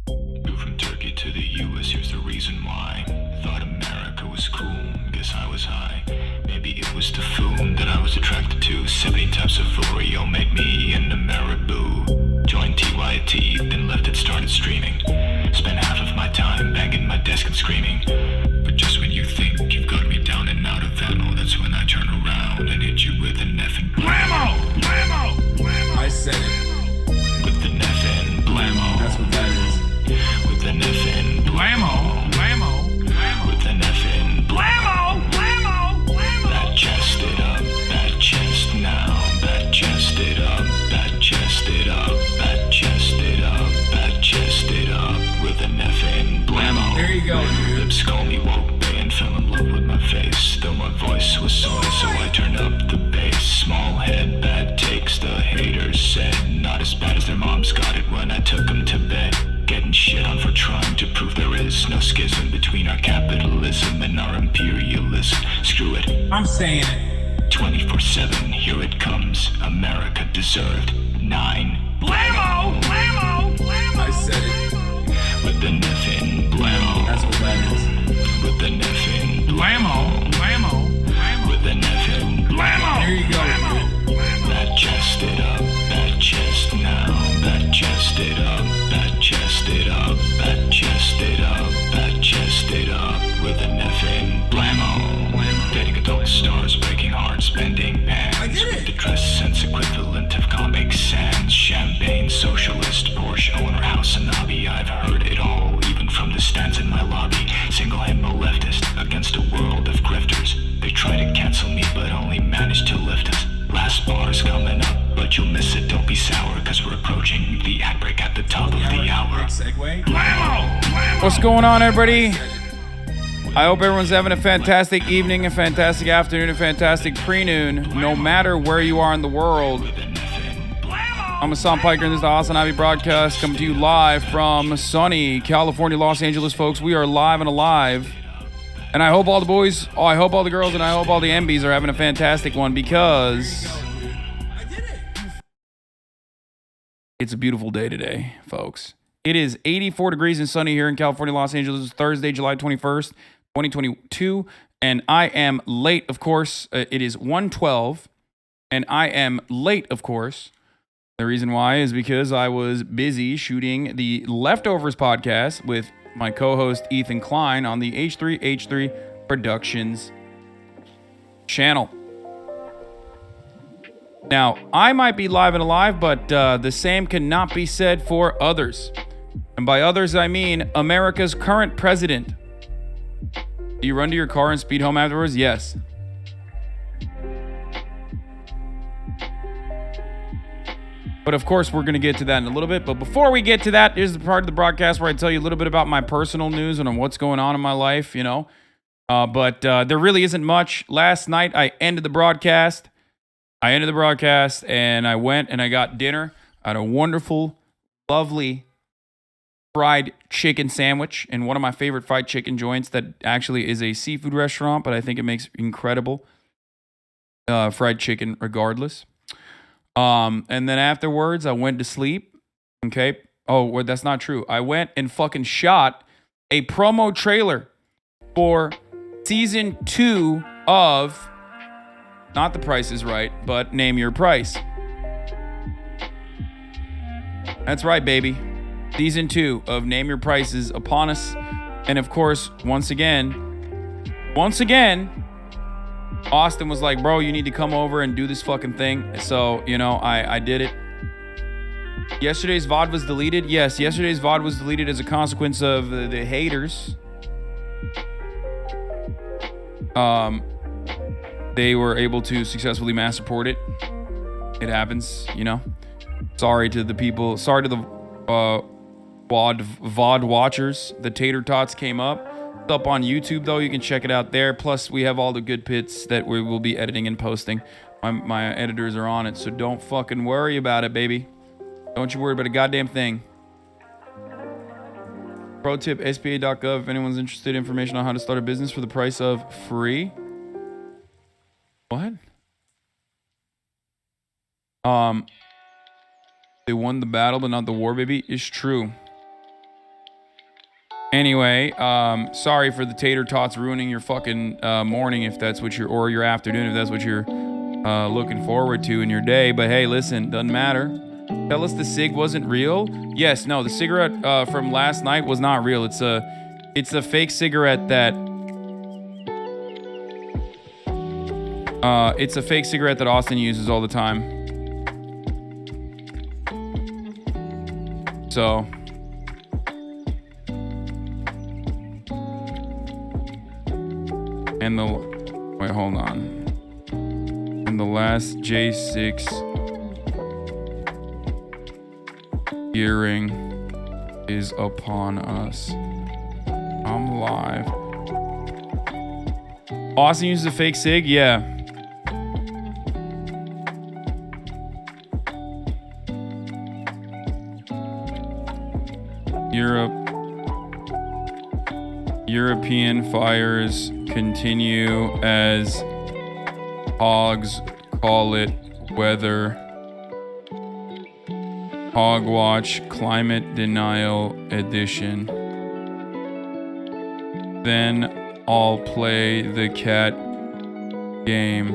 Moved from Turkey to the US, here's the reason why. Thought America was cool, guess I was high. Maybe it was the food that I was attracted to. 70 types of Oreo made me an Ameriboo. Joined TYT, then left it, started streaming. Spent half of my time banging my desk and screaming. But just when you think you've got me down and out of ammo, that's when I turn around and hit you with an effing blammo! Blammo! Blammo! I said it. With an effing blammo. That's what that is. With an effing Blammo, blammo, blammo. With an effing Blammo, blammo, blammo. That chest it up, that chest now. That chest it up, that chest it up, that chest it up, that chest it up. With an effing blammo. There you go, dude. Lips call me woke, they and fell in love with my face. Though my voice was soy, so I turned up the bass. Small head, bad takes, the haters said. Not as bad as their moms got it when I took them to bed. Getting shit on for trying to prove there is no schism between our capitalism and our imperialism. Screw it. I'm saying it. 24/7, here it comes. America deserved 9. Blammo, blammo, blammo. I said it. With the effing blammo. That's what that is. With the effing Blammo, blammo, blammo. With the effing Blammo. There you go, dude. That chest it up, that chest now. That chest it up, that chest it up, that chest it up, that chest it up. With an effing blammo. Dating adult stars, breaking hearts, bending pants. I get it. With the dress sense equivalent of Comic Sans. Champagne, socialist, Porsche owner, house and hobby. I've heard it all, even from the stands in my lobby. Single himbo leftist against a world of grifters. They try to cancel me, but only manage to lift us. Last bar's coming up, but you'll miss it, don't be sour. Cause we're approaching the ad break at the top of the hour. Segue. Blammo, blammo. What's going on, everybody? I hope everyone's having a fantastic evening, a fantastic afternoon, a fantastic pre-noon, no matter where you are in the world. I'm Hasan Piker, and this is the Hasan broadcast coming to you live from sunny California, Los Angeles, folks. We are live and alive. And I hope all the boys, I hope all the girls, and I hope all the MBs are having a fantastic one because it's a beautiful day today, folks. It is 84 degrees and sunny here in California, Los Angeles. It's Thursday, July 21st, 2022. And I am late, of course. It is 1:12, and I am late, of course. The reason why is because I was busy shooting the Leftovers podcast with my co-host Ethan Klein on the H3H3 Productions channel. Now, I might be live and alive, but the same cannot be said for others. And by others, I mean America's current president. Do you run to your car and speed home afterwards? Yes. But of course, we're going to get to that in a little bit. But before we get to that, here's the part of the broadcast where I tell you a little bit about my personal news and on what's going on in my life, you know. But there really isn't much. Last night, I ended the broadcast. And I went and I got dinner at a wonderful, lovely fried chicken sandwich in one of my favorite fried chicken joints that actually is a seafood restaurant, but I think it makes incredible fried chicken regardless. And then afterwards, I went to sleep. Okay. Oh, well, that's not true. I went and fucking shot a promo trailer for season 2 of not The Price is Right, but Name Your Price. That's right, baby. Season 2 of Name Your Price is upon us. And of course, once again, Austin was like, bro, you need to come over and do this fucking thing. So, you know, I did it. Yesterday's VOD was deleted. Yes, yesterday's VOD was deleted as a consequence of the haters. They were able to successfully mass report it. It happens, you know. Sorry to the people. Sorry to the VOD watchers. The tater tots came up. It's up on YouTube, though. You can check it out there. Plus, we have all the good bits that we will be editing and posting. My editors are on it, so don't fucking worry about it, baby. Don't you worry about a goddamn thing. Pro tip, SBA.gov. If anyone's interested in information on how to start a business for the price of free. What? They won the battle, but not the war, baby. It's true. Anyway, sorry for the tater tots ruining your fucking morning if that's what you're, or your afternoon if that's what you're looking forward to in your day. But hey, listen, doesn't matter. Tell us the cig wasn't real. Yes, no, the cigarette from last night was not real. It's a fake cigarette that it's a fake cigarette that Austin uses all the time. So and wait, hold on. And the last J6 earring is upon us. I'm live. Austin uses a fake cig? Yeah. European fires continue as hogs call it weather. Hogwatch Climate Denial Edition. Then I'll play the cat game.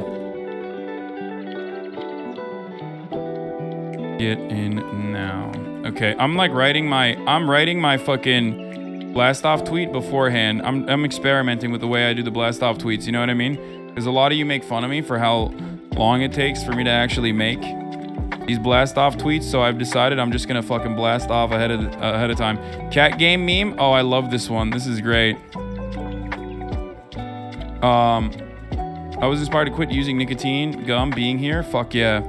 Get in now. Okay, I'm writing my fucking blast off tweet beforehand. I'm experimenting with the way I do the blast off tweets, you know what I mean? Because a lot of you make fun of me for how long it takes for me to actually make these blast off tweets, so I've decided I'm just gonna fucking blast off ahead of time. Cat game meme? Oh, I love this one. This is great. I was inspired to quit using nicotine gum being here. Fuck yeah.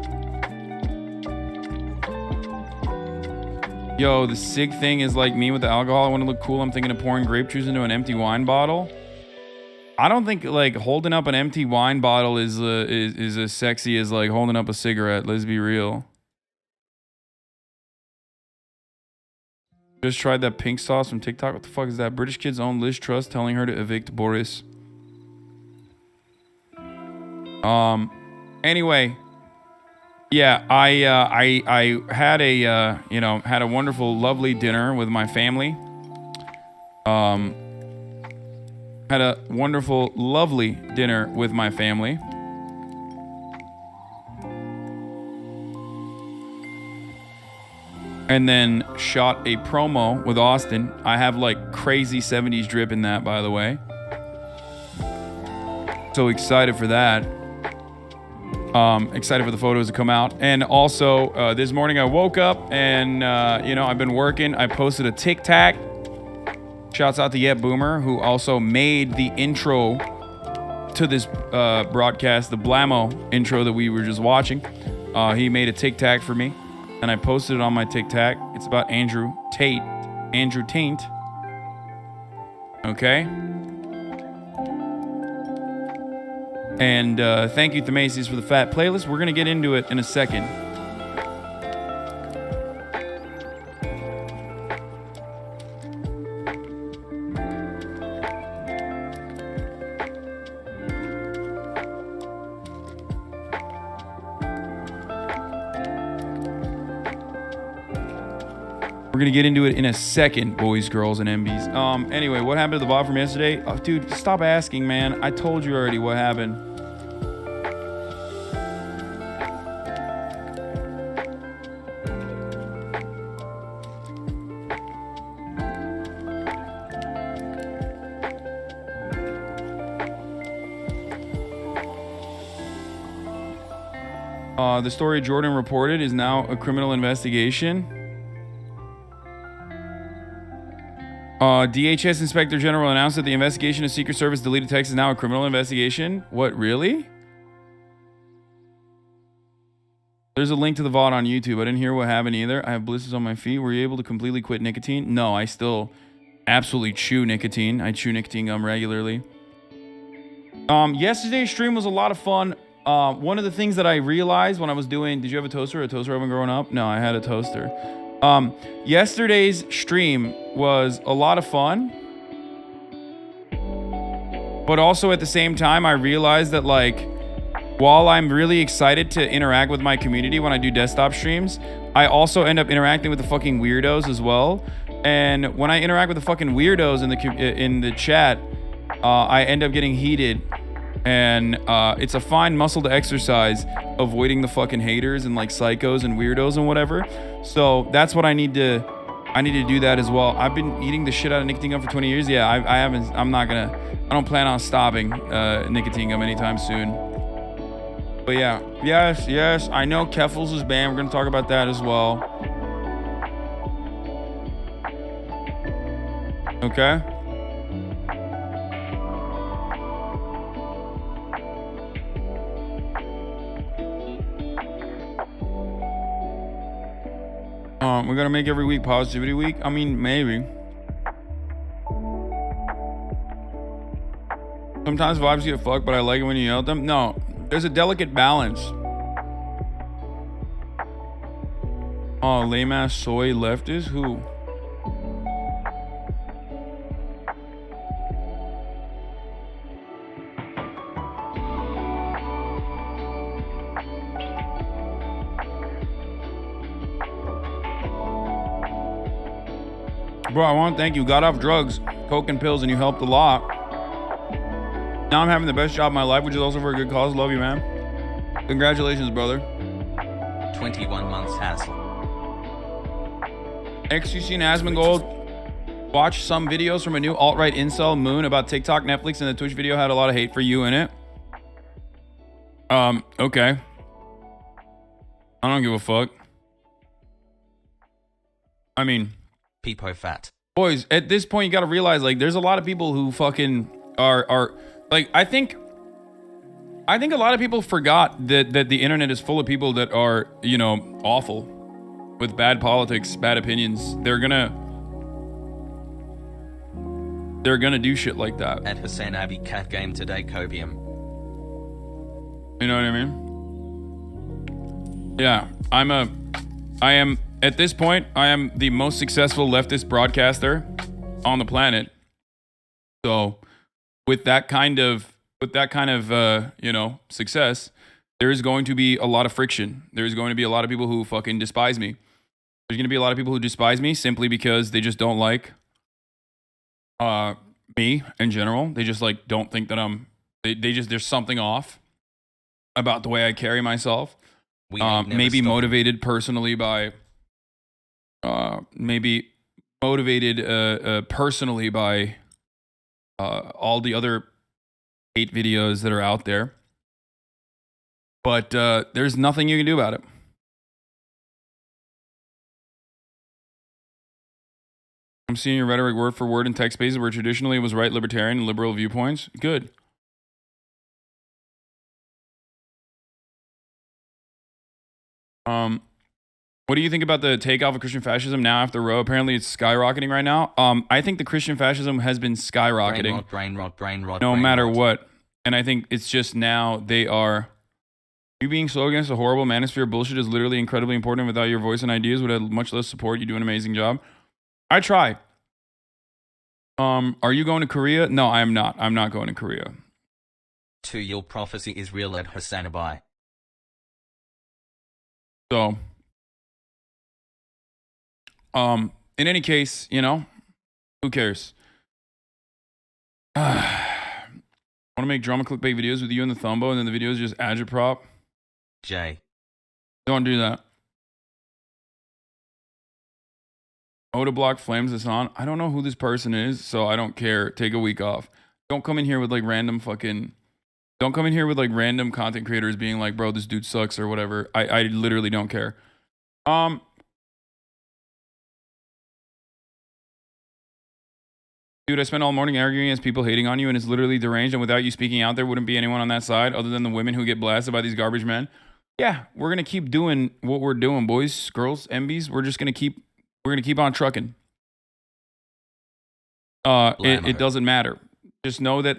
Yo, the cig thing is like me with the alcohol. I want to look cool. I'm thinking of pouring grape juice into an empty wine bottle. I don't think like holding up an empty wine bottle is as sexy as like holding up a cigarette. Let's be real. Just tried that pink sauce from TikTok. What the fuck is that? British kid's own Liz Truss telling her to evict Boris. Anyway, yeah, I had a wonderful, lovely dinner with my family. Had a wonderful, lovely dinner with my family. And then shot a promo with Austin. I have like crazy 70s drip in that, by the way. So excited for that. Excited for the photos to come out. And also, this morning I woke up and, I've been working. I posted a TikTok. Shouts out to Yet Boomer, who also made the intro to this broadcast, the Blammo intro that we were just watching. He made a TikTok for me, and I posted it on my TikTok. It's about Andrew Tate. Andrew Tate. Okay? And thank you to Macy's for the fat playlist. We're going to get into it in a second. We're going to get into it in a second, boys, girls, and MBs. Anyway, what happened to the VOD from yesterday? Oh, dude, stop asking, man. I told you already what happened. The story Jordan reported is now a criminal investigation. DHS Inspector General announced that the investigation of Secret Service deleted text is now a criminal investigation. What, really? There's a link to the VOD on YouTube. I didn't hear what happened either. I have blisters on my feet. Were you able to completely quit nicotine? No, I still absolutely chew nicotine. I chew nicotine gum regularly. Yesterday's stream was a lot of fun. One of the things that I realized when I was doing... Did you have a toaster? A toaster oven growing up? No, I had a toaster. Yesterday's stream was a lot of fun, but also at the same time I realized that like while I'm really excited to interact with my community when I do desktop streams, I also end up interacting with the fucking weirdos as well. And when I interact with the fucking weirdos in the chat, I end up getting heated. And it's a fine muscle to exercise, avoiding the fucking haters and like psychos and weirdos and whatever. So that's what I need to do that as well. I've been eating the shit out of nicotine gum for 20 years. Yeah, I don't plan on stopping nicotine gum anytime soon. But yeah, yes, I know Keffels is banned. We're gonna talk about that as well. Okay. We're gonna make every week positivity week. I mean, maybe. Sometimes vibes get fucked, but I like it when you yell at them. No, there's a delicate balance. Oh, lame ass soy leftist? Who? Bro, I want to thank you. Got off drugs, coke and pills, and you helped a lot. Now I'm having the best job of my life, which is also for a good cause. Love you, man. Congratulations, brother. 21 months Hasan. XUC and Asmongold. Watch some videos from a new alt-right incel, Moon, about TikTok, Netflix, and the Twitch video had a lot of hate for you in it. Okay. I don't give a fuck. I mean... Peepo fat. Boys, at this point, you gotta realize, like, there's a lot of people who fucking are like, I think a lot of people forgot that the internet is full of people that are, you know, awful with bad politics, bad opinions. They're gonna do shit like that. At Hussein Abbey Cat Game today, Covium. You know what I mean? Yeah, I am, at this point, I am the most successful leftist broadcaster on the planet. So, with that kind of you know, success, there is going to be a lot of friction. There's going to be a lot of people who fucking despise me. There's going to be a lot of people who despise me simply because they just don't like me in general. They just like don't think that there's something off about the way I carry myself. Maybe motivated personally by all the other hate videos that are out there. But there's nothing you can do about it. I'm seeing your rhetoric word for word in text spaces where traditionally it was right libertarian and liberal viewpoints. Good. What do you think about the takeoff of Christian fascism now after Roe? Apparently it's skyrocketing right now. I think the Christian fascism has been skyrocketing. Brain rot. No matter what. And I think it's just now they are... You being so against a horrible manosphere bullshit is literally incredibly important. Without your voice and ideas would have much less support. You do an amazing job. I try. Are you going to Korea? No, I am not. I'm not going to Korea. To your prophecy is real at Hassan Abai. So... in any case, you know, who cares? I want to make drama clickbait videos with you and the Thumbo, and then the videos just agitprop. Jay. Don't do that. Oda block flames this on. I don't know who this person is, so I don't care. Take a week off. Don't come in here with like random content creators being like, bro, this dude sucks or whatever. I literally don't care. Dude, I spent all morning arguing against people hating on you, and it's literally deranged, and without you speaking out, there wouldn't be anyone on that side other than the women who get blasted by these garbage men. Yeah, we're going to keep doing what we're doing, boys, girls, MBs. We're going to keep on trucking. It doesn't matter. Just know that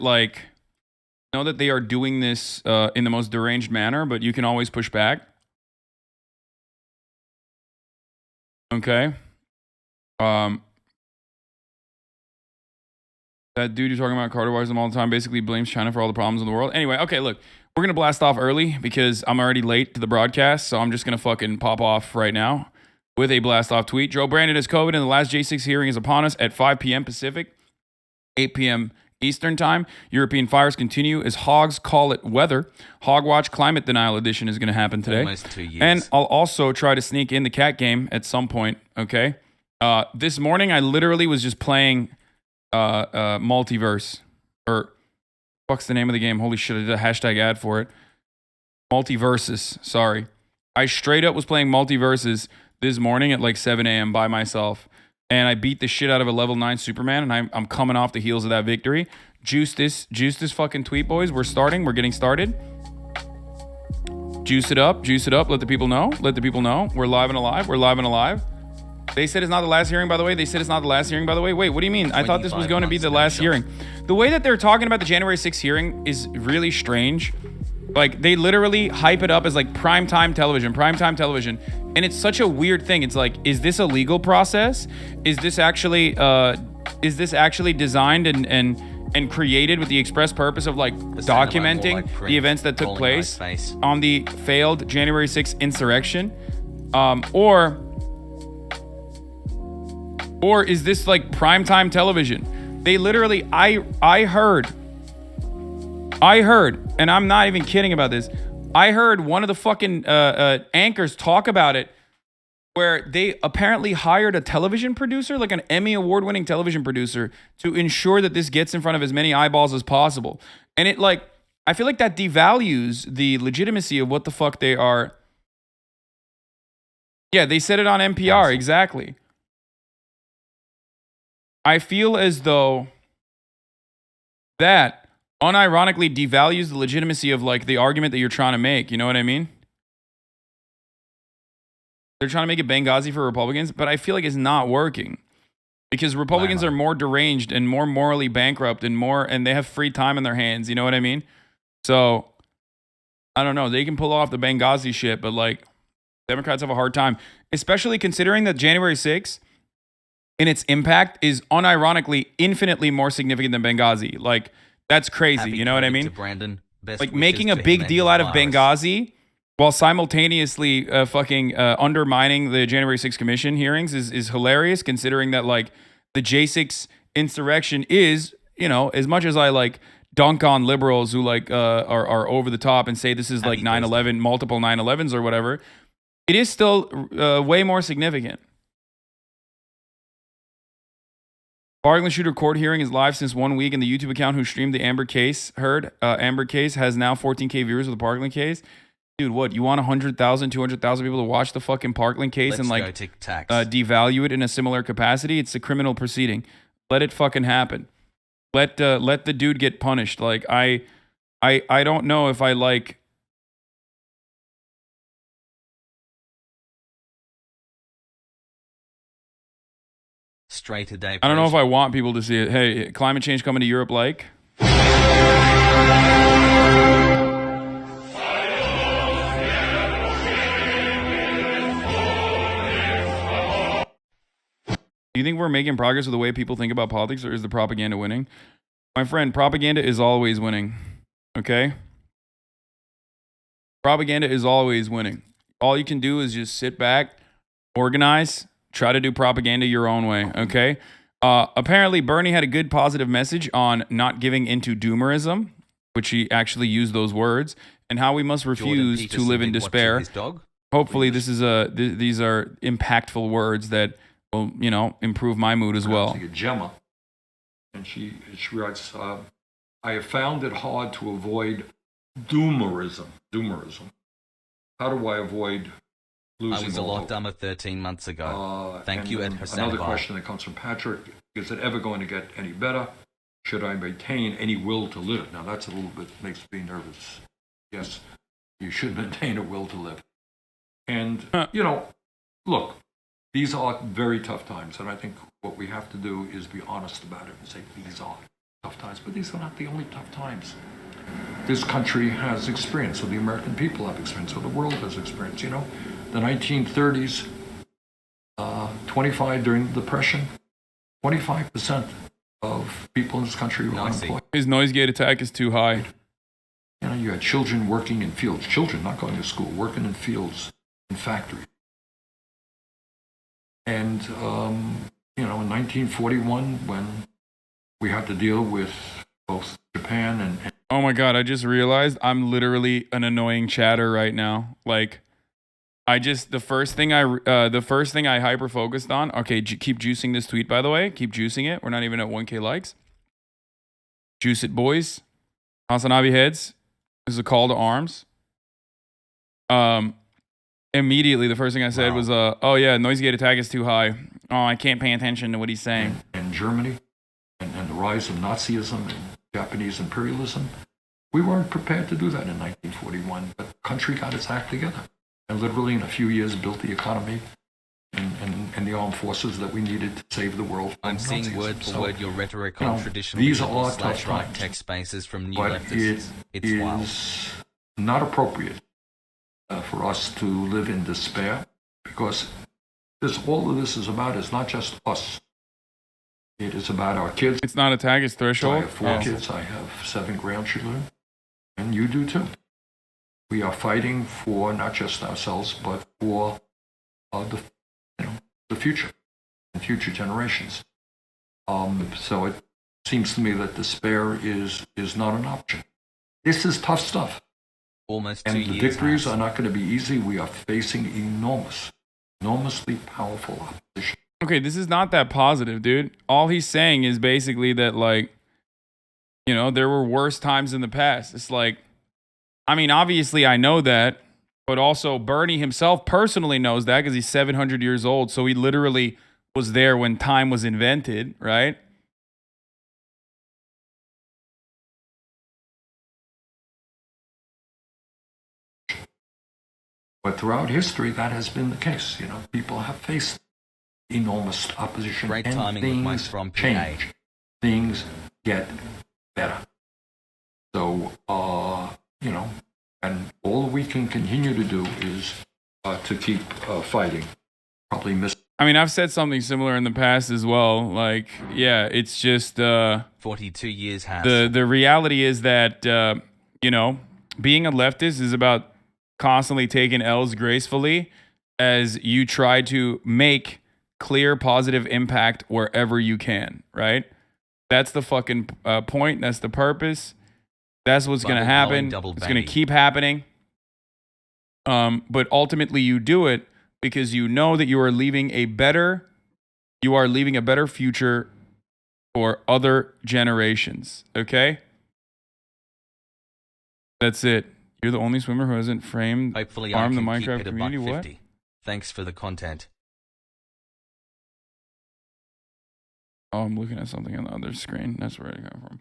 they are doing this in the most deranged manner, but you can always push back. Okay? That dude you're talking about, Carter wires them all the time, basically blames China for all the problems in the world. Anyway, okay, look, we're going to blast off early because I'm already late to the broadcast, so I'm just going to fucking pop off right now with a blast off tweet. Joe Brandon has COVID and the last J6 hearing is upon us at 5 p.m. Pacific, 8 p.m. Eastern time. European fires continue as hogs call it weather. Hogwatch Climate Denial Edition is going to happen today. Almost 2 years. And I'll also try to sneak in the cat game at some point, okay? This morning, I literally was just playing Multiverse. Or, what's the name of the game? Holy shit, I did a hashtag ad for it. Multiverses, sorry. I straight up was playing Multiverses this morning at like 7 a.m. by myself. And I beat the shit out of a level 9 Superman, and I'm coming off the heels of that victory. Juice this fucking tweet, boys. We're getting started. Juice it up, let the people know. We're live and alive. They said it's not the last hearing, by the way. Wait, what do you mean? I thought this was going to be the last hearing. The way that they're talking about the January 6th hearing is really strange. Like, they literally hype it up as like primetime television. And it's such a weird thing. It's like, is this a legal process? Is this actually designed and created with the express purpose of like documenting the events that took place on the failed January 6th insurrection? Or is this like primetime television? They literally, I heard, and I'm not even kidding about this. I heard one of the fucking anchors talk about it, where they apparently hired a television producer, like an Emmy award-winning television producer, to ensure that this gets in front of as many eyeballs as possible. And it like, I feel like that devalues the legitimacy of what the fuck they are. Yeah, they said it on NPR, exactly. I feel as though that unironically devalues the legitimacy of like the argument that you're trying to make. You know what I mean? They're trying to make it Benghazi for Republicans, but I feel like it's not working because Republicans are more deranged and more morally bankrupt and they have free time in their hands. You know what I mean? So I don't know. They can pull off the Benghazi shit, but like Democrats have a hard time, especially considering that January 6th in its impact is unironically infinitely more significant than Benghazi. Like, that's crazy. You know what I mean? Brandon, like making a big deal out of Benghazi while simultaneously undermining the January 6th Commission hearings is hilarious, considering that like the J6 insurrection is, you know, as much as I like dunk on liberals who like are over the top and say this is like 9/11, multiple 9/11s or whatever, it is still way more significant. Parkland shooter court hearing is live since 1 week, and the YouTube account who streamed the Amber case Amber case has now 14K viewers with the Parkland case. Dude, what? You want 100,000, 200,000 people to watch the fucking Parkland case and like devalue it in a similar capacity? It's a criminal proceeding. Let it fucking happen. Let the dude get punished. Like I don't know if I like. Straight today. I don't know if I want people to see it. Hey, climate change coming to Europe like. Do you think we're making progress with the way people think about politics, or is the propaganda winning? My friend, propaganda is always winning. Okay? Propaganda is always winning. All you can do is just sit back, organize, try to do propaganda your own way, okay? Apparently, Bernie had a good positive message on not giving into doomerism, which he actually used those words, and how we must refuse to live in despair. Hopefully, these are impactful words that will, you know, improve my mood as well. Gemma, and she writes, I have found it hard to avoid doomerism. How do I avoid losing I was a all lot hope? dumber 13 months ago. Thank you, Ed Hasan. Another question that comes from Patrick: is it ever going to get any better? Should I maintain any will to live? Now that's a little bit, makes me nervous. Yes, you should maintain a will to live. And, you know, look, these are very tough times, and I think what we have to do is be honest about it and say these are tough times, but these are not the only tough times this country has experienced, or the American people have experienced, or the world has experienced. You know, the 1930s, 25 during the Depression, 25% of people in this country who are Noisy. unemployed. His noise gate attack is too high. You know, you had children working in fields, children not going to school, working in fields, in factories. And, you know, in 1941, when we had to deal with both Japan and Oh my God, I just realized I'm literally an annoying chatter right now. Like, the first thing I hyper focused on. Okay, keep juicing this tweet, by the way. Keep juicing it. We're not even at 1K likes. Juice it, boys. Hasan heads. This is a call to arms. Immediately, the first thing I said was, oh yeah, noise gate attack is too high. Oh, I can't pay attention to what he's saying. and Germany and the rise of Nazism and Japanese imperialism. We weren't prepared to do that in 1941, but the country got its act together and literally in a few years built the economy and the armed forces that we needed to save the world from I'm seeing Nazism. word for So, word your rhetoric you know, on traditional these are liberal all slash tough right times. tech spaces from new but leftists. It's it wild. is not appropriate for us to live in despair because all of this is about is not just us. It is about our kids. It's not attack, it's I threshold. have 4 kids. I have 7 grandchildren, and you do too. We are fighting for not just ourselves, but for the future and future generations. So it seems to me that despair is not an option. This is tough stuff, Almost 2 and the years. victories has. are not going to be easy. We are facing enormously powerful opposition. Okay, this is not that positive, dude. All he's saying is basically that, like, you know, there were worse times in the past. It's like, I mean, obviously I know that, but also Bernie himself personally knows that because he's 700 years old. So he literally was there when time was invented, right? But throughout history, that has been the case. You know, people have faced enormous opposition, Great and timing with Mike things from PA. change. Things get better. So, you know, and all we can continue to do is to keep fighting. Probably miss. I mean, I've said something similar in the past as well. Like, yeah, it's just 42 years has. the reality is that you know, being a leftist is about constantly taking L's gracefully as you try to make clear positive impact wherever you can, right? That's the fucking point. That's the purpose. That's what's going to Bubble happen. blowing double It's going to baby. keep happening. But ultimately you do it because you know that you are leaving a better future for other generations, okay? That's it. You're the only swimmer who hasn't farmed Hopefully the I can keep Minecraft it a community. What? $1.50. Thanks for the content. Oh, I'm looking at something on the other screen. That's where it came from.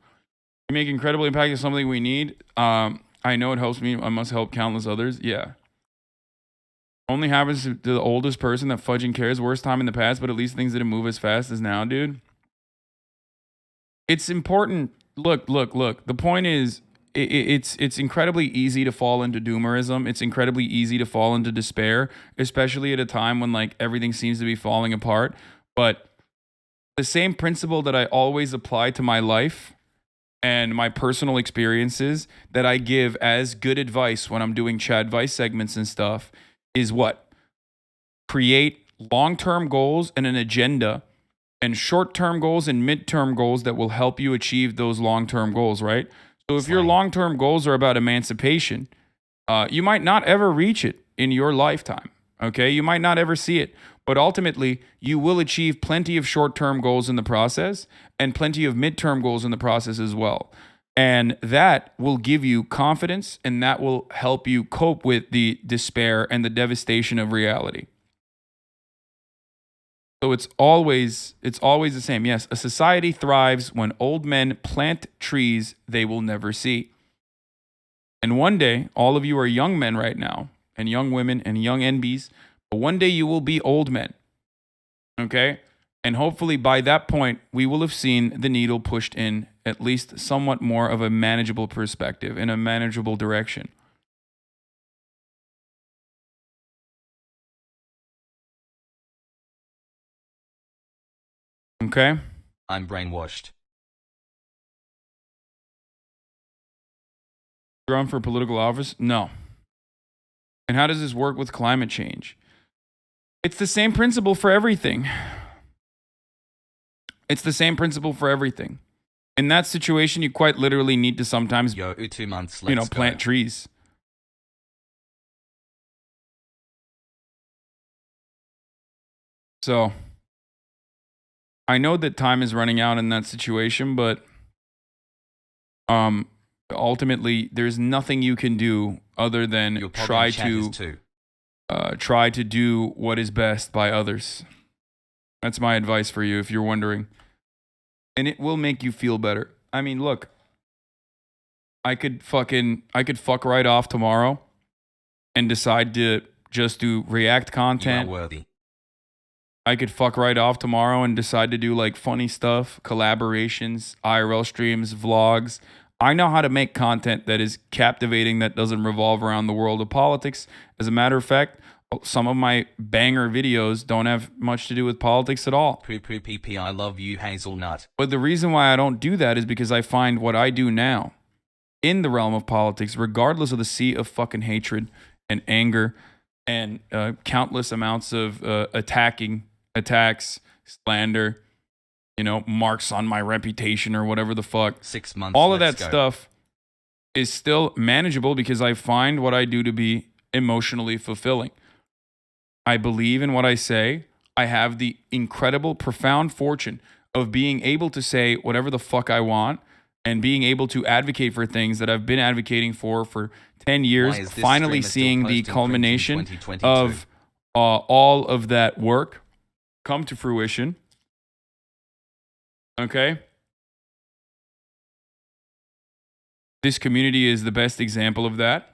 You make incredible impact is something we need. I know it helps me. I must help countless others. Yeah. Only happens to the oldest person that fudging cares. Worst time in the past, but at least things didn't move as fast as now, dude. It's important. Look. The point is, it's incredibly easy to fall into doomerism. It's incredibly easy to fall into despair, especially at a time when like everything seems to be falling apart. But the same principle that I always apply to my life and my personal experiences that I give as good advice when I'm doing chat advice segments and stuff is what? Create long-term goals and an agenda and short-term goals and mid-term goals that will help you achieve those long-term goals, right? So if your long-term goals are about emancipation, you might not ever reach it in your lifetime, okay? You might not ever see it, but ultimately you will achieve plenty of short-term goals in the process and plenty of mid-term goals in the process as well. And that will give you confidence and that will help you cope with the despair and the devastation of reality. So it's always the same. Yes, a society thrives when old men plant trees they will never see. And one day, all of you are young men right now, and young women and young NBs, but one day you will be old men. Okay? And hopefully by that point, we will have seen the needle pushed in at least somewhat more of a manageable perspective, in a manageable direction. Okay? I'm brainwashed. run for political office? No. And how does this work with climate change? It's the same principle for everything. It's the same principle for everything. In that situation, you quite literally need to sometimes, Yo, 2 months, let's go. plant trees. So, I know that time is running out in that situation, but ultimately, there's nothing you can do other than Your problem try chat is to too. try to do what is best by others. That's my advice for you if you're wondering. And it will make you feel better. I mean, look, I could fuck right off tomorrow and decide to just do react You content. are worthy. I could fuck right off tomorrow and decide to do like funny stuff, collaborations, IRL streams, vlogs. I know how to make content that is captivating, that doesn't revolve around the world of politics. As a matter of fact, some of my banger videos don't have much to do with politics at all. Poo poo pee pee, I love you, hazelnut. But the reason why I don't do that is because I find what I do now in the realm of politics, regardless of the sea of fucking hatred and anger and countless amounts of attacks, slander, marks on my reputation or whatever the fuck. 6 months, All of that let's go. stuff is still manageable because I find what I do to be emotionally fulfilling. I believe in what I say. I have the incredible, profound fortune of being able to say whatever the fuck I want and being able to advocate for things that I've been advocating for 10 Why years, is this finally streamer still seeing the posting culmination prints in 2022? of all of that work come to fruition. Okay? This community is the best example of that.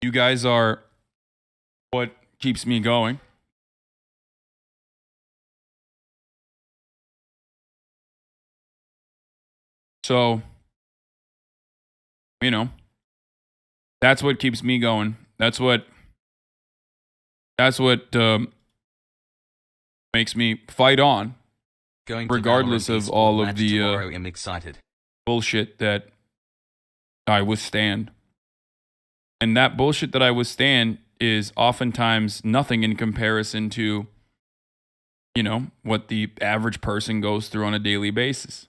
You guys are what keeps me going. So, that's what keeps me going. That's what makes me fight on, Going to regardless Valorant of esports all of match the tomorrow, I'm excited. bullshit that I withstand. And that bullshit that I withstand is oftentimes nothing in comparison to, what the average person goes through on a daily basis.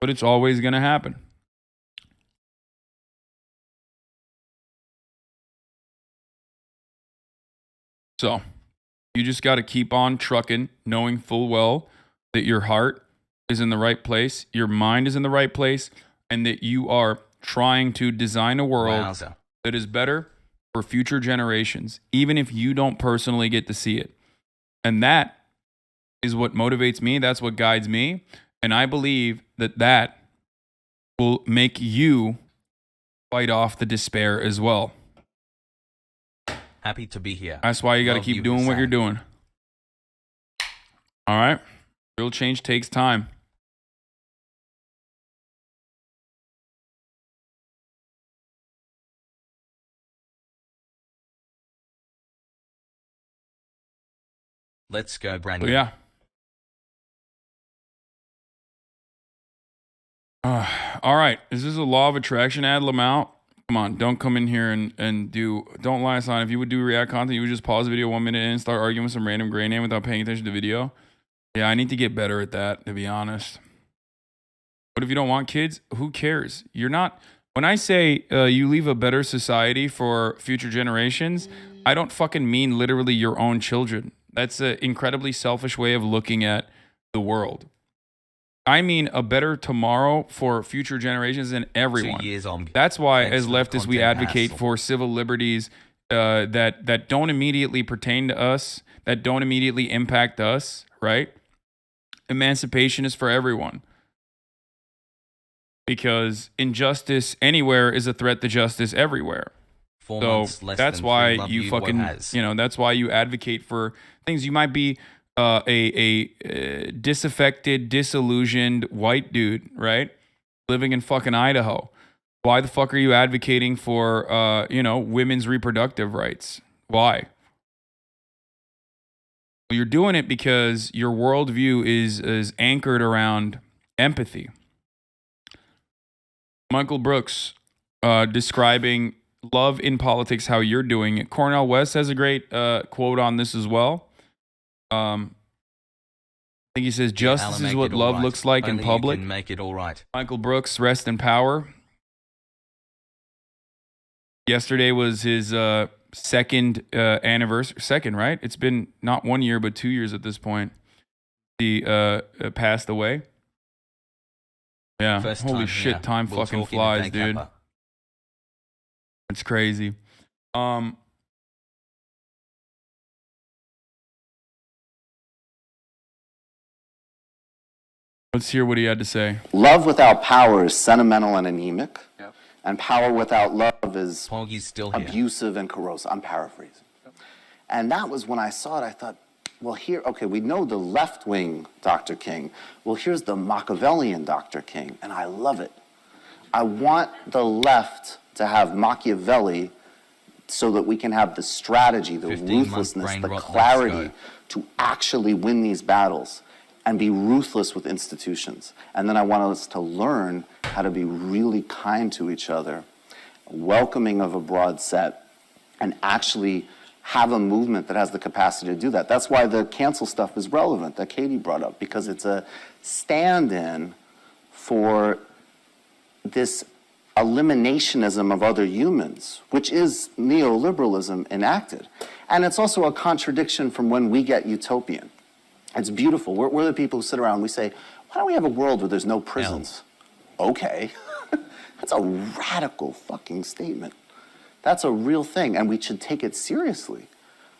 But it's always going to happen. So, you just got to keep on trucking, knowing full well that your heart is in the right place, your mind is in the right place, and that you are trying to design a world Wowza. that is better for future generations, even if you don't personally get to see it. And that is what motivates me. That's what guides me. And I believe that will make you fight off the despair as well. Happy to be here. That's why you got to Love keep you, doing what Hasan. you're doing. All right? Real change takes time. Let's go, So Brandon. yeah. All right. Is this a law of attraction ad, Lamau? Come on, don't come in here and don't lie, Hasan. If you would do react content, you would just pause the video 1 minute in and start arguing with some random gray name without paying attention to the video. Yeah, I need to get better at that, to be honest. But if you don't want kids, who cares? You're not. When I say you leave a better society for future generations, I don't fucking mean literally your own children. That's an incredibly selfish way of looking at the world. I mean a better tomorrow for future generations and everyone. 2 years on. That's why, Thanks as for the leftists, we content advocate hassle. for civil liberties that don't immediately pertain to us, that don't immediately impact us, right? Emancipation is for everyone. Because injustice anywhere is a threat to justice everywhere. 4 So months, less that's than why three, love you fucking, Wahaz. that's why you advocate for things. You might be a disaffected, disillusioned white dude, right? Living in fucking Idaho. Why the fuck are you advocating for, women's reproductive rights? Why? Well, you're doing it because your worldview is anchored around empathy. Michael Brooks describing love in politics, how you're doing it. Cornell West has a great quote on this as well. I think he says, justice is what love looks like in public. You can make it all right. Michael Brooks, rest in power. Yesterday was his second anniversary. Second, right? It's been not 1 year, but 2 years at this point. He passed away. Yeah. First Holy time shit, here. time We'll fucking talk in a flies, day, dude. Kappa. It's crazy. Let's hear what he had to say. Love without power is sentimental and anemic, and power without love is Poggy's still here. abusive and corrosive. I'm paraphrasing. And that was when I saw it, I thought, well, here, okay, we know the left wing Dr. King. Well, here's the Machiavellian Dr. King, and I love it. I want the left to have Machiavelli so that we can have the strategy, the 15-month ruthlessness, brain the rot, clarity let's to actually win these battles and be ruthless with institutions. And then I want us to learn how to be really kind to each other, welcoming of a broad set, and actually have a movement that has the capacity to do that. That's why the cancel stuff is relevant, that Katie brought up, because it's a stand-in for this eliminationism of other humans, which is neoliberalism enacted. And it's also a contradiction from when we get utopian. It's beautiful. We're the people who sit around and we say, why don't we have a world where there's no prisons? Okay. That's a radical fucking statement. That's a real thing, and we should take it seriously.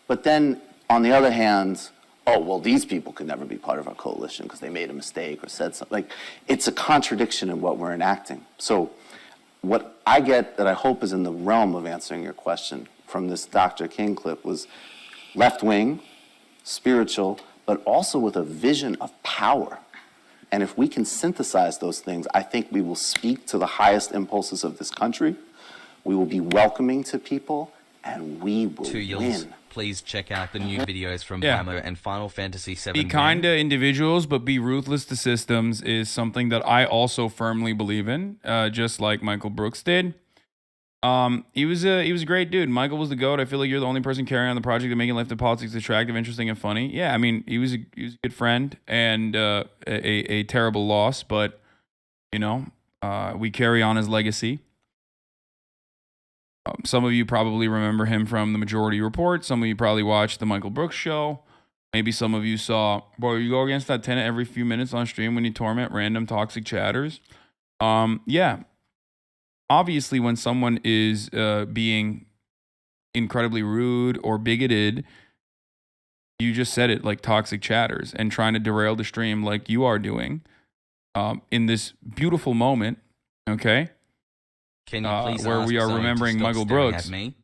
But then, on the other hand, oh, well, these people could never be part of our coalition because they made a mistake or said something. Like, it's a contradiction in what we're enacting. So what I get that I hope is in the realm of answering your question from this Dr. King clip was left-wing, spiritual, but also with a vision of power. And if we can synthesize those things, I think we will speak to the highest impulses of this country. We will be welcoming to people, and we will win. Please check out the new videos from Yeah. Blammo and Final Fantasy VII. Be kind to individuals, but be ruthless to systems is something that I also firmly believe in, just like Michael Brooks did. He was a great dude. Michael was the GOAT. I feel like you're the only person carrying on the project and making left of politics attractive, interesting, and funny. Yeah, I mean, he was a good friend and a terrible loss, but you know, we carry on his legacy. Some of you probably remember him from the Majority Report. Some of you probably watched the Michael Brooks show. Maybe some of you saw, bro, you go against that tenant every few minutes on stream when you torment random toxic chatters. Yeah. Obviously, when someone is being incredibly rude or bigoted, you just said it, like toxic chatters, and trying to derail the stream like you are doing in this beautiful moment, okay? Can you please where ask we are Hasan to remembering stop Michael staring Brooks. at me?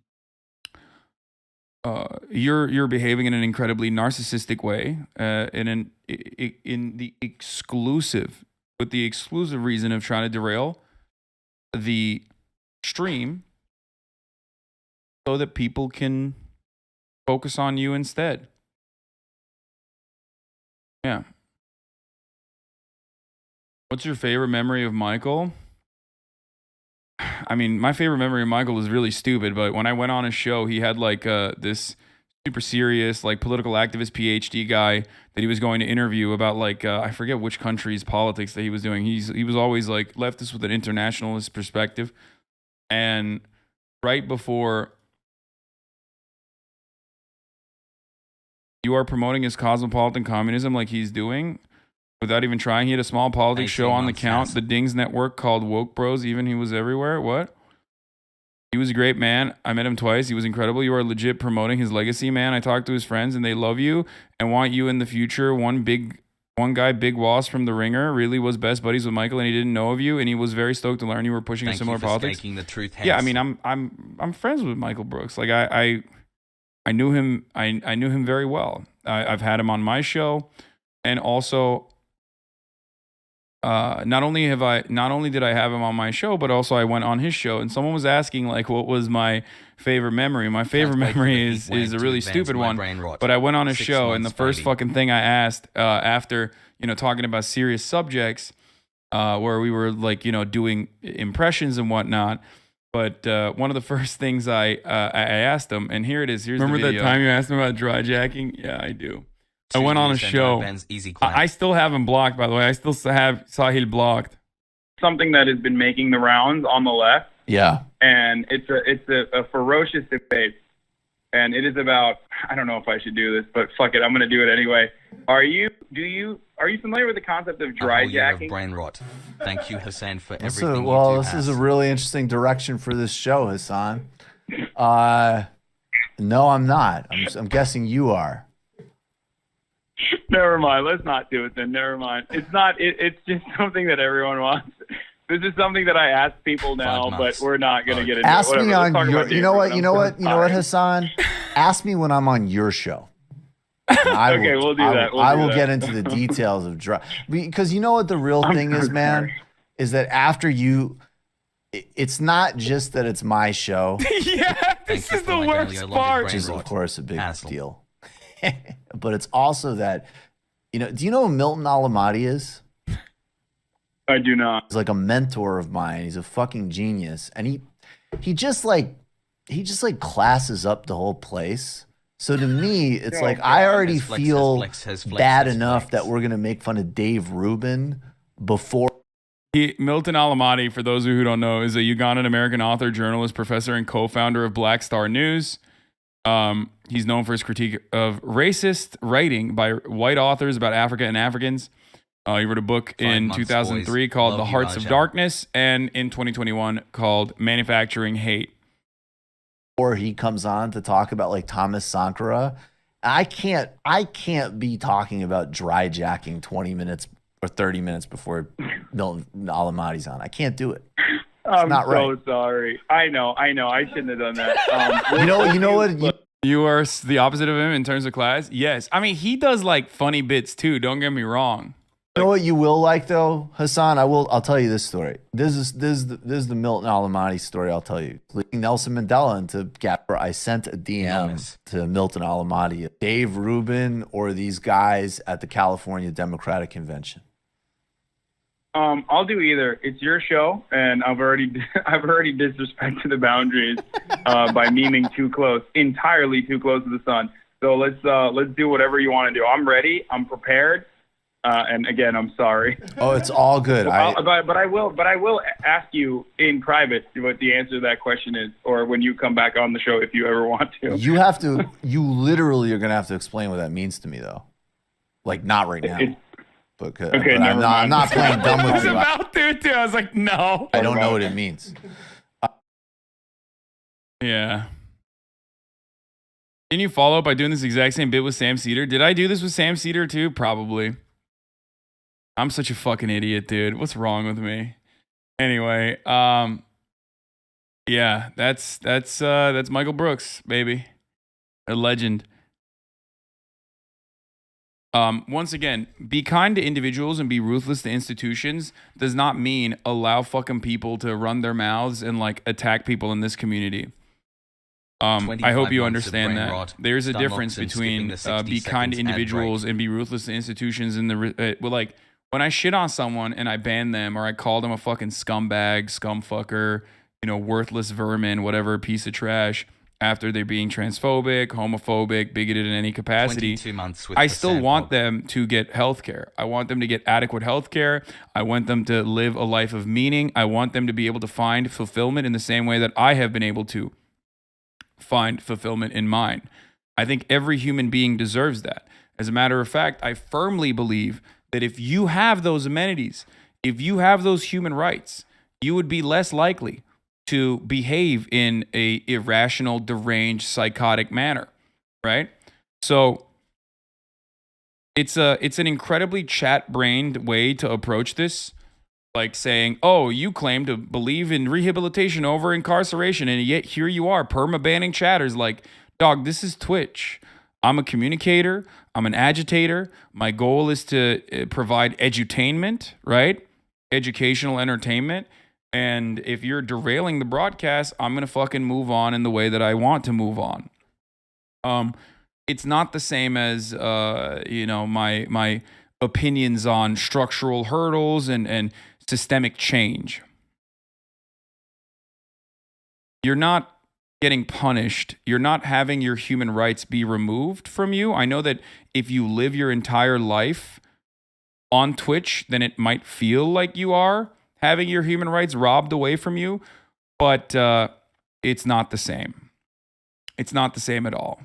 You're behaving in an incredibly narcissistic way, in the exclusive reason of trying to derail the stream so that people can focus on you instead. Yeah. What's your favorite memory of Michael? I mean, my favorite memory of Michael is really stupid, but when I went on his show, he had like this super serious, like political activist PhD guy that he was going to interview about like, I forget which country's politics that he was doing. He was always like leftist with an internationalist perspective. And right before you are promoting his cosmopolitan communism like he's doing, without even trying, he had a small politics show on the count, the Dings Network, called Woke Bros. Even he was everywhere. What? He was a great man. I met him twice. He was incredible. You are legit promoting his legacy, man. I talked to his friends and they love you and want you in the future. One guy, Big Wass from The Ringer, really was best buddies with Michael and he didn't know of you and he was very stoked to learn you were pushing a similar politics. The truth, yeah, I mean, I'm friends with Michael Brooks. Like I knew him. I knew him very well. I've had him on my show, and also. Not only did I have him on my show, but also I went on his show, and someone was asking like, what was my favorite memory? My favorite memory is a really stupid one. But I went on his show, and the first fucking thing I asked after talking about serious subjects where we were like, doing impressions and whatnot. But one of the first things I asked him, and here it is. Here's Remember the video. that time you asked me about dry jacking? Yeah, I do. I Two went on a views and show. Ben's easy clap. I still have him blocked, by the way. I still have Sahil blocked. Something that has been making the rounds on the left, Yeah. and it's a ferocious debate, and it is about, I don't know if I should do this, but fuck it, I'm going to do it anyway. Are you familiar with the concept of A dry whole year of jacking? brain rot. Thank you, Hasan, for This everything is you do. a really interesting direction for this show, Hasan. No, I'm not. I'm guessing you are. Never mind. Let's not do it then. Never mind. It's not. It's just something that everyone wants. This is something that I ask people now, 5 but months. we're not going to get into Ask it. me Whatever. on Let's talk your. about You know what? David. You know I'm what? You know what, sorry. Hassan? Ask me when I'm on your show. Okay, we'll do that. I will get into the details of dry, because you know what the real thing is, man, sorry. is that after you, it's not just that it's my show, Yeah, this Thank you is for the my worst daily allotted part. which brain is of rot. course a big Hassle. deal, but it's also that, do you know who Milton Alamati is? I do not. He's like a mentor of mine. He's a fucking genius, and he just like classes up the whole place. So to me, it's Oh, like God. I already His flex, his feel flex, his flex, bad his enough flex. that we're gonna make fun of Dave Rubin before. Milton Alamati, for those of you who don't know, is a Ugandan American author, journalist, professor, and co-founder of Black Star News. He's known for his critique of racist writing by white authors about Africa and Africans. He wrote a book 5 in months, 2003 boys. called Love The you, Hearts of Raja. Darkness, and in 2021 called Manufacturing Hate. Or he comes on to talk about like Thomas Sankara. I can't be talking about dry jacking 20 minutes or 30 minutes before Milton Alamati's on. I can't do it. I'm not so right. sorry. I know. I shouldn't have done that. You know what? You are the opposite of him in terms of class? Yes. I mean, he does like funny bits too, don't get me wrong. You know what you will like though, Hasan? I'll tell you this story. This is the Milton Alamati story. I'll tell you. Leading Nelson Mandela into Gap. I sent a DM Nice. to Milton Alamati, Dave Rubin, or these guys at the California Democratic Convention. I'll do either. It's your show, and I've already disrespected the boundaries by memeing too close, entirely too close to the sun. So let's do whatever you want to do. I'm ready. I'm prepared. And again, I'm sorry. Oh, it's all good. But I will ask you in private what the answer to that question is, or when you come back on the show, if you ever want to. You literally are gonna have to explain what that means to me though. Like not right now. But I'm never mind. not playing dumb I with was you. about to too. I was like, no. I don't know what it means. Yeah. Can you follow up by doing this exact same bit with Sam Cedar? Did I do this with Sam Cedar too? Probably. I'm such a fucking idiot, dude. What's wrong with me? Anyway, yeah, that's Michael Brooks, baby. A legend. Once again, be kind to individuals and be ruthless to institutions does not mean allow fucking people to run their mouths and like attack people in this community. I hope 25 you months of understand brain that rot. there's a Stunlocks difference and between skipping the 60 be kind to seconds ad break. individuals and be ruthless to institutions. And well, like when I shit on someone and I ban them or I call them a fucking scumbag, scumfucker, worthless vermin, whatever piece of trash, after they're being transphobic, homophobic, bigoted in any capacity, 22 months with I the still sand want pop. them to get health care. I want them to get adequate health care. I want them to live a life of meaning. I want them to be able to find fulfillment in the same way that I have been able to find fulfillment in mine. I think every human being deserves that. As a matter of fact, I firmly believe that if you have those amenities, if you have those human rights, you would be less likely to behave in a irrational, deranged, psychotic manner, right? So it's an incredibly chat-brained way to approach this, like saying, "Oh, you claim to believe in rehabilitation over incarceration, and yet here you are perma-banning chatters." Like, dog, this is Twitch. I'm a communicator. I'm an agitator. My goal is to provide edutainment, right? Educational entertainment. And if you're derailing the broadcast, I'm going to fucking move on in the way that I want to move on. It's not the same as, my opinions on structural hurdles and systemic change. You're not getting punished. You're not having your human rights be removed from you. I know that if you live your entire life on Twitch, then it might feel like you are having your human rights robbed away from you, but it's not the same. It's not the same at all.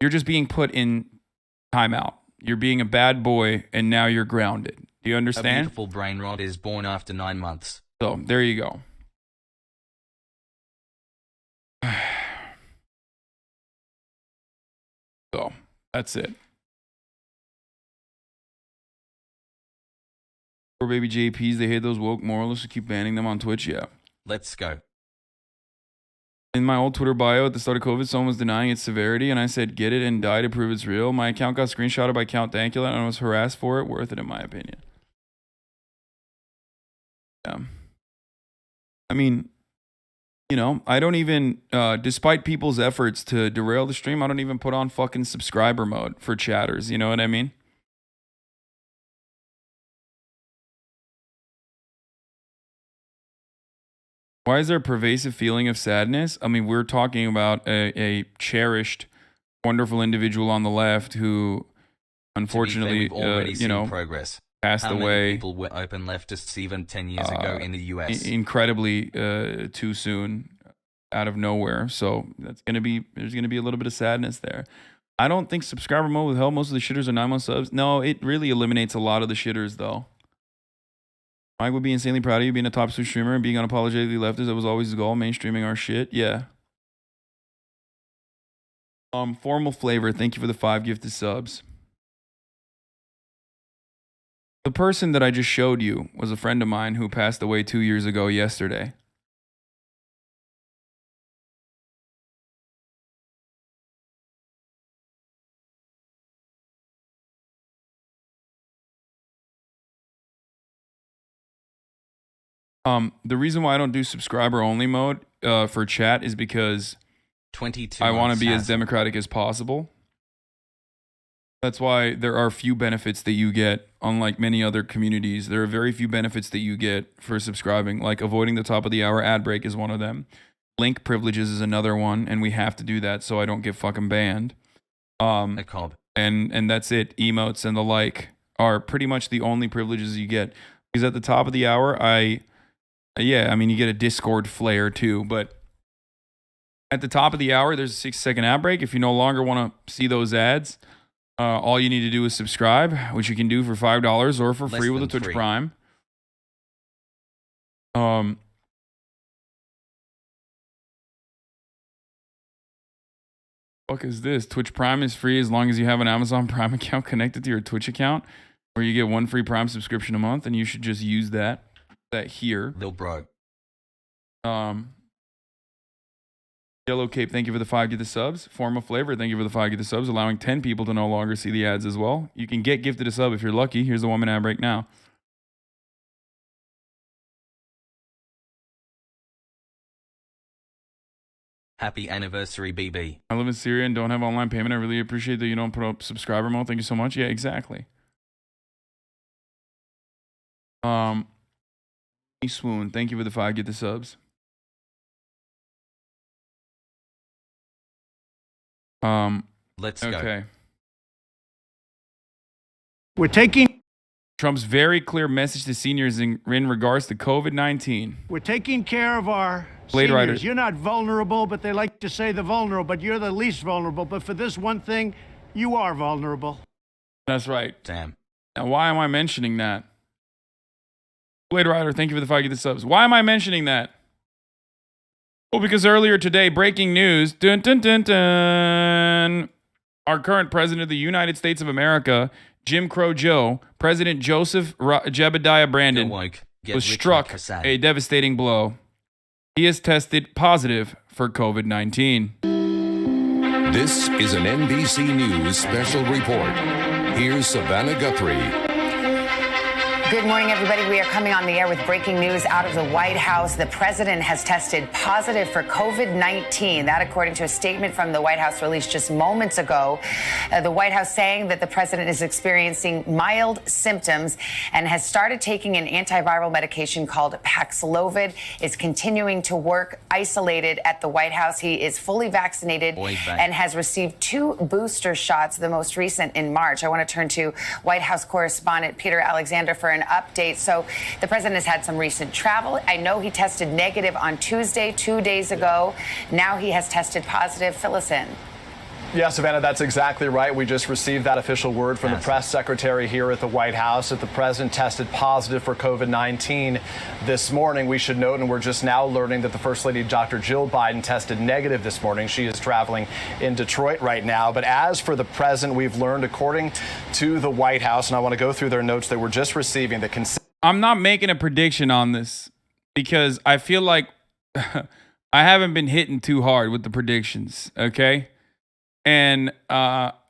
You're just being put in timeout. You're being a bad boy, and now you're grounded. Do you A understand? beautiful brain rot is born after 9 months. So there you go. So that's it. Poor baby JPs, they hate those woke moralists who keep banning them on Twitch. Yeah. Let's go. In my old Twitter bio at the start of COVID, someone was denying its severity, and I said, get it and die to prove it's real. My account got screenshotted by Count Dankula, and I was harassed for it. Worth it, in my opinion. Yeah. I mean, you know, I don't even, despite people's efforts to derail the stream, I don't even put on fucking subscriber mode for chatters. You know what I mean? Why is there a pervasive feeling of sadness? I mean, we're talking about a cherished, wonderful individual on the left who, unfortunately, To be fair, we've already you seen know, progress. passed How away. many people were open leftists even 10 years ago in the US? Incredibly too soon, out of nowhere. So there's gonna be a little bit of sadness there. I don't think subscriber mode will help. Most of the shitters are 9-month subs. No, it really eliminates a lot of the shitters though. Mike would be insanely proud of you being a top Twitch streamer and being unapologetically leftist. That was always his goal. Mainstreaming our shit. Yeah. Formal flavor. Thank you for the 5 gifted subs. The person that I just showed you was a friend of mine who passed away 2 years ago yesterday. The reason why I don't do subscriber only mode for chat is because 22 I want to months be as has- democratic as possible. That's why there are few benefits that you get, unlike many other communities. There are very few benefits that you get for subscribing, like avoiding the top of the hour ad break is one of them. Link privileges is another one, and we have to do that so I don't get fucking banned. A cob. And that's it. Emotes and the like are pretty much the only privileges you get. Because at the top of the hour, yeah, I mean, you get a Discord flare too, but at the top of the hour, there's a 6-second ad break. If you no longer want to see those ads, all you need to do is subscribe, which you can do for $5 or for Less free with a than Twitch free. Prime. Fuck is this? Twitch Prime is free as long as you have an Amazon Prime account connected to your Twitch account, where you get 1 free Prime subscription a month, and you should just use that here. Lil bro. Yellow Cape, thank you for the 5 gifted subs. Form of Flavor, thank you for the 5 gifted subs, allowing 10 people to no longer see the ads as well. You can get gifted a sub if you're lucky. Here's the 1-minute ad break now. Happy anniversary, BB. I live in Syria and don't have online payment. I really appreciate that you don't put up subscriber mode. Thank you so much. Yeah, exactly. Swoon, thank you for the 5 gifted subs. Let's go. Okay. We're taking Trump's very clear message to seniors in regards to COVID-19. care of our Blade seniors. Rider. You're not vulnerable, but they like to say the vulnerable, but you're the least vulnerable. But for this one thing, you are vulnerable. That's right. Damn. Now, why am I mentioning that? Blade Rider, thank you for the 5 gifted subs. Why am I mentioning that? Well, because earlier today, breaking news, dun, dun, dun, dun, our current president of the United States of America, Jim Crow Joe, President Joseph Jebediah Brandon, Go woke. Get was rich struck like Hasan. a devastating blow. He is tested positive for COVID-19. This is an NBC News special report. Here's Savannah Guthrie. Good morning, everybody. We are coming on the air with breaking news out of the White House. The president has tested positive for COVID-19. That, according to a statement from the White House released just moments ago. The White House saying that the president is experiencing mild symptoms and has started taking an antiviral medication called Paxlovid. Is continuing to work isolated at the White House. He is fully vaccinated and has received 2 booster shots, the most recent in March. I want to turn to White House correspondent Peter Alexander for an update. So the president has had some recent travel. I know he tested negative on Tuesday, 2 days ago. Now he has tested positive. Fill us in. Yeah, Savannah, that's exactly right. We just received that official word from the press secretary here at the White House that the president tested positive for COVID-19 this morning. We should note, and we're just now learning, that the First Lady, Dr. Jill Biden, tested negative this morning. She is traveling in Detroit right now. But as for the president, we've learned, according to the White House, and I want to go through their notes that we're just receiving, that I'm not making a prediction on this because I feel like I haven't been hitting too hard with the predictions, okay? And,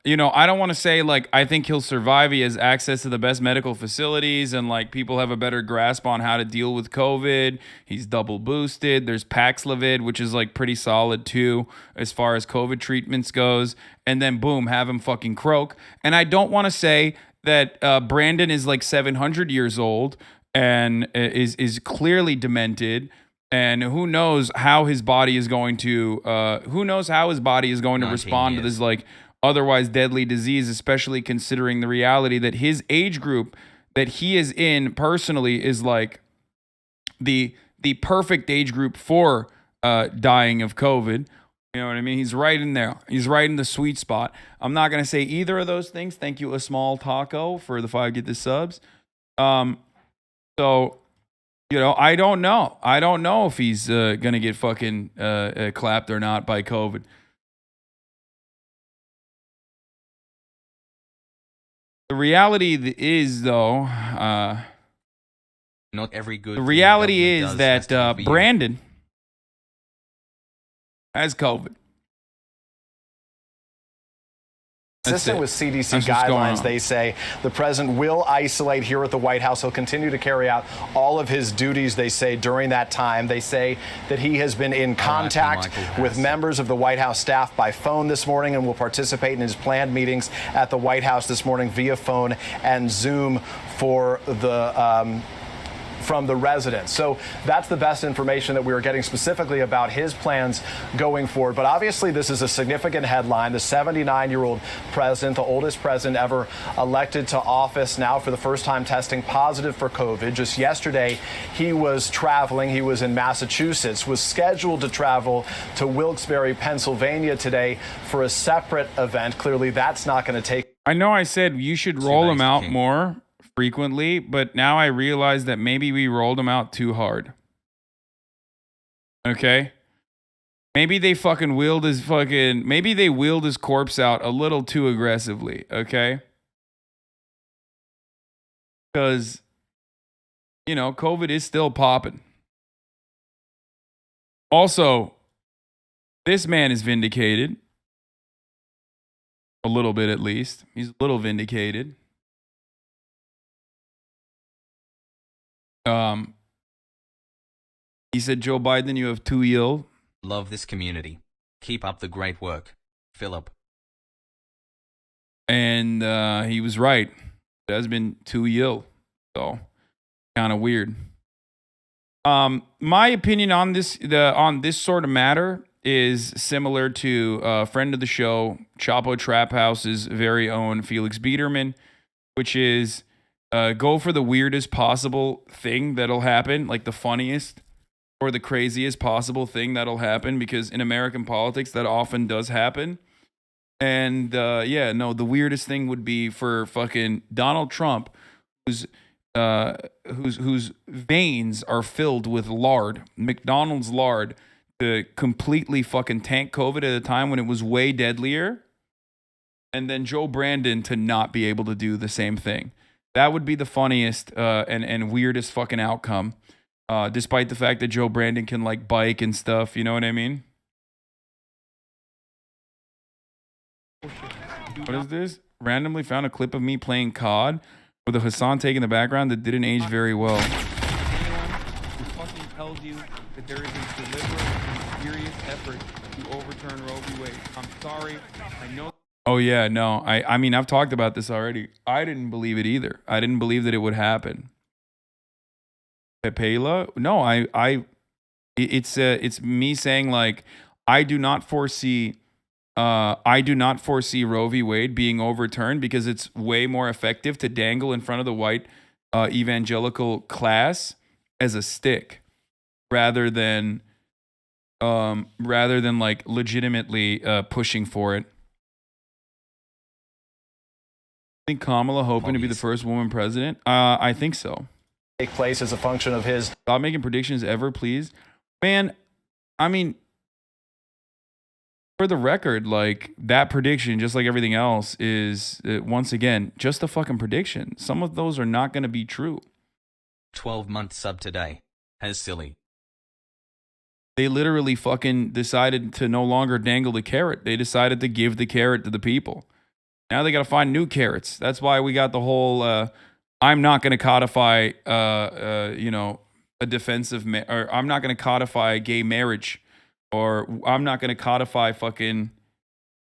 you know, I don't want to say, like, I think he'll survive. He has access to the best medical facilities and, like, people have a better grasp on how to deal with COVID. He's double boosted. There's Paxlovid, which is, like, pretty solid, too, as far as COVID treatments goes. And then, boom, have him fucking croak. And I don't want to say that Brandon is, like, 700 years old and is clearly demented. And who knows how his body is going to respond to this, like, otherwise deadly disease, especially considering the reality that his age group that he is in personally is like the perfect age group for dying of COVID. You know what I mean? He's right in there. He's right in the sweet spot. I'm not going to say either of those things. Thank you, A Small Taco, for the 5 Get the Subs. So, you know, I don't know. I don't know if he's going to get fucking clapped or not by COVID. The reality is, though, not every good. The reality is that Brandon has COVID. Consistent with CDC guidelines, they say the president will isolate here at the White House. He'll continue to carry out all of his duties, they say, during that time. They say that he has been in contact with members of the White House staff by phone this morning and will participate in his planned meetings at the White House this morning via phone and Zoom for the from the residents. So that's the best information that we are getting specifically about his plans going forward. But obviously this is a significant headline. The 79-year-old president, the oldest president ever elected to office, now for the first time testing positive for COVID. Just yesterday, he was traveling. He was in Massachusetts, was scheduled to travel to Wilkes-Barre, Pennsylvania today for a separate event. Clearly, that's not going to take. I know I said you should roll him out more frequently, but now I realize that maybe we rolled him out too hard. Okay? Maybe they wheeled his corpse out a little too aggressively, okay? Because, you know, COVID is still popping. Also, this man is vindicated. A little bit, at least. He's a little vindicated. He said, Joe Biden, you have 2 ill. Love this community. Keep up the great work. Philip. And he was right. It has been 2 ill. So, kind of weird. My opinion on this sort of matter is similar to a friend of the show, Chapo Trap House's very own Felix Biederman, which is go for the weirdest possible thing that'll happen, like the funniest or the craziest possible thing that'll happen, because in American politics that often does happen. And the weirdest thing would be for fucking Donald Trump, whose veins are filled with lard, McDonald's lard, to completely fucking tank COVID at a time when it was way deadlier, and then Joe Brandon to not be able to do the same thing. That would be the funniest and weirdest fucking outcome, despite the fact that Joe Brandon can, like, bike and stuff. You know what I mean? What is this? Randomly found a clip of me playing COD. with a Hasan take in the background that didn't age very well. Anyone who fucking tells you that there is a deliberate and serious effort to overturn Roe v. Wade, I'm sorry. I know. Oh yeah, no. I mean, I've talked about this already. I didn't believe it either. I didn't believe that it would happen. Pepela? No, it's me saying like I do not foresee Roe v. Wade being overturned because it's way more effective to dangle in front of the white evangelical class as a stick rather than like legitimately pushing for it. I think Kamala hoping to be the first woman president. I think so. Take place as a function of his. Stop making predictions ever, please, man. I mean, for the record, like that prediction, just like everything else, is once again just a fucking prediction. Some of those are not going to be true. 12-month sub today. As silly. They literally fucking decided to no longer dangle the carrot. They decided to give the carrot to the people. Now they got to find new carrots. That's why we got the whole I'm not going to codify a defensive or I'm not going to codify gay marriage, or I'm not going to codify fucking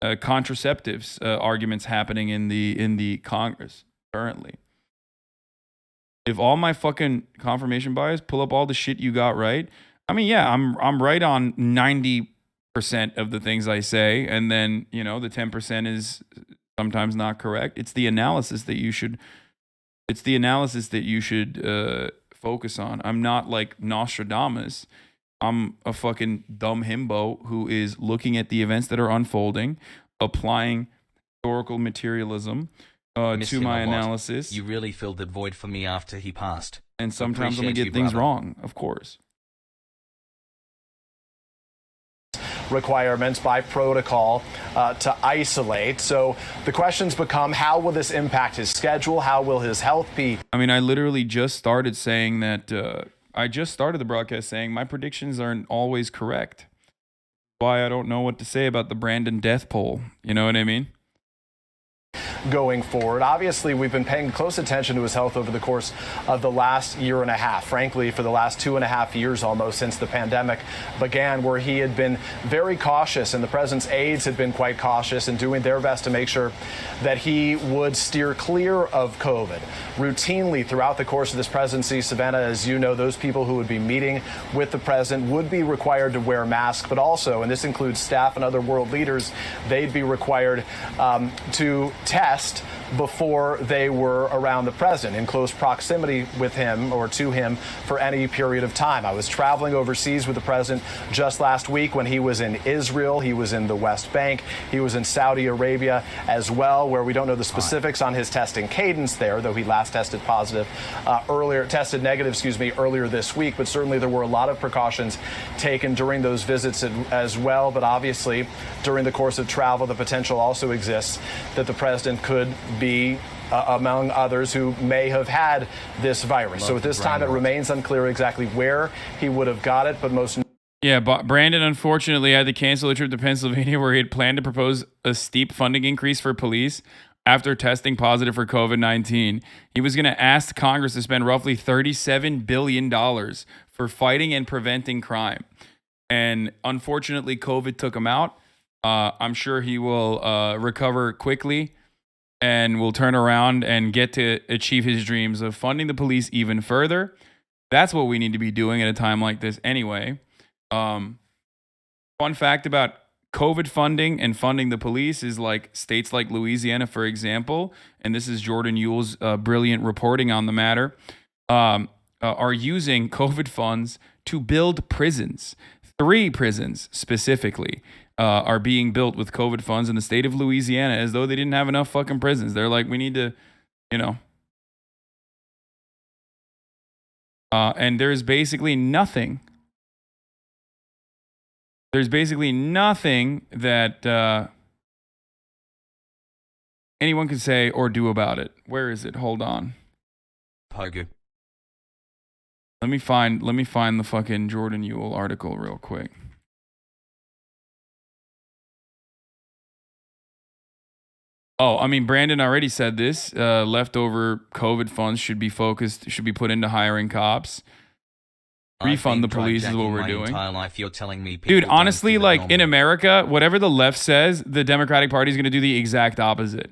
contraceptives arguments happening in the Congress currently. If all my fucking confirmation bias pull up all the shit you got right, I mean, yeah, I'm right on 90% of the things I say, and then the 10% is sometimes not correct. It's the analysis that you should. Focus on. I'm not like Nostradamus. I'm a fucking dumb himbo who is looking at the events that are unfolding, applying historical materialism to my analysis. You really filled the void for me after he passed. And sometimes I'm gonna get things wrong, of course. Requirements by protocol to isolate. So the questions become, how will this impact his schedule? How will his health be? I mean, I literally just started saying that. I just started the broadcast saying my predictions aren't always correct. Why I don't know what to say about the Brandon death poll. You know what I mean? Going forward. Obviously, we've been paying close attention to his health over the course of the last year and a half, frankly, for the last 2.5 years almost since the pandemic began, where he had been very cautious and the president's aides had been quite cautious in doing their best to make sure that he would steer clear of COVID. Routinely throughout the course of this presidency, Savannah, as you know, those people who would be meeting with the president would be required to wear masks, but also, and this includes staff and other world leaders, they'd be required to test before they were around the president in close proximity with him or to him for any period of time. I was traveling overseas with the president just last week when he was in Israel. He was in the West Bank. He was in Saudi Arabia as well, where we don't know the specifics on his testing cadence there, though he last tested negative earlier this week. But certainly there were a lot of precautions taken during those visits as well. But obviously, during the course of travel, the potential also exists that the president could be among others who may have had this virus. So at this time, it remains unclear exactly where he would have got it, but most. Yeah, but Brandon unfortunately had to cancel a trip to Pennsylvania where he had planned to propose a steep funding increase for police after testing positive for COVID-19. He was going to ask Congress to spend roughly $37 billion for fighting and preventing crime. And unfortunately, COVID took him out. I'm sure he will recover quickly and will turn around and get to achieve his dreams of funding the police even further. That's what we need to be doing at a time like this anyway. Fun fact about COVID funding and funding the police is like states like Louisiana, for example, and this is Jordan Yule's brilliant reporting on the matter, are using COVID funds to build prisons. 3 prisons specifically are being built with COVID funds in the state of Louisiana, as though they didn't have enough fucking prisons. They're like, we need to, and there's basically nothing. There's basically nothing that anyone can say or do about it. Where is it? Hold on. Pogo. Let me find the fucking Jordan Yule article real quick. Oh, I mean, Brandon already said this. Leftover COVID funds should be put into hiring cops. Refund the police is what we're doing. Life, you're telling me dude, honestly, like in America, whatever the left says, the Democratic Party is going to do the exact opposite.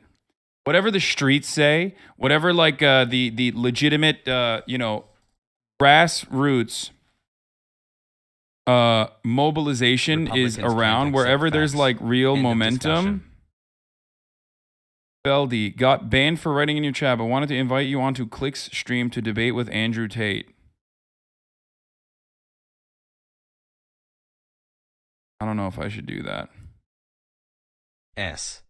Whatever the streets say, whatever like the legitimate, grassroots mobilization is around, wherever there's like real momentum. Beldy got banned for writing in your chat, but wanted to invite you onto Click's stream to debate with Andrew Tate. I don't know if I should do that. S.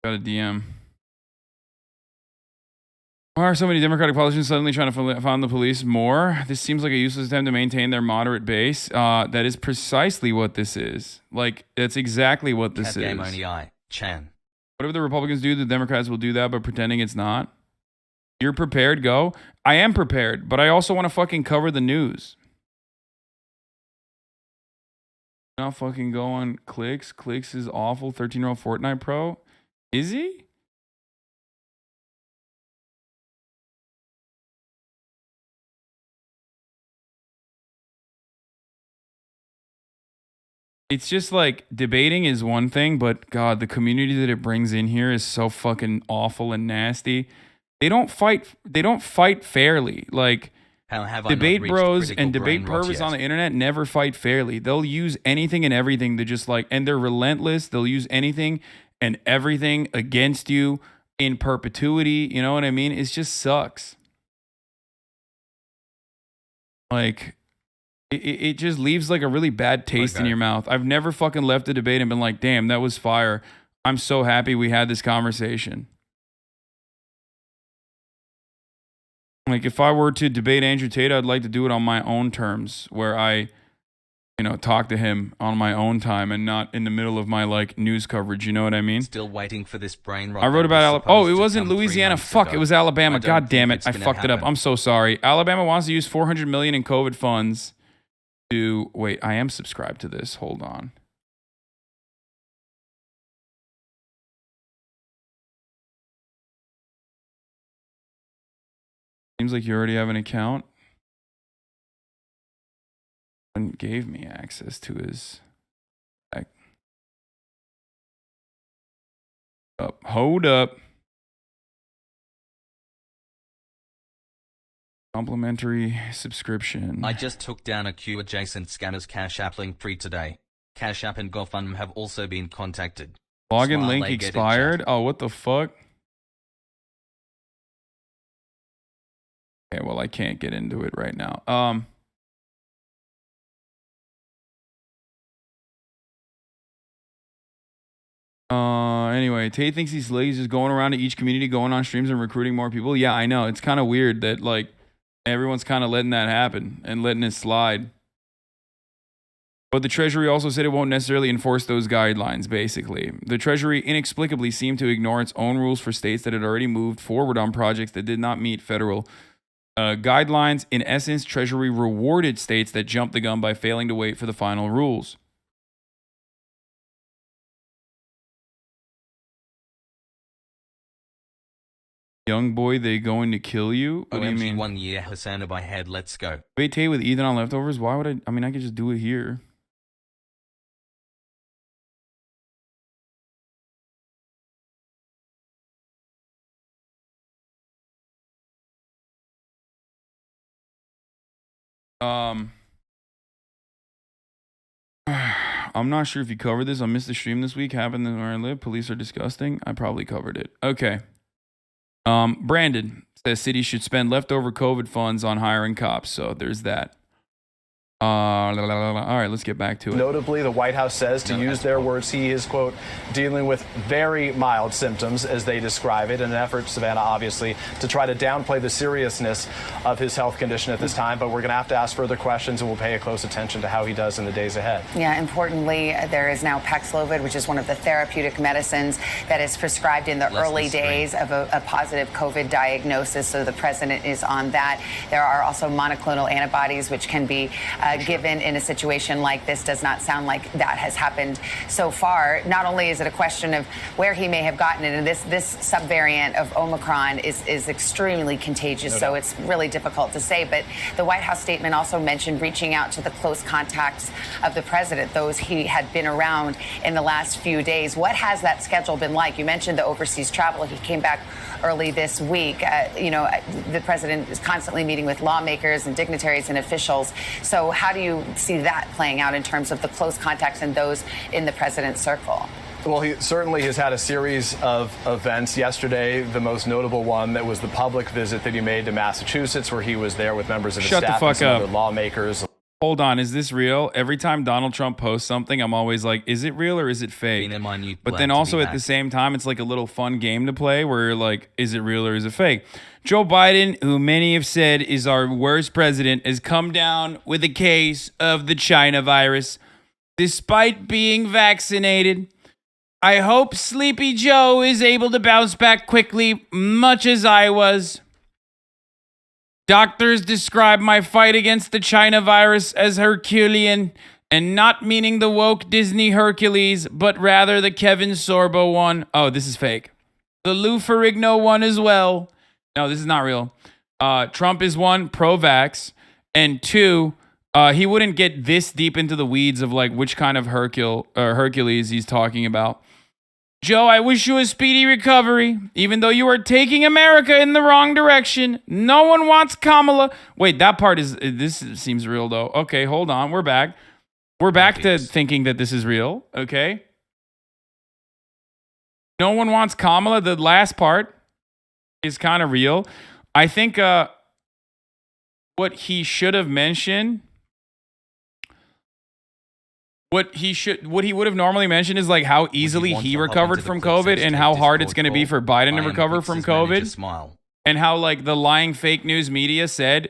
Got a DM. Why are so many Democratic politicians suddenly trying to fund the police more? This seems like a useless attempt to maintain their moderate base. That is precisely what this is. Like, that's exactly what this is. Game only Chan. Whatever the Republicans do, the Democrats will do that, but pretending it's not. You're prepared, go. I am prepared, but I also want to fucking cover the news. Not fucking go on Clicks. Clicks is awful. 13-year-old Fortnite pro. Is he? It's just like debating is one thing, but God, the community that it brings in here is so fucking awful and nasty. They don't fight fairly. Like debate bros and debate pervers on the internet never fight fairly. They'll use anything and everything to just like, and they're relentless. They'll use anything and everything against you in perpetuity. You know what I mean? It just sucks. Like, it just leaves like a really bad taste in your mouth. I've never fucking left a debate and been like, damn, that was fire. I'm so happy we had this conversation. Like, if I were to debate Andrew Tate, I'd like to do it on my own terms, where I, talk to him on my own time and not in the middle of my, like, news coverage. You know what I mean? Still waiting for this brain rot. I wrote about Alabama. Oh, it wasn't Louisiana. Fuck, it was Alabama. God damn it. I fucked it up. I'm so sorry. Alabama wants to use $400 million in COVID funds to... Wait, I am subscribed to this. Hold on. Seems like you already have an account. And gave me access to his. Hold up. Complimentary subscription. I just took down a Q adjacent scanners Cash App link free today. Cash App and GoFundMe have also been contacted. Login link expired? Oh, what the fuck? Okay, well, I can't get into it right now. Anyway, Tate thinks he's just going around to each community, going on streams and recruiting more people. Yeah, I know. It's kind of weird that, like, everyone's kind of letting that happen and letting it slide. But the Treasury also said it won't necessarily enforce those guidelines, basically. The Treasury inexplicably seemed to ignore its own rules for states that had already moved forward on projects that did not meet federal guidelines. In essence, Treasury rewarded states that jumped the gun by failing to wait for the final rules. Young boy, they going to kill you? What do you mean? 1 year, Hasan by head, let's go. Wait, Tate with Ethan on leftovers? Why would I mean, I could just do it here. I'm not sure if you covered this. I missed the stream this week. Happened where I live. Police are disgusting. I probably covered it. Okay. Brandon says cities should spend leftover COVID funds on hiring cops. So there's that. All right, let's get back to it. Notably, the White House says, to use their words, he is, quote, dealing with very mild symptoms, as they describe it, in an effort, Savannah, obviously, to try to downplay the seriousness of his health condition at this time. But we're going to have to ask further questions, and we'll pay a close attention to how he does in the days ahead. Yeah, importantly, there is now Paxlovid, which is one of the therapeutic medicines that is prescribed in the early days of a positive COVID diagnosis. So the president is on that. There are also monoclonal antibodies, which can be given in a situation like this. Does not sound like that has happened so far. Not only is it a question of where he may have gotten it, and this subvariant of Omicron is extremely contagious, so it's really difficult to say. But the White House statement also mentioned reaching out to the close contacts of the president, those he had been around in the last few days. What has that schedule been like? You mentioned the overseas travel. He came back early this week. The president is constantly meeting with lawmakers and dignitaries and officials. So how do you see that playing out in terms of the close contacts and those in the president's circle? Well, he certainly has had a series of events. Yesterday, the most notable one that was the public visit that he made to Massachusetts, where he was there with members of his staff and some other lawmakers. Hold on, is this real? Every time Donald Trump posts something, I'm always like, is it real or is it fake? But then also at the same time, it's like a little fun game to play where you're like, is it real or is it fake? Joe Biden, who many have said is our worst president, has come down with a case of the China virus. Despite being vaccinated, I hope Sleepy Joe is able to bounce back quickly, much as I was. Doctors describe my fight against the China virus as Herculean, and not meaning the woke Disney Hercules, but rather the Kevin Sorbo one. Oh, this is fake. The Lou Ferrigno one as well. No, this is not real. Trump is one, pro-vax, and two, he wouldn't get this deep into the weeds of like which kind of Hercules he's talking about. Joe, I wish you a speedy recovery, even though you are taking America in the wrong direction. No one wants Kamala. Wait, that part this seems real, though. Okay, hold on. We're back. We're back to thinking that this is real, okay? No one wants Kamala. The last part is kind of real. I think what he should have mentioned... What he would have normally mentioned is like how easily he recovered from COVID and how hard it's going to be for Biden to recover from COVID. And how like the lying fake news media said,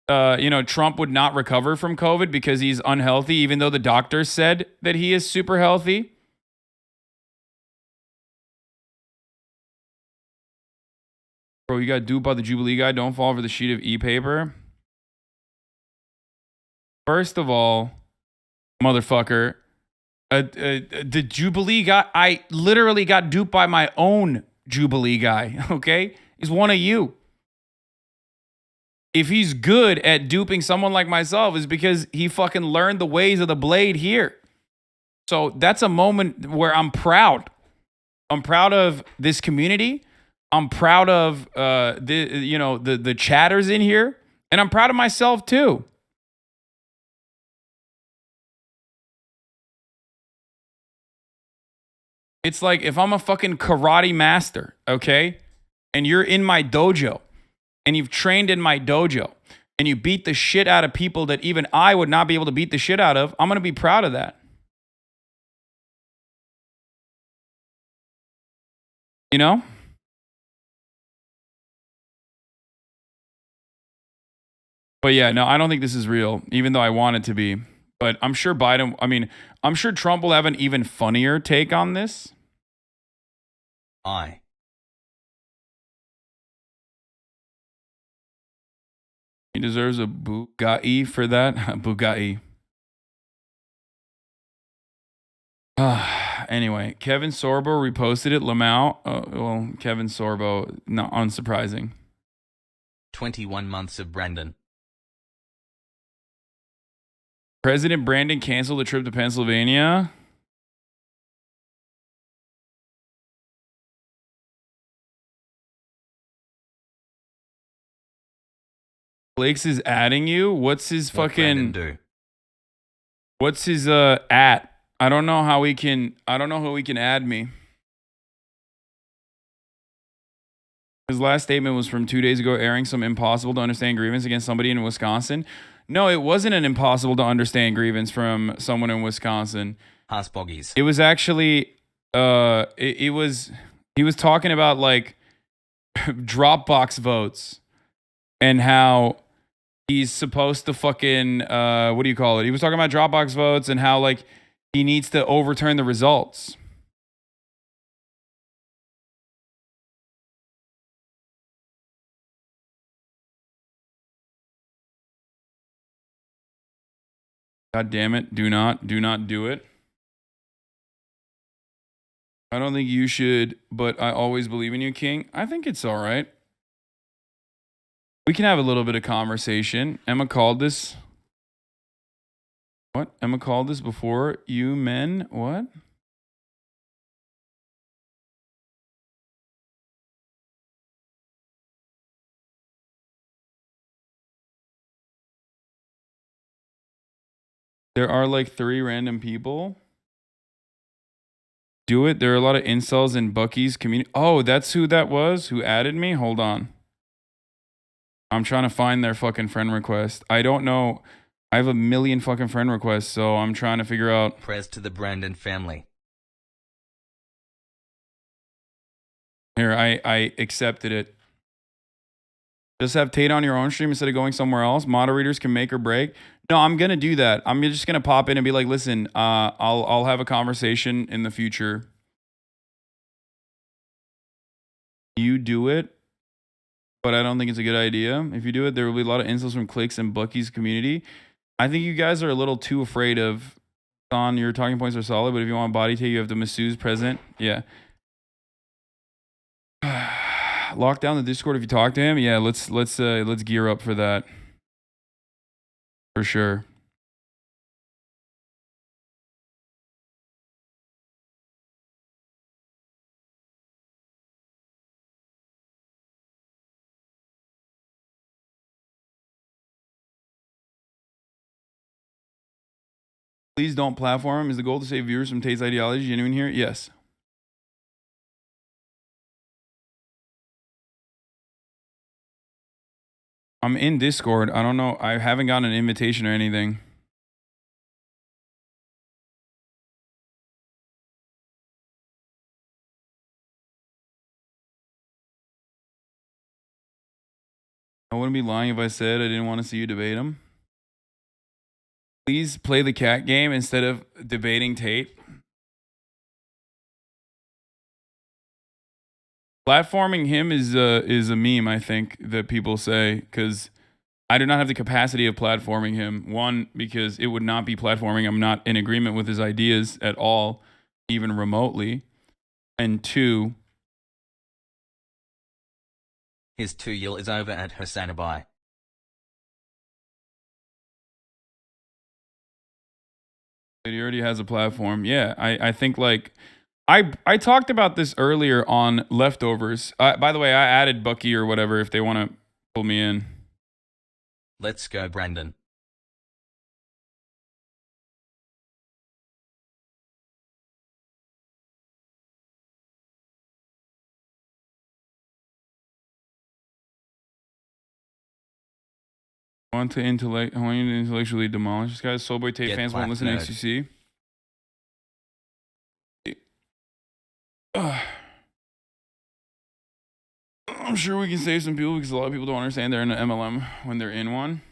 Trump would not recover from COVID because he's unhealthy, even though the doctors said that he is super healthy. Bro, you got duped by the Jubilee guy. Don't fall for the sheet of e-paper. First of all, motherfucker, the Jubilee guy, I literally got duped by my own Jubilee guy, okay? He's one of you. If he's good at duping someone like myself, is because he fucking learned the ways of the blade here. So that's a moment where I'm proud. I'm proud of this community. I'm proud of the chatters in here, and I'm proud of myself too. It's like if I'm a fucking karate master, okay, and you're in my dojo, and you've trained in my dojo, and you beat the shit out of people that even I would not be able to beat the shit out of, I'm gonna be proud of that. You know? But yeah, no, I don't think this is real, even though I want it to be. But I'm sure I'm sure Trump will have an even funnier take on this. He deserves a Bugatti for that. Bugatti. Anyway, Kevin Sorbo reposted it. Lamau. Well, Kevin Sorbo, not unsurprising. 21 months of Brandon. President Brandon canceled the trip to Pennsylvania. Blake's is adding you? What's his fucking... What's his at? I don't know how he can add me. His last statement was from 2 days ago, airing some impossible to understand grievance against somebody in Wisconsin. No, it wasn't an impossible to understand grievance from someone in Wisconsin. Hasboggies. It was actually he was talking about like Dropbox votes and how he's supposed to fucking what do you call it? He was talking about Dropbox votes and how like he needs to overturn the results. God damn it. Do not do it. I don't think you should, but I always believe in you, King. I think it's all right. We can have a little bit of conversation. Emma called this. What? Emma called this before you men? What? There are like 3 random people. Do it. There are a lot of incels in Bucky's community. Oh, that's who that was? Who added me? Hold on. I'm trying to find their fucking friend request. I don't know. I have a million fucking friend requests, so I'm trying to figure out. Prayers to the Brandon family. Here, I accepted it. Just have Tate on your own stream instead of going somewhere else. Moderators can make or break. No, I'm gonna do that. I'm just gonna pop in and be like, listen, I'll have a conversation in the future. You do it, but I don't think it's a good idea. If you do it, there will be a lot of insults from cliques and Bucky's community. I think you guys are a little too afraid of. Hasan, your talking points are solid, but if you want body take, you have the masseurs present. Yeah. Lock down the Discord if you talk to him. Yeah, let's gear up for that. For sure. Please don't platform him. Is the goal to save viewers from Tate's ideology genuine here? Yes. I'm in Discord. I don't know. I haven't gotten an invitation or anything. I wouldn't be lying if I said I didn't want to see you debate him. Please play the cat game instead of debating Tate. Platforming him is a meme, I think, that people say, because I do not have the capacity of platforming him. One, because it would not be platforming. I'm not in agreement with his ideas at all, even remotely. And 2, his 2-year is over at Hasanabai. He already has a platform. Yeah, I think like I talked about this earlier on Leftovers. By the way, I added Bucky or whatever if they want to pull me in. Let's go, Brandon. I want you to intellectually demolish this guy. Soulboy Tate fans won't listen to XCC. I'm sure we can save some people because a lot of people don't understand they're in an MLM when they're in one.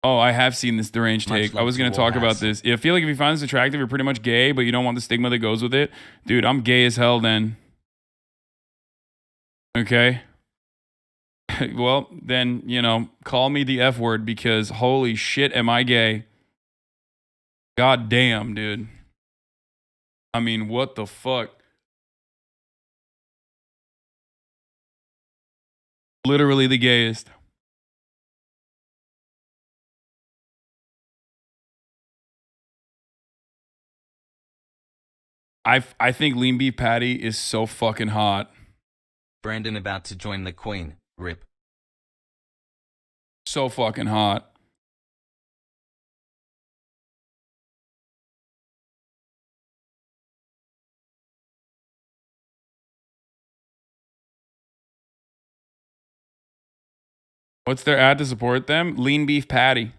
Oh, I have seen this deranged take. I was going to talk about this. I feel like if you find this attractive, you're pretty much gay, but you don't want the stigma that goes with it. Dude, I'm gay as hell then. Okay? Well, then, you know, call me the F word because holy shit, am I gay? God damn, dude. I mean, what the fuck? Literally the gayest. I think lean beef patty is so fucking hot. Brandon about to join the Queen. Rip. So fucking hot. What's their ad to support them? Lean beef patty.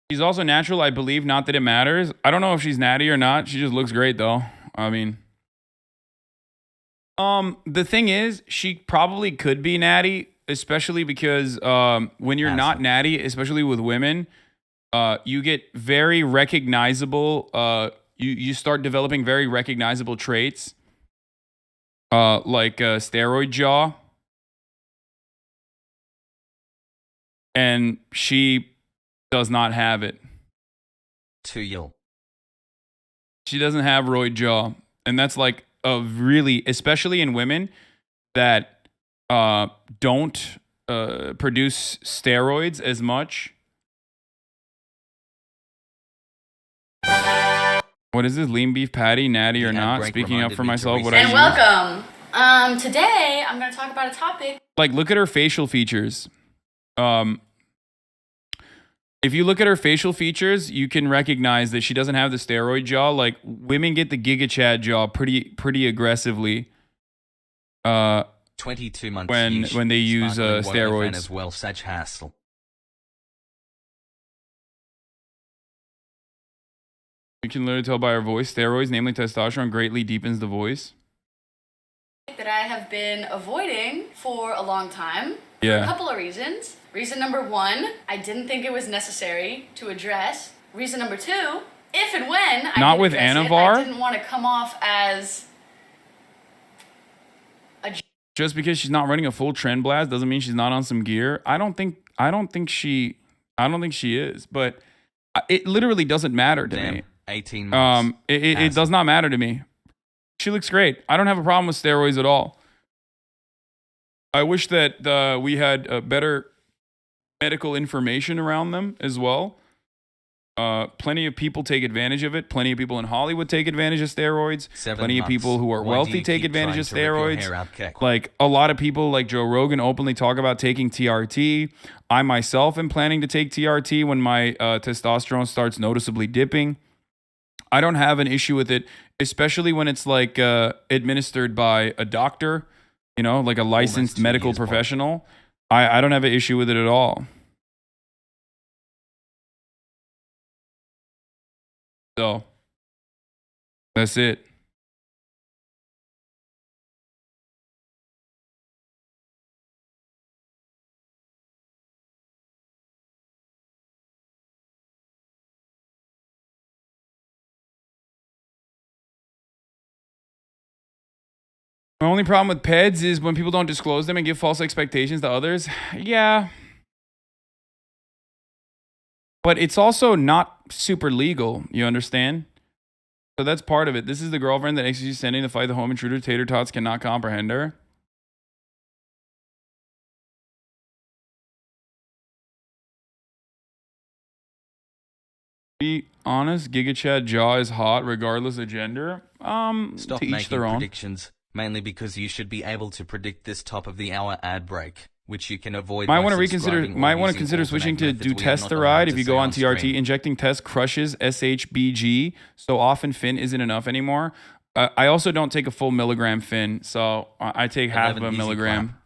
She's also natural, I believe. Not that it matters. I don't know if she's natty or not. She just looks great, though. I mean, the thing is, she probably could be natty, especially because when you're not natty, especially with women, you get very recognizable. You start developing very recognizable traits, like steroid jaw. and she does not have it. She doesn't have roid jaw, and that's like a really, especially in women that don't produce steroids as much. What is this? Lean beef patty, natty or not? Speaking up for myself, what I And welcome. Today I'm going to talk about a topic. Like, look at her facial features. If you look at her facial features, you can recognize that she doesn't have the steroid jaw. Like, women get the Giga Chad jaw pretty aggressively. 22 months when they use steroids as well. Such hassle. You can literally tell by her voice. Steroids, namely testosterone, greatly deepens the voice. That I have been avoiding for a long time. Yeah. For a couple of reasons. Reason number one, I didn't think it was necessary to address. Reason number two, if and when Not with Anavar. I didn't want to come off as just because she's not running a full trend blast doesn't mean she's not on some gear. I don't think she is, but it literally doesn't matter to me. 18 months. It does not matter to me. She looks great. I don't have a problem with steroids at all. I wish that we had better medical information around them as well. Plenty of people take advantage of it. Plenty of people in Hollywood take advantage of steroids. Plenty of people who are wealthy take advantage of steroids. Like, a lot of people like Joe Rogan openly talk about taking TRT. I myself am planning to take TRT when my testosterone starts noticeably dipping. I don't have an issue with it, especially when it's like administered by a doctor, you know, like a licensed medical professional. I don't have an issue with it at all. So, that's it. My only problem with PEDs is when people don't disclose them and give false expectations to others. Yeah. But it's also not super legal, you understand? So that's part of it. This is the girlfriend that XQ's sending to fight the home intruder. Tater tots cannot comprehend her. Be honest, Giga Chad jaw is hot regardless of gender. Stop to each making their own. predictions, mainly because you should be able to predict this top of the hour ad break, which you can avoid. Might want to consider switching to dutasteride if you go on TRT. Injecting test crushes SHBG, so often Fin isn't enough anymore. I also don't take a full milligram Fin, so I take half of a milligram.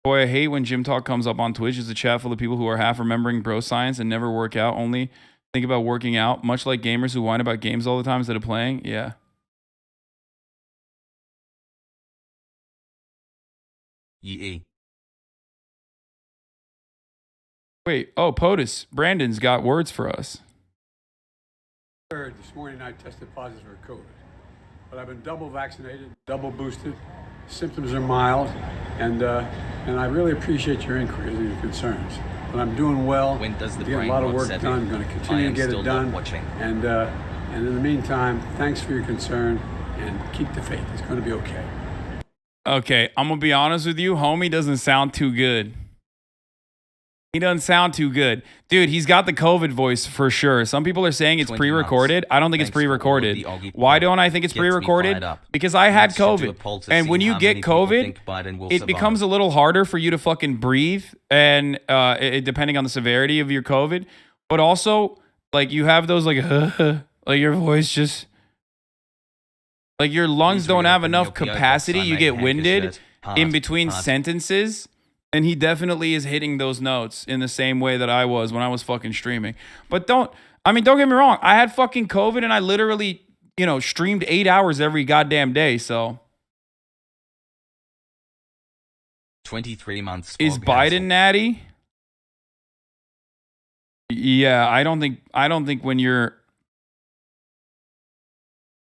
Boy, I hate when gym talk comes up on Twitch. It's a chat full of people who are half remembering bro science and never work out, only think about working out, much like gamers who whine about games all the time instead of playing. Yeah. Yee. Wait, oh, POTUS. Brandon's got words for us. This morning I tested positive for COVID, but I've been double vaccinated, double boosted. Symptoms are mild, and I really appreciate your inquiries and your concerns. But I'm doing well. When does the get a lot of work done. I'm going to continue to get it done. And in the meantime, thanks for your concern, and keep the faith. It's going to be okay. Okay, I'm going to be honest with you. Homie doesn't sound too good. He doesn't sound too good. Dude, he's got the COVID voice for sure. Some people are saying it's pre-recorded. I don't think it's pre-recorded. Why don't I think it's pre-recorded? Because I had COVID. And when you get COVID, it becomes a little harder for you to fucking breathe, and depending on the severity of your COVID. But also, like, you have those, like, like your voice just... Like, your lungs don't have enough capacity. You get winded in between sentences. And he definitely is hitting those notes in the same way that I was when I was fucking streaming. But don't get me wrong. I had fucking COVID and I literally, streamed 8 hours every goddamn day. So 23 months. Is Biden natty? Yeah, I don't think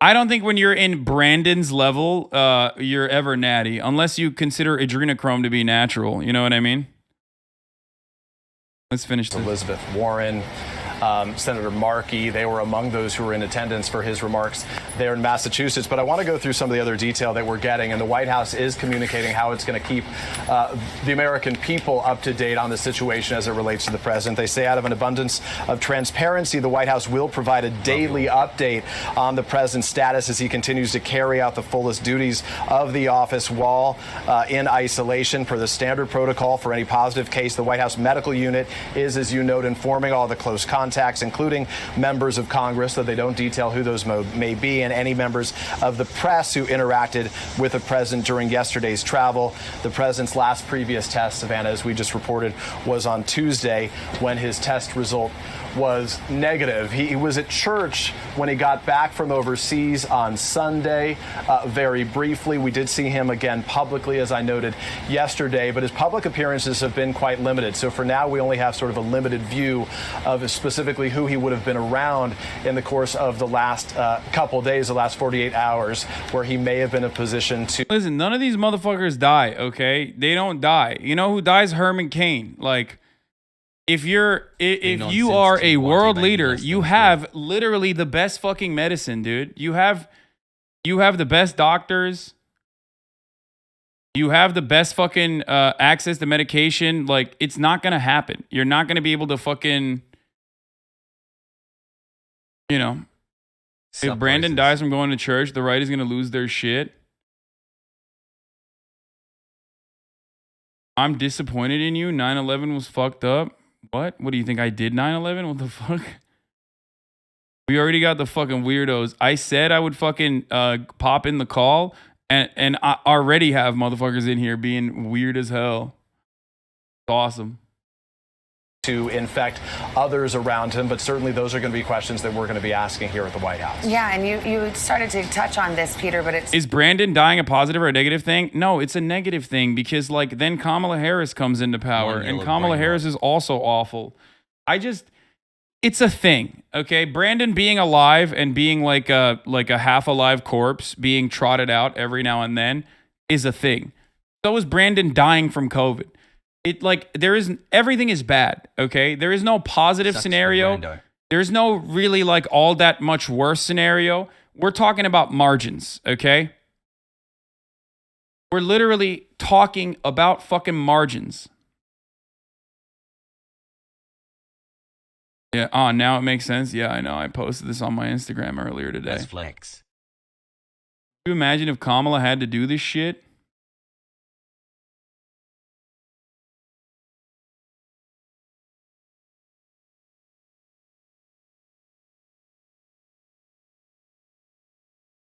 I don't think when you're in Brandon's level, you're ever natty, unless you consider adrenochrome to be natural. You know what I mean? Let's finish this. Elizabeth Warren, Senator Markey, they were among those who were in attendance for his remarks there in Massachusetts. But I want to go through some of the other detail that we're getting. And the White House is communicating how it's going to keep the American people up to date on the situation as it relates to the president. They say out of an abundance of transparency, the White House will provide a daily update on the president's status as he continues to carry out the fullest duties of the office while in isolation. Per the standard protocol for any positive case, the White House medical unit is, as you note, informing all the close contacts, including members of Congress, though they don't detail who those may be, and any members of the press who interacted with the president during yesterday's travel. The president's last previous test, Savannah, as we just reported, was on Tuesday when his test result was negative. He was at church when he got back from overseas on Sunday. Very briefly, we did see him again publicly, as I noted yesterday, but his public appearances have been quite limited. So for now, we only have sort of a limited view of specifically who he would have been around in the course of the last couple days, the last 48 hours, where he may have been in a position to... Listen, none of these motherfuckers die, okay? They don't die. You know who dies? Herman Cain. Like, if you are a world leader, you have literally the best fucking medicine, dude. You have the best doctors. You have the best fucking access to medication. Like, it's not gonna happen. You're not gonna be able to fucking, you know. If Brandon dies from going to church, the right is gonna lose their shit. I'm disappointed in you. 9/11 was fucked up. What? What do you think I did 9/11? What the fuck? We already got the fucking weirdos. I said I would fucking pop in the call, and I already have motherfuckers in here being weird as hell. It's awesome. To infect others around him, but certainly those are going to be questions that we're going to be asking here at the White House. Yeah, and you started to touch on this, Peter, but it's... Is Brandon dying a positive or a negative thing? No, it's a negative thing because, like, then Kamala Harris comes into power, and Kamala Harris is also awful. It's a thing, okay? Brandon being alive and being like a half-alive corpse being trotted out every now and then is a thing. So is Brandon dying from COVID. Everything is bad, okay? There is no positive scenario. There's no really like all that much worse scenario. We're talking about margins, okay? We're literally talking about fucking margins. Yeah, now it makes sense. Yeah, I know. I posted this on my Instagram earlier today. That's flex. Can you imagine if Kamala had to do this shit?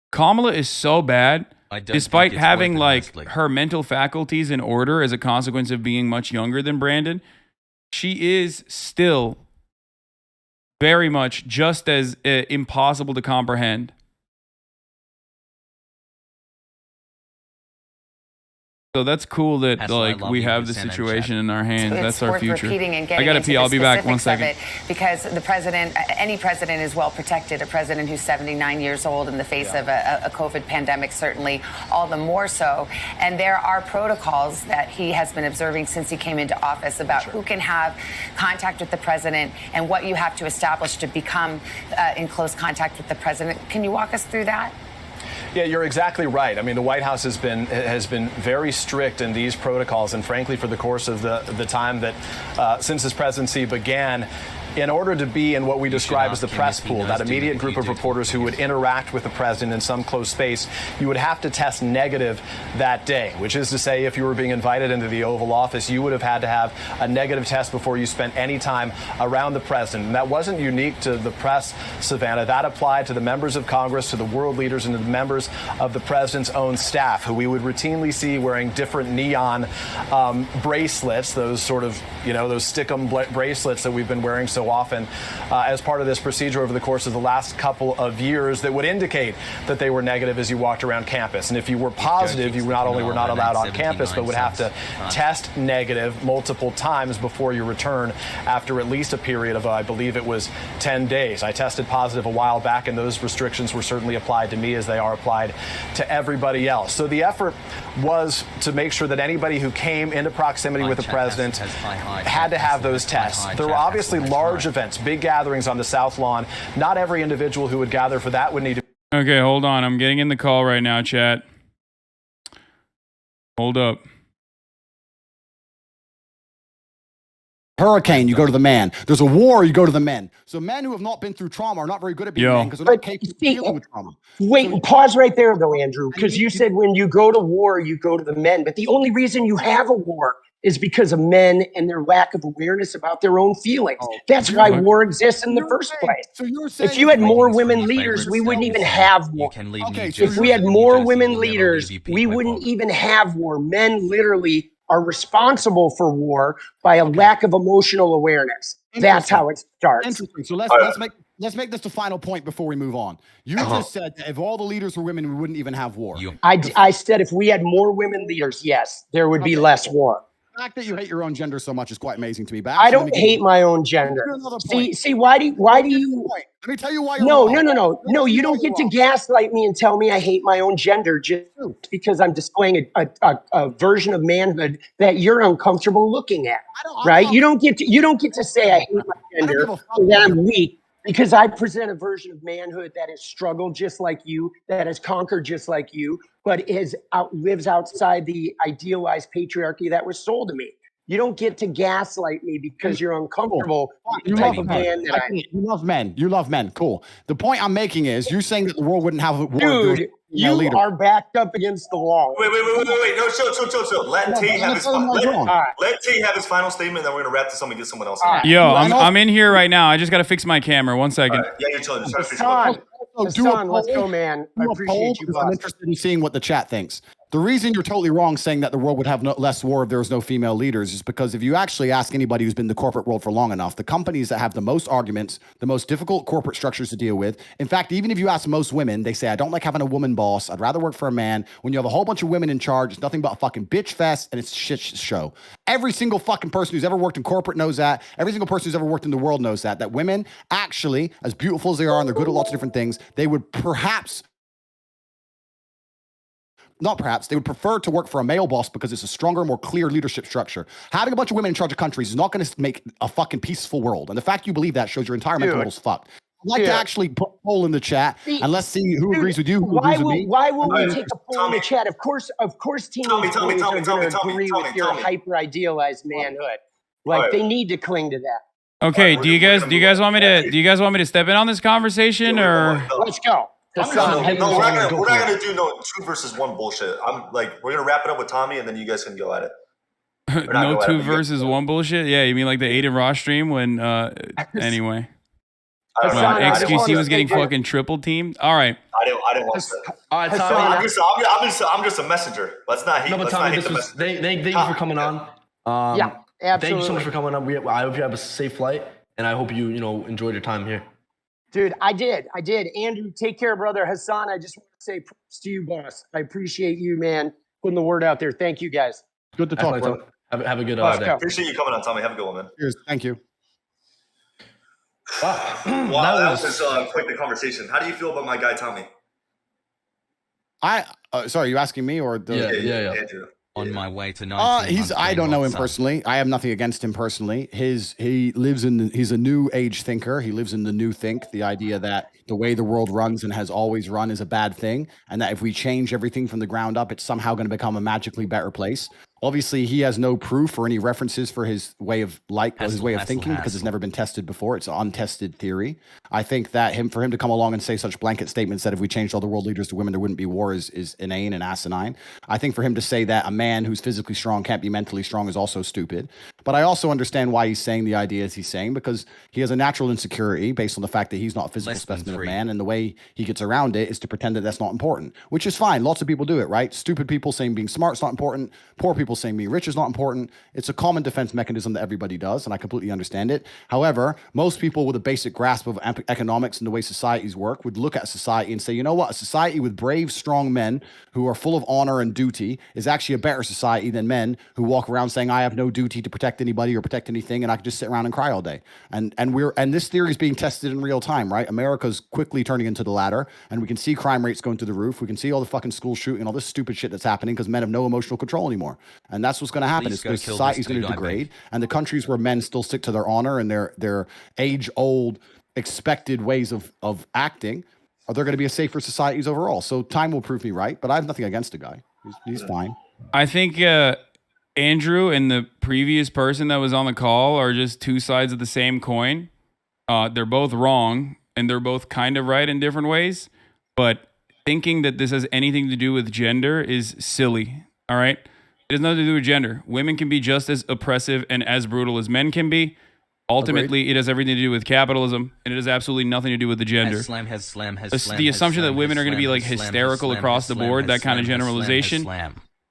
Kamala is so bad, despite having like her mental faculties in order as a consequence of being much younger than Brandon, she is still very much just as impossible to comprehend. So that's cool that we have the situation in our hands. That's our future. I gotta pee. I'll be back 1 second. Because the president, any president, is well protected. A president who's 79 years old in the face of a COVID pandemic, certainly all the more so. And there are protocols that he has been observing since he came into office about who can have contact with the president and what you have to establish to become in close contact with the president. Can you walk us through that? Yeah, you're exactly right. I mean, the White House has been very strict in these protocols, and frankly, for the course of the time that since his presidency began, in order to be in what we describe as the press pool, that immediate group of reporters who would interact with the president in some close space, you would have to test negative that day, which is to say, if you were being invited into the Oval Office, you would have had to have a negative test before you spent any time around the president. And that wasn't unique to the press, Savannah. That applied to the members of Congress, to the world leaders, and to the members of the president's own staff, who we would routinely see wearing different neon bracelets, those sort of, those stick-em bracelets that we've been wearing so so often as part of this procedure over the course of the last couple of years that would indicate that they were negative as you walked around campus. And if you were positive, you not only were not allowed on campus, but would have to test negative multiple times before you return after at least a period of, I believe it was 10 days. I tested positive a while back, and those restrictions were certainly applied to me as they are applied to everybody else. So the effort was to make sure that anybody who came into proximity with the president had to have those tests. There were obviously large events, big gatherings on the South Lawn. Not every individual who would gather for that would need to. Okay, hold on. I'm getting in the call right now, chat. Hold up. Hurricane, you go to the man. There's a war, you go to the men. So men who have not been through trauma are not very good at being men because they're not capable of dealing with trauma. Wait, pause right there though, Andrew, because you said when you go to war, you go to the men. But the only reason you have a war is because of men and their lack of awareness about their own feelings. That's why war exists in the first place. So you're saying if you had more women leaders, we wouldn't even have war. If we had more women leaders, we wouldn't even have war. Men literally are responsible for war by a lack of emotional awareness. That's how it starts. Interesting. So let's make this the final point before we move on. You just said that if all the leaders were women, we wouldn't even have war. I said if we had more women leaders, yes, there would be less war. The fact that you hate your own gender so much is quite amazing to me. But I don't hate my own gender. See, why do you? Let me tell you why. No, you don't get to gaslight me and tell me I hate my own gender just because I'm displaying a version of manhood that you're uncomfortable looking at. Right? You don't get to say I hate my gender and that I'm weak. Because I present a version of manhood that has struggled just like you, that has conquered just like you, but lives outside the idealized patriarchy that was sold to me. You don't get to gaslight me because you're uncomfortable with the type of man that I am. You love men. You love men. Cool. The point I'm making is you're saying that the world wouldn't have a war. Dude, you are backed up against the wall. Wait. No, chill. Let Tate have his final statement, then we're going to wrap this up and get someone else on. Yo, I'm in here right now. I just got to fix my camera. 1 second. Right. Yeah, you're chilling. Hasan, let's go, man. I appreciate you, boss. I'm interested in seeing what the chat thinks. The reason you're totally wrong saying that the world would have less war if there was no female leaders is because if you actually ask anybody who's been in the corporate world for long enough, the companies that have the most arguments, the most difficult corporate structures to deal with, in fact, even if you ask most women, they say, I don't like having a woman boss. I'd rather work for a man. When you have a whole bunch of women in charge, it's nothing but a fucking bitch fest and it's a shit show. Every single fucking person who's ever worked in corporate knows that. Every single person who's ever worked in the world knows that women actually, as beautiful as they are and they're good at lots of different things, they would they would prefer to work for a male boss because it's a stronger, more clear leadership structure. Having a bunch of women in charge of countries is not going to make a fucking peaceful world. And the fact you believe that shows your entire mental world's fucked. I'd like to actually put a poll in the chat and let's see who agrees with you, who agrees with me. Why will we take a poll in the chat? Of course, teenage boys are going to agree with your hyper-idealized manhood. Like, they need to cling to that. Okay, do you guys want me to step in on this conversation or? Let's go. We're not gonna do no 2 versus 1 bullshit. We're gonna wrap it up with Tommy, and then you guys can go at it. No 2 versus 1 bullshit. Yeah, you mean like the Aiden Ross stream when? Anyway, when XQC was getting fucking triple teamed. All right. I didn't want that. All right, Tommy. I'm just a messenger. Let's not hate. Let's not hate the messenger. Thank you for coming on. Yeah, absolutely. Thank you so much for coming on. I hope you have a safe flight, and I hope you enjoyed your time here. Dude, I did. Andrew, take care, brother. Hasan, I just want to say props to you, boss. I appreciate you, man, putting the word out there. Thank you, guys. Good to talk, bro. Have a good day. Appreciate you coming on, Tommy. Have a good one, man. Cheers. Thank you. Wow, that was quite the conversation. How do you feel about my guy, Tommy? Sorry, you asking me or the? Yeah. Andrew. On my way to 19 I don't know him personally. I have nothing against him personally. He's a new age thinker. He lives in the new think, the idea that the way the world runs and has always run is a bad thing, and that if we change everything from the ground up, it's somehow going to become a magically better place. Obviously, he has no proof or any references for his way of thinking because it's never been tested before. It's an untested theory. I think that for him to come along and say such blanket statements that if we changed all the world leaders to women, there wouldn't be war is inane and asinine. I think for him to say that a man who's physically strong can't be mentally strong is also stupid. But I also understand why he's saying the ideas he's saying, because he has a natural insecurity based on the fact that he's not a physical specimen of man, and the way he gets around it is to pretend that that's not important, which is fine. Lots of people do it, right? Stupid people saying being smart is not important. Poor people saying being rich is not important. It's a common defense mechanism that everybody does, and I completely understand it. However, most people with a basic grasp of economics and the way societies work would look at society and say, you know what? A society with brave, strong men who are full of honor and duty is actually a better society than men who walk around saying, I have no duty to protect anybody or protect anything, and I can just sit around and cry all day. And this theory is being tested in real time, right? America's quickly turning into the latter, and we can see crime rates going through the roof. We can see all the fucking school shooting and all this stupid shit that's happening because men have no emotional control anymore. And that's what's going to happen. Is society's going to degrade, and the countries where men still stick to their honor and their age-old expected ways of acting, are there going to be a safer societies overall? So time will prove me right, but I have nothing against the guy. He's fine. I think Andrew and the previous person that was on the call are just two sides of the same coin. They're both wrong, and they're both kind of right in different ways. But thinking that this has anything to do with gender is silly, all right? It has nothing to do with gender. Women can be just as oppressive and as brutal as men can be. Ultimately, it has everything to do with capitalism, and it has absolutely nothing to do with the gender. The assumption that women are going to be like hysterical across the board, that kind of generalization,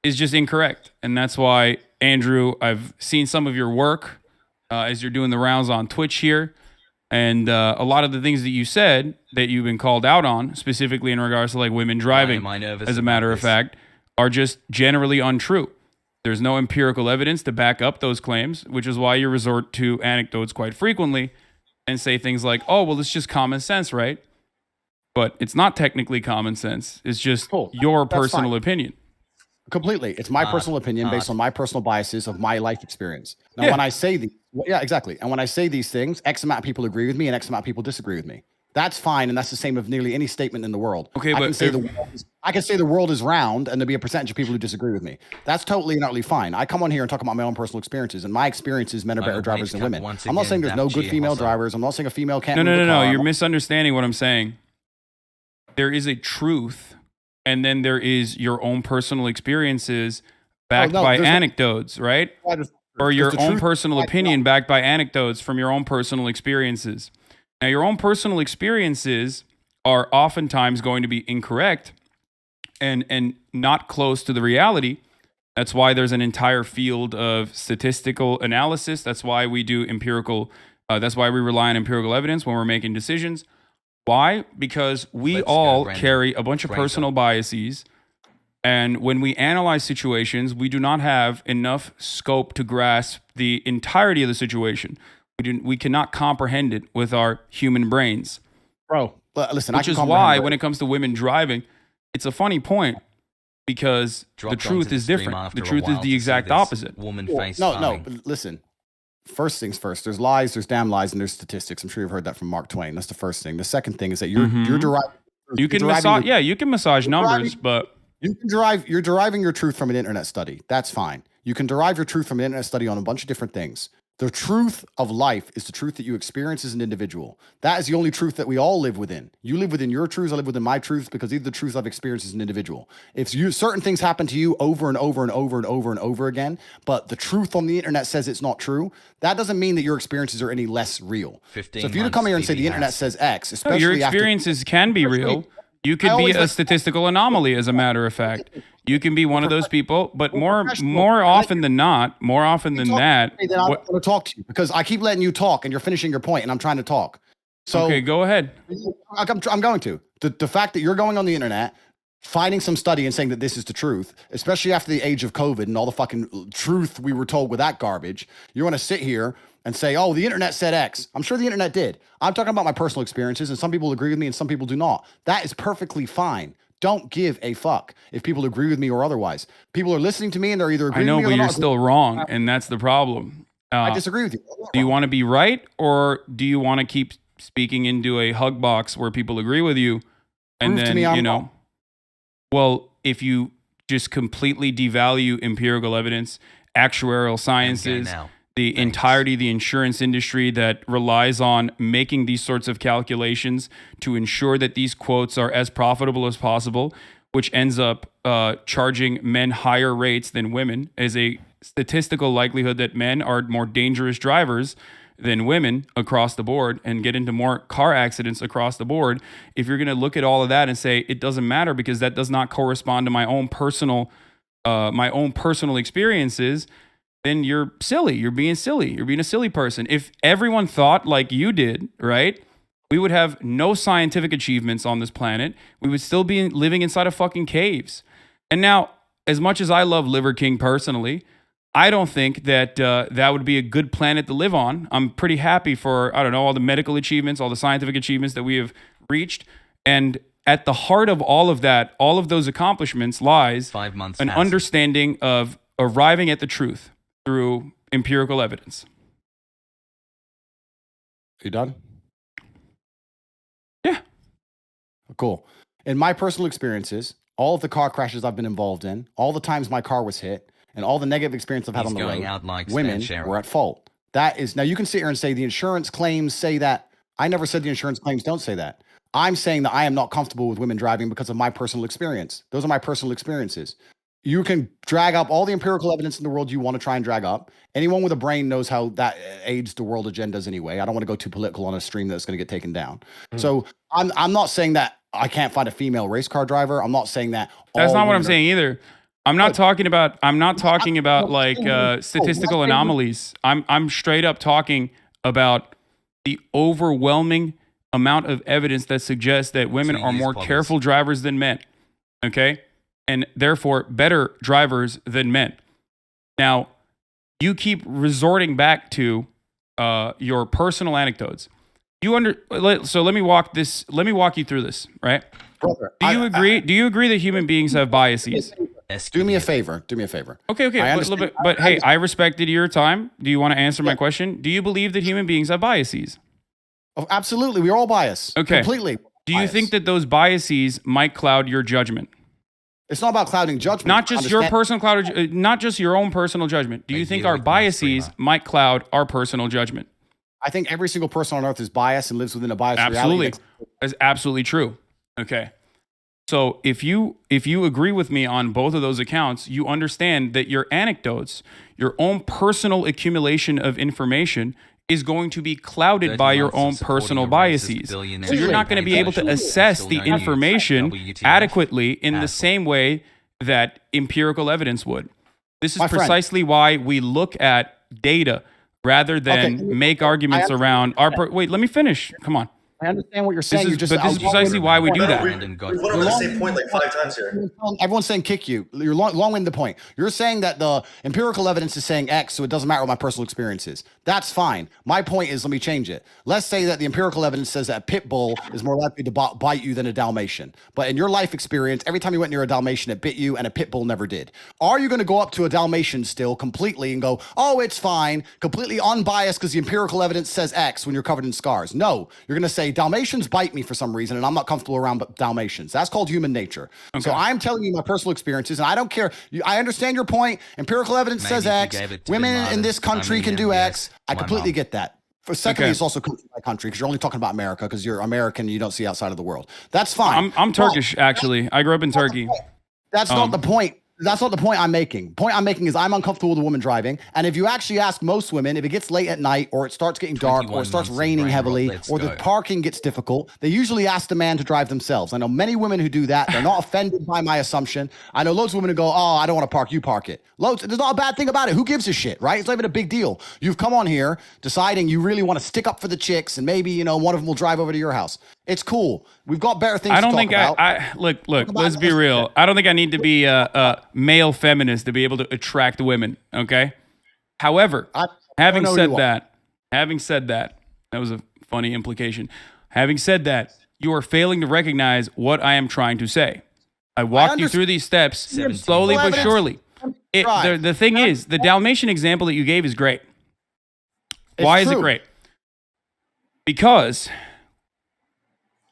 is just incorrect. And that's why, Andrew, I've seen some of your work as you're doing the rounds on Twitch here. And a lot of the things that you said that you've been called out on, specifically in regards to like women driving, as a matter of fact, are just generally untrue. There's no empirical evidence to back up those claims, which is why you resort to anecdotes quite frequently and say things like, oh, well, it's just common sense, right? But it's not technically common sense. It's just your personal opinion. Completely. It's my personal opinion based on my personal biases of my life experience. Now, when I say exactly. And when I say these things, X amount of people agree with me and X amount of people disagree with me. That's fine, and that's the same of nearly any statement in the world. Okay, I can say the world is round, and there'll be a percentage of people who disagree with me. That's totally and utterly fine. I come on here and talk about my own personal experiences, and my experience is men are better drivers than women. I'm not saying there's no good female drivers. I'm not saying a female can't. No. You're misunderstanding what I'm saying. There is a truth, and then there is your own personal experiences backed by anecdotes, right? Or your own personal opinion backed by anecdotes from your own personal experiences. Now, your own personal experiences are oftentimes going to be incorrect and not close to the reality. That's why there's an entire field of statistical analysis. That's why we do empirical. That's why we rely on empirical evidence when we're making decisions. Why? Because we all carry a bunch of personal biases. And when we analyze situations, we do not have enough scope to grasp the entirety of the situation. We cannot comprehend it with our human brains. Bro, listen, which is why when it comes to women driving, it's a funny point because the truth is different. The truth is the exact opposite. No, but listen. First things first, there's lies, there's damn lies, and there's statistics. I'm sure you've heard that from Mark Twain. That's the first thing. The second thing is that you're deriving. You can massage numbers, but you're deriving your truth from an internet study. That's fine. You can derive your truth from an internet study on a bunch of different things. The truth of life is the truth that you experience as an individual. That is the only truth that we all live within. You live within your truths, I live within my truths, because these are the truths I've experienced as an individual. If certain things happen to you over and over and over and over and over again, but the truth on the internet says it's not true, that doesn't mean that your experiences are any less real. So if you come here and say the internet says X, especially your experiences can be real. You could be a statistical anomaly, as a matter of fact. You can be one of those people, but more often than that, I'm going to talk to you because I keep letting you talk and you're finishing your point and I'm trying to talk. So okay, go ahead. I'm going to. The fact that you're going on the internet, finding some study and saying that this is the truth, especially after the age of COVID and all the fucking truth we were told with that garbage, you want to sit here and say, oh, the internet said X. I'm sure the internet did. I'm talking about my personal experiences, and some people agree with me and some people do not. That is perfectly fine. Don't give a fuck if people agree with me or otherwise. People are listening to me and they're either agreeing with me or not. I know, but you're still wrong, and that's the problem. I disagree with you. Do you want to be right, or do you want to keep speaking into a hug box where people agree with you? And then, wrong. Well, if you just completely devalue empirical evidence, actuarial sciences, the entirety of the insurance industry that relies on making these sorts of calculations to ensure that these quotes are as profitable as possible, which ends up charging men higher rates than women as a statistical likelihood that men are more dangerous drivers than women across the board and get into more car accidents across the board, if you're going to look at all of that and say it doesn't matter because that does not correspond to my own personal experiences, then you're silly. You're being silly. You're being a silly person. If everyone thought like you did, right, we would have no scientific achievements on this planet. We would still be living inside of fucking caves. And now, as much as I love Liver King personally, I don't think that that would be a good planet to live on. I'm pretty happy for, I don't know, all the medical achievements, all the scientific achievements that we have reached. And at the heart of all of that, all of those accomplishments lies 5 months an past. understanding of arriving at the truth through empirical evidence. You done? Yeah. Cool. In my personal experiences, all of the car crashes I've been involved in, all the times my car was hit, and all the negative experience I've had He's on the going road, out like women Stan Sharon. were at fault. That is, now you can sit here and say the insurance claims say that. I never said the insurance claims don't say that. I'm saying that I am not comfortable with women driving because of my personal experience. Those are my personal experiences. You can drag up all the empirical evidence in the world you want to try and drag up. Anyone with a brain knows how that aids the world agendas anyway. I don't want to go too political on a stream that's going to get taken down. So I'm not saying that I can't find a female race car driver. I'm not saying that. That's not what I'm women are- saying either. I'm not talking about like statistical anomalies. I'm straight up talking about the overwhelming amount of evidence that suggests that women are more careful drivers than men. Okay? And therefore better drivers than men. Now, you keep resorting back to your personal anecdotes. So let me walk you through this, right? Brother, do you agree? Do you agree that human beings have biases? Do me a favor. Do me a favor. Okay. But hey, I respected your time. Do you want to answer my question? Do you believe that human beings have biases? Oh, absolutely. We're all biased. Okay. Completely. Do you think that those biases might cloud your judgment? It's not about clouding judgment. Not just your personal not just your own personal judgment. Do you think our biases might cloud our personal judgment? I think every single person on earth is biased and lives within a biased Absolutely. reality. That's absolutely true. Okay. So if you agree with me on both of those accounts, you understand that your anecdotes, your own personal accumulation of information is going to be clouded by your own personal biases. So you're not going to be able to assess the information adequately in the same way that empirical evidence would. This is precisely why we look at data rather than make arguments around our... Wait, let me finish. Come on. I understand what you're saying. This is precisely why we do that. We've went over the same point like 5 times here. Everyone's saying kick you. You're long-winded the point. You're saying that the empirical evidence is saying X, so it doesn't matter what my personal experience is. That's fine. My point is, let me change it. Let's say that the empirical evidence says that a pit bull is more likely to bite you than a Dalmatian. But in your life experience, every time you went near a Dalmatian, it bit you, and a pit bull never did. Are you going to go up to a Dalmatian still completely and go, oh, it's fine, completely unbiased because the empirical evidence says X when you're covered in scars? No. You're going to say Dalmatians bite me for some reason, and I'm not comfortable around Dalmatians. That's called human nature. Okay. So I'm telling you my personal experiences, and I don't care. I understand your point. Empirical evidence says X. Women in this country can do X. I completely get that. Secondly, it's also country by country because you're only talking about America because you're American and you don't see outside of the world. That's fine. I'm Turkish, actually. I grew up in Turkey. That's not the point. That's not the point I'm making. Point I'm making is I'm uncomfortable with a woman driving. And if you actually ask most women, if it gets late at night or it starts getting dark or it starts raining heavily or the parking gets difficult, they usually ask the man to drive themselves. I know many women who do that. They're not offended by my assumption. I know loads of women who go, oh, I don't want to park. You park it. Loads. There's not a bad thing about it. Who gives a shit, right? It's not even a big deal. You've come on here deciding you really want to stick up for the chicks and maybe, one of them will drive over to your house. It's cool. We've got better things to talk about. I look, let's be real. I don't think I need to be a male feminist to be able to attract women, okay? However, having said that, that was a funny implication. Having said that, you are failing to recognize what I am trying to say. I walked you through these steps slowly but surely. The thing is, the Dalmatian example that you gave is great. Why is it great? Because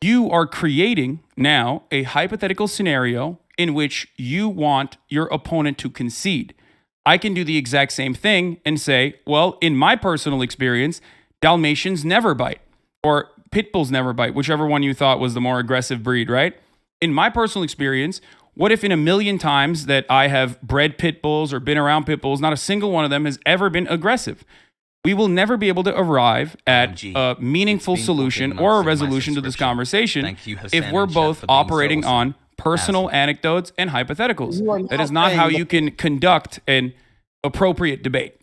you are creating now a hypothetical scenario in which you want your opponent to concede. I can do the exact same thing and say, well, in my personal experience, Dalmatians never bite, or pit bulls never bite, whichever one you thought was the more aggressive breed, right? In my personal experience, What if in a million times that I have bred pit bulls or been around pit bulls, not a single one of them has ever been aggressive? We will never be able to arrive at a meaningful solution or a resolution to this conversation if we're both operating on personal anecdotes and hypotheticals. That is not how you can conduct an appropriate debate.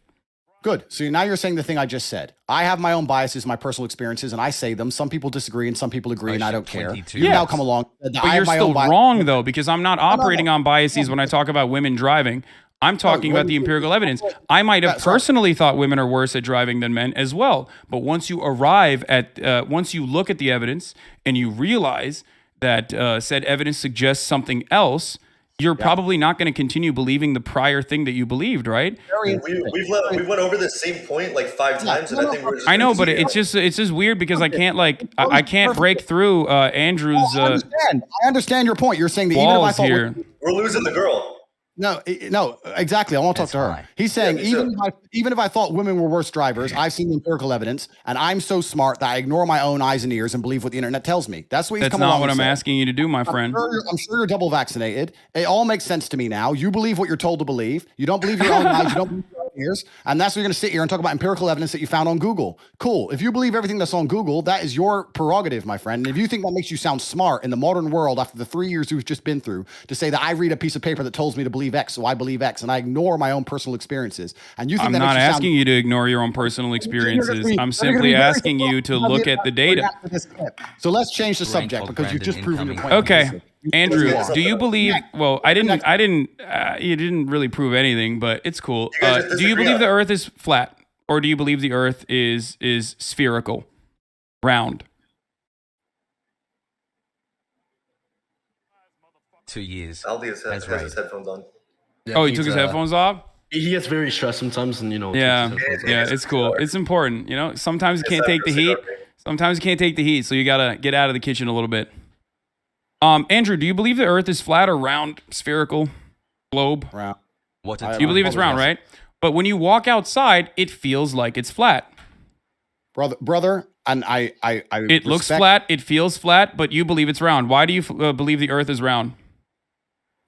Good. So now you're saying the thing I just said. I have my own biases, my personal experiences, and I say them. Some people disagree and some people agree, and I don't care. You now come along. But you're still wrong, though, because I'm not operating on biases when I talk about women driving. I'm talking about the empirical evidence. I might have personally thought women are worse at driving than men as well. But once you arrive at, once you look at the evidence and you realize that said evidence suggests something else, you're probably not going to continue believing the prior thing that you believed, right? We went over the same point like 5 times, and I think we're just. I know, but it's just weird because I can't I can't break through Andrew's. I understand your point. You're saying that even if I thought we're losing the girl. No, exactly. I want to talk to her. He's saying even if I thought women were worse drivers, I've seen the empirical evidence, and I'm so smart that I ignore my own eyes and ears and believe what the internet tells me. That's what he's coming along. That's not what I'm asking you to do, my friend. I'm sure you're double vaccinated. It all makes sense to me now. You believe what you're told to believe. You don't believe your own eyes. You don't believe your own ears. And that's what you're going to sit here and talk about empirical evidence that you found on Google. Cool. If you believe everything that's on Google, that is your prerogative, my friend. And if you think that makes you sound smart in the modern world after the 3 years we've just been through, to say that I read a piece of paper that tells me to believe X, so I believe X, and I ignore my own personal experiences. And you think I'm not asking you to ignore your own personal experiences. I'm simply asking you to look at the data. So let's change the subject because you've just proven your point. Okay. Andrew, do you believe? Well, you didn't really prove anything, but it's cool. Do you believe the Earth is flat, or do you believe the Earth is spherical, round? 2 years. Aldi has his headphones on. Yeah, oh, he took his headphones off? He gets very stressed sometimes, and Yeah, it's cool. It's important. Sometimes you can't take the heat. Sometimes you can't take the heat, so you gotta get out of the kitchen a little bit. Andrew, do you believe the Earth is flat or round, spherical, globe? Round. You believe it's round, right? But when you walk outside, it feels like it's flat. Brother, and I it looks flat, it feels flat, but you believe it's round. Why do you believe the Earth is round?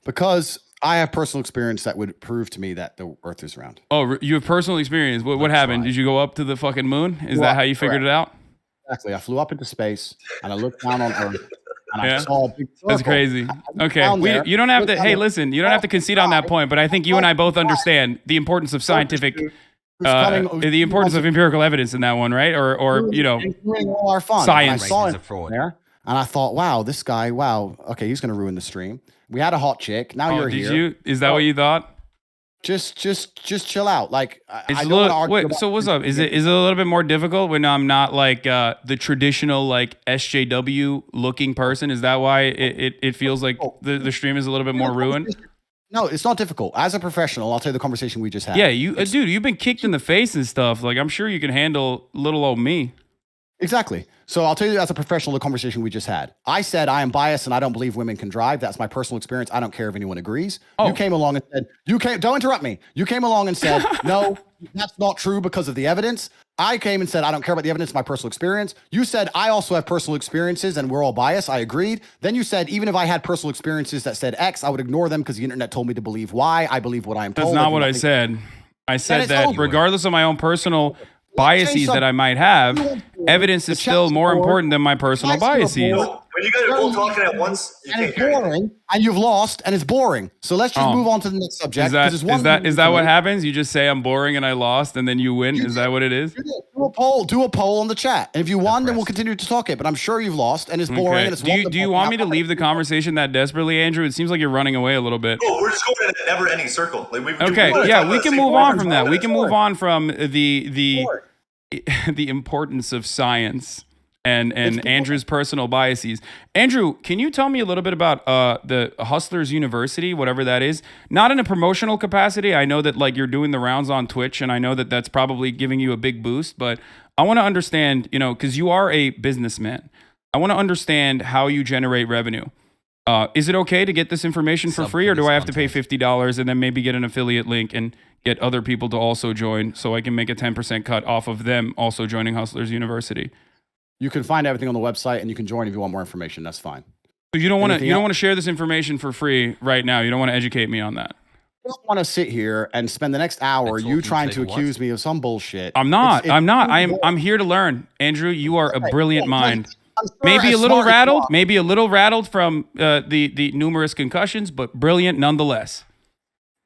Because I have personal experience that would prove to me that the Earth is round. Oh, you have personal experience. What happened? Did you go up to the fucking moon? Is that how you figured it out? Exactly. I flew up into space and I looked down on Earth. And I saw a big circle. That's crazy. Okay. You don't have to, hey, listen, you don't have to concede on that point, but I think you and I both understand the importance of scientific, the importance of empirical evidence in that one, right? Or all our fun. Science. I saw him there, and I thought, wow, this guy, okay, he's going to ruin the stream. We had a hot chick. Now you're here. Is that what you thought? Just chill out. Like, I don't want to argue. So what's up? Is it a little bit more difficult when I'm not like the traditional like SJW looking person? Is that why it feels like the stream is a little bit more ruined? No, it's not difficult. As a professional, I'll tell you the conversation we just had. Yeah, dude, you've been kicked in the face and stuff. Like, I'm sure you can handle little old me. Exactly. So I'll tell you as a professional the conversation we just had. I said I am biased and I don't believe women can drive. That's my personal experience. I don't care if anyone agrees. Oh. You came along and said, don't interrupt me. You came along and said, no, that's not true because of the evidence. I came and said, I don't care about the evidence, my personal experience. You said, I also have personal experiences and we're all biased. I agreed. Then you said, even if I had personal experiences that said X, I would ignore them because the internet told me to believe Y. I believe what I'm told. That's not what I said. I said that regardless of my own personal biases that I might have, evidence is still more important than my personal biases. When you guys are both talking at once, and it's boring, and you've lost, and it's boring. So let's just move on to the next subject. Is that what happens? You just say I'm boring and I lost, and then you win? Is that what it is? Do a poll on the chat, and if you won, then we'll continue to talk it. But I'm sure you've lost, and it's boring. And it's do you want me to leave the conversation that desperately, Andrew? It seems like you're running away a little bit. No, we're just going in a never-ending circle. Like, we can move on from that. We can move on from the importance of science and Andrew's personal biases. Andrew, can you tell me a little bit about the Hustlers University, whatever that is? Not in a promotional capacity. I know that like you're doing the rounds on Twitch, and I know that that's probably giving you a big boost, but I want to understand, because you are a businessman. I want to understand how you generate revenue. Is it okay to get this information for free, or do I have to pay $50 and then maybe get an affiliate link and get other people to also join so I can make a 10% cut off of them also joining Hustlers University? You can find everything on the website, and you can join if you want more information. That's fine. So you don't want Anything else? to share this information for free right now. You don't want to educate me on that. I don't want to sit here and spend the next hour you trying to accuse me of some bullshit. I'm not. I'm here to learn. Andrew, you are a brilliant mind. Maybe a little rattled. Maybe a little rattled from the numerous concussions, but brilliant nonetheless.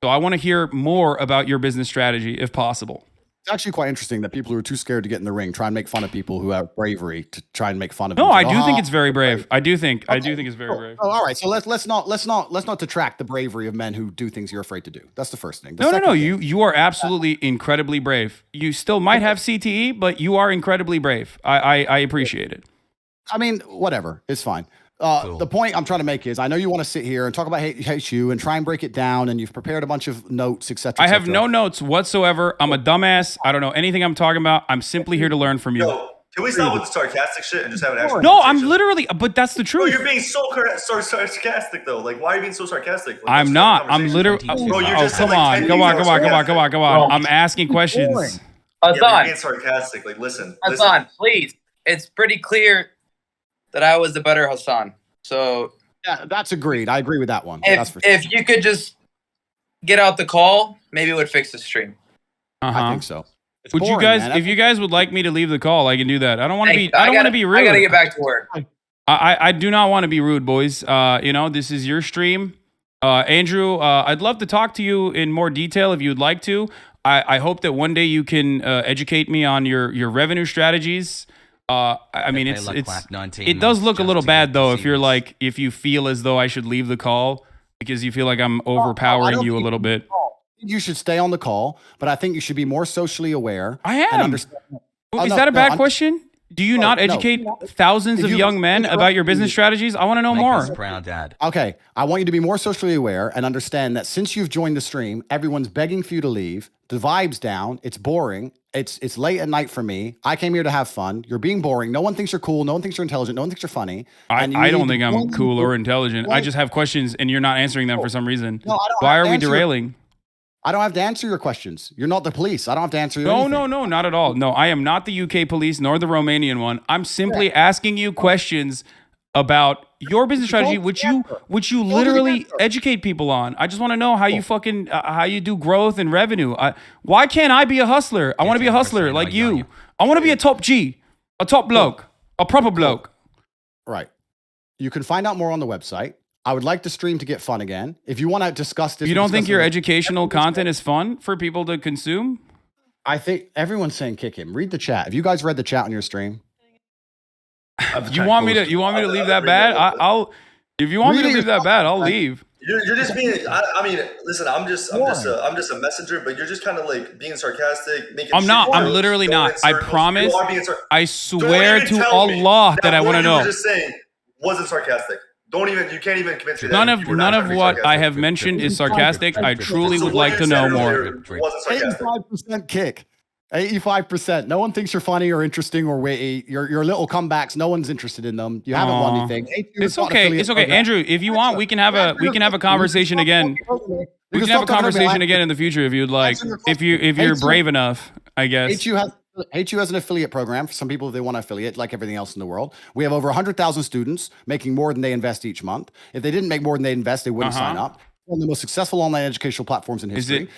So I want to hear more about your business strategy, if possible. It's actually quite interesting that people who are too scared to get in the ring try and make fun of people who have bravery to try and make fun of. No, them. I do think it's very brave. I do think it's very brave. Oh, all right. So let's not detract the bravery of men who do things you're afraid to do. That's the first thing. The No. second thing- You are absolutely incredibly brave. You still might have CTE, but you are incredibly brave. I appreciate it. I mean, whatever. It's fine. The point I'm trying to make is I know you want to sit here and talk about hate you and try and break it down, and you've prepared a bunch of notes, etc. I have no notes whatsoever. I'm a dumbass. I don't know anything I'm talking about. I'm simply here to learn from you. Yo, can we stop with the sarcastic shit and just have an actual No, conversation? I'm literally, but that's the truth. Bro, you're being so sarcastic though. Like, why are you being so sarcastic? Like, I'm not. I'm literally. Bro, you're just come on. I'm asking questions. Yeah, you're Hasan, being sarcastic. Like, listen. Hasan, please. It's pretty clear that I was the better Hasan. So yeah, that's agreed. I agree with that one. That's for sure. If you could just get out the call, maybe it would fix the stream. I think so. Would you guys, if you guys would like me to leave the call, I can do that. I don't want to be. I don't want to be rude. I gotta get back to work. I do not want to be rude, boys. This is your stream. Andrew, I'd love to talk to you in more detail if you'd like to. I hope that one day you can educate me on your revenue strategies. I mean, it does look a little bad though if you feel as though I should leave the call because you feel like I'm overpowering you a little bit. You should stay on the call, but I think you should be more socially aware. I am. And understand. Is that a bad question? Do you not educate thousands of young men about your business strategies? I want to know more. Proud dad. Okay, I want you to be more socially aware and understand that since you've joined the stream, everyone's begging for you to leave. The vibe's down. It's boring. It's late at night for me. I came here to have fun. You're being boring. No one thinks you're cool. No one thinks you're intelligent. No one thinks you're funny. I don't think I'm cool or intelligent. I just have questions and you're not answering them for some reason. Why are we derailing? I don't have to answer your questions. You're not the police. I don't have to answer your No, not at all. No, I am not the UK police nor the Romanian one. I'm simply asking you questions about your business strategy, which you literally educate people on. I just want to know how you fucking how you do growth and revenue. Why can't I be a hustler? I want to be a hustler like you. I want to be a top G, a top bloke, a proper bloke. Right. You can find out more on the website. I would like the stream to get fun again. If you want to discuss this, you don't think your educational content is fun for people to consume? I think everyone's saying kick him. Read the chat. Have you guys read the chat on your stream? You want me to leave that bad? I'll. If you want me to leave that bad, I'll leave. You're just being. I mean, listen. I'm just a messenger. But you're just kind of like being sarcastic. Making I'm not. I'm literally not. I promise. I swear to Allah that I want to know. You were just saying wasn't sarcastic. You can't even convince me. None of what I have mentioned is sarcastic. I truly would like to know more. 85% kick. 85%. No one thinks you're funny or interesting or witty. Your little comebacks, no one's interested in them. You haven't won anything. It's okay. It's okay. Andrew, if you want, we can have a conversation again. We can have a conversation again in the future if you'd like. If you're brave enough, I guess. HU has an affiliate program for some people if they want to affiliate, like everything else in the world. We have over 100,000 students making more than they invest each month. If they didn't make more than they invest, they wouldn't sign up. One of the most successful online educational platforms in history.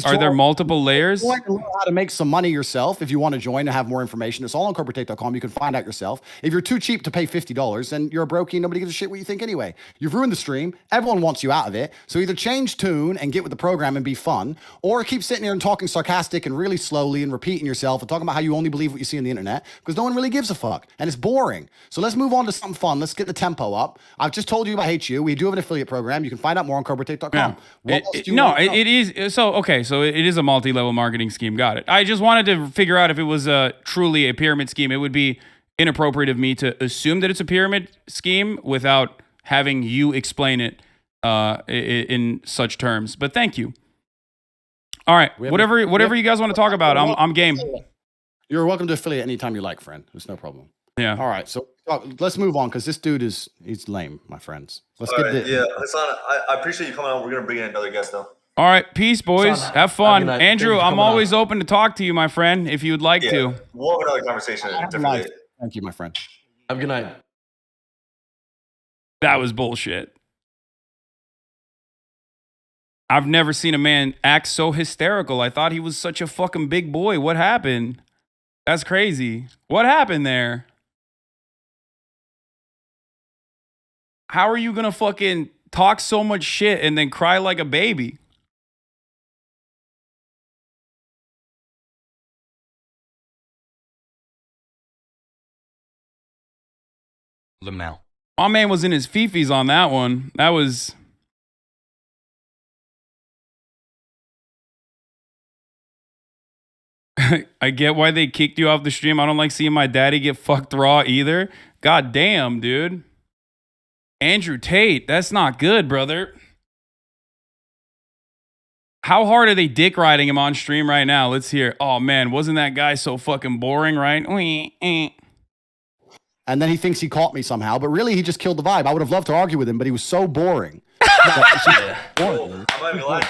Are there multiple layers? Learn how to make some money yourself if you want to join and have more information. It's all on corporatate.com. You can find out yourself. If you're too cheap to pay $50, then you're a brokey. Nobody gives a shit what you think anyway. You've ruined the stream. Everyone wants you out of it. So either change tune and get with the program and be fun, or keep sitting here and talking sarcastic and really slowly and repeating yourself and talking about how you only believe what you see on the internet because no one really gives a fuck and it's boring. So let's move on to something fun. Let's get the tempo up. I've just told you about HU. We do have an affiliate program. You can find out more on corporatate.com. It is. So it is a multi-level marketing scheme. Got it. I just wanted to figure out if it was truly a pyramid scheme. It would be inappropriate of me to assume that it's a pyramid scheme without having you explain it in such terms. But thank you. All right. Whatever you guys want to talk about, I'm game. You're welcome to affiliate anytime you like, friend. There's no problem. Yeah. All right. So let's move on because this dude he's lame, my friends. Let's Hasan, I appreciate you coming on. We're gonna bring in another guest now. All right, peace, boys. Have fun, Andrew. I'm always open to talk to you, my friend. If you would like to. We'll have another conversation. Thank you, my friend. Have a good night. That was bullshit. I've never seen a man act so hysterical. I thought he was such a fucking big boy. What happened? That's crazy. What happened there? How are you gonna fucking talk so much shit and then cry like a baby? Lamau. My man was in his fifis on that one. That was... I get why they kicked you off the stream. I don't like seeing my daddy get fucked raw either. God damn, dude. Andrew Tate, that's not good, brother. How hard are they dick riding him on stream right now? Let's hear. Oh man, wasn't that guy so fucking boring, right? And then he thinks he caught me somehow, but really he just killed the vibe. I would have loved to argue with him, but he was so boring. I'm not even lying.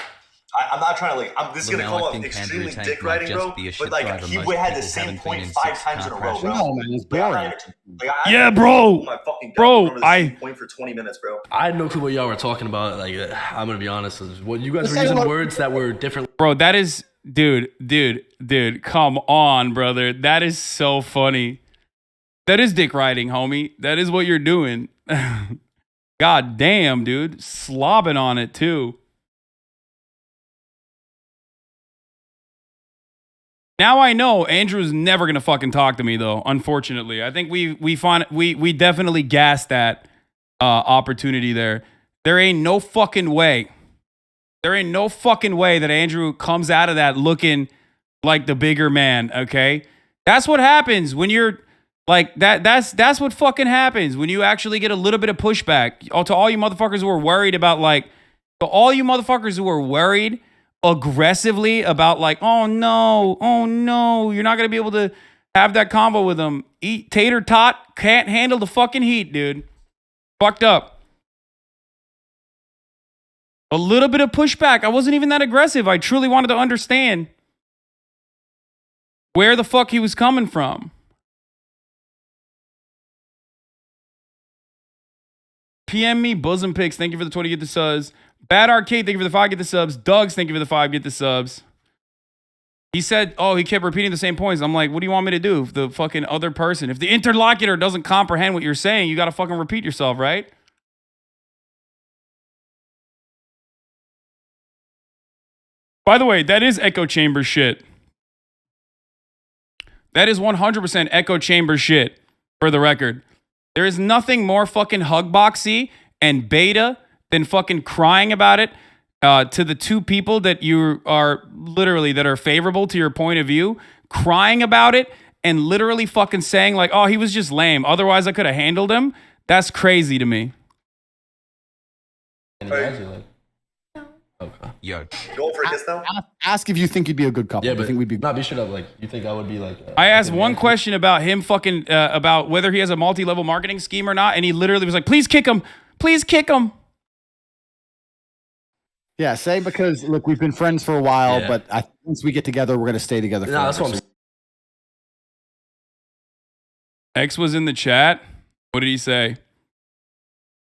I'm not trying to like. This is gonna come off extremely dick riding, bro. But like, he had the same point 5 times in a row, bro. No, man, it's boring. Yeah, bro. I point for 20 minutes, bro. I had no clue what y'all were talking about. Like, I'm gonna be honest. What you guys were using words that were different. Bro, that is, dude. Come on, brother. That is so funny. That is dick riding, homie. That is what you're doing. God damn, dude. Slobbing on it too. Now I know Andrew's never gonna fucking talk to me though. Unfortunately, I think we definitely gassed that opportunity there. There ain't no fucking way. There ain't no fucking way that Andrew comes out of that looking like the bigger man. Okay, that's what happens when you're like that. That's what fucking happens when you actually get a little bit of pushback. To all you motherfuckers who are worried about to all you motherfuckers who are worried aggressively about like, oh no, you're not gonna be able to have that convo with him. Tater tot can't handle the fucking heat, dude. Fucked up. A little bit of pushback. I wasn't even that aggressive. I truly wanted to understand where the fuck he was coming from. PM me, bosom pics. Thank you for the 20, get the subs. Bad Arcade, thank you for the 5, get the subs. Doug's, thank you for the 5, get the subs. He said, he kept repeating the same points. I'm like, what do you want me to do? If the fucking other person, if the interlocutor doesn't comprehend what you're saying, you got to fucking repeat yourself, right? By the way, that is echo chamber shit. That is 100% echo chamber shit, for the record. There is nothing more fucking hugboxy and beta than fucking crying about it to the two people that you are literally that are favorable to your point of view, crying about it and literally fucking saying like, oh, he was just lame. Otherwise, I could have handled him. That's crazy to me. Okay. Yo. Go for a kiss now? Ask if you think you'd be a good couple. Yeah, but you think we'd be. Not be straight up. Like, you think I would be like? I asked one question about him fucking about whether he has a multi-level marketing scheme or not, and he literally was like, "Please kick him, please kick him." Yeah, say because look, we've been friends for a while, but once we get together, we're gonna stay together. No, that's what I'm saying. X was in the chat. What did he say?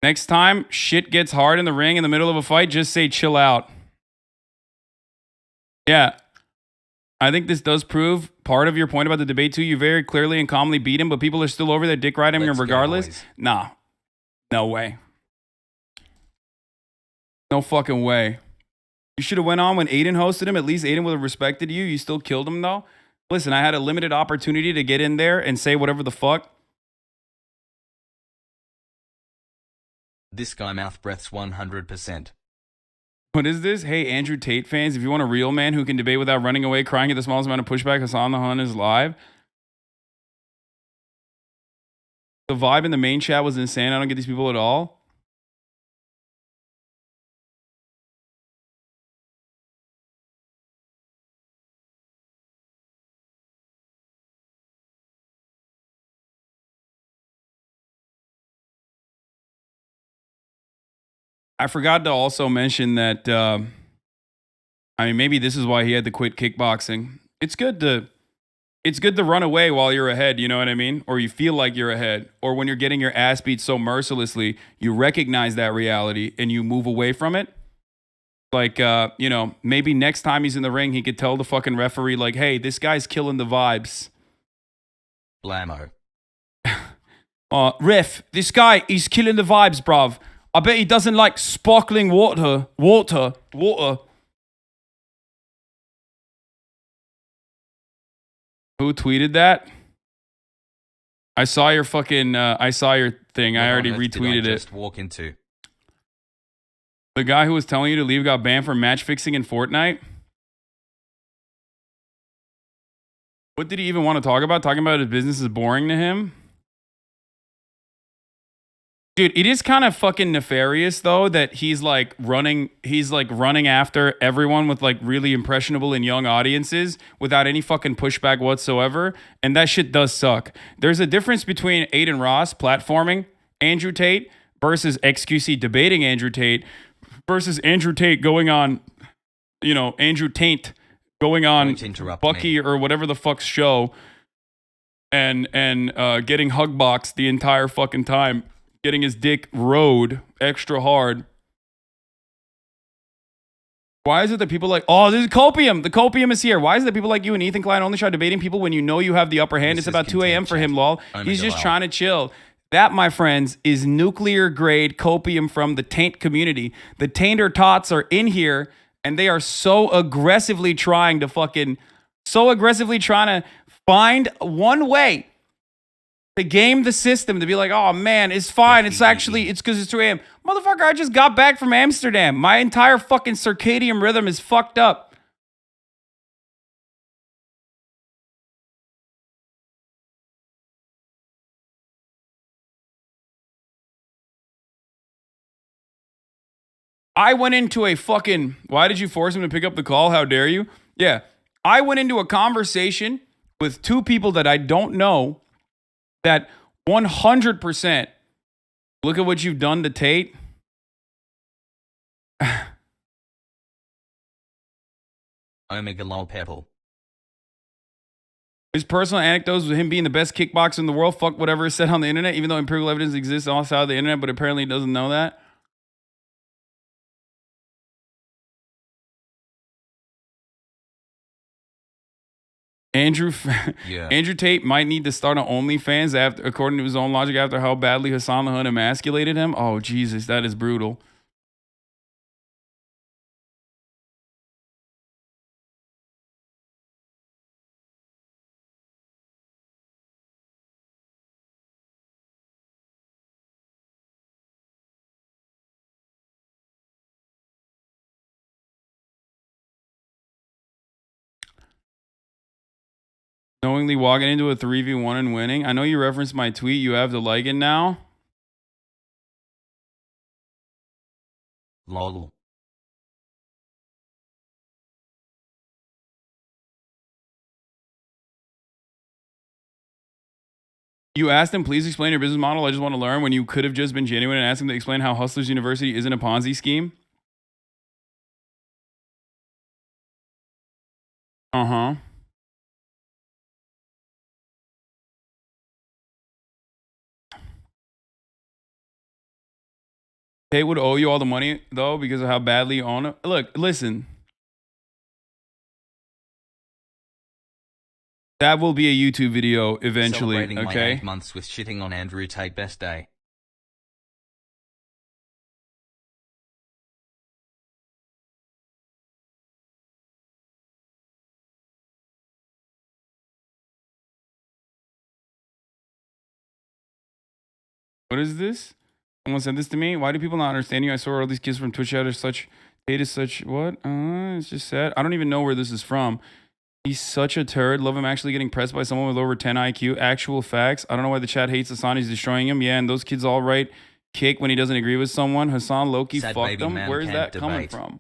Next time shit gets hard in the ring in the middle of a fight, just say chill out. Yeah. I think this does prove part of your point about the debate too. You very clearly and calmly beat him, but people are still over there dick riding him regardless. Nah. No way. No fucking way. You should have went on when Aiden hosted him. At least Aiden would have respected you. You still killed him though. Listen, I had a limited opportunity to get in there and say whatever the fuck. This guy mouth breaths 100%. What is this? Hey, Andrew Tate fans, if you want a real man who can debate without running away, crying at the smallest amount of pushback, Hasan the Hun is live. The vibe in the main chat was insane. I don't get these people at all. I forgot to also mention that, I mean, maybe this is why he had to quit kickboxing. It's good it's good to run away while you're ahead, you know what I mean? Or you feel like you're ahead. Or when you're getting your ass beat so mercilessly, you recognize that reality and you move away from it. Like, you know, maybe next time he's in the ring, he could tell the fucking referee, like, hey, this guy's killing the vibes. Blammo. Ref, this guy, he's killing the vibes, bruv. I bet he doesn't like sparkling water. Who tweeted that? I saw your fucking, I saw your thing. I already retweeted it. Just walk into. The guy who was telling you to leave got banned for match fixing in Fortnite? What did he even want to talk about? Talking about his business is boring to him? Dude, it is kind of fucking nefarious though that he's like running after everyone with like really impressionable and young audiences without any fucking pushback whatsoever, and that shit does suck. There's a difference between Aiden Ross platforming Andrew Tate versus XQC debating Andrew Tate versus Andrew Tate going on, you know, Andrew Tate going on Bucky or whatever the fuck's show and getting hugboxed the entire fucking time. Getting his dick rode extra hard. Why is it that people like, oh, this is copium. The copium is here. Why is it that people like you and Ethan Klein only try debating people when you know you have the upper hand? It's about 2 a.m. for him, lol. He's just trying to chill. That, my friends, is nuclear grade copium from the taint community. The tainter tots are in here and they are so aggressively trying to find one way to game the system, to be like, oh man, it's fine. It's because it's 2 a.m. Motherfucker, I just got back from Amsterdam. My entire fucking circadian rhythm is fucked up. I went into a fucking, why did you force him to pick up the call? How dare you? Yeah. I went into a conversation with two people that I don't know that 100% look at what you've done to Tate. Omega lol pebble. His personal anecdotes with him being the best kickboxer in the world. Fuck whatever is said on the internet, even though empirical evidence exists outside of the internet, but apparently he doesn't know that. Andrew Tate might need to start an OnlyFans after, according to his own logic, after how badly Hasan the Hun emasculated him. Oh, Jesus, that is brutal. Knowingly walking into a 3v1 and winning. I know you referenced my tweet. You have to like it now. Lol. You asked him, please explain your business model. I just want to learn, when you could have just been genuine and asked him to explain how Hustlers University isn't a Ponzi scheme. Uh-huh. Tate would owe you all the money, though, because of how badly you own it. Look, listen. That will be a YouTube video eventually, Celebrating my okay? 8 months with shitting on Andrew Tate best day. What is this? Someone sent this to me. Why do people not understand you? I saw all these kids from Twitch out are such, Tate is such, what? It's just sad. I don't even know where this is from. He's such a turd. Love him actually getting pressed by someone with over 10 IQ. Actual facts. I don't know why the chat hates Hasan. He's destroying him. Yeah, and those kids all right kick when he doesn't agree with someone. Hasan Loki fucked them. Where's that coming from?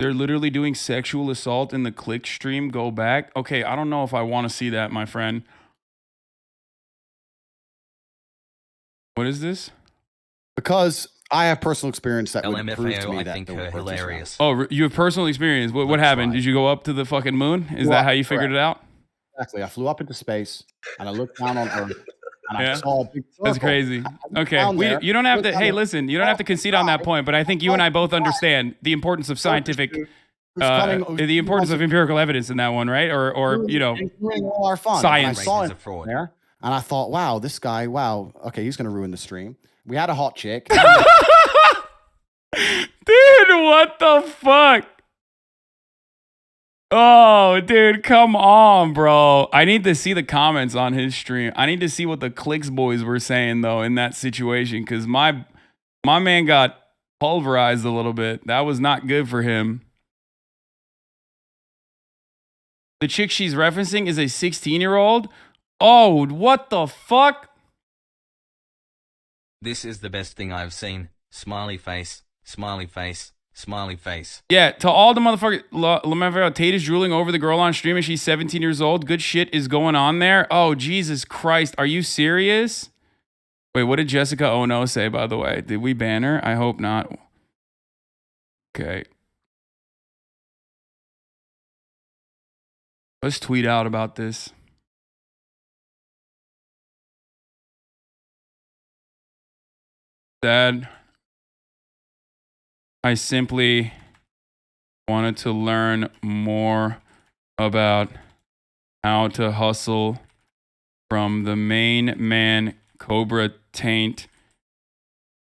They're literally doing sexual assault in the click stream. Go back. Okay, I don't know if I want to see that, my friend. What is this? Because I have personal experience that would prove to me I that think the her world is round. hilarious. Oh, you have personal experience. What happened? Did you go up to the fucking moon? Is that how you figured it out? Exactly. I flew up into space and I looked down on Earth and I Yeah. saw a big circle. That's crazy. Okay, down there, you don't have to. looked Hey, down listen, you don't have to concede on that point, but I think you and I both understand the importance of scientific, the importance of empirical evidence in that one, right? Or you know, all our fun. science. And I saw him there, and I thought, wow, this guy, wow, okay, he's gonna ruin the stream. We had a hot chick. Dude, what the fuck? Oh, dude, come on, bro. I need to see the comments on his stream. I need to see what the Clicks boys were saying though in that situation, because my man got pulverized a little bit. That was not good for him. The chick she's referencing is a 16-year-old. Oh, what the fuck? This is the best thing I've seen. Smiley face, smiley face, smiley face. Yeah, to all the motherfuckers, LaMaverick Tate is drooling over the girl on stream and she's 17 years old. Good shit is going on there. Oh, Jesus Christ. Are you serious? Wait, what did Jessica Ono say, by the way? Did we ban her? I hope not. Okay. Let's tweet out about this. Dad, I simply wanted to learn more about how to hustle from the main man, Cobra Taint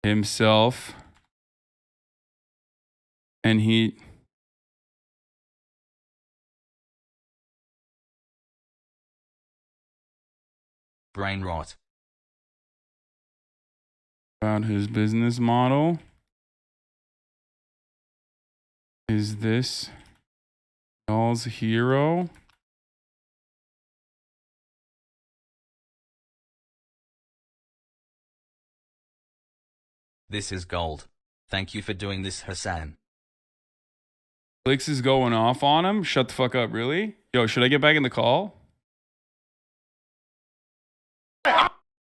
himself. And he... Brain rot. About his business model. Is this y'all's hero? This is gold. Thank you for doing this, Hasan. Clicks is going off on him. Shut the fuck up, really? Yo, should I get back in the call?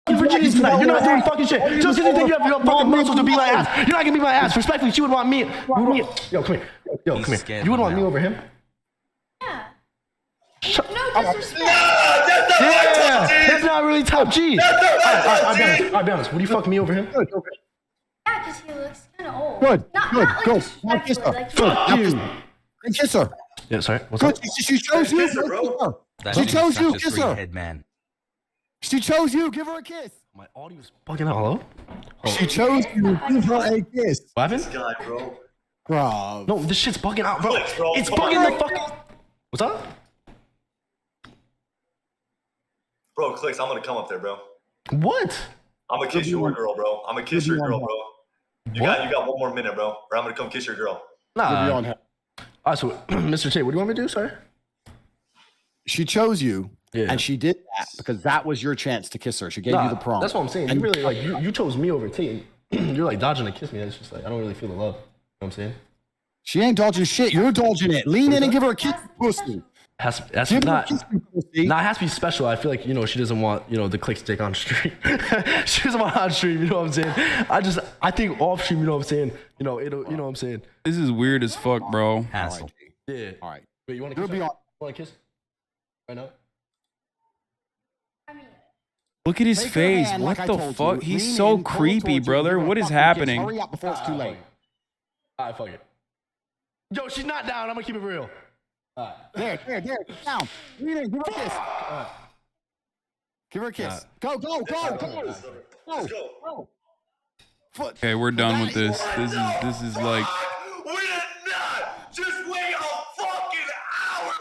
Virginia tonight. You're not doing fucking shit. Just because you think you have your fucking muscles to beat my ass. You're not gonna beat my ass. Respectfully, she would want me. Yo, come here. Yo, come here. You would want me over him? Yeah. Shut No disrespect. Yeah, that's not really top G. I'll be honest. Would you fuck me over him? Yeah, because he looks kind of old. Good, Not good, like go. disrespectful, Now kiss her. like, Good, you. And kiss her. Yeah, sorry. What's Good. up? She chose you. Kiss her, bro. She chose you. Such a Kiss her. head man. She chose you. Give her a kiss. My audio's bugging out. Hello? She chose you. Give her a kiss. What This happened? guy, bro. Bro. No, this shit's bugging out, bro. Clicks, bro. It's Come on, bugging the bro. fucking. What's up? Bro, Clicks, I'm gonna come up there, bro. What? I'm gonna kiss your girl, bro. I'm gonna kiss your girl, bro. You got one more minute, bro. Or I'm gonna come kiss your girl. Nah. All right, so Mr. Tate, what do you want me to do, sir? She chose you, Yeah. and she did that because that was your chance to kiss her. She gave you the prom. That's what I'm saying. And You really like you chose me over Tate. You're like dodging to kiss me. It's just like I don't really feel the love. You know what I'm saying? she ain't dodging shit. You're dodging it. Lean in and give her a kiss, pussy. That's Give her a not. kiss, pussy. Nah, it has to be special. I feel like she doesn't want the click stick on stream. She doesn't want on stream. You know what I'm saying? I think off stream. You know what I'm saying? It'll. You know what I'm saying? This is weird as fuck, bro. Hassle. Yeah. All right. Wait, you want to It'll kiss? be on. Want to kiss? Right now? Look at his Take her face. hand What like I the told fuck? you. He's Lean so in, pull creepy, towards you, brother. give her a What is fucking kiss. happening? Hurry up before it's too late. All right, fuck it. Yo, she's not down. I'm gonna keep it real. All right. There. Down. Lean in. Give her a kiss. Give her a kiss. Go. Okay, we're done with this. This is like We did not just wait a fucking hour.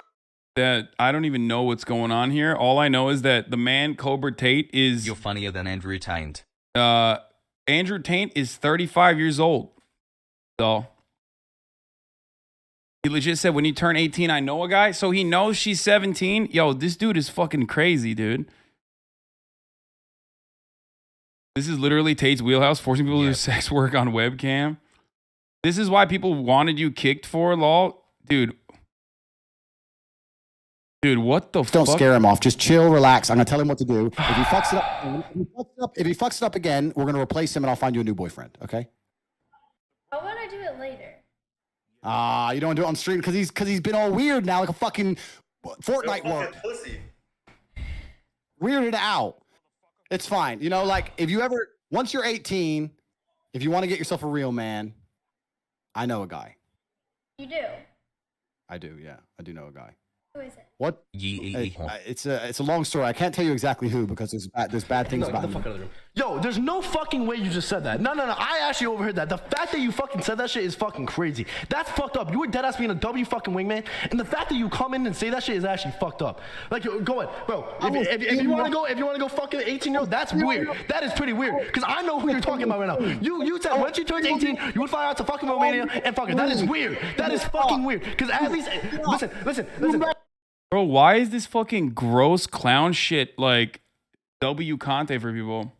that. I don't even know what's going on here. All I know is that the man Cobra Tate is You're funnier than Andrew Tate. Andrew Tate is 35 years old. So he legit said when you turn 18, I know a guy. So he knows she's 17. Yo, this dude is fucking crazy, dude. This is literally Tate's wheelhouse, forcing people to do sex work on webcam. This is why people wanted you kicked for, lol. Dude, what the fuck? Don't scare him off. Just chill, relax. I'm gonna tell him what to do. If he fucks it up, again, we're gonna replace him and I'll find you a new boyfriend. Okay? How about I do it later? You don't want to do it on stream because he's been all weird now, like a fucking Fortnite work. Pussy. Weirded out. It's fine. You know, like if you ever, once you're 18, if you want to get yourself a real man, I know a guy. You do? I do, yeah. I do know a guy. Who is it? What? It's a long story. I can't tell you exactly who because there's bad things about him. Yo, there's no fucking way you just said that. No. I actually overheard that. The fact that you fucking said that shit is fucking crazy. That's fucked up. You were deadass being a W fucking wingman, and the fact that you come in and say that shit is actually fucked up. Like, go ahead, bro. If you want to go fucking 18-year-old, that's weird. That is pretty weird. Because I know who you're talking about right now. You said once you turned 18, you would fly out to fucking Romania and fuck her. That is weird. That is fucking weird. Because at least listen. Bro, why is this fucking gross clown shit like W content for people?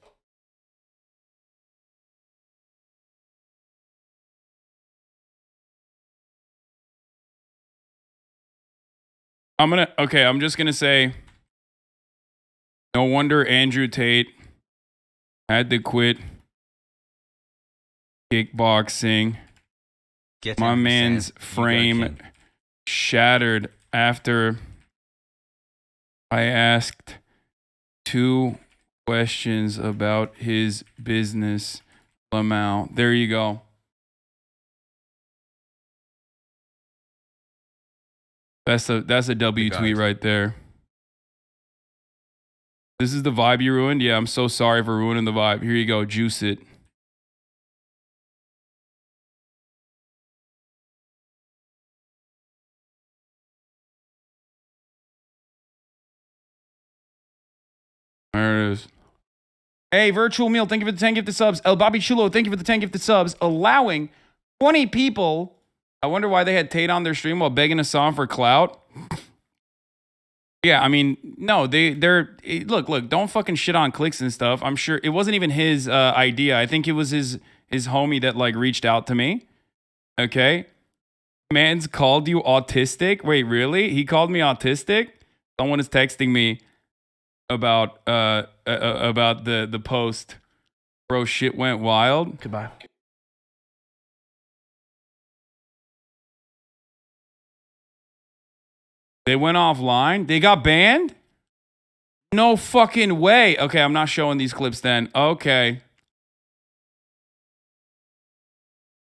I'm just gonna say, no wonder Andrew Tate had to quit kickboxing. My man's frame shattered after I asked 2 questions about his business. Lamau. There you go. That's a W tweet right there. This is the vibe you ruined? Yeah, I'm so sorry for ruining the vibe. Here you go. Juice it. There it is. Hey, Virtual Meal, thank you for the 10 gifted subs. El Bobby Chulo, thank you for the 10 gifted subs. Allowing 20 people. I wonder why they had Tate on their stream while begging Hasan for clout. Yeah, I mean, no, they're look, don't fucking shit on clicks and stuff. I'm sure it wasn't even his idea. I think it was his homie that like reached out to me. Okay. Man's called you autistic. Wait, really? He called me autistic? Someone is texting me about the post. Bro, shit went wild. Goodbye. They went offline? They got banned? No fucking way. Okay, I'm not showing these clips then. Okay.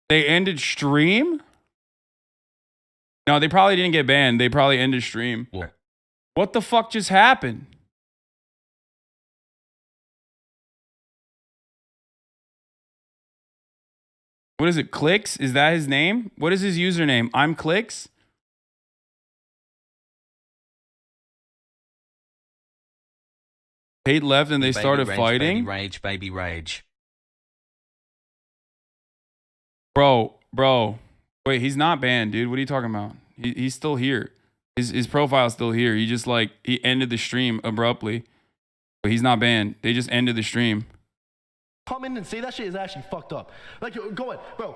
They ended stream? No, they probably didn't get banned. They probably ended stream. What the fuck just happened? What is it? Clicks? Is that his name? What is his username? I'm Clicks? Tate left and they started fighting. Baby rage. Bro. Wait, he's not banned, dude. What are you talking about? He's still here. His profile's still here. He just he ended the stream abruptly. But he's not banned. They just ended the stream. Come in and say that shit is actually fucked up. Like, go ahead, bro.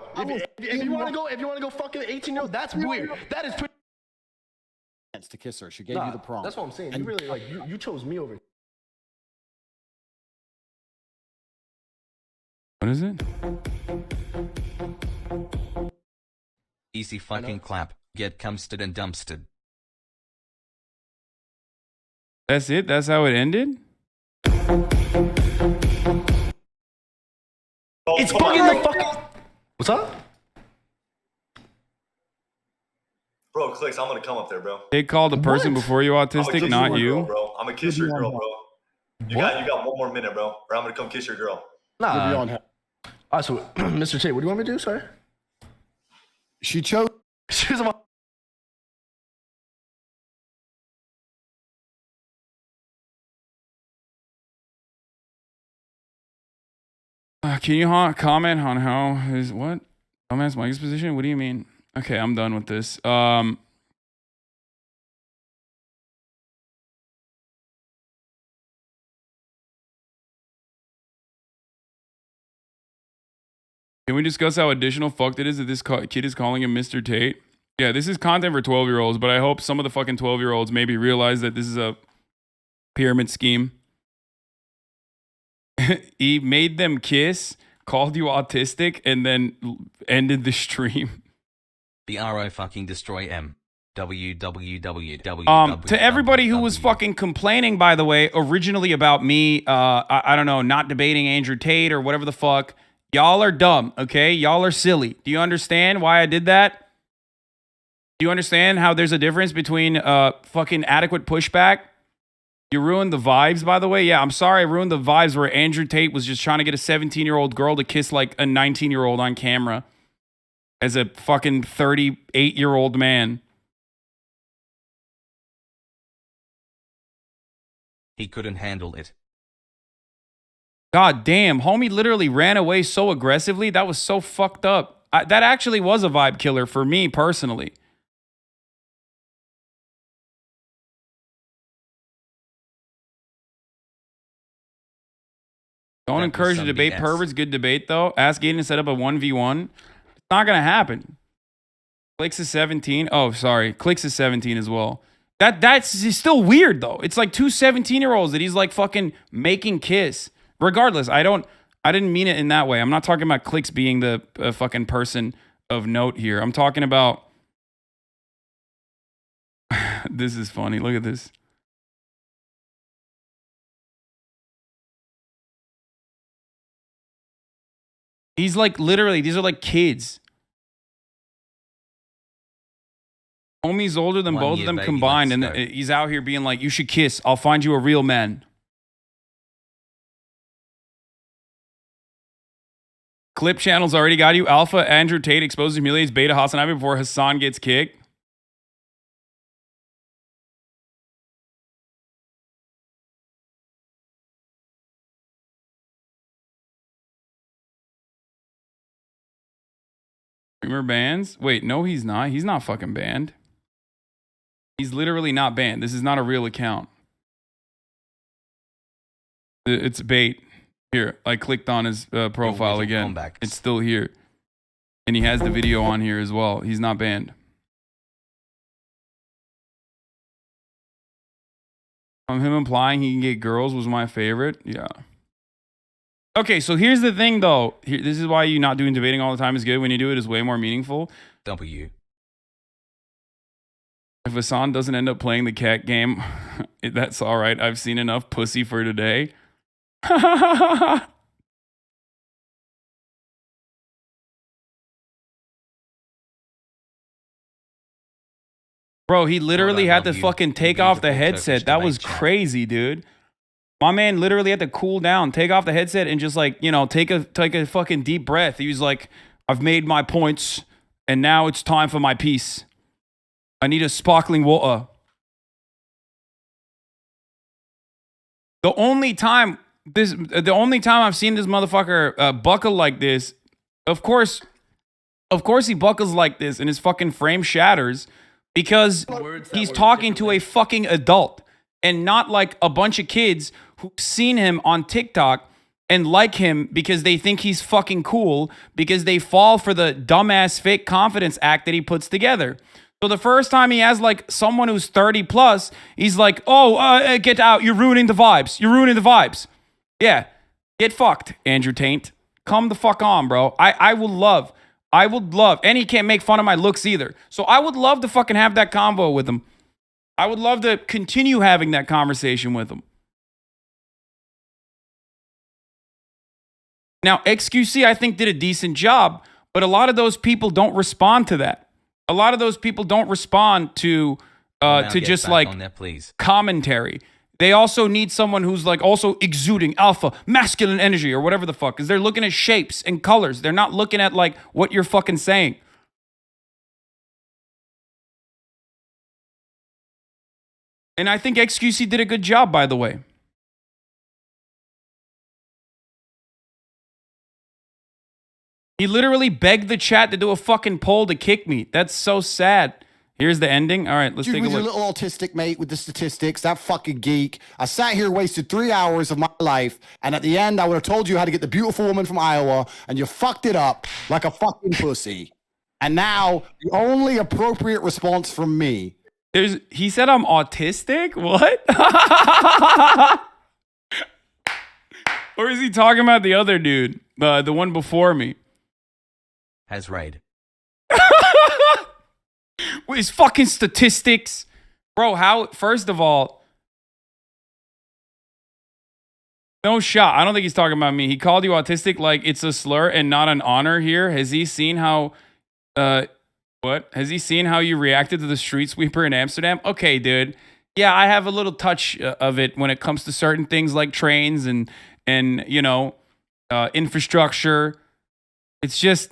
If you want to go fucking 18-year-old, that's weird. That is pretty. To kiss her, she gave you the prompt. That's what I'm saying. You really you chose me over. What is it? Easy fucking clap. Get cumstered and dumpstered. That's it? That's how it ended? It's bugging the fucking. What's up? Bro, Clicks, I'm gonna come up there, bro. They called the person before you autistic, not you. Girl, bro. I'm gonna kiss your girl, bro. You got 1 more minute, bro. Or I'm gonna come kiss your girl. Nah. All right, so Mr. Tate, what do you want me to do, sir? She chose. She was about. Can you comment on how his what? Dumbass Mike's position? What do you mean? Okay, I'm done with this. Can we discuss how additional fucked it is that this kid is calling him Mr. Tate? Yeah, this is content for 12-year-olds, but I hope some of the fucking 12-year-olds maybe realize that this is a pyramid scheme. He made them kiss. called you autistic and then ended the stream. The RO fucking destroy M. To everybody who was fucking complaining, by the way, originally about me, I don't know, not debating Andrew Tate or whatever the fuck, y'all are dumb, okay? Y'all are silly. Do you understand why I did that? Do you understand how there's a difference between fucking adequate pushback? You ruined the vibes, by the way. Yeah, I'm sorry I ruined the vibes where Andrew Tate was just trying to get a 17-year-old girl to kiss like a 19-year-old on camera as a fucking 38-year-old man. He couldn't handle it. God damn, homie literally ran away so aggressively. That was so fucked up. That actually was a vibe killer for me personally. Don't encourage the debate perverts. Good debate, though. Ask Gaten to set up a 1v1. It's not going to happen. Clicks is 17. Oh, sorry. Clicks is 17 as well. That's still weird, though. It's like two 17-year-olds that he's like fucking making kiss. Regardless, I didn't mean it in that way. I'm not talking about Clicks being the fucking person of note here. I'm talking about... This is funny. Look at this. He's like, literally, these are like kids. Homie's older than both of them combined, and he's out here being like, you should kiss. I'll find you a real man. Clip channels already got you. Alpha, Andrew Tate exposes humiliates Beta Hasan before Hasan gets kicked. Streamer bans? Wait, no, he's not. He's not fucking banned. He's literally not banned. This is not a real account. It's bait. Here, I clicked on his profile again. It's still here. And he has the video on here as well. He's not banned. Him implying he can get girls was my favorite. Yeah. Okay, so here's the thing, though. This is why you not doing debating all the time is good. When you do it, is way more meaningful. W. If Hasan doesn't end up playing the cat game, that's all right. I've seen enough pussy for today. Bro, he literally had to fucking take off the headset. That was crazy, dude. My man literally had to cool down, take off the headset, and just like, you know, take a fucking deep breath. He was like, I've made my points, and now it's time for my piece. I need a sparkling water. The only time I've seen this motherfucker buckle like this, of course he buckles like this and his fucking frame shatters because he's talking to a fucking adult and not like a bunch of kids who've seen him on TikTok and like him because they think he's fucking cool because they fall for the dumbass fake confidence act that he puts together. So the first time he has like someone who's 30 plus, he's like, oh, get out. You're ruining the vibes. You're ruining the vibes. Yeah. Get fucked, Andrew Tate. Come the fuck on, bro. I would love, and he can't make fun of my looks either. So I would love to fucking have that convo with him. I would love to continue having that conversation with him. Now, XQC, I think, did a decent job, but a lot of those people don't respond to that. A lot of those people don't respond to just like commentary. They also need someone who's like also exuding alpha, masculine energy or whatever the fuck. Because they're looking at shapes and colors. They're not looking at like what you're fucking saying. And I think XQC did a good job, by the way. He literally begged the chat to do a fucking poll to kick me. That's so sad. Here's the ending. All right, let's take a look. Your little autistic mate with the statistics, that fucking geek. I sat here, wasted 3 hours of my life, and at the end, I would have told you how to get the beautiful woman from Iowa, and you fucked it up like a fucking pussy. And now, the only appropriate response from me. He said I'm autistic? What? Or is he talking about the other dude? The one before me. Has raid. With his fucking statistics. Bro, how, first of all, no shot. I don't think he's talking about me. He called you autistic like it's a slur and not an honor here. Has he seen how, what? Has he seen how you reacted to the street sweeper in Amsterdam? Okay, dude. Yeah, I have a little touch of it when it comes to certain things like trains and you know, infrastructure. It's just,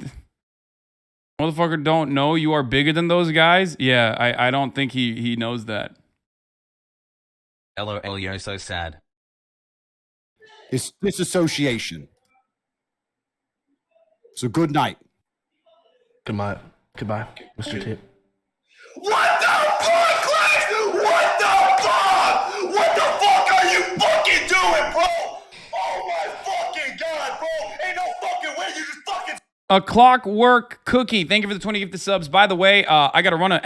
motherfucker don't know you are bigger than those guys. Yeah, I don't think he knows that. LOL, you're so sad. It's disassociation. So good night. Goodbye, Mr. Tate. What the fuck, Clash? What the fuck? What the fuck are you fucking doing, bro? Oh my fucking god, bro! Ain't no fucking way you just fucking. A Clockwork Cookie. Thank you for the 20 gifted subs. By the way, I got to run an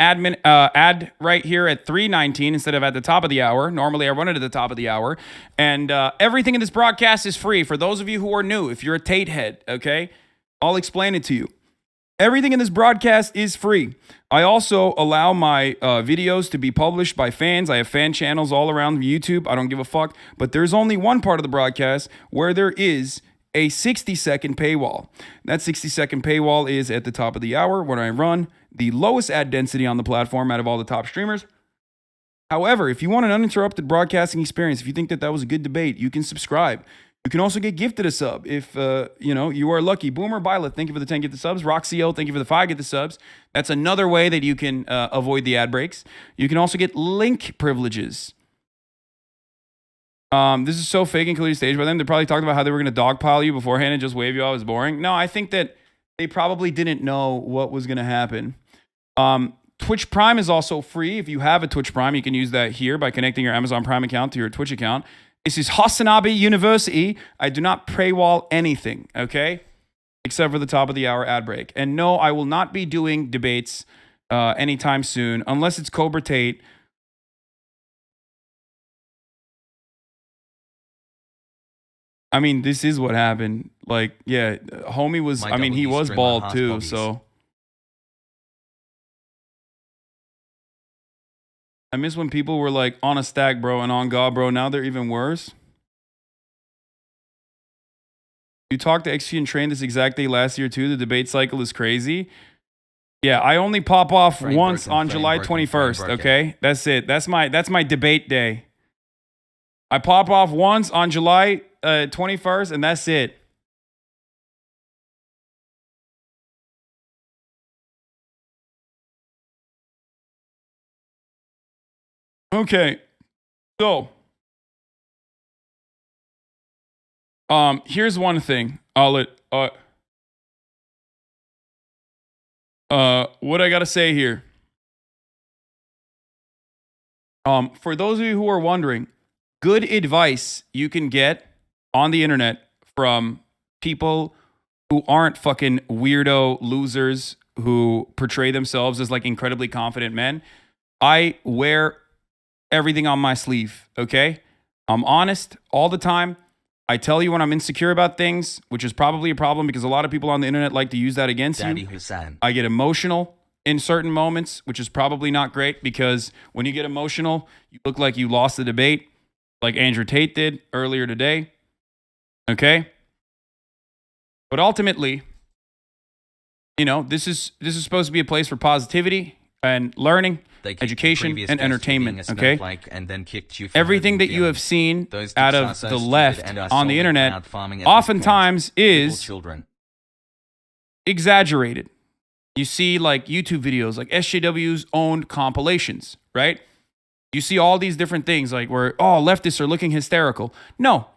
ad right here at 3:19 instead of at the top of the hour. Normally, I run it at the top of the hour. And everything in this broadcast is free. For those of you who are new, if you're a Tate head, okay, I'll explain it to you. Everything in this broadcast is free. I also allow my videos to be published by fans. I have fan channels all around YouTube. I don't give a fuck. But there's only one part of the broadcast where there is a 60-second paywall. That 60-second paywall is at the top of the hour when I run the lowest ad density on the platform out of all the top streamers. However, if you want an uninterrupted broadcasting experience, if you think that was a good debate, you can subscribe. You can also get gifted a sub if you are lucky. Boomer Bila, thank you for the 10 gifted subs. Roxio, thank you for the 5 gifted subs. That's another way that you can avoid the ad breaks. You can also get link privileges. This is so fake and clearly staged by them. They probably talked about how they were going to dogpile you beforehand and just wave you off as boring. No, I think that they probably didn't know what was going to happen. Twitch Prime is also free. If you have a Twitch Prime, you can use that here by connecting your Amazon Prime account to your Twitch account. This is Hasanabe University. I do not paywall anything, okay? Except for the top of the hour ad break. And no, I will not be doing debates anytime soon, unless it's Cobra Tate. I mean, this is what happened. Like, yeah, homie was, he was bald too, so. I miss when people were like on a stack, bro, and on God, bro. Now they're even worse. You talked to XG and Train this exact day last year too. The debate cycle is crazy. Yeah, I only pop off once on July 21st, okay? That's it. That's my debate day. I pop off once on July 21st, and that's it. Okay, so here's one thing. What I gotta say here. For those of you who are wondering, good advice you can get on the internet from people who aren't fucking weirdo losers who portray themselves as like incredibly confident men. I wear everything on my sleeve, okay? I'm honest all the time. I tell you when I'm insecure about things, which is probably a problem because a lot of people on the internet like to use that against you. Hasan. I get emotional in certain moments, which is probably not great because when you get emotional, you look like you lost the debate, like Andrew Tate did earlier today, okay? But ultimately, this is supposed to be a place for positivity and learning, education, and entertainment, okay? And then kicked you for everything that you have seen out of the left on the internet oftentimes is exaggerated. You see like YouTube videos, like SJW's owned compilations, right? You see all these different things like where, leftists are looking hysterical. No,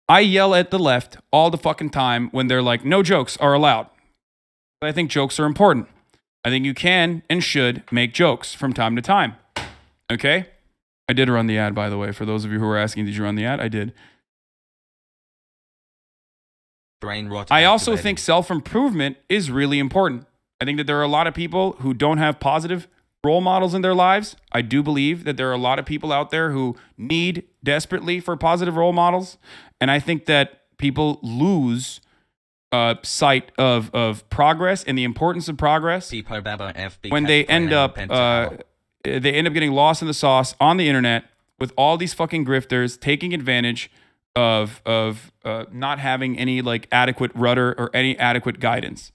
I yell at the left all the fucking time when they're like, no jokes are allowed. But I think jokes are important. I think you can and should make jokes from time to time. Okay? I did run the ad, by the way. For those of you who are asking, did you run the ad? I did. I also think self-improvement is really important. I think that there are a lot of people who don't have positive role models in their lives. I do believe that there are a lot of people out there who need desperately for positive role models. And I think that people lose sight of progress and the importance of progress when they end up getting lost in the sauce on the internet with all these fucking grifters taking advantage of not having any like adequate rudder or any adequate guidance.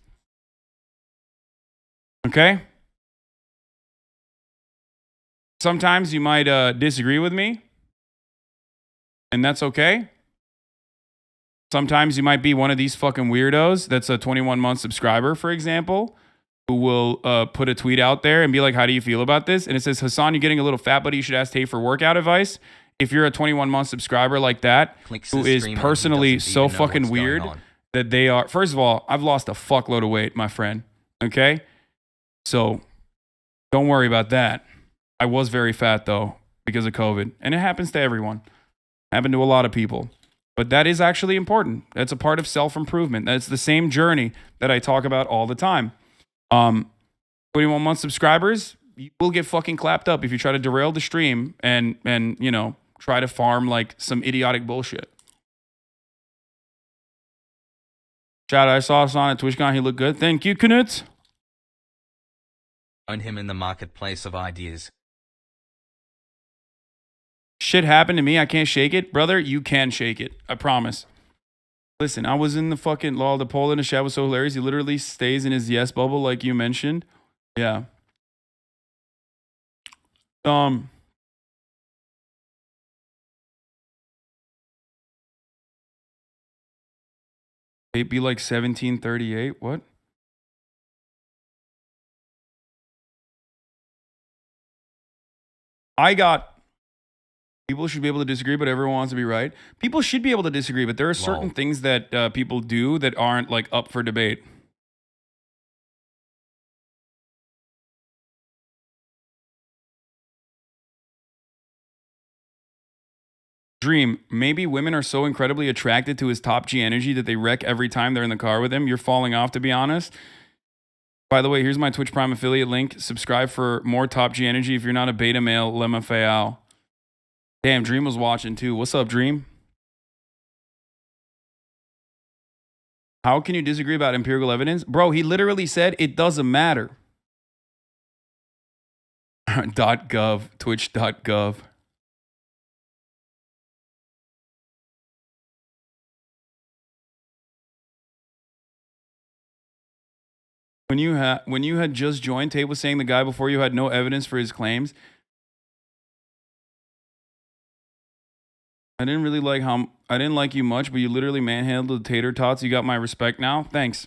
Okay? Sometimes you might disagree with me, and that's okay. Sometimes you might be one of these fucking weirdos that's a 21-month subscriber, for example, who will put a tweet out there and be like, how do you feel about this? And it says, Hasan, you're getting a little fat, buddy. You should ask Tate for workout advice. If you're a 21-month subscriber like that, who is personally so fucking weird that they are... First of all, I've lost a fuckload of weight, my friend. Okay? So don't worry about that. I was very fat, though, because of COVID. And it happens to everyone. Happened to a lot of people. But that is actually important. That's a part of self-improvement. That's the same journey that I talk about all the time. 21-month subscribers, you will get fucking clapped up if you try to derail the stream and you know, try to farm like some idiotic bullshit. Shout out, I saw Hasan at TwitchCon. He looked good. Thank you, Knut. Own him in the marketplace of ideas. Shit happened to me. I can't shake it. Brother, you can shake it. I promise. Listen, I was in the fucking law. The poll in the chat was so hilarious. He literally stays in his yes bubble like you mentioned. Yeah. It'd be like 1738. What? People should be able to disagree, but everyone wants to be right. People should be able to disagree, but there are certain things that people do that aren't like up for debate. Dream, maybe women are so incredibly attracted to his top G energy that they wreck every time they're in the car with him. You're falling off, to be honest. By the way, here's my Twitch Prime affiliate link. Subscribe for more top G energy. If you're not a beta male, Lemma Fayal. Damn, Dream was watching too. What's up, Dream? How can you disagree about empirical evidence? Bro, he literally said it doesn't matter. .gov, twitch.gov. When you had just joined, Tate was saying the guy before you had no evidence for his claims. I didn't like you much, but you literally manhandled the tater tots. You got my respect now. Thanks.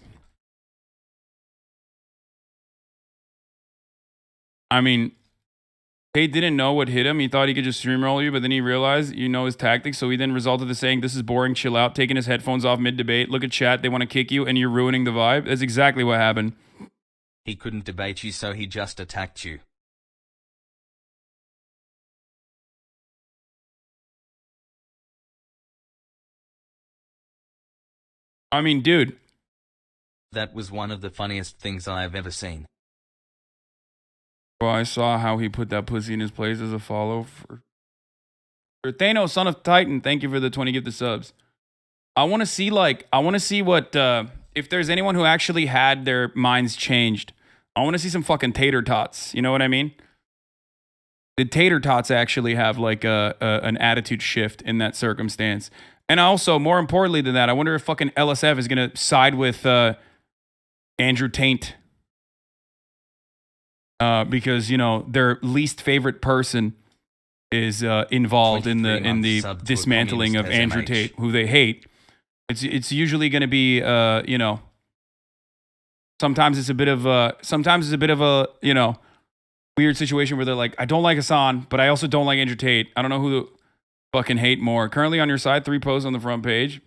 I mean, Tate didn't know what hit him. He thought he could just streamroll you, but then he realized you know his tactics. So he then resorted to saying, this is boring, chill out, taking his headphones off mid-debate. Look at chat, they want to kick you, and you're ruining the vibe. That's exactly what happened. He couldn't debate you, so he just attacked you. I mean, dude. That was one of the funniest things I've ever seen. Well, I saw how he put that pussy in his place as a follow for Thanos, son of Titan. Thank you for the 20 gifted subs. I want to see what, if there's anyone who actually had their minds changed. I want to see some fucking tater tots. You know what I mean? Did tater tots actually have like an attitude shift in that circumstance? And also, more importantly than that, I wonder if fucking LSF is going to side with Andrew Tate. Because, you know, their least favorite person is involved in the dismantling of Andrew Tate, who they hate. It's usually going to be, you know, sometimes it's a bit of a, you know, weird situation where they're like, I don't like Hasan, but I also don't like Andrew Tate. I don't know who to fucking hate more. Currently on your side, 3 posts on the front page.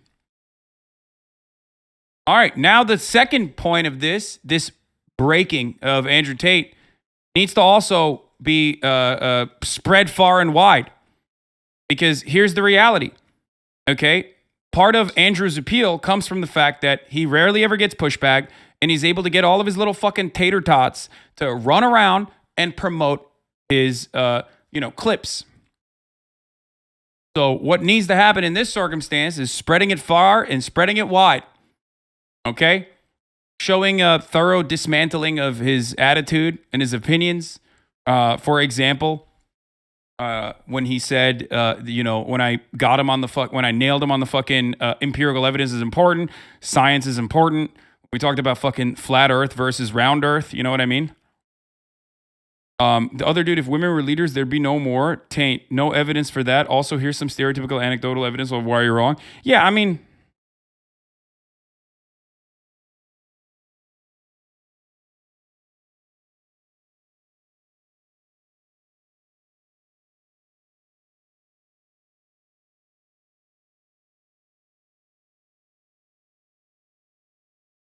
All right, now the second point of this breaking of Andrew Tate needs to also be spread far and wide. Because here's the reality, okay? Part of Andrew's appeal comes from the fact that he rarely ever gets pushback, and he's able to get all of his little fucking tater tots to run around and promote his, you know, clips. So what needs to happen in this circumstance is spreading it far and spreading it wide. Okay? Showing a thorough dismantling of his attitude and his opinions. For example, when he said, when I got him on the when I nailed him on the fucking empirical evidence is important, science is important. We talked about fucking flat Earth versus round Earth. You know what I mean? The other dude, if women were leaders, there'd be no more taint. No evidence for that. Also, here's some stereotypical anecdotal evidence of why you're wrong. Yeah, I mean,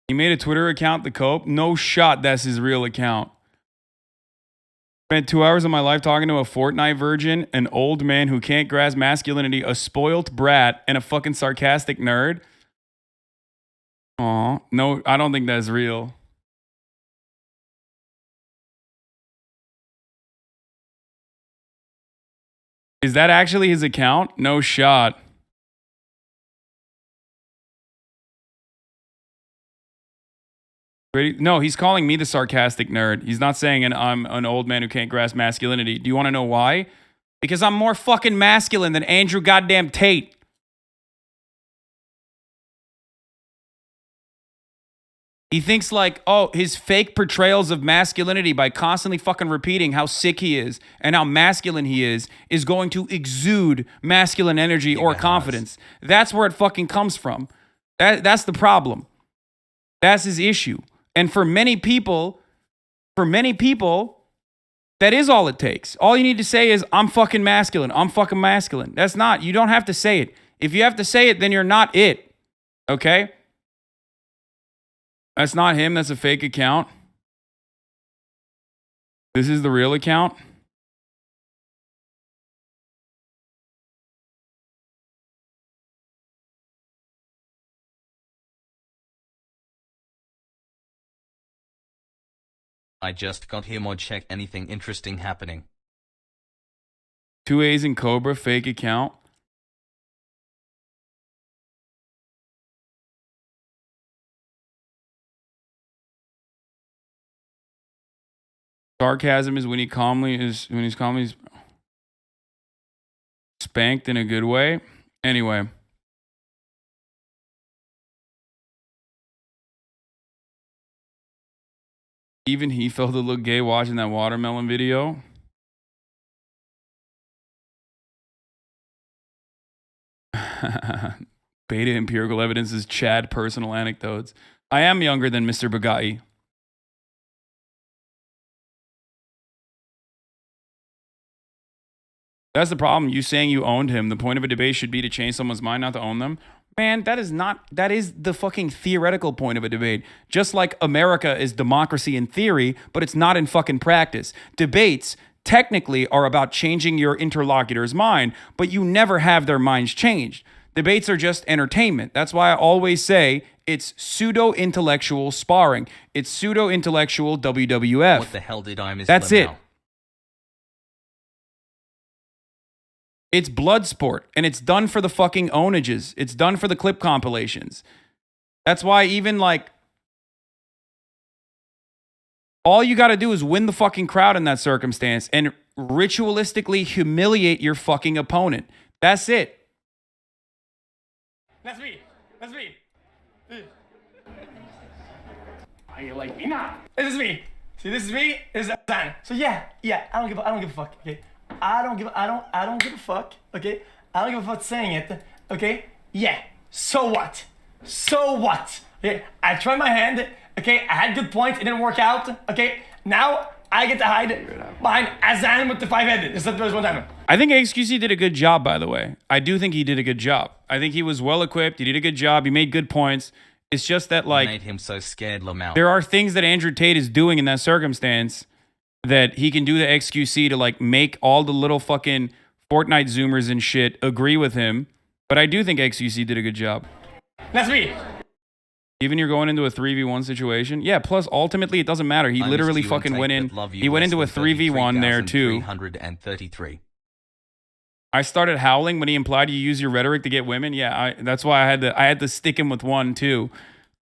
he made a Twitter account, The Cope. No shot that's his real account. Spent 2 hours of my life talking to a Fortnite virgin, an old man who can't grasp masculinity, a spoilt brat, and a fucking sarcastic nerd. Aw, no, I don't think that's real. Is that actually his account? No shot. No, he's calling me the sarcastic nerd. He's not saying I'm an old man who can't grasp masculinity. Do you want to know why? Because I'm more fucking masculine than Andrew goddamn Tate. He thinks like, oh, his fake portrayals of masculinity by constantly fucking repeating how sick he is and how masculine he is going to exude masculine energy or confidence. That's where it fucking comes from. That's the problem. That's his issue. And for many people, that is all it takes. All you need to say is, I'm fucking masculine. I'm fucking masculine. That's not, you don't have to say it. If you have to say it, then you're not it. Okay? That's not him. That's a fake account. This is the real account. I just got here mod check anything interesting happening. 2 A's in Cobra, fake account. Sarcasm is when he's calmly spanked in a good way. Anyway. Even he felt a little gay watching that watermelon video. Beta empirical evidence is Chad personal anecdotes. I am younger than Mr. Bugatti. That's the problem. You saying you owned him. The point of a debate should be to change someone's mind, not to own them. Man, that is the fucking theoretical point of a debate. Just like America is democracy in theory, but it's not in fucking practice. Debates technically are about changing your interlocutor's mind, but you never have their minds changed. Debates are just entertainment. That's why I always say it's pseudo-intellectual sparring. It's pseudo-intellectual WWF. What the hell did I miss? That's it. It's blood sport, and it's done for the fucking onages. It's done for the clip compilations. That's why even like, all you got to do is win the fucking crowd in that circumstance and ritualistically humiliate your fucking opponent. That's it. That's me. That's me. Are you like me now? This is me. See, this is me. This is Hasan. So yeah, I don't give a fuck. Okay. I don't give a fuck, okay? I don't give a fuck saying it, okay? Yeah, so what? So what? Okay, I tried my hand, okay? I had good points, it didn't work out, okay? Now I get to hide behind Hasan with the 5-headed. This is the first one time. I think XQC did a good job, by the way. I do think he did a good job. I think he was well equipped. He did a good job. He made good points. It's just that, like, made him so scared, Lamau. There are things that Andrew Tate is doing in that circumstance that he can do the XQC to like make all the little fucking Fortnite Zoomers and shit agree with him. But I do think XQC did a good job. That's me. Even you're going into a 3v1 situation. Yeah, plus ultimately it doesn't matter. He literally fucking went in. He went into a 3v1 there too. 333. I started howling when he implied you use your rhetoric to get women. Yeah, that's why I had to stick him with one too.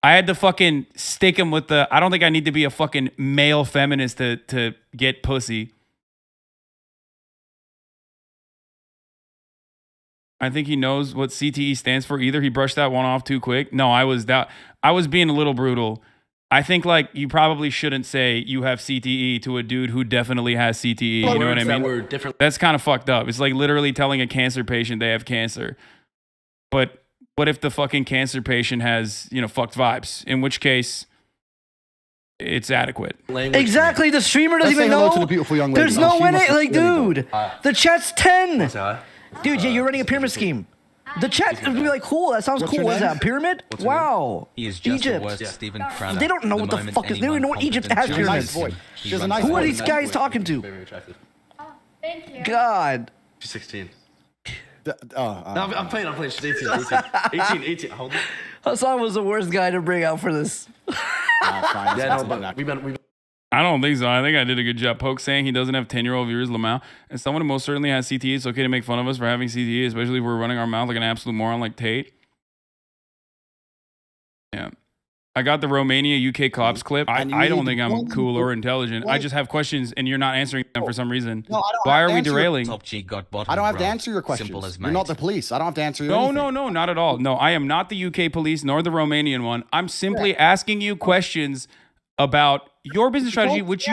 I had to fucking stick him with the, I don't think I need to be a fucking male feminist to get pussy. I think he knows what CTE stands for. Either he brushed that one off too quick. No, I was being a little brutal. I think like you probably shouldn't say you have CTE to a dude who definitely has CTE. You know what I mean? That's kind of fucked up. It's like literally telling a cancer patient they have cancer. But what if the fucking cancer patient has, you know, fucked vibes? In which case, it's adequate. Exactly. The streamer doesn't even know. There's no way. Like, dude, the chat's 10. Dude, yeah, you're running a pyramid scheme. The chat would be like, cool, that sounds cool. What is that, a pyramid? Wow. He is just Egypt. the worst Stephen Crowder. They don't know what the fuck is. They don't even know what Egypt has pyramids. Who are these guys talking to? Thank you. God. She's 16. No, I'm playing. She's 18. Hold on. Hasan was the worst guy to bring out for this. Yeah, no, but we've been. I don't think so. I think I did a good job. Poke saying he doesn't have 10-year-old viewers, Lamau. As someone who most certainly has CTE, it's okay to make fun of us for having CTE, especially if we're running our mouth like an absolute moron like Tate. Yeah. I got the Romania UK cops clip. I don't think I'm cool or intelligent. I just have questions and you're not answering them for some reason. No, I don't Why have are to we answer derailing? I don't have to answer your questions. You're not the police. I don't have to answer your No, not at all. No, I am not the UK police nor the Romanian one. I'm simply asking you questions about your business strategy, which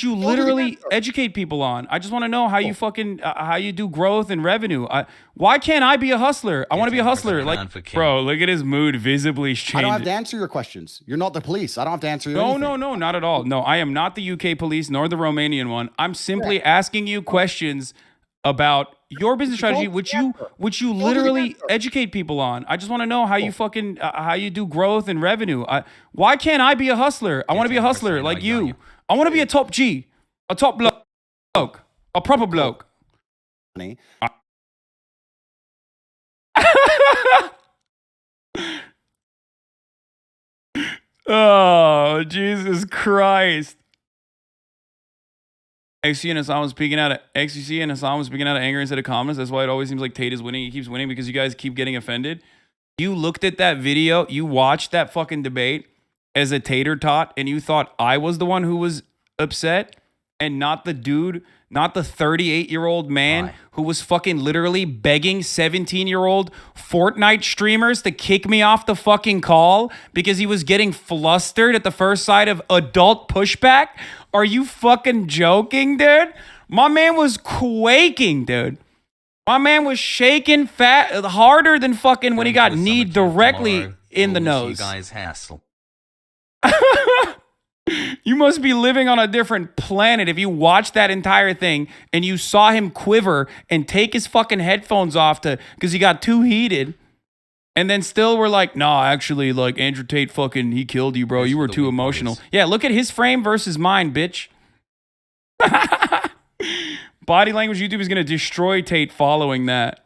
you literally educate people on. I just want to know how you fucking how you do growth and revenue. Why can't I be a hustler? I want to be a hustler. Like, bro, look at his mood visibly changing. I don't have to answer your questions. You're not the police. I don't have to answer your No, not at all. No, I am not the UK police nor the Romanian one. I'm simply asking you questions about your business strategy, which you literally educate people on. I just want to know how you fucking how you do growth and revenue. Why can't I be a hustler? I want to be a hustler like you. I want to be a top G, a top bloke, a proper bloke. Oh, Jesus Christ. XC and Hasan was speaking out of anger instead of calmness. That's why it always seems like Tate is winning. He keeps winning because you guys keep getting offended. You looked at that video, you watched that fucking debate as a tater tot, and you thought I was the one who was upset and not the dude, not the 38-year-old man who was fucking literally begging 17-year-old Fortnite streamers to kick me off the fucking call because he was getting flustered at the first sight of adult pushback. Are you fucking joking, dude? My man was quaking, dude. My man was shaking harder than fucking when he got kneed directly in the nose. You guys hassle. You must be living on a different planet if you watched that entire thing and you saw him quiver and take his fucking headphones off because he got too heated. And then still we're like, nah, actually, like, Andrew Tate fucking, he killed you, bro. You were too emotional. Yeah, look at his frame versus mine, bitch. Body language YouTube is going to destroy Tate following that.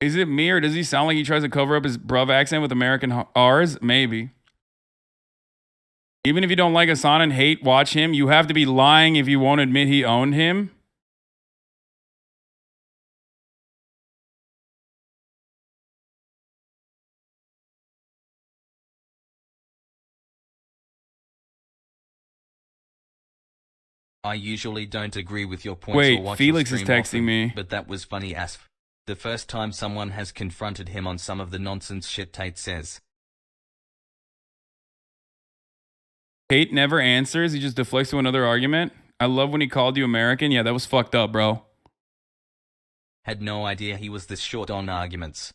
Is it me or does he sound like he tries to cover up his bruv accent with American R's? Maybe. Even if you don't like Hasan and hate watch him, you have to be lying if you won't admit he owned him. I usually don't agree with your points Wait, or watch Felix your is stream texting often, me. But that was funny as the first time someone has confronted him on some of the nonsense shit Tate says. Tate never answers. He just deflects to another argument. I love when he called you American. Yeah, that was fucked up, bro. Had no idea he was this short on arguments.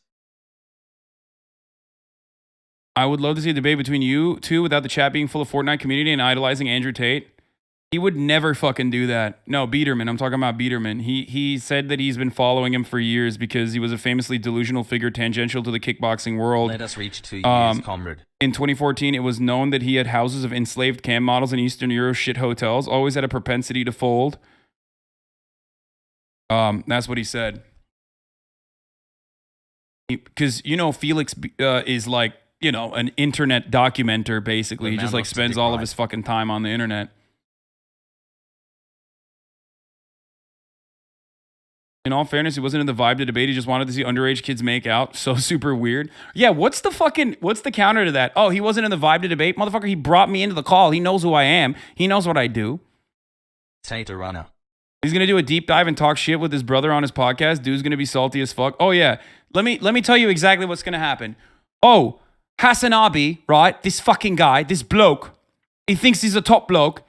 I would love to see a debate between you two without the chat being full of Fortnite community and idolizing Andrew Tate. He would never fucking do that. No, Biederman. I'm talking about Biederman. He said that he's been following him for years because he was a famously delusional figure tangential to the kickboxing world. Let us reach 2 years, comrade. In 2014, it was known that he had houses of enslaved cam models in Eastern Europe shit hotels, always had a propensity to fold. That's what he said. Because, you know, Felix is like, you know, an internet documenter, basically. He just like spends all of his fucking time on the internet. In all fairness, he wasn't in the vibe to debate. He just wanted to see underage kids make out. So super weird. Yeah, what's the counter to that? Oh, he wasn't in the vibe to debate? Motherfucker, he brought me into the call. He knows who I am. He knows what I do. Tate runner. He's going to do a deep dive and talk shit with his brother on his podcast. Dude's going to be salty as fuck. Oh, yeah. Let me tell you exactly what's going to happen. Oh, Hasan Abi, right? This fucking guy, this bloke. He thinks he's a top bloke.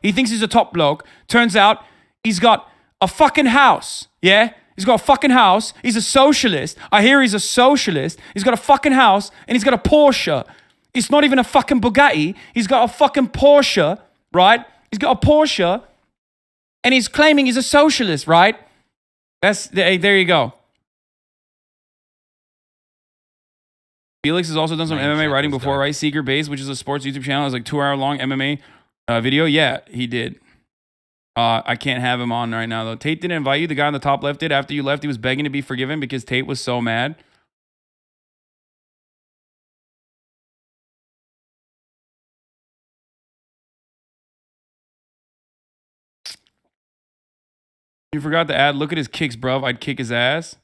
Turns out he's got a fucking house. Yeah? He's got a fucking house. He's a socialist. I hear he's a socialist. He's got a fucking house and he's got a Porsche. It's not even a fucking Bugatti. He's got a fucking Porsche, right? He's got a Porsche and he's claiming he's a socialist, right? There you go. Felix has also done some MMA writing before, right? Seeker Base, which is a sports YouTube channel, is like 2-hour long MMA video. Yeah, he did. I can't have him on right now, though. Tate didn't invite you. The guy on the top left did. After you left, he was begging to be forgiven because Tate was so mad. You forgot to add, look at his kicks, bruv. I'd kick his ass.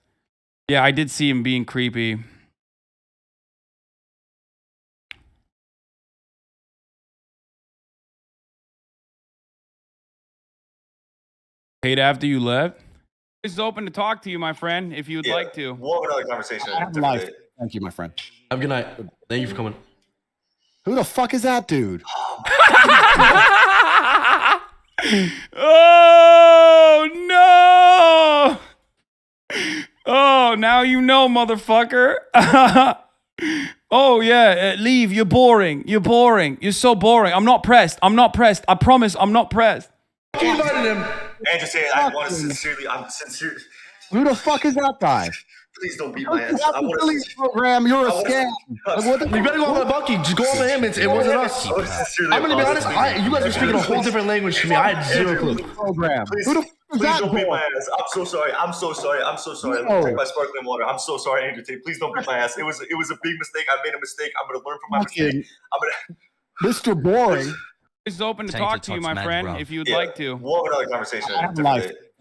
Yeah, I did see him being creepy. Tate, after you left, it's open to talk to you, my friend, if you would like to. We'll have another conversation. Thank you, my friend. Have a good night. Thank you for coming. Who the fuck is that dude? Oh, no. Oh, now you know, motherfucker. Oh, yeah, leave. You're boring. You're so boring. I'm not pressed. I promise I'm not pressed. You invited him. And just say, I'm sincere. Who the fuck is that guy? Please don't beat my ass. I want to program. You're a scam. You better go over Bucky. Just go over him. It wasn't us. I'm gonna be honest. You guys are speaking a whole different language to me. I had zero clue. Program. Please don't beat my ass. I'm so sorry. I'm so sorry. Let me drink my sparkling water. I'm so sorry, Andrew Tate. Please don't beat my ass. It was a big mistake. I made a mistake. I'm gonna learn from my mistake. Mr. Boring. It's open to talk to you, my friend, if you would like to. We'll have another conversation.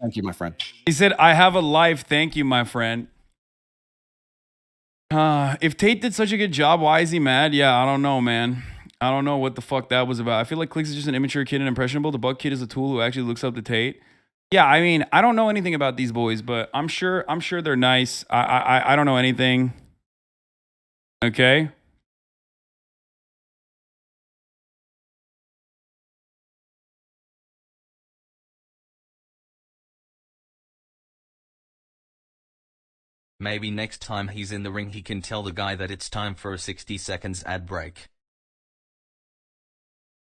Thank you, my friend. He said, I have a life. Thank you, my friend. If Tate did such a good job, why is he mad? Yeah, I don't know, man. I don't know what the fuck that was about. I feel like Clicks is just an immature kid and impressionable. The Buck kid is a tool who actually looks up to Tate. Yeah, I mean, I don't know anything about these boys, but I'm sure they're nice. I don't know anything. Okay? Maybe next time he's in the ring he can tell the guy that it's time for a 60 seconds ad break.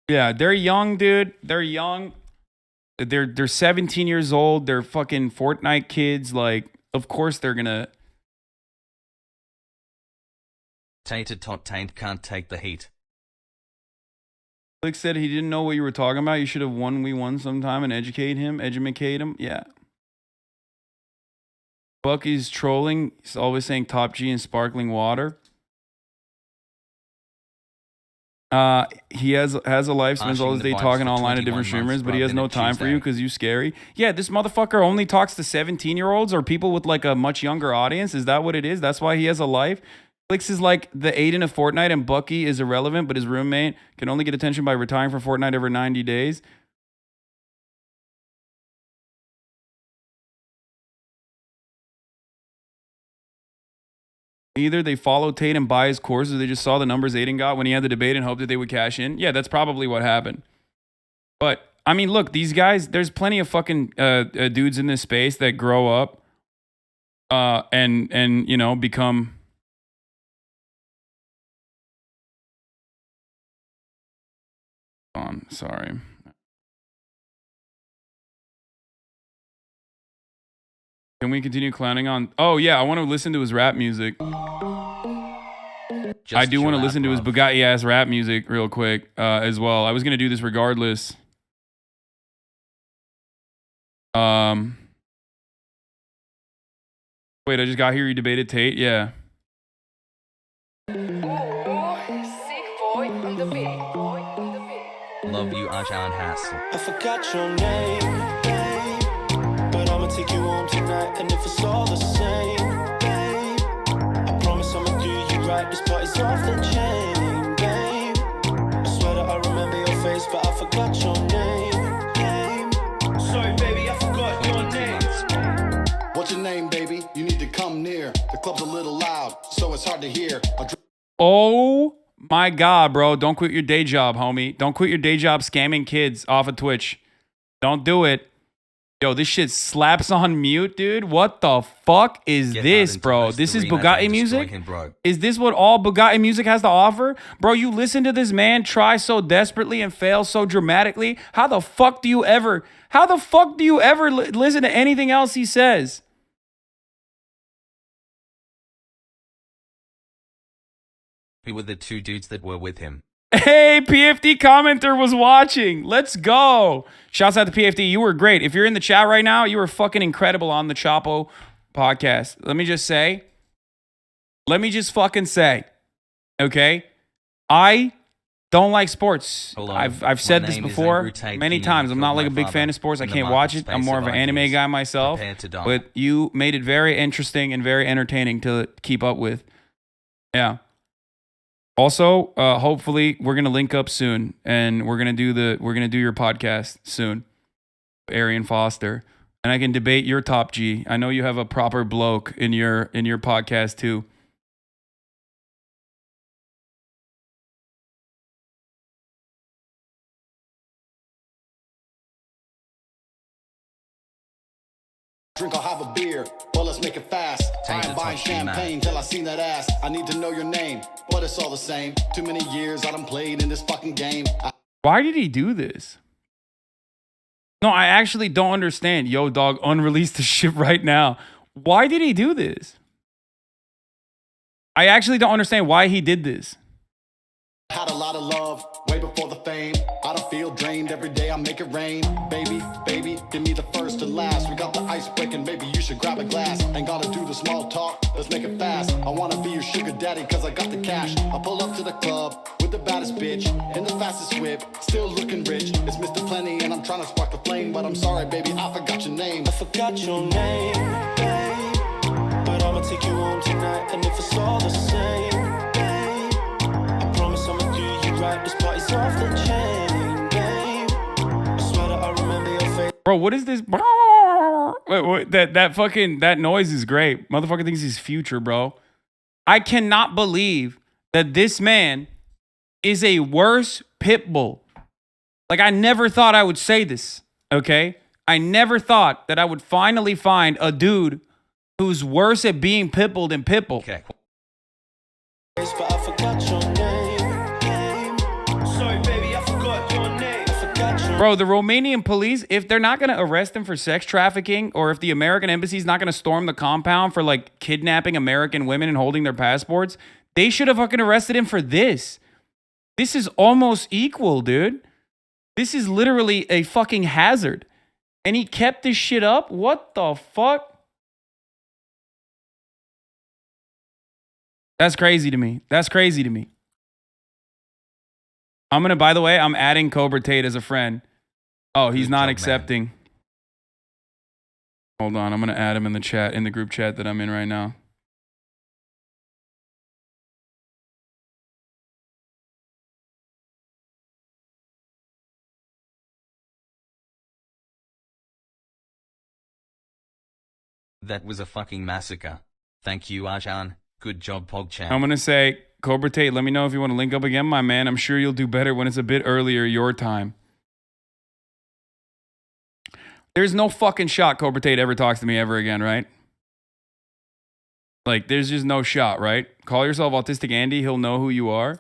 Yeah, they're young, dude. They're young. They're 17 years old. They're fucking Fortnite kids. Like, of course they're gonna... Tate can't take the heat. Click said he didn't know what you were talking about. You should have won sometime and educate him. Yeah. Bucky's trolling. He's always saying Top G and sparkling water. He has a life, spends all his day talking online to different streamers, but he has no time for you because you scary. Yeah, this motherfucker only talks to 17-year-olds or people with like a much younger audience. Is that what it is? That's why he has a life? Clicks is like the Aiden of Fortnite and Bucky is irrelevant, but his roommate can only get attention by retiring from Fortnite every 90 days. Either they follow Tate and buy his course, or they just saw the numbers Aiden got when he had the debate and hoped that they would cash in. Yeah, that's probably what happened. But, I mean, look, these guys, there's plenty of fucking dudes in this space that grow up and you know, become... Sorry. Can we continue clowning on? Oh, yeah, I want to listen to his rap music. I do want to listen to his Bugatti-ass rap music real quick as well. I was going to do this regardless. Wait, I just got here. You debated Tate? Yeah. Love you, Hasan. I forgot your name, but I'ma take you home tonight, and if it's all the same, babe, I promise I'ma do you right. This party's off the chain, babe. I swear that I remember your face, but I forgot your name. Sorry, baby, I forgot your name. What's your name, baby? You need to come near. The club's a little loud, so it's hard to hear. Oh my God, bro. Don't quit your day job, homie. Don't quit your day job scamming kids off of Twitch. Don't do it. Yo, this shit slaps on mute, dude. What the fuck is this, bro? This is Bugatti music? Is this what all Bugatti music has to offer? Bro, you listen to this man try so desperately and fail so dramatically. How the fuck do you ever listen to anything else he says? Who were the two dudes that were with him? Hey, PFD commenter was watching. Let's go. Shouts out to PFD. You were great. If you're in the chat right now, you were fucking incredible on the Chapo podcast. Let me just fucking say, okay? I don't like sports. Hello, I've said this name is before Andrew Tate. many You times. I'm killed not like my a big father fan of sports. I in the can't watch it. I'm market more of an space of anime ideas. guy myself. Prepare to die. But you made it very interesting and very entertaining to keep up with. Yeah. Also, hopefully we're gonna link up soon, and we're gonna do your podcast soon, Arian Foster, and I can debate your top G. I know you have a proper bloke in your podcast too. Drink or have a beer, well, let's make it fast. I ain't buying champagne till I seen that ass. I need to know your name, but it's all the same. Too many years I done played in this fucking game. Why did he do this? No, I actually don't understand. Yo, dog, unreleased the shit right now. Why did he do this? I actually don't understand why he did this. Had a lot of love way before the fame. I don't feel drained every day. I make it rain. Baby, baby, give me the first and last. We got the ice breaking, baby. You should grab a glass. Ain't gotta do the small talk. Let's make it fast. I wanna be your sugar daddy cause I got the cash. I pull up to the club with the baddest bitch in the fastest whip. Still looking rich. It's Mr. Plenty and I'm trying to spark the flame. But I'm sorry, baby, I forgot your name. I forgot your name, babe. But I'ma take you home tonight, and if it's all the same, babe, I promise I'ma do you right. This party's off the chain, babe. I swear that I remember your face. Bro, what is this? Wait, that noise is great. Motherfucker thinks he's Future, bro. I cannot believe that this man is a worse pit bull. Like, I never thought I would say this, okay? I never thought that I would finally find a dude who's worse at being pitbull than pitbull. Okay. But I forgot your name. Sorry, baby, I forgot your name. I forgot your Bro, the Romanian police, if they're not going to arrest him for sex trafficking, or if the American embassy's not going to storm the compound for, like, kidnapping American women and holding their passports, they should have fucking arrested him for this. This is almost equal, dude. This is literally a fucking hazard. And he kept this shit up? What the fuck? That's crazy to me. That's crazy to me. I'm going to, by the way, I'm adding Cobra Tate as a friend. Oh, he's not accepting. Man. Hold on. I'm going to add him in the chat, in the group chat that I'm in right now. That was a fucking massacre. Thank you, Hasan. Good job, PogChamp. I'm going to say, Cobra Tate, let me know if you want to link up again, my man. I'm sure you'll do better when it's a bit earlier your time. There's no fucking shot Cobra Tate ever talks to me ever again, right? Like, there's just no shot, right? Call yourself Autistic Andy. He'll know who you are.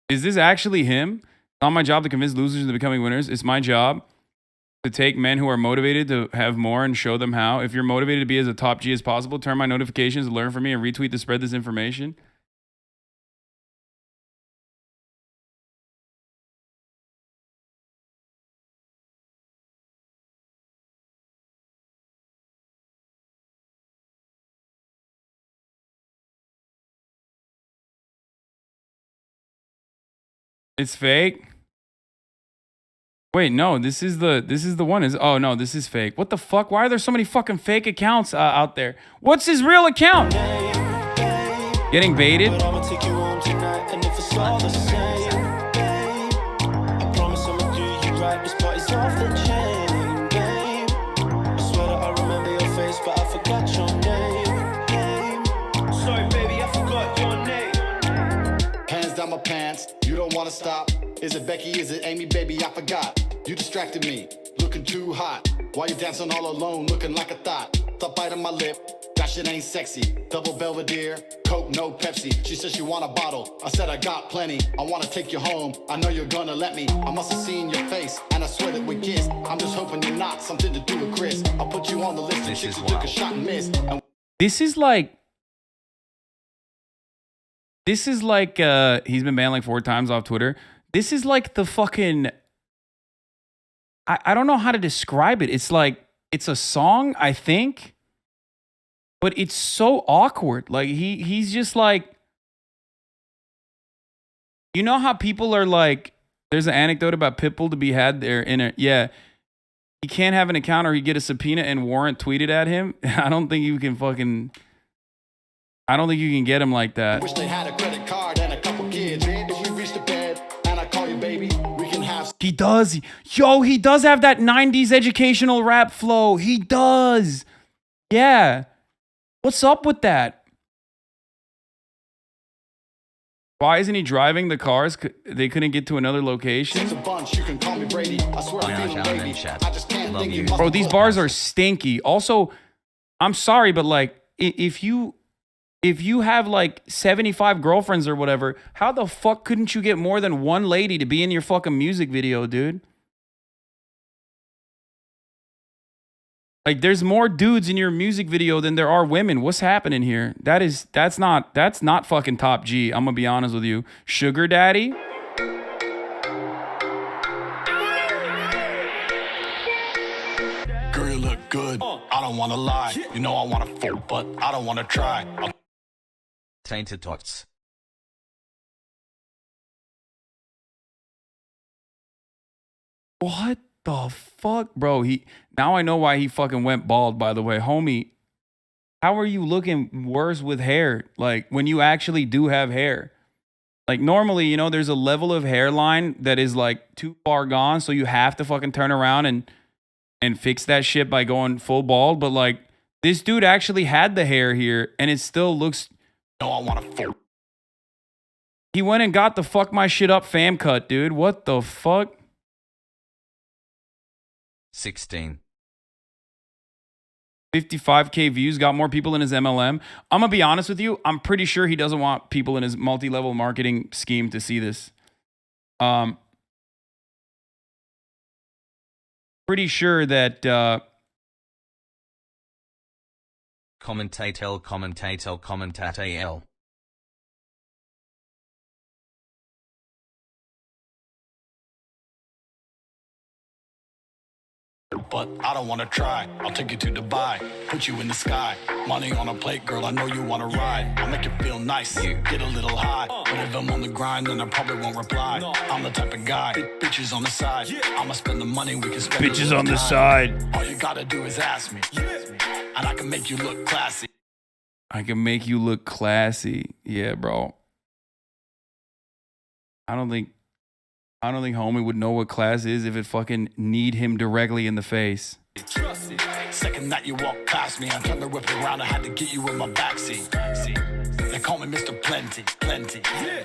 Is this actually him? It's not my job to convince losers into becoming winners. It's my job to take men who are motivated to have more and show them how. If you're motivated to be as a top G as possible, turn my notifications, learn from me, and retweet to spread this information. It's fake. Wait, no, this is the one. Oh no, this is fake. What the fuck? Why are there so many fucking fake accounts out there? What's his real account? Getting baited? Hands down my pants, you don't wanna stop. Is it Becky? Is it Amy? Baby, I forgot. You distracted me, looking too hot. Why you dancing all alone, looking like a thought? Thought biting my lip, that shit ain't sexy. Double Belvedere, Coke, no Pepsi. She said she want a bottle, I said I got plenty. I wanna take you home, I know you're gonna let me. I must have seen your face, and I swear that we kissed. I'm just hoping you're not something to do with Chris. I'll put you on the list of chicks who took a shot and missed. This is like he's been banned like 4 times off Twitter. This is like the fucking, I don't know how to describe it. It's like, it's a song, I think, but it's so awkward. Like he's just like, you know how people are like, there's an anecdote about Pitbull to be had there in a, yeah, he can't have an account or he get a subpoena and warrant tweeted at him. I don't think you can get him like that. Wish they had a credit card and a couple kids. If we reach the bed and I call you baby, we can have. He does. Yo, he does have that 90s educational rap flow. He does. Yeah. What's up with that? Why isn't he driving the cars? They couldn't get to another location. Bro, these bars are stinky. Also, I'm sorry, but like, if you have like 75 girlfriends or whatever, how the fuck couldn't you get more than one lady to be in your fucking music video, dude? Like, there's more dudes in your music video than there are women. What's happening here? That's not fucking top G. I'm gonna be honest with you. Sugar daddy? Girl, you look good. I don't wanna lie. You know I wanna fuck, but I don't wanna try. Tainted tots. What the fuck? Bro, now I know why he fucking went bald, by the way. Homie, how are you looking worse with hair? Like, when you actually do have hair. Like, normally, you know, there's a level of hairline that is, like, too far gone, so you have to fucking turn around and fix that shit by going full bald. But, like, this dude actually had the hair here, and it still looks... No, I want to fuck. He went and got the fuck my shit up fam cut, dude. What the fuck? 16. 55K views, got more people in his MLM. I'm going to be honest with you. I'm pretty sure he doesn't want people in his multi-level marketing scheme to see this. Pretty sure that... Commentate. But I don't wanna try. I'll take you to Dubai, put you in the sky. Money on a plate, girl, I know you wanna ride. I'll make you feel nice, get a little high. But if I'm on the grind, then I probably won't reply. I'm the type of guy, bitches on the side. I'ma spend the money, we can spend bitches on the side. All you gotta do is ask me, and I can make you look classy. I can make you look classy. Yeah, bro. I don't think homie would know what class is if it fucking need him directly in the face. Second night you walk past me, I turned the whip around, I had to get you in my backseat. They call me Mr. Plenty.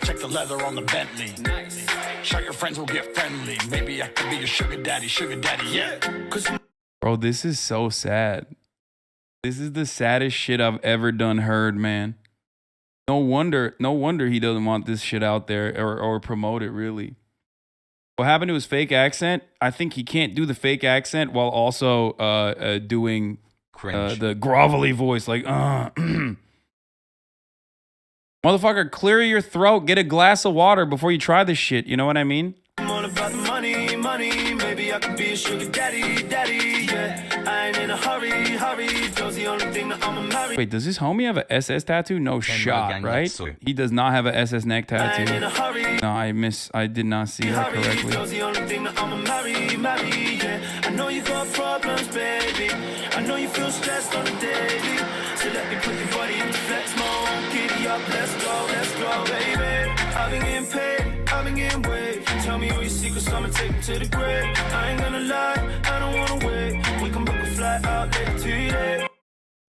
Check the leather on the Bentley. Shout your friends will get friendly. Maybe I could be your sugar daddy, yeah. Bro, this is so sad. This is the saddest shit I've ever heard, man. No wonder he doesn't want this shit out there or promote it, really. What happened to his fake accent? I think he can't do the fake accent while also doing the grovelly voice, like, Motherfucker, clear your throat, get a glass of water before you try this shit. You know what I mean? I'm all about the money. Maybe I could be a sugar daddy, yeah. I ain't in a hurry. Those the only thing that I'ma Wait, does this homie have a SS tattoo? No shot, right? He does not have a SS neck tattoo. No, I did not see that correctly. I know you got problems, baby. I know you feel stressed on the daily. So let me put your body into flex mode. Giddy up, let's go, baby. I've been getting paid, I've been getting waved. Tell me all your secrets, I'ma take them to the grave. I ain't gonna lie, I don't wanna wait. We can book a flight out later today.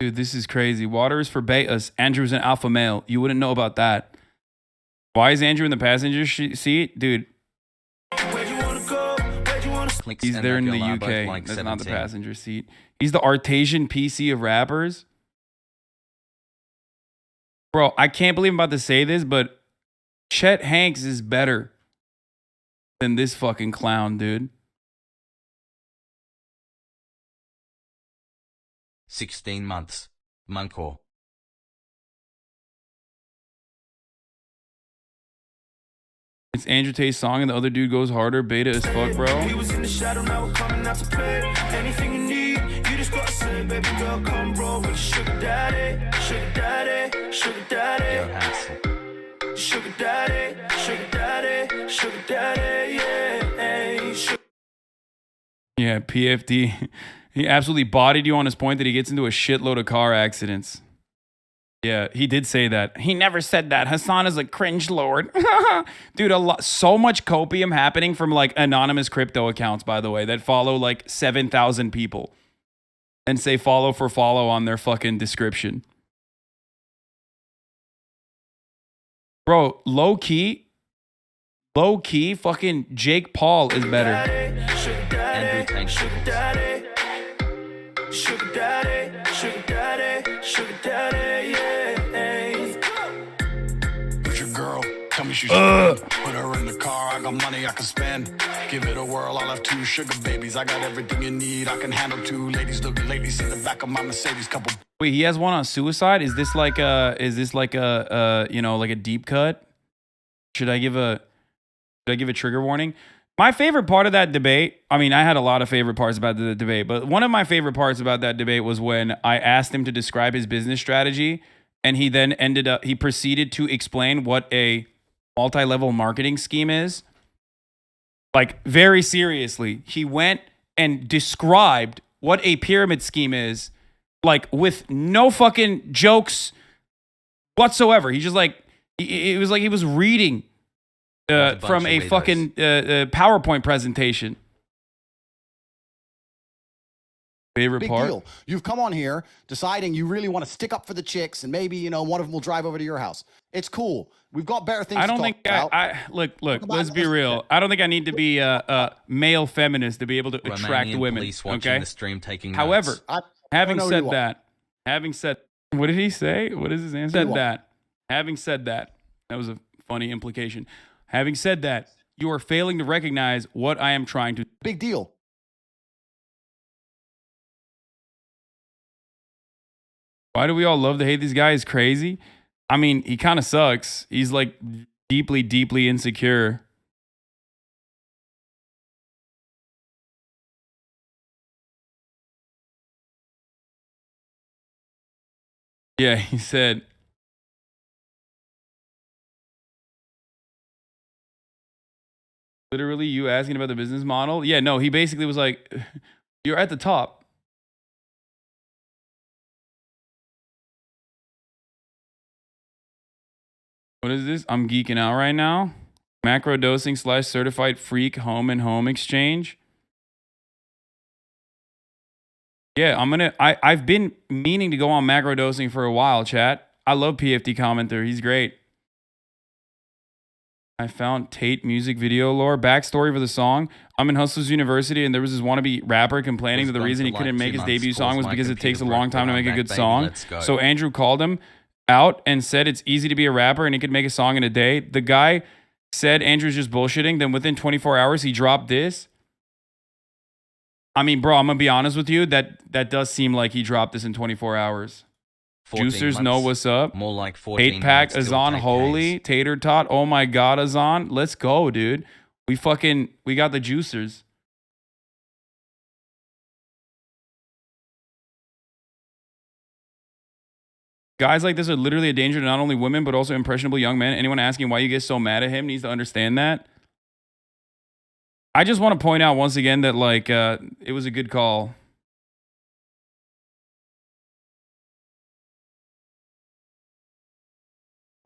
Dude, this is crazy. Water is for betas. Andrew's an alpha male. You wouldn't know about that. Why is Andrew in the passenger seat? Dude. He's there in the UK. That's not the passenger seat. He's the Artesian PC of rappers. Bro, I can't believe I'm about to say this, but Chet Hanks is better than this fucking clown, dude. 16 months. Munkor. It's Andrew Tate's song and the other dude goes harder. Beta as fuck, bro. We was in the shadow, now we're coming out to play. Anything you need, you just gotta say, baby girl, come roll with your sugar daddy. Sugar daddy, sugar daddy. Sugar daddy, sugar daddy, sugar daddy, yeah. Yeah, PFD. He absolutely bodied you on his point that he gets into a shitload of car accidents. Yeah, he did say that. He never said that. Hasan is a cringe lord. Dude, so much copium happening from like anonymous crypto accounts, by the way, that follow like 7,000 people and say follow for follow on their fucking description. Bro, low key, fucking Jake Paul is better. Andrew Tate. Sugar daddy, sugar daddy, sugar daddy, sugar daddy, yeah. Who's your girl? Tell me she's your friend. Put her in the car, I got money I can spend. Give it a whirl, I'll have 2 sugar babies. I got everything you need, I can handle 2 ladies. Look, ladies in the back of my Mercedes, couple. Wait, he has one on suicide? Is this like a you know, like a deep cut? Should I give a trigger warning? My favorite part of that debate, I mean, I had a lot of favorite parts about the debate, but one of my favorite parts about that debate was when I asked him to describe his business strategy, and he then he proceeded to explain what a multi-level marketing scheme is. Like, very seriously, he went and described what a pyramid scheme is, like, with no fucking jokes whatsoever. He just like, it was like he was reading from a fucking PowerPoint presentation. Favorite Big part? deal. You've come on here deciding you really want to stick up for the chicks, and maybe, you know, one of them will drive over to your house. It's cool. We've got better things I don't to think talk about. look, let's be real. I don't think I need to be a male feminist to be able to attract Romanian women. police watching Okay. the stream taking notes. However, having know said you that, what did he say? What is his answer? Having said that was a funny implication. Having said that, you are failing to recognize what I am trying to. Big deal. Why do we all love to hate this guy? He's crazy. I mean, he kind of sucks. He's like deeply, deeply insecure. Yeah, he said. Literally, you asking about the business model? Yeah, no, he basically was like, you're at the top. What is this? I'm geeking out right now. Macro dosing / certified freak home and home exchange. Yeah, I've been meaning to go on macro dosing for a while, chat. I love PFD commenter. He's great. I found Tate music video lore. Backstory for the song. I'm in Hustlers University, and there was this wannabe rapper complaining that the reason he couldn't make his debut song was because it takes a long time to make a good song. So Andrew called him out and said it's easy to be a rapper and he could make a song in a day. The guy said Andrew's just bullshitting. Then within 24 hours, he dropped this. I mean, bro, I'm going to be honest with you. That does seem like he dropped this in 24 hours. Juicers know what's up. More like 14 8-pack, months, Azan, holy, tater tot. Oh my God, Azan. Let's go, dude. We got the juicers. Guys like this are literally a danger to not only women, but also impressionable young men. Anyone asking why you get so mad at him needs to understand that. I just want to point out once again that, like, it was a good call.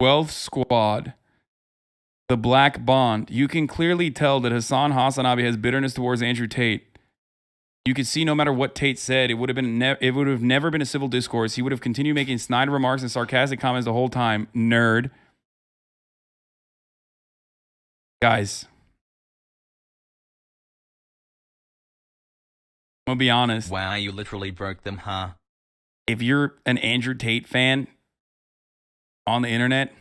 Wealth Squad. The Black Bond. You can clearly tell that Hasan Hasanabi has bitterness towards Andrew Tate. You could see no matter what Tate said, it would have never been a civil discourse. He would have continued making snide remarks and sarcastic comments the whole time. Nerd. Guys. I'm gonna be honest. Wow, you literally broke them, huh? If you're an Andrew Tate fan on the internet,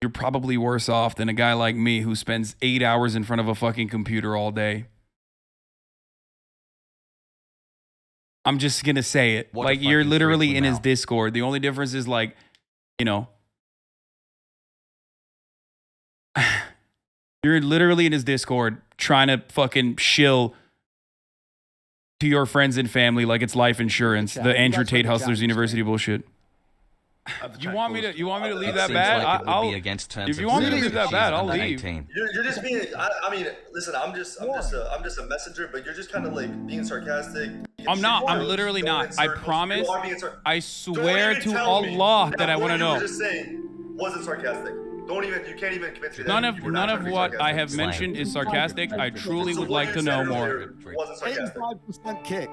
you're probably worse off than a guy like me who spends 8 hours in front of a fucking computer all day. I'm just gonna say it. What like, you're literally in his Discord. The only difference is, like, you know, you're literally in his Discord trying to fucking shill to your friends and family like it's life insurance. The Andrew Tate Hustlers University bullshit. You want me to leave that bad? Like I'll. If you want me to leave that bad, I'll leave. You're just being. I mean, listen. I'm just a messenger, but you're just kind of like being sarcastic. I'm not. I'm literally not. I promise. I swear to Allah that I want to know. You were just saying wasn't sarcastic. Don't even. You can't even convince me. None of what I have mentioned is sarcastic. I truly would like to know more. 85% kick.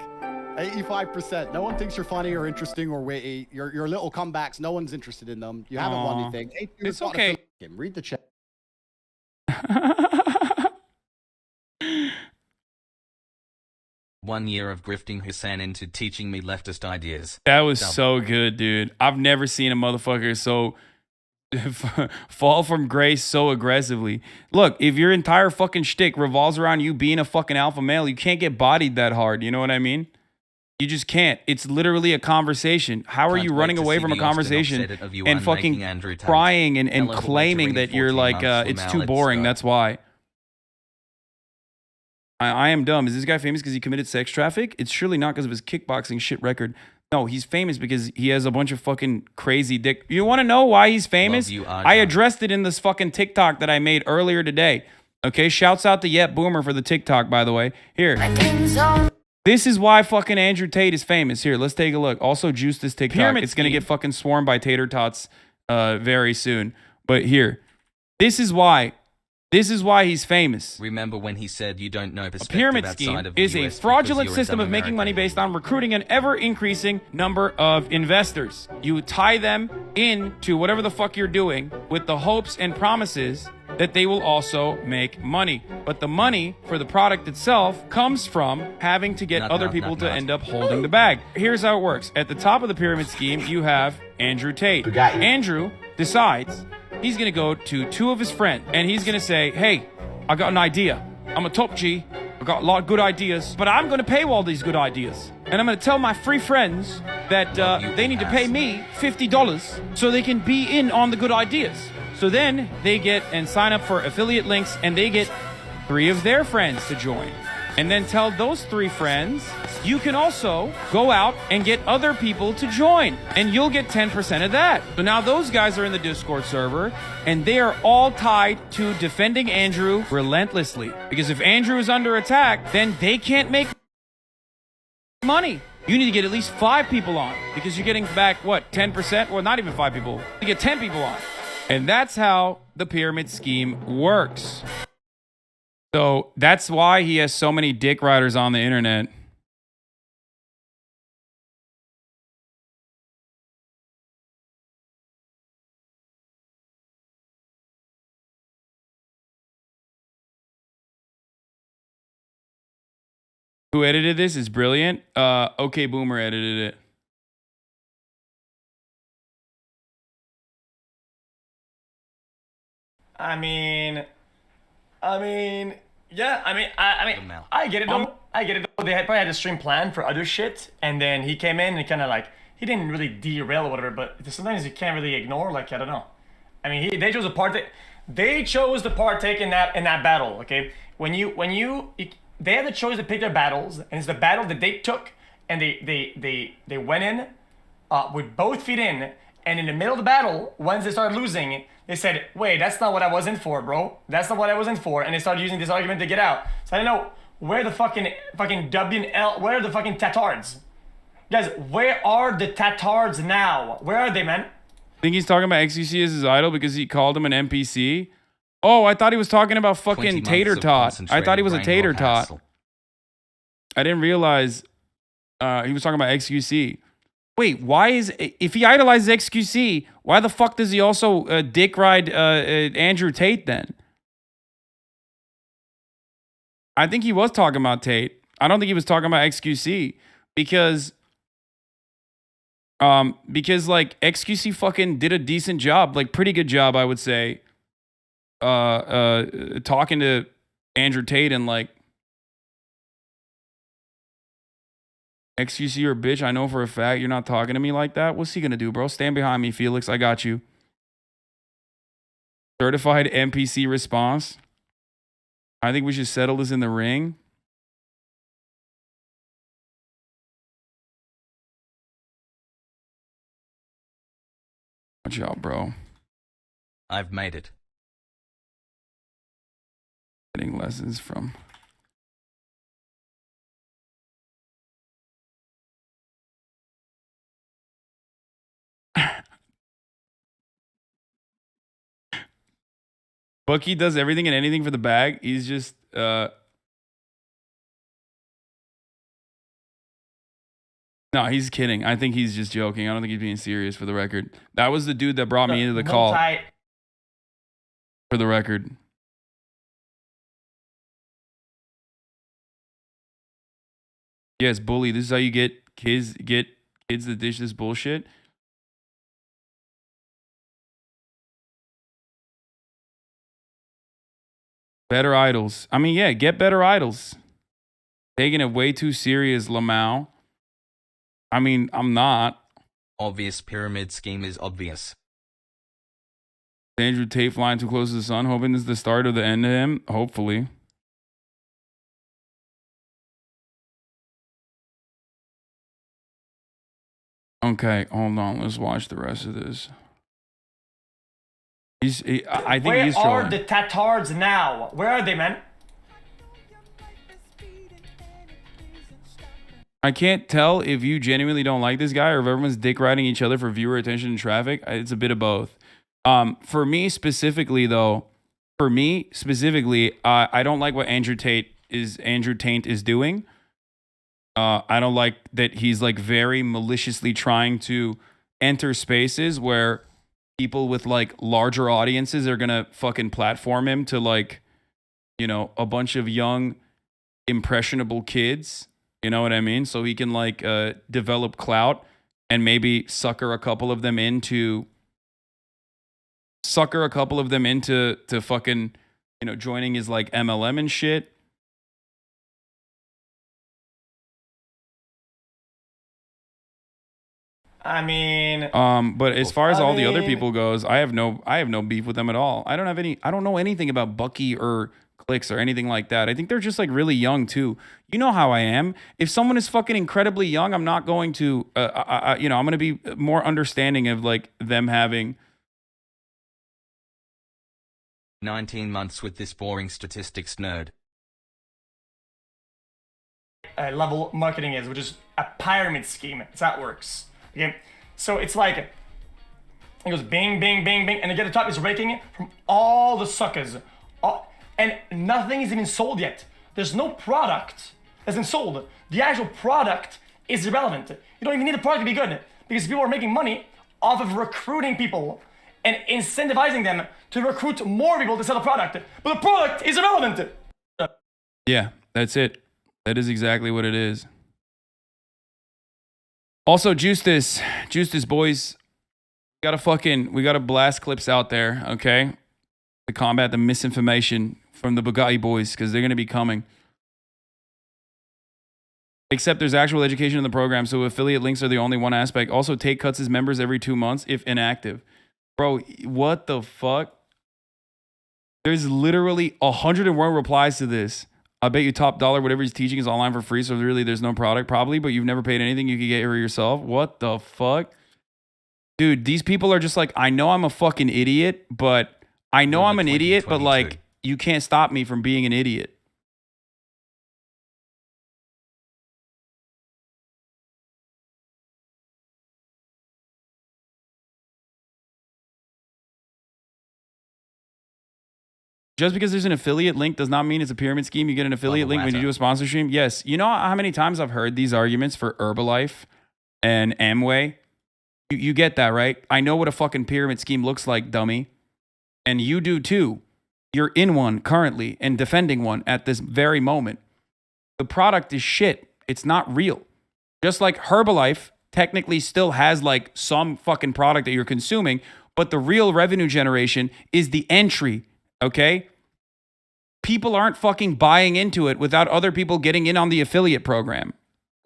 85%. No one thinks you're funny or interesting or witty. Your little comebacks, no one's interested in them. You haven't won anything. It's okay. Read the chat. 1 year of grifting Hasan into teaching me leftist ideas. That was so good, dude. I've never seen a motherfucker so fall from grace so aggressively. Look, if your entire fucking shtick revolves around you being a fucking alpha male, you can't get bodied that hard. You know what I mean? You just can't. It's literally a conversation. How are you running away from a conversation and fucking crying and claiming that you're like, it's too boring? That's why. I am dumb. Is this guy famous because he committed sex traffic? It's surely not because of his kickboxing shit record. No, he's famous because he has a bunch of fucking crazy dick. You want to know why he's famous? I addressed it in this fucking TikTok that I made earlier today. Okay, shouts out to Yet Boomer for the TikTok, by the way. Here. This is why fucking Andrew Tate is famous. Here, let's take a look. Also, juice this TikTok. It's going to get fucking swarmed by tater tots very soon. But here, this is why he's famous. Remember when he said you don't know a pyramid scheme is a fraudulent system of making money based on recruiting an ever-increasing number of investors. You tie them into whatever the fuck you're doing with the hopes and promises that they will also make money. But the money for the product itself comes from having to get other people to end up holding the bag. Here's how it works. At the top of the pyramid scheme, you have Andrew Tate. Andrew decides he's going to go to two of his friends and he's going to say, hey, I got an idea. I'm a top G. I got a lot of good ideas, but I'm going to paywall these good ideas. And I'm going to tell my free friends that they need to pay me $50 so they can be in on the good ideas. So then they get and sign up for affiliate links and they get 3 of their friends to join. And then tell those 3 friends, you can also go out and get other people to join and you'll get 10% of that. So now those guys are in the Discord server and they are all tied to defending Andrew relentlessly. Because if Andrew is under attack, then they can't make money. You need to get at least 5 people on because you're getting back, what, 10%? Well, not even 5 people. You get 10 people on. And that's how the pyramid scheme works. So that's why he has so many dick riders on the internet. Who edited this is brilliant. Okay, Boomer edited it. I mean, yeah. I get it though. I get it though. They probably had a stream plan for other shit, and then he came in and kind of like he didn't really derail or whatever. But sometimes you can't really ignore. Like, I don't know. I mean, they chose to partake. They chose to partake in that battle. Okay, they had the choice to pick their battles, and it's the battle that they took, and they went in with both feet in, and in the middle of the battle, once they started losing, they said, wait, that's not what I was in for, bro. That's not what I was in for. And they started using this argument to get out. So I don't know, where the fucking W and L, where are the fucking tatards? Guys, where are the tatards now? Where are they, man? I think he's talking about XQC as his idol because he called him an NPC. Oh, I thought he was talking about fucking Tater Tot. I thought he was a Tater Tot. I didn't realize he was talking about XQC. Wait, why is, if he idolizes XQC, why the fuck does he also dick ride Andrew Tate then? I think he was talking about Tate. I don't think he was talking about XQC because like XQC fucking did a decent job, like pretty good job, I would say, talking to Andrew Tate and like, XQC, you're a bitch. I know for a fact you're not talking to me like that. What's he gonna do, bro? Stand behind me, Felix. I got you. Certified NPC response. I think we should settle this in the ring. Watch out, bro. I've made it. Getting lessons from... Bucky does everything and anything for the bag. He's just no, he's kidding. I think he's just joking. I don't think he's being serious, for the record. That was the dude that brought me into the call. For the record. Yes, bully. This is how you get kids to dish this bullshit. Better idols. I mean, yeah, get better idols. Taking it way too serious, Lamau. I mean, I'm not. Obvious pyramid scheme is obvious. Andrew Tate flying too close to the sun, hoping this is the start of the end of him. Hopefully. Okay, hold on. Let's watch the rest of this. I think he's trolling. Where are the tatards now? Where are they, man? I can't tell if you genuinely don't like this guy or if everyone's dick riding each other for viewer attention and traffic. It's a bit of both. For me specifically, though, I don't like what Andrew Tate is doing. I don't like that he's like very maliciously trying to enter spaces where people with like larger audiences are gonna fucking platform him to like, you know, a bunch of young impressionable kids, you know what I mean? So he can like develop clout and maybe sucker a couple of them into fucking, you know, joining his like MLM and shit. I mean, but as far as all the other people goes, I have no beef with them at all. I don't know anything about Bucky or Clicks or anything like that. I think they're just like really young too. You know how I am. If someone is fucking incredibly young, I'm not going to, I'm going to be more understanding of like them having 19 months with this boring statistics nerd. Level marketing is, which is a pyramid scheme. That's how it works. Okay, so it's like it goes bing, bing, bing, bing, and the top is raking it from all the suckers, and nothing is even sold yet. There's no product that's been sold. The actual product is irrelevant. You don't even need the product to be good because people are making money off of recruiting people and incentivizing them to recruit more people to sell the product. But the product is irrelevant. Yeah, that's it. That is exactly what it is. Also, juice this boys. We gotta blast clips out there, okay? To combat the misinformation from the Bugatti boys, because they're gonna be coming. Except there's actual education in the program, so affiliate links are the only one aspect. Also, Tate cuts his members every 2 months if inactive. Bro, what the fuck? There's literally 101 replies to this. I bet you top dollar whatever he's teaching is online for free, so really there's no product probably, but you've never paid anything you could get for yourself. What the fuck? Dude, these people are just like, I know I'm a fucking idiot, but I know I'm an idiot, but like, you can't stop me from being an idiot. Just because there's an affiliate link does not mean it's a pyramid scheme. You get an affiliate link when you do a sponsor stream. Yes. You know how many times I've heard these arguments for Herbalife and Amway? You get that, right? I know what a fucking pyramid scheme looks like, dummy. And you do too. You're in one currently and defending one at this very moment. The product is shit. It's not real. Just like Herbalife technically still has like some fucking product that you're consuming, but the real revenue generation is the entry. Okay? People aren't fucking buying into it without other people getting in on the affiliate program.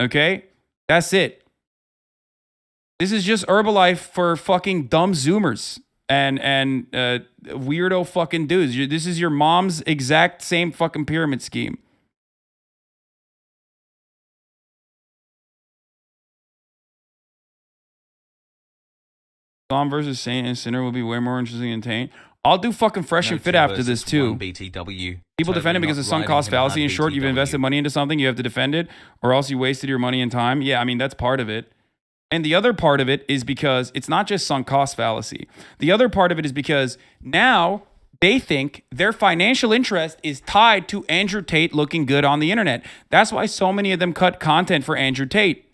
Okay? That's it. This is just Herbalife for fucking dumb Zoomers and weirdo fucking dudes. This is your mom's exact same fucking pyramid scheme. Islam versus Saint and Sinner will be way more interesting than Taint. I'll do fucking Fresh and Fit after this too. People defend it because of sunk cost fallacy. In short, you've invested money into something, you have to defend it, or else you wasted your money and time. Yeah, I mean, that's part of it. And the other part of it is because it's not just sunk cost fallacy. The other part of it is because now they think their financial interest is tied to Andrew Tate looking good on the internet. That's why so many of them cut content for Andrew Tate.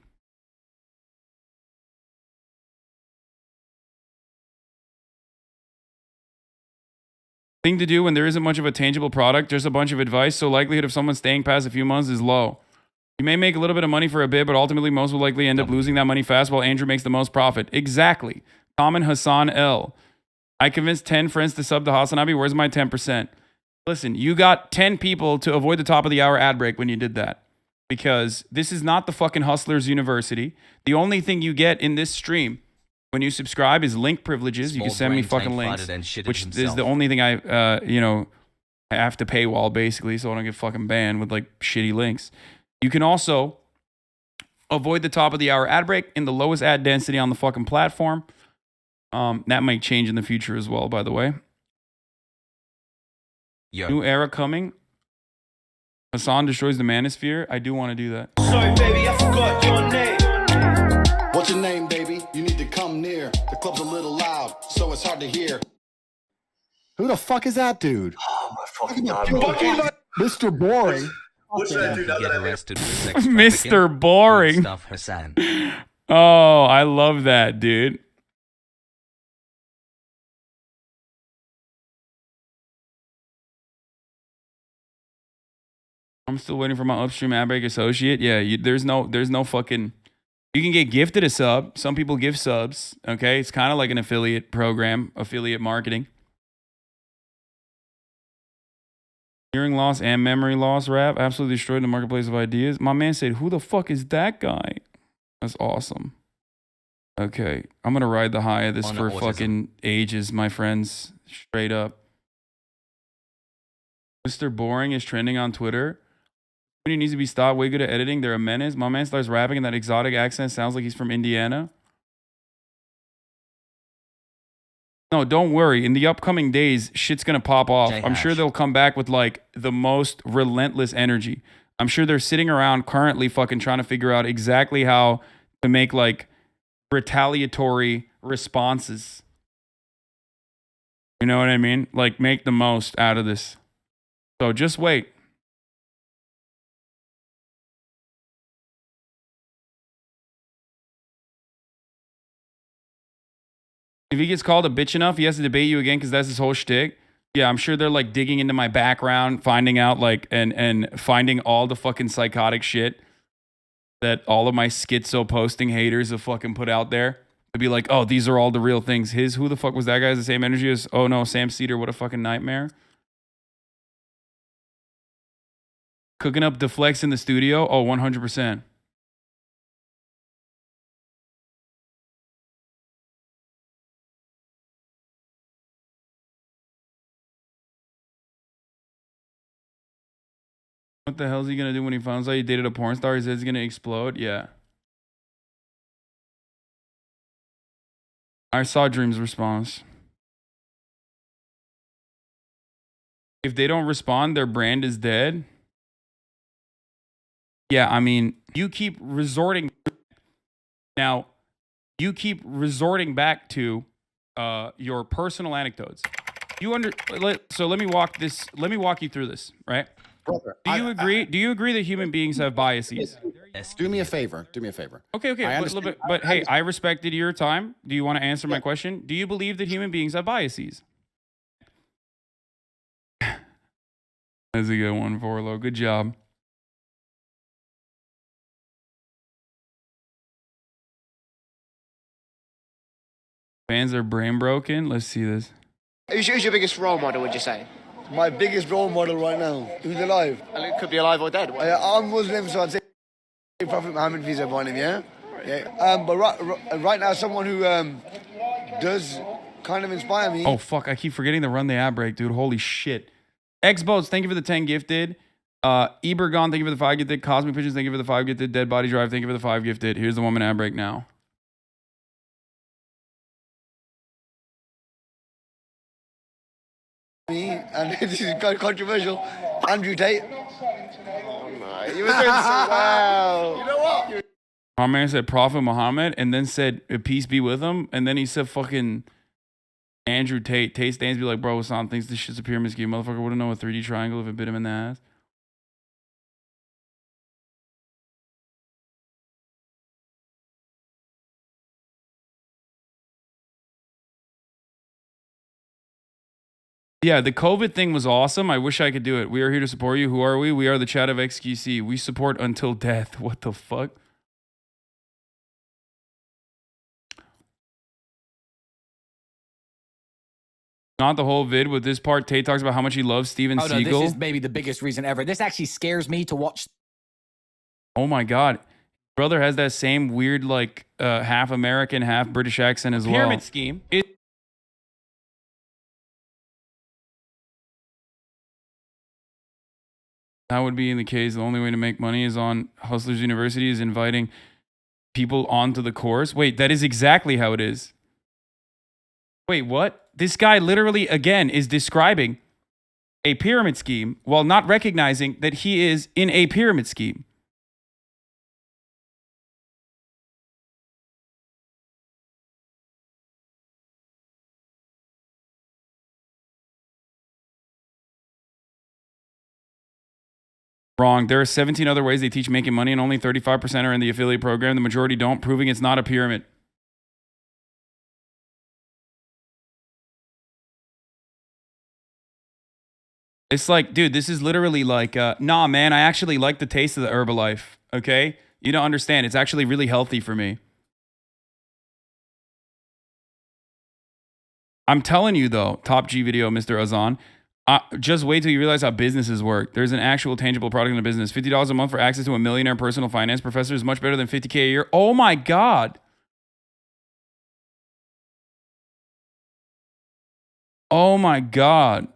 Thing to do when there isn't much of a tangible product, just a bunch of advice, so likelihood of someone staying past a few months is low. You may make a little bit of money for a bit, but ultimately most will likely end up losing that money fast while Andrew makes the most profit. Exactly. Common Hasan L. I convinced 10 friends to sub to Hasan Abi. Where's my 10%? Listen, you got 10 people to avoid the top of the hour ad break when you did that. Because this is not the fucking Hustlers University. The only thing you get in this stream when you subscribe is link privileges. You can send me fucking links, which is the only thing I have to paywall basically, so I don't get fucking banned with like shitty links. You can also avoid the top of the hour ad break in the lowest ad density on the fucking platform. That might change in the future as well, by the way. Yo. New era coming. Hasan destroys the manosphere. I do want to do that. Sorry, baby, I forgot your name. What's your name, baby? You need to come near. The club's a little loud, so it's hard to hear. Who the fuck is that dude? Oh my fucking god. Mr. Boring. What should I do now that I arrested Mr. Boring. Stuff Hasan. Oh, I love that, dude. I'm still waiting for my upstream ad break associate. Yeah, there's no fucking. You can get gifted a sub. Some people give subs. Okay, it's kind of like an affiliate program, affiliate marketing. Hearing loss and memory loss rap absolutely destroyed the marketplace of ideas. My man said, "Who the fuck is that guy?" That's awesome. Okay, I'm gonna ride the high of this for fucking ages, my friends. Straight up. Mr. Boring is trending on Twitter. He needs to be stopped. Way good at editing. They're a menace. My man starts rapping in that exotic accent. Sounds like he's from Indiana. No, don't worry. In the upcoming days, shit's going to pop off. I'm sure they'll come back with like the most relentless energy. I'm sure they're sitting around currently fucking trying to figure out exactly how to make like retaliatory responses. You know what I mean? Like make the most out of this. So just wait. If he gets called a bitch enough, he has to debate you again because that's his whole shtick. Yeah, I'm sure they're like digging into my background, finding out like and finding all the fucking psychotic shit that all of my schizo posting haters have fucking put out there to be like, oh, these are all the real things. Who the fuck was that guy? Has the same energy as, oh no, Sam Cedar, what a fucking nightmare. Cooking up the flex in the studio? Oh, 100%. What the hell is he gonna do when he finds out he dated a porn star? He says he's gonna explode. Yeah. I saw Dream's response. If they don't respond, their brand is dead. Yeah, I mean, you keep resorting. Now, you keep resorting back to your personal anecdotes. So let me walk you through this, right? Brother, Do you agree? Do you agree that human beings have biases? Do me a favor. Do me a favor. Okay. But hey, I respected your time. Do you want to answer my question? Do you believe that human beings have biases? That's a good one, Forlo. Good job. Fans are brain broken. Let's see this. Who's your biggest role model, would you say? My biggest role model right now. Who's alive? And it could be alive or dead. I'm Muslim, so I'd say Prophet Muhammad, peace be upon him, yeah? But right now, someone who does kind of inspire me. Oh, fuck. I keep forgetting to run the ad break, dude. Holy shit. X-Boats, thank you for the 10 gifted. Ebergon, thank you for the 5 gifted. Cosmic Pigeons, thank you for the 5 gifted. Dead Body Drive, thank you for the 5 gifted. Here's the 1 minute ad break now. Me, and this is kind of controversial. Andrew Tate. Oh, no. You were doing so well. You know what? My man said Prophet Muhammad and then said peace be with him. And then he said fucking Andrew Tate. Tate stands be like, bro, Hasan thinks this shit's a pyramid scheme. Motherfucker wouldn't know a 3D triangle if it bit him in the ass. Yeah, the COVID thing was awesome. I wish I could do it. We are here to support you. Who are we? We are the chat of XQC. We support until death. What the fuck? Not the whole vid. With this part, Tate talks about how much he loves Steven Seagal. No, this is maybe the biggest reason ever. This actually scares me to watch. Oh my God. Brother has that same weird, like, half American, half British accent as well. Pyramid scheme. That would be in the case. The only way to make money is on Hustlers University is inviting people onto the course. Wait, that is exactly how it is. Wait, what? This guy literally, again, is describing a pyramid scheme while not recognizing that he is in a pyramid scheme. Wrong. There are 17 other ways they teach making money, and only 35% are in the affiliate program. The majority don't, proving it's not a pyramid. It's like, dude, this is literally like, nah, man, I actually like the taste of the Herbalife, okay? You don't understand. It's actually really healthy for me. I'm telling you, though, top G video, Mr. Azan. Just wait till you realize how businesses work. There's an actual tangible product in the business. $50 a month for access to a millionaire personal finance professor is much better than $50K a year. Oh my God. Oh my God.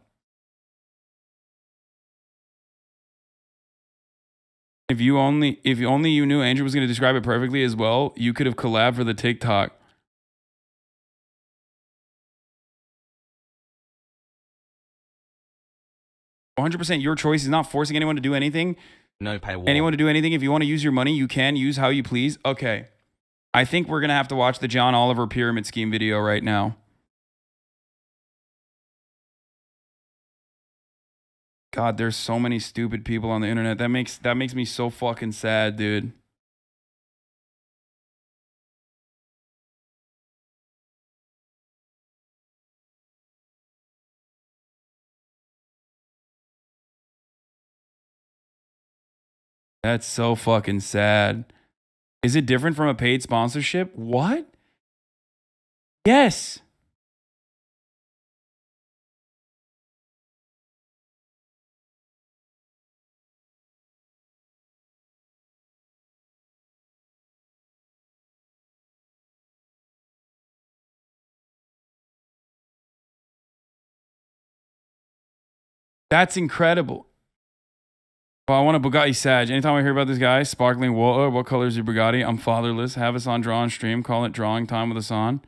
If you only knew Andrew was going to describe it perfectly as well, you could have collabed for the TikTok. %, your choice. Is not forcing anyone to do anything. No paywall. Anyone to do anything. If you want to use your money, you can use how you please. Okay. I think we're going to have to watch the John Oliver pyramid scheme video right now. God, there's so many stupid people on the internet. That makes me so fucking sad, dude. That's so fucking sad. Is it different from a paid sponsorship? What? Yes. That's incredible. Well, I want a Bugatti Sag. Anytime I hear about this guy, sparkling water, what color is your Bugatti? I'm fatherless. Have Hasan draw on stream. Call it drawing time with Hasan.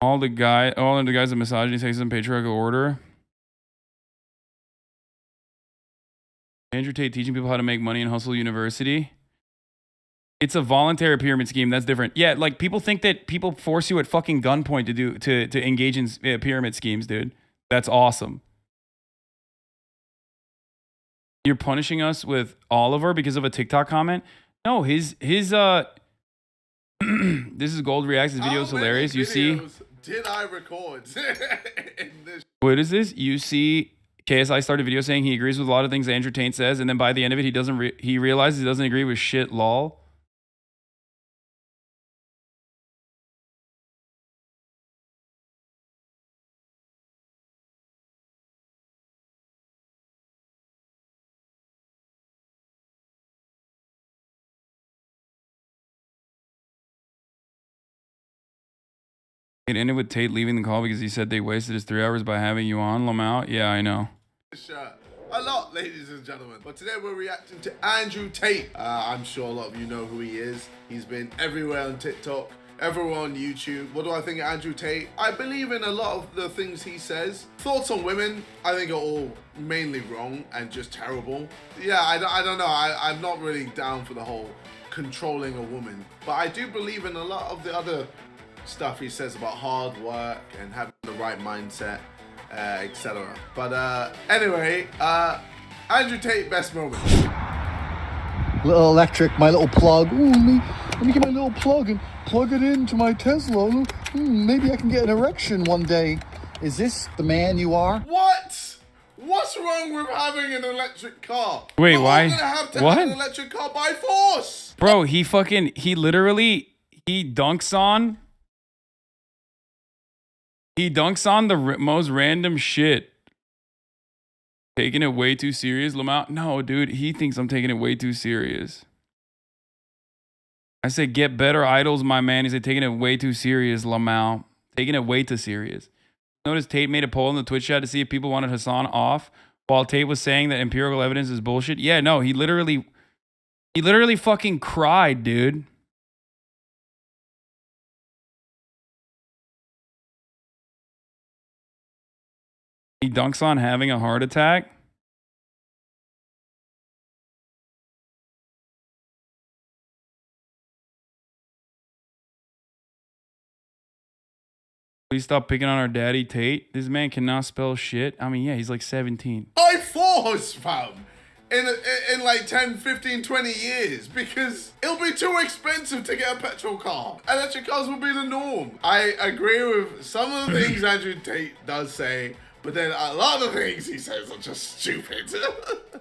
All the guys are misogyny, sexism, patriarchal order. Andrew Tate teaching people how to make money in Hustle University. It's a voluntary pyramid scheme. That's different. Yeah, like people think that people force you at fucking gunpoint to engage in pyramid schemes, dude. That's awesome. You're punishing us with Oliver because of a TikTok comment? No, his this is Gold Reacts. His video is hilarious. You see, did I record in this? What is this? You see, KSI started a video saying he agrees with a lot of things Andrew Tate says, and then by the end of it, he realizes he doesn't agree with shit. Lol. It ended with Tate leaving the call because he said they wasted his 3 hours by having you on, Lamau. Yeah, I know. A lot, ladies and gentlemen. But today we're reacting to Andrew Tate. I'm sure a lot of you know who he is. He's been everywhere on TikTok, everywhere on YouTube. What do I think of Andrew Tate? I believe in a lot of the things he says. Thoughts on women, I think are all mainly wrong and just terrible. Yeah, I don't know. I'm not really down for the whole controlling a woman. But I do believe in a lot of the other stuff he says about hard work and having the right mindset, etc. But anyway, Andrew Tate, best moment. Little electric, my little plug. Ooh, let me get my little plug and plug it into my Tesla. Maybe I can get an erection one day. Is this the man you are? What? What's wrong with having an electric car? Wait, why? We're gonna have to What? have an electric car by force. Bro, he literally dunks on. He dunks on the most random shit. Taking it way too serious, Lamau? No, dude, he thinks I'm taking it way too serious. I said, get better idols, my man. He said, taking it way too serious, Lamau. Taking it way too serious. Notice Tate made a poll in the Twitch chat to see if people wanted Hasan off, while Tate was saying that empirical evidence is bullshit. Yeah, no, he literally fucking cried, dude. He dunks on having a heart attack. Please stop picking on our daddy, Tate. This man cannot spell shit. I mean, yeah, he's like 17. By force, fam. In like 10, 15, 20 years, because it'll be too expensive to get a petrol car. Electric cars will be the norm. I agree with some of the things Andrew Tate does say, but then a lot of the things he says are just stupid.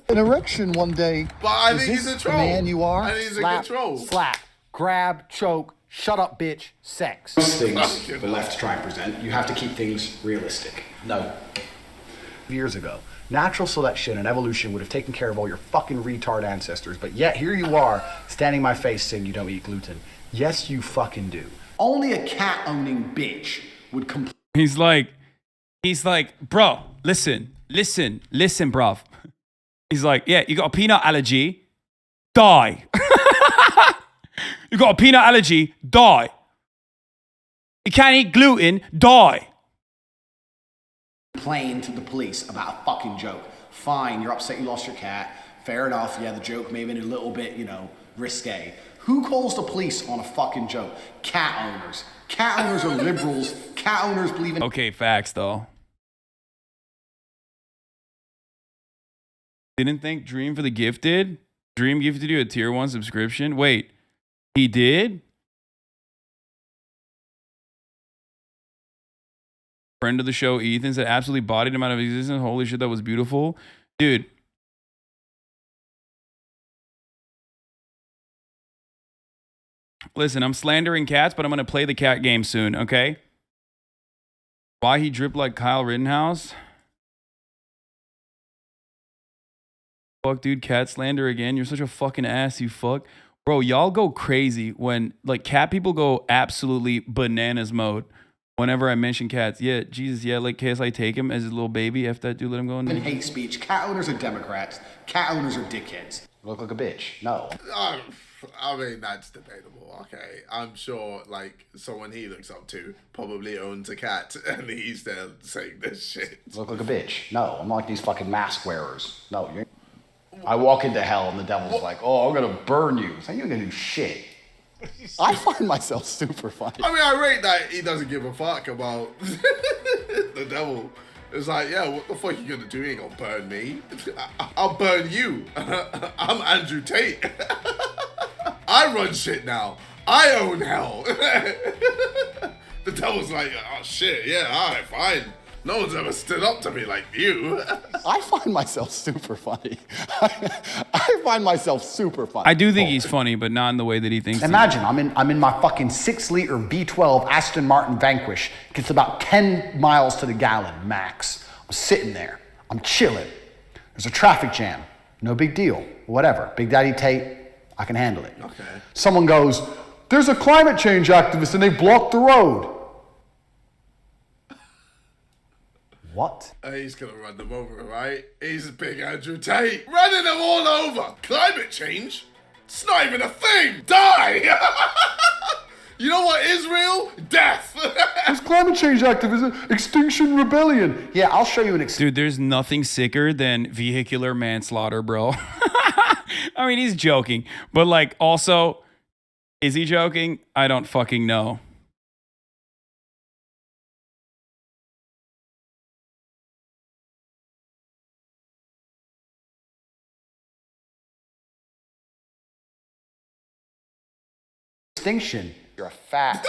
An erection one day. But I Is think he's this a the troll. man you are? I think he's Slap, a control. slap, grab, choke, shut up, bitch, sex. Things the left try and present, you have to keep things realistic. No. Years ago, natural selection and evolution would have taken care of all your fucking retard ancestors, but yet here you are, standing in my face saying you don't eat gluten. Yes, you fucking do. Only a cat-owning bitch would complain. He's like, bro, listen, bruv. He's like, yeah, you got a peanut allergy, die. You got a peanut allergy, die. You can't eat gluten, die. Complain to the police about a fucking joke. Fine, you're upset you lost your cat. Fair enough, yeah, the joke may have been a little bit, risque. Who calls the police on a fucking joke? Cat owners. Cat owners are liberals. Cat owners believe in... Okay, facts, though. Didn't think Dream for the Gifted? Dream gifted you a tier 1 subscription? Wait, he did? Friend of the show, Ethan, said absolutely bodied him out of existence. Holy shit, that was beautiful. Dude. Listen, I'm slandering cats, but I'm going to play the cat game soon, okay? Why he dripped like Kyle Rittenhouse? Fuck, dude, cat slander again. You're such a fucking ass, you fuck. Bro, y'all go crazy when, like, cat people go absolutely bananas mode Whenever I mention cats, yeah, Jesus, yeah, like KSI take him as his little baby. After that dude, let him go in there. Hate speech. Cat owners are Democrats. Cat owners are dickheads. Look like a bitch. No. I mean, that's debatable. Okay, I'm sure like someone he looks up to probably owns a cat, and he's there saying this shit. Look like a bitch. No, I'm not like these fucking mask wearers. No, I walk into hell and the devil's like, oh, I'm gonna burn you. So you ain't gonna do shit. I find myself super funny. I mean, I rate that he doesn't give a fuck about the devil. It's like, yeah, what the fuck you gonna do? You ain't gonna burn me. I'll burn you. I'm Andrew Tate. I run shit now. I own hell. The devil's like, oh shit, yeah, alright, fine. No one's ever stood up to me like you. I find myself super funny. I find myself super funny. I do think he's funny, but not in the way that he thinks. Imagine I'm in my fucking 6-liter V12 Aston Martin Vanquish. Gets about 10 miles to the gallon max. I'm sitting there. I'm chilling. There's a traffic jam. No big deal. Whatever. Big Daddy Tate, I can handle it. Okay. Someone goes, there's a climate change activist and they blocked the road. What? He's gonna run them over, right? He's a big Andrew Tate. Running them all over. Climate change? It's not even a thing. Die! You know what is real? Death. There's climate change activism, Extinction Rebellion. Yeah, I'll show you an Dude, there's nothing sicker than vehicular manslaughter, bro. I mean, he's joking, but like also, is he joking? I don't fucking know. Extinction. You're a fat,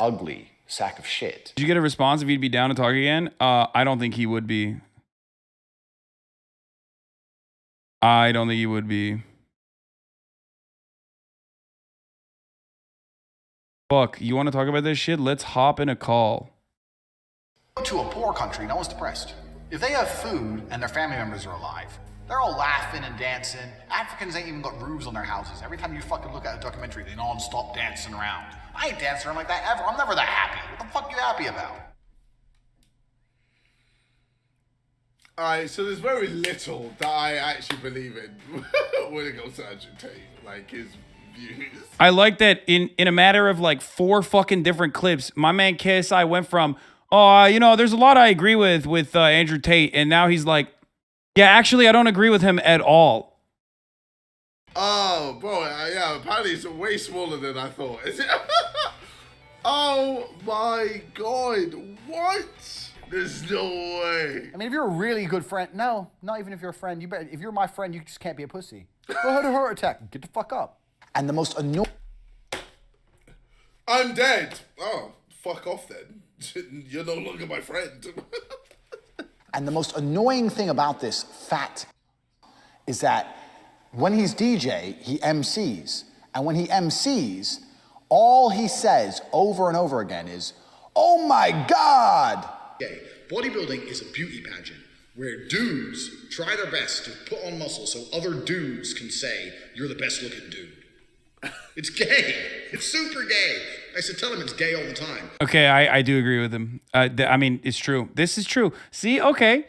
ugly sack of shit. Did you get a response if he'd be down to talk again? I don't think he would be. I don't think he would be. Fuck, you want to talk about this shit? Let's hop in a call. To a poor country, no one's depressed. If they have food and their family members are alive, they're all laughing and dancing. Africans ain't even got roofs on their houses. Every time you fucking look at a documentary, they non-stop dancing around. I ain't dancing around like that ever. I'm never that happy. What the fuck are you happy about? Alright, so there's very little that I actually believe in when it goes to Andrew Tate, like his views. I like that in a matter of like 4 fucking different clips, my man KSI went from, oh, you know, there's a lot I agree with Andrew Tate, and now he's like, yeah, actually, I don't agree with him at all. Oh, bro, yeah, apparently it's way smaller than I thought. Is it? Oh my god, what? There's no way. I mean, if you're a really good friend, no, not even if you're a friend. You better. If you're my friend, you just can't be a pussy. Go had a heart attack. Get the fuck up. And the most annoying. I'm dead. Oh, fuck off then. You're no longer my friend. And the most annoying thing about this fact is that when he's DJ, he MCs. And when he MCs, all he says over and over again is, oh my God! Okay, bodybuilding is a beauty pageant where dudes try their best to put on muscle so other dudes can say, you're the best looking dude. It's gay. It's super gay. I said, tell him it's gay all the time. Okay, I do agree with him. I mean, it's true. This is true. See, okay.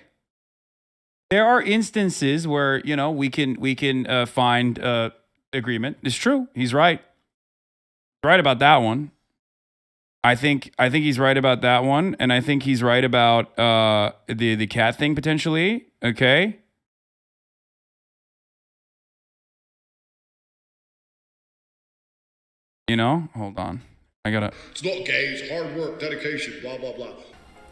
There are instances where, you know, we can find agreement. It's true. He's right. Right about that one. I think he's right about that one, and I think he's right about the cat thing potentially. Okay. You know, hold on. I gotta. It's not gay. It's hard work, dedication, blah blah blah.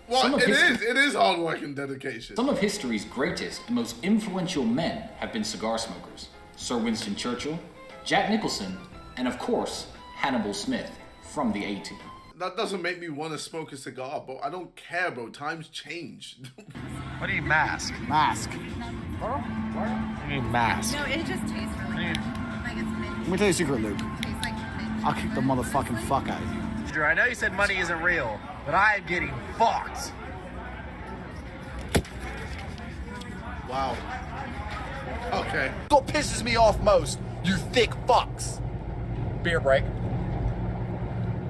Well, it is hard work and dedication. Some of history's greatest and most influential men have been cigar smokers. Sir Winston Churchill, Jack Nicholson, and of course, Hannibal Smith from the A-Team. That doesn't make me want to smoke a cigar, bro. I don't care, bro. Times change. What do you mask? Mask. What do you mean mask? No, it just tastes really good. Like it's mint. Let me tell you a secret, Luke. It tastes like mint. I'll kick the motherfucking fuck out of you. Drew, I know you said money isn't real, but I am getting fucked. Wow. Okay. What pisses me off most, you thick fucks. Beer break.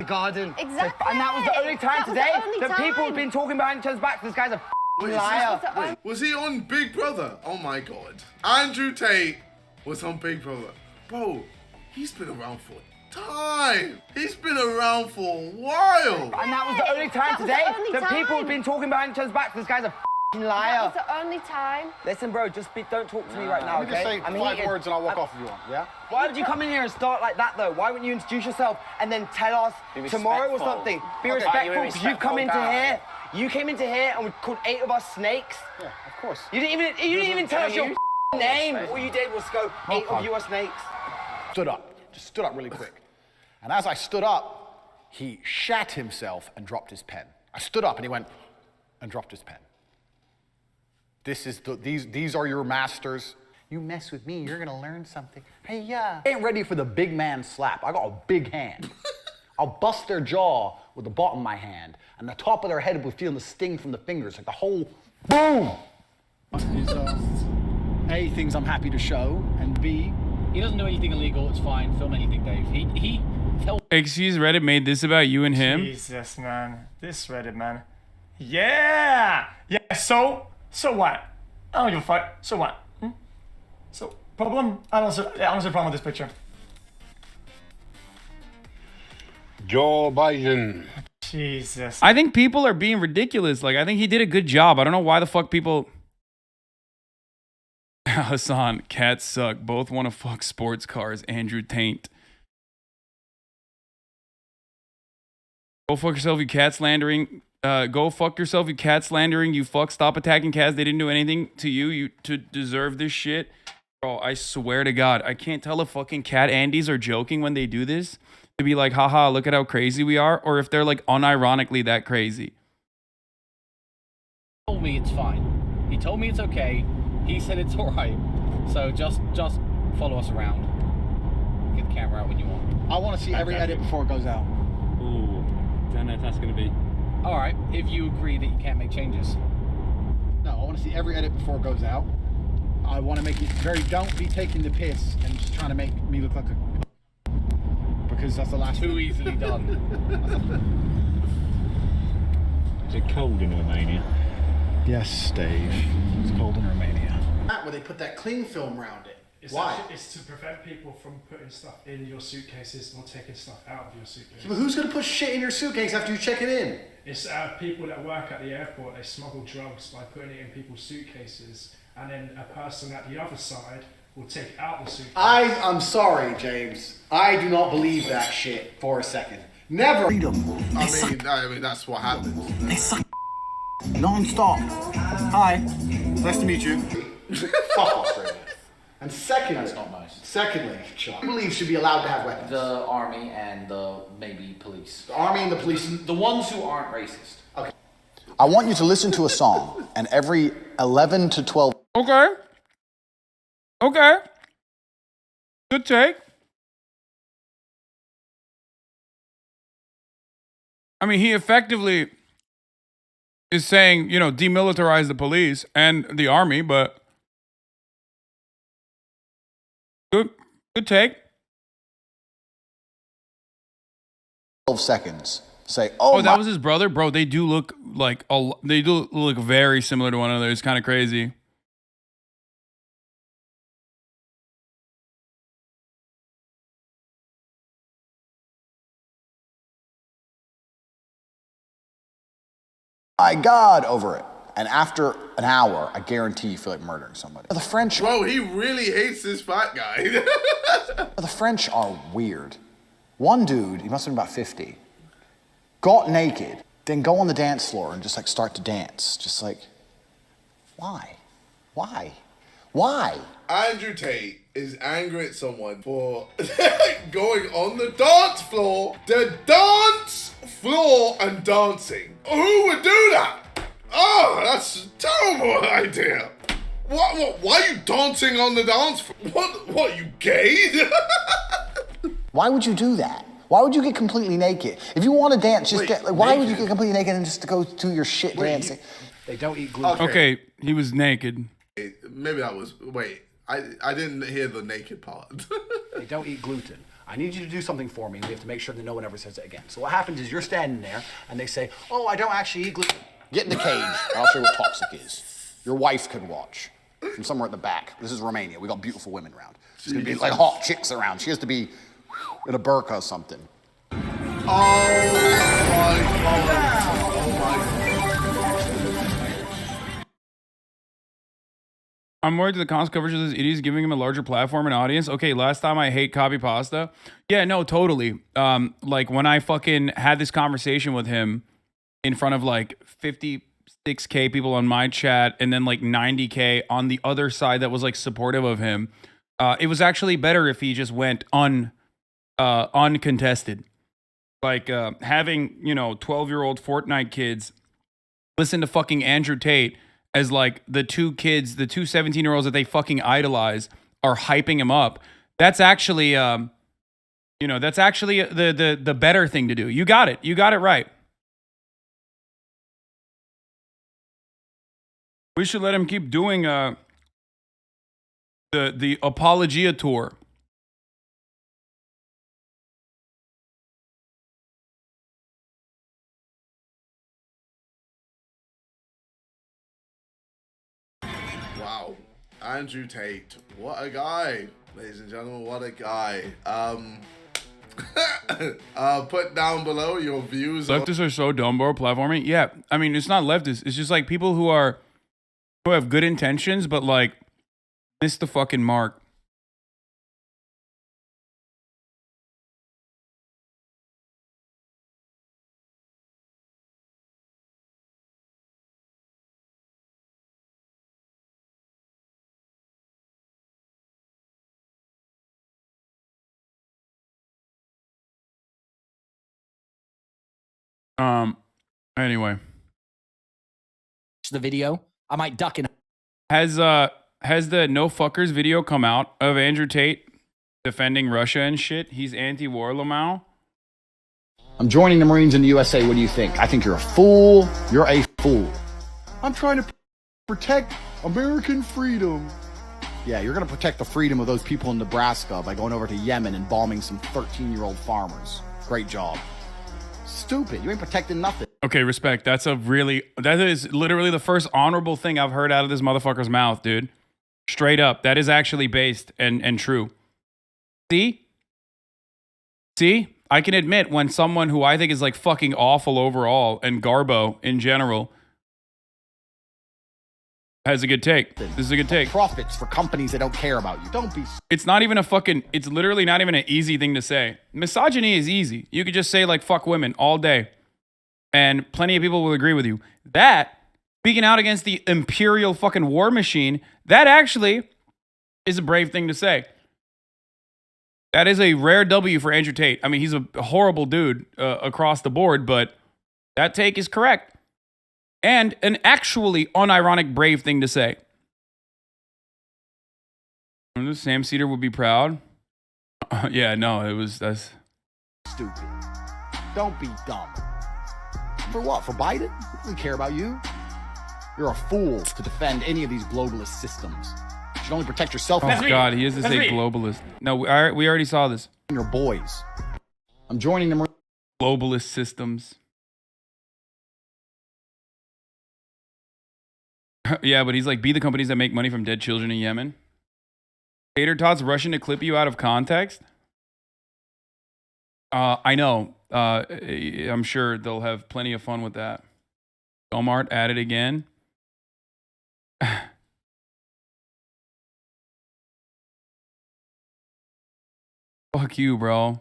the garden. Exactly. And that was the only time today that people time. have been talking behind each other's backs. This guy's a liar. Wait, was he on Big Brother? Oh my god. Andrew Tate was on Big Brother. Bro, he's been around for time. He's been around for a while. And that was the only time today that people have been talking behind each other's backs. This guy's a liar. That was the only time. Listen, bro, don't talk to me right now, Let me just okay? say 5 words and I'll walk off if you want, yeah? Why did you come in here and start like that, though? Why wouldn't you introduce yourself and then tell us tomorrow or something? Be respectful, because you've come into here. You came into here and we called 8 of us snakes. Yeah, of course. You didn't even tell us your name. All you did was go, 8 of you are snakes. Stood up. Just stood up really quick. And as I stood up, he shat himself and dropped his pen. I stood up and he went and dropped his pen. These are your masters. You mess with me, you're gonna learn something. Hey, yeah. I ain't ready for the big man slap. I got a big hand. I'll bust their jaw with the bottom of my hand, and the top of their head will feel the sting from the fingers, like the whole boom. A, things I'm happy to show, and B, he doesn't do anything illegal. It's fine. Film anything, Dave. He Excuse Reddit made this about you and him. Jesus, man. This Reddit, man. Yeah. Yeah. So what? I don't give a fuck. So what? So problem? I don't see a problem with this picture. Joe Biden. Jesus. I think people are being ridiculous. Like, I think he did a good job. I don't know why the fuck people... Hasan, cats suck. Both want to fuck sports cars. Andrew Tate. Go fuck yourself, you cat slandering. Go fuck yourself, you cat slandering. You fuck. Stop attacking cats. They didn't do anything to you to deserve this shit. Bro, I swear to God, I can't tell if fucking cat Andes are joking when they do this. To be like, haha, look at how crazy we are. Or if they're like unironically that crazy. He told me it's fine. He told me it's okay. He said it's alright. So just follow us around. Get the camera out when you want. I want to see every edit before it goes out. Ooh, don't know if that's going to be. Alright, if you agree that you can't make changes. No, I want to see every edit before it goes out. I want to make it very, don't be taking the piss and just trying to make me look like a... Because that's the last Too easily done. Is it cold in Romania? Yes, Dave. It's cold in Romania. Where they put that cling film around it. Why? It's to prevent people from putting stuff in your suitcases or taking stuff out of your suitcases. But who's going to put shit in your suitcase after you check it in? It's people that work at the airport. They smuggle drugs by putting it in people's suitcases, and then a person at the other side will take out the suitcase. I'm sorry, James. I do not believe that shit for a second. Never. I mean, that's what happens. They suck non-stop. Hi. Nice to meet you. Fuck Australia. And secondly, that's not nice. Secondly, I believe should be allowed to have weapons. The army and the maybe police. The army and the police. The ones who aren't racist. Okay. I want you to listen to a song, and every 11 to 12... Okay. Okay. Good take. I mean, he effectively is saying, you know, demilitarize the police and the army, but good take. 12 seconds. Say, that was his brother? Bro, they do look like, they do look very similar to one another. It's kind of crazy. My God, over it. And after an hour, I guarantee you feel like murdering somebody. The French... Bro, he really hates this fat guy. The French are weird. One dude, he must have been about 50, got naked, then go on the dance floor and just like start to dance. Just like, why? Why? Why? Andrew Tate is angry at someone for going on the dance floor and dancing. Who would do that? Oh, that's a terrible idea. What? Why are you dancing on the dance floor? What, you gay? Why would you do that? Why would you get completely naked? If you want to dance, just why would you get completely naked and just go do your shit dancing? They don't eat gluten. Okay, he was naked. Maybe that was, I didn't hear the naked part. They don't eat gluten. I need you to do something for me. We have to make sure that no one ever says it again. So what happens is you're standing there, and they say, oh, I don't actually eat gluten. Get in the cage. I'll show you what toxic is. Your wife could watch from somewhere at the back. This is Romania. We got beautiful women around. There's gonna be like hot chicks around. She has to be in a burqa or something. Oh my God. Oh my God. I'm worried that the constant coverage of this idiot is giving him a larger platform and audience. Okay, last time I hate copy pasta. Yeah, no, totally. Like when I fucking had this conversation with him in front of like 56K people on my chat and then like 90K on the other side that was like supportive of him. It was actually better if he just went uncontested. Like having, 12-year-old Fortnite kids listen to fucking Andrew Tate as like the two 17-year-olds that they fucking idolize are hyping him up. That's actually, that's actually the better thing to do. You got it. You got it right. We should let him keep doing the Apologia tour. Wow. Andrew Tate. What a guy. Ladies and gentlemen, what a guy. Put down below your views. Leftists are so dumb, bro. Platforming. Yeah. I mean, it's not leftists. It's just like people who have good intentions, but like miss the fucking mark. Anyway. The video. I might duck in. Has the no fuckers video come out of Andrew Tate defending Russia and shit? He's anti-war, Lamau. I'm joining the Marines in the USA. What do you think? I think you're a fool. You're a fool. I'm trying to protect American freedom. Yeah, you're going to protect the freedom of those people in Nebraska by going over to Yemen and bombing some 13-year-old farmers. Great job. Stupid. You ain't protecting nothing. Okay, respect. That is literally the first honorable thing I've heard out of this motherfucker's mouth, dude. Straight up. That is actually based and true. See? I can admit when someone who I think is like fucking awful overall and Garbo in general has a good take. This is a good take. Profits for companies that don't care about you. Don't be. It's literally not even an easy thing to say. Misogyny is easy. You could just say like fuck women all day. And plenty of people will agree with you. That, speaking out against the imperial fucking war machine, that actually is a brave thing to say. That is a rare W for Andrew Tate. I mean, he's a horrible dude across the board, but that take is correct. And an actually unironic brave thing to say. Sam Cedar would be proud. Yeah, no, that's stupid. Don't be dumb. For what? For Biden? He doesn't care about you. You're a fool to defend any of these globalist systems. You should only protect yourself. Oh God, he is to say globalist. No, we already saw this. Your boys. I'm joining them. Globalist systems. Yeah, but he's like, be the companies that make money from dead children in Yemen. Tater Tots rushing to clip you out of context. I know. I'm sure they'll have plenty of fun with that. Walmart at it again. Fuck you, bro.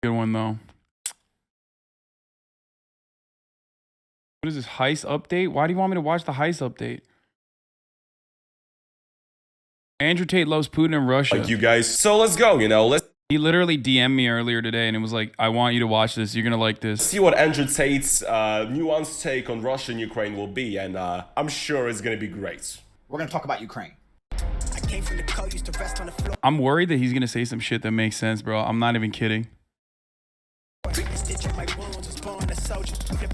Good one, though. What is this, heist update? Why do you want me to watch the heist update? Andrew Tate loves Putin and Russia. Like you guys. So let's go, He literally DM'd me earlier today and it was like, I want you to watch this. You're going to like this. See what Andrew Tate's nuanced take on Russia and Ukraine will be. And I'm sure it's going to be great. We're going to talk about Ukraine. I'm worried that he's going to say some shit that makes sense, bro. I'm not even kidding.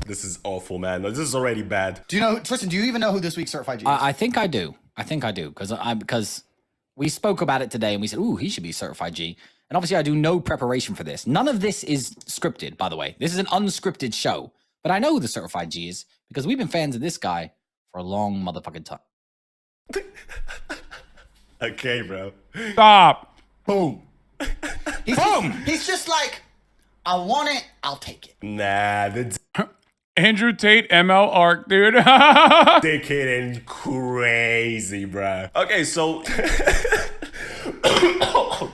This is awful, man. This is already bad. Do you know, Tristan, do you even know who this week's certified genius is? I think I do. Because We spoke about it today and we said, ooh, he should be certified G. And obviously I do no preparation for this. None of this is scripted, by the way. This is an unscripted show. But I know who the certified G is because we've been fans of this guy for a long motherfucking time. Okay, bro. Stop. Boom. He's just like, I want it, I'll take it. Nah, the Andrew Tate ML arc, dude. dickhead crazy, bro. Okay, so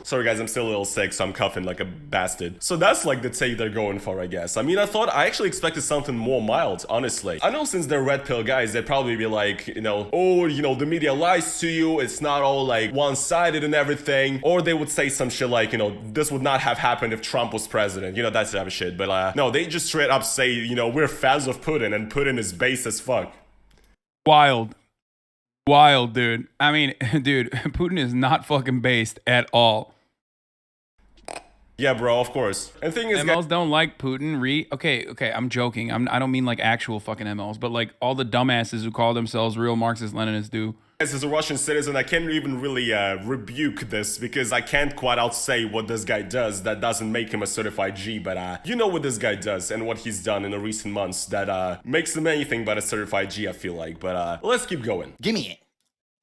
sorry guys, I'm still a little sick, so I'm coughing like a bastard. So that's like the take they're going for, I guess. I mean, I actually expected something more mild, honestly. I know since they're red pill guys, they'd probably be like, you know, oh, you know, the media lies to you, it's not all like one-sided and everything. Or they would say some shit like, you know, this would not have happened if Trump was president, you know, that type of shit. But no, they just straight up say, you know, we're fans of Putin, and Putin is base as fuck. Wild, dude. I mean, dude, Putin is not fucking based at all. Yeah, bro, of course. And the thing is, MLs don't like Putin. Okay, I'm joking. I don't mean like actual fucking MLs, but like all the dumbasses who call themselves real Marxist-Leninists do. As a Russian citizen, I can't even really rebuke this because I can't quite outsay what this guy does. That doesn't make him a certified G, but you know what this guy does and what he's done in the recent months that makes him anything but a certified G, I feel like. But let's keep going. Give me it.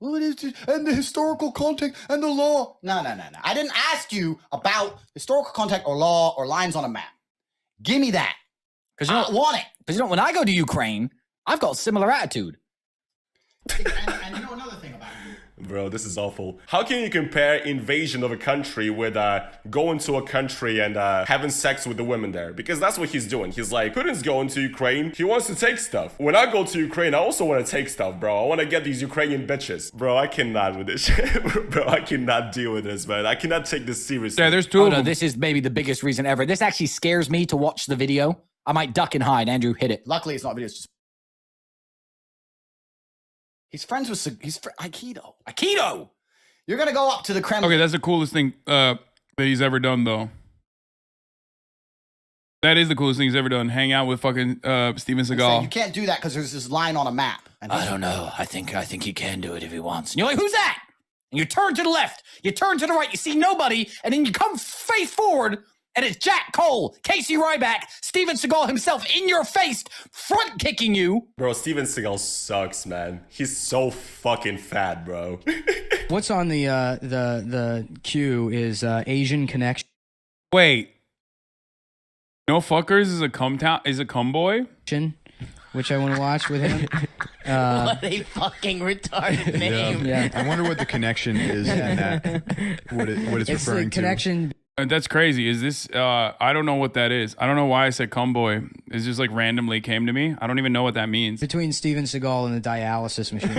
Well, it is, and the historical context and the law. No. I didn't ask you about historical context or law or lines on a map. Give me that. Because you don't want it. Because you know, when I go to Ukraine, I've got a similar attitude. And you know another thing about you. Bro, this is awful. How can you compare invasion of a country with going to a country and having sex with the women there? Because that's what he's doing. He's like, Putin's going to Ukraine. He wants to take stuff. When I go to Ukraine, I also want to take stuff, bro. I want to get these Ukrainian bitches. Bro, I cannot with this shit. Bro, I cannot deal with this, man. I cannot take this seriously. Yeah, there's two of them. This is maybe the biggest reason ever. This actually scares me to watch the video. I might duck and hide. Andrew, hit it. Luckily, it's not a video. It's just... He's friends with Aikido. Aikido! You're going to go up to the Kremlin. Okay, that's the coolest thing that he's ever done, though. That is the coolest thing he's ever done. Hang out with fucking Steven Seagal. You can't do that because there's this line on a map. And I don't know. I think he can do it if he wants. And you're like, who's that? And you turn to the left. You turn to the right. You see nobody. And then you come face forward. And it's Jack Cole, Casey Ryback, Steven Seagal himself in your face, front kicking you. Bro, Steven Seagal sucks, man. He's so fucking fat, bro. What's on the queue is Asian Connection. Wait. No Fuckers is a cum boy? Which I want to watch with him. What a fucking retarded name. Yeah. I wonder what the connection is in that. What it's referring to. Connection. That's crazy. Is this, I don't know what that is. I don't know why I said cumboy. It's just like randomly came to me. I don't even know what that means. Between Steven Seagal and the dialysis machine.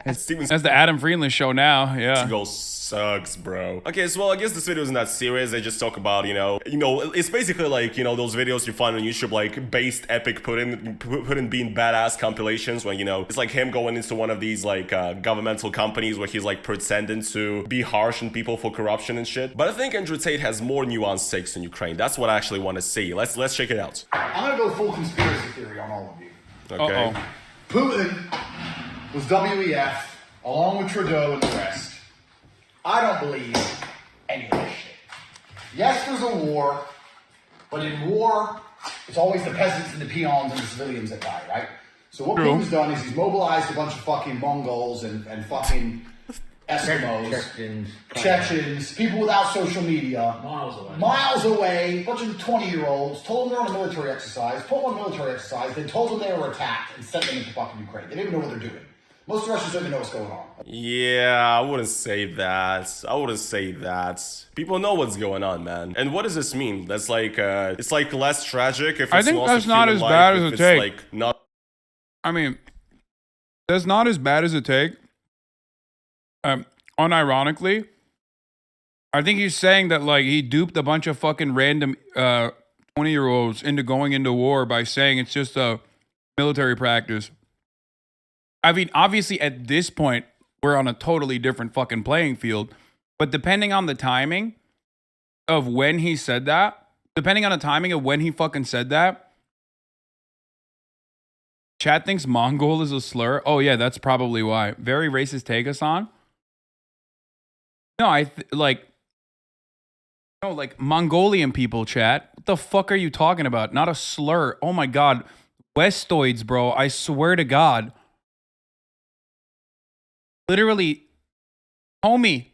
That's the Adam Friedland show now. Yeah. Seagal sucks, bro. Okay, so well, I guess this video isn't that serious. They just talk about, you know, it's basically like, you know, those videos you find on YouTube, like based epic Putin being badass compilations when, you know, it's like him going into one of these like governmental companies where he's like pretending to be harsh on people for corruption and shit. But I think Andrew Tate has more nuanced takes in Ukraine. That's what I actually want to see. Let's check it out. I'm going to go full conspiracy theory on all of you. Okay. Putin was WEF along with Trudeau and the rest. I don't believe any of this shit. Yes, there's a war, but in war, it's always the peasants and the peons and the civilians that die, right? So what Putin's done is he's mobilized a bunch of fucking Mongols and fucking Eskimos, Chechens, people without social media, miles away, a bunch of 20-year-olds, told them they're on a military exercise, put them on a military exercise, then told them they were attacked and sent them into fucking Ukraine. They didn't even know what they're doing. Most Russians don't even know what's going on. Yeah, I wouldn't say that. People know what's going on, man. And what does this mean? That's like, it's like less tragic if it's I think loss that's of not human as life, bad as if a it's take. like not. I mean, that's not as bad as a take. Unironically, I think he's saying that like he duped a bunch of fucking random 20-year-olds into going into war by saying it's just a military practice. I mean, obviously at this point, we're on a totally different fucking playing field. But depending on the timing of when he said that, chat thinks Mongol is a slur. Oh yeah, that's probably why. Very racist take, Hasan. No, like Mongolian people, chat. What the fuck are you talking about? Not a slur. Oh my God. Westoids, bro. I swear to God. Literally, homie.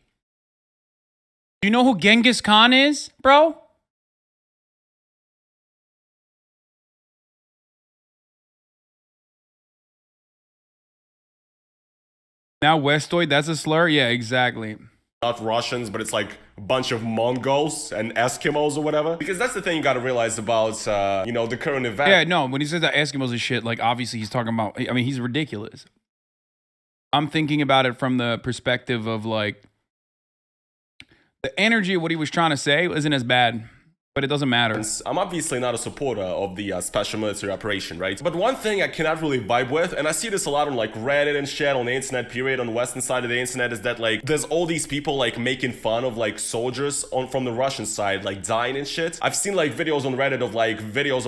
Do you know who Genghis Khan is, bro? Now Westoid, that's a slur? Yeah, exactly. Not Russians, but it's like a bunch of Mongols and Eskimos or whatever. Because that's the thing you gotta realize about, you know, the current event. Yeah, no, when he says that Eskimos and shit, like, obviously he's talking about, I mean, he's ridiculous. I'm thinking about it from the perspective of, like, the energy of what he was trying to say isn't as bad. But it doesn't matter. I'm obviously not a supporter of the special military operation, right? But one thing I cannot really vibe with, and I see this a lot on like Reddit and shit, on the internet period, on the western side of the internet, is that like there's all these people like making fun of like soldiers from the Russian side, like dying and shit. I've seen like videos on Reddit of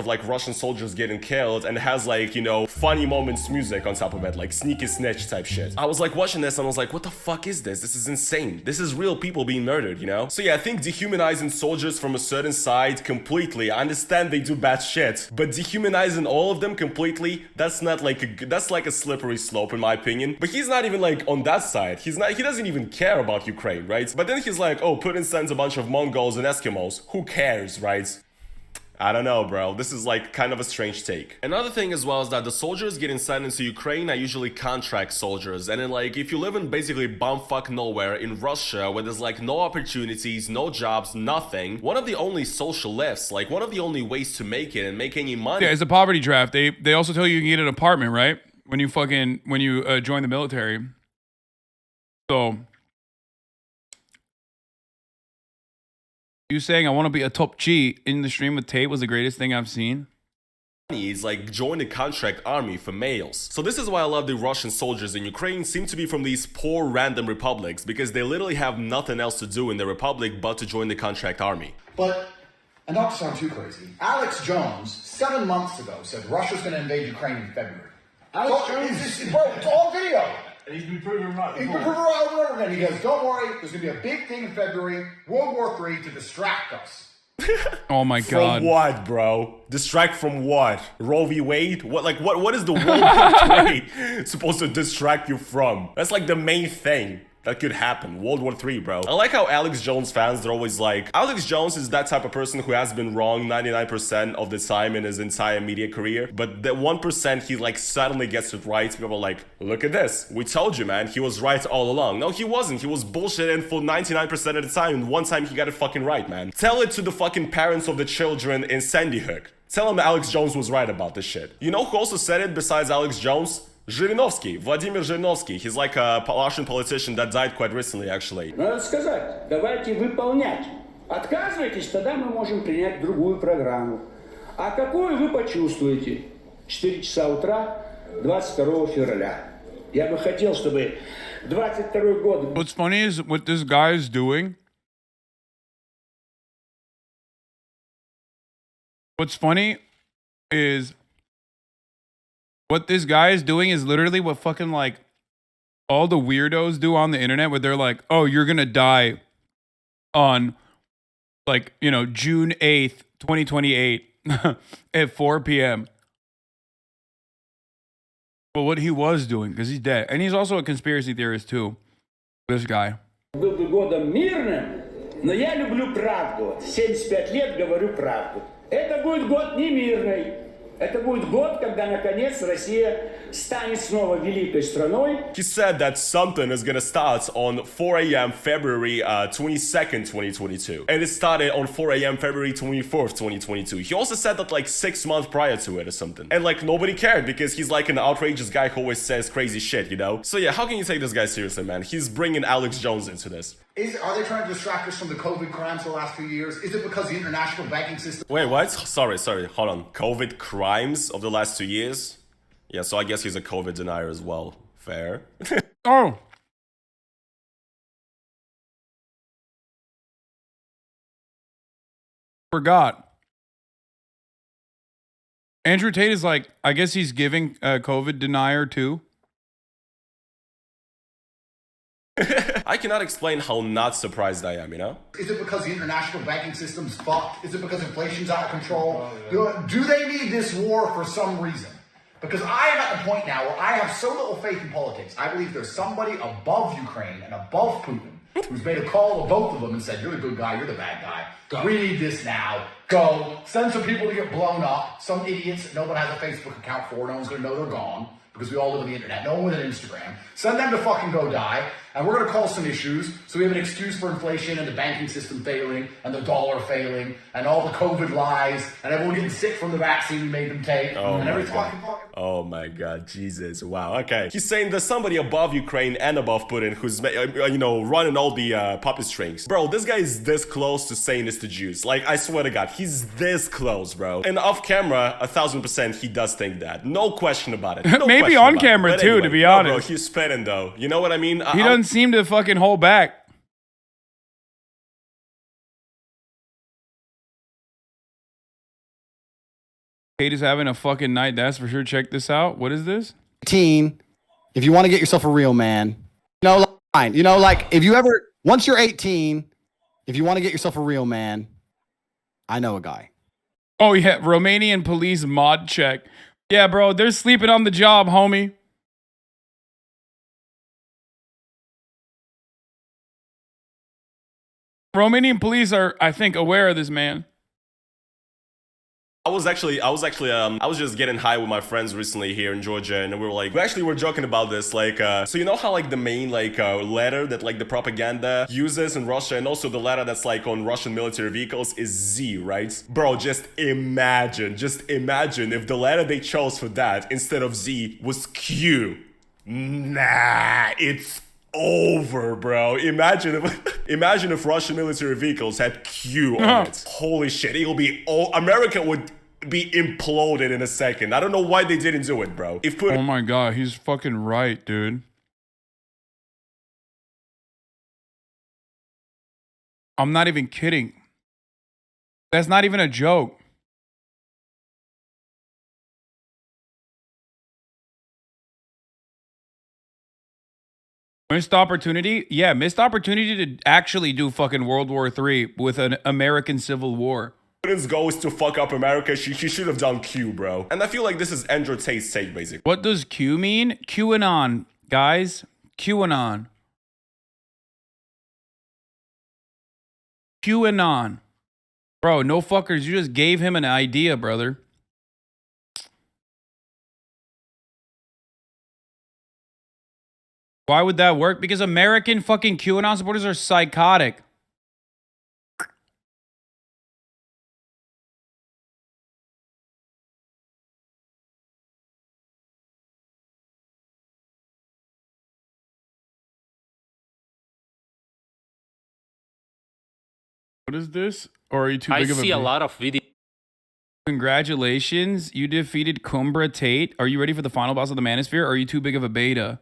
like Russian soldiers getting killed, and it has like, you know, funny moments music on top of it, like sneaky snitch type shit. I was like watching this and I was like, what the fuck is this? This is insane. This is real people being murdered, you know? So yeah, I think dehumanizing soldiers from a certain side completely. I understand they do bad shit, but dehumanizing all of them completely, that's not like that's like a slippery slope in my opinion. But he's not even like on that side. He doesn't even care about Ukraine, right? But then he's like, oh, Putin sends a bunch of Mongols and Eskimos. Who cares, right? I don't know, bro. This is like kind of a strange take. Another thing as well is that the soldiers getting sent into Ukraine are usually contract soldiers. And then like, if you live in basically bumfuck nowhere in Russia where there's like no opportunities, no jobs, nothing, one of the only social lifts, like one of the only ways to make it and make any money. Yeah, it's a poverty draft. They also tell you can get an apartment, right? When you join the military. So you saying I want to be a top G in the stream with Tate was the greatest thing I've seen? Is like join the contract army for males. So this is why a lot of the Russian soldiers in Ukraine seem to be from these poor random republics, because they literally have nothing else to do in the republic but to join the contract army. But, and not to sound too crazy, Alex Jones 7 months ago said Russia's going to invade Ukraine in February. Alex Jones? Bro, it's all video. And he's been proven right. He's been proven right over and over again. He goes, don't worry, there's going to be a big thing in February, World War III, to distract us. Oh my God. From what, bro? Distract from what? Roe v. Wade? What is the World War III supposed to distract you from? That's like the main thing that could happen. World War III, bro. I like how Alex Jones fans, they're always like, Alex Jones is that type of person who has been wrong 99% of the time in his entire media career, but the 1% he like suddenly gets it right. People are like, look at this. We told you, man. He was right all along. No, he wasn't. He was bullshitting for 99% of the time, and one time he got it fucking right, man. Tell it to the fucking parents of the children in Sandy Hook. Tell them Alex Jones was right about this shit. You know who also said it besides Alex Jones? Жириновский, Vladimir Zhirinovsky. He's like a Russian politician that died quite recently, actually. Надо сказать, давайте выполнять. Отказывайтесь, тогда мы можем принять другую программу. А какую вы почувствуете? 4 часа утра, 22 февраля. Я бы хотел, чтобы 22 год... What's funny is what this guy is doing. What's funny is what this guy is doing is literally what fucking like all the weirdos do on the internet where they're like, oh, you're going to die on like, you know, June 8th, 2028 at 4 p.m. But what he was doing, because he's dead. And he's also a conspiracy theorist too, this guy. Был бы годом мирным, но я люблю правду. 75 лет говорю правду. Это будет год не мирный. Это будет год, когда наконец Россия станет снова великой страной. He said that something is gonna start on 4 a.m. February 22nd, 2022. And it started on 4 a.m. February 24th, 2022. He also said that like 6 months prior to it or something. And like nobody cared because he's like an outrageous guy who always says crazy shit, you know? So yeah, how can you take this guy seriously, man? He's bringing Alex Jones into this. Are they trying to distract us from the COVID crimes the last few years? Is it because the international banking system... Wait, what? Sorry, hold on. COVID crimes of the last 2 years? Yeah, so I guess he's a COVID denier as well. Fair. Oh. Forgot. Andrew Tate is like, I guess he's giving a COVID denier too. I cannot explain how not surprised I am, you know? Is it because the international banking system's fucked? Is it because inflation's out of control? Do they need this war for some reason? Because I am at the point now where I have so little faith in politics. I believe there's somebody above Ukraine and above Putin who's made a call to both of them and said, you're the good guy, you're the bad guy. Go. We need this now. Go. Send some people to get blown up. Some idiots that no one has a Facebook account for. No one's going to know they're gone because we all live on the internet. No one with an Instagram. Send them to fucking go die. And we're going to call some issues. So we have an excuse for inflation and the banking system failing and the dollar failing and all the COVID lies and everyone getting sick from the vaccine we made them take. Oh my God, Jesus, wow. Okay, he's saying there's somebody above Ukraine and above Putin who's, you know, running all the puppet strings. Bro, this guy is this close to saying this to Jews. Like, I swear to God, he's this close, bro. And off camera, 1000% he does think that. No question about it. No Maybe on camera too, anyway, to be honest. Bro, he's spitting though. You know what I mean? He doesn't seem to fucking hold back. Tate is having a fucking night, that's for sure. Check this out. What is this? 18, if you want to get yourself a real man, you know, like if you ever, once you're 18, if you want to get yourself a real man, I know a guy. Oh yeah, Romanian police mod check. Yeah, bro, they're sleeping on the job, homie. Romanian police are, I think, aware of this man. I was just getting high with my friends recently here in Georgia, and we actually were joking about this, like, so you know how like the main letter that like the propaganda uses in Russia, and also the letter that's like on Russian military vehicles is Z, right? Bro, just imagine if the letter they chose for that instead of Z was Q. Nah, it's over, bro. Imagine if Russian military vehicles had Q on it. Holy shit, it'll be America would be imploded in a second. I don't know why they didn't do it, bro. Oh my God, he's fucking right, dude. I'm not even kidding. That's not even a joke. Missed opportunity? Yeah, missed opportunity to actually do fucking World War III with an American Civil War. Putin's goal is to fuck up America. He should have done Q, bro. And I feel like this is Andrew Tate's take, basically. What does Q mean? QAnon, guys. QAnon. QAnon. Bro, no fuckers. You just gave him an idea, brother. Why would that work? Because American fucking QAnon supporters are psychotic. What is this? Or are you too big of a... I see a lot of videos. Congratulations, you defeated Cumbra Tate. Are you ready for the final boss of the Manosphere, or are you too big of a beta?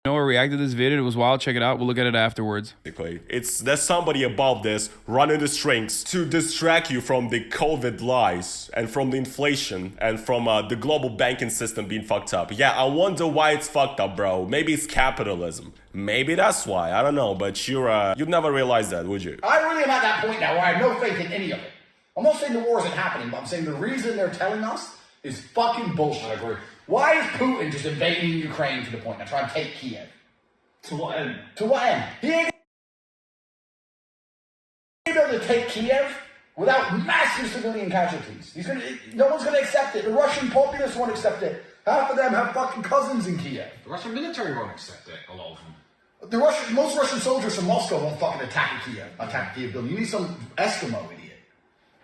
Noah reacted to this video. It was wild. Check it out. We'll look at it afterwards. There's somebody above this running the strings to distract you from the COVID lies and from the inflation and from the global banking system being fucked up. Yeah, I wonder why it's fucked up, bro. Maybe it's capitalism. Maybe that's why. I don't know. But you'd never realize that, would you? I really am at that point now where I have no faith in any of it. I'm not saying the war isn't happening, but I'm saying the reason they're telling us is fucking bullshit. I agree. Why is Putin just invading Ukraine to the point of trying to take Kiev? To what end? To what end? He ain't able to take Kiev without massive civilian casualties. No one's gonna accept it. The Russian populace won't accept it. Half of them have fucking cousins in Kiev. The Russian military won't accept it, a lot of them. Most Russian soldiers from Moscow won't fucking attack a Kiev building. You need some Eskimo idiot.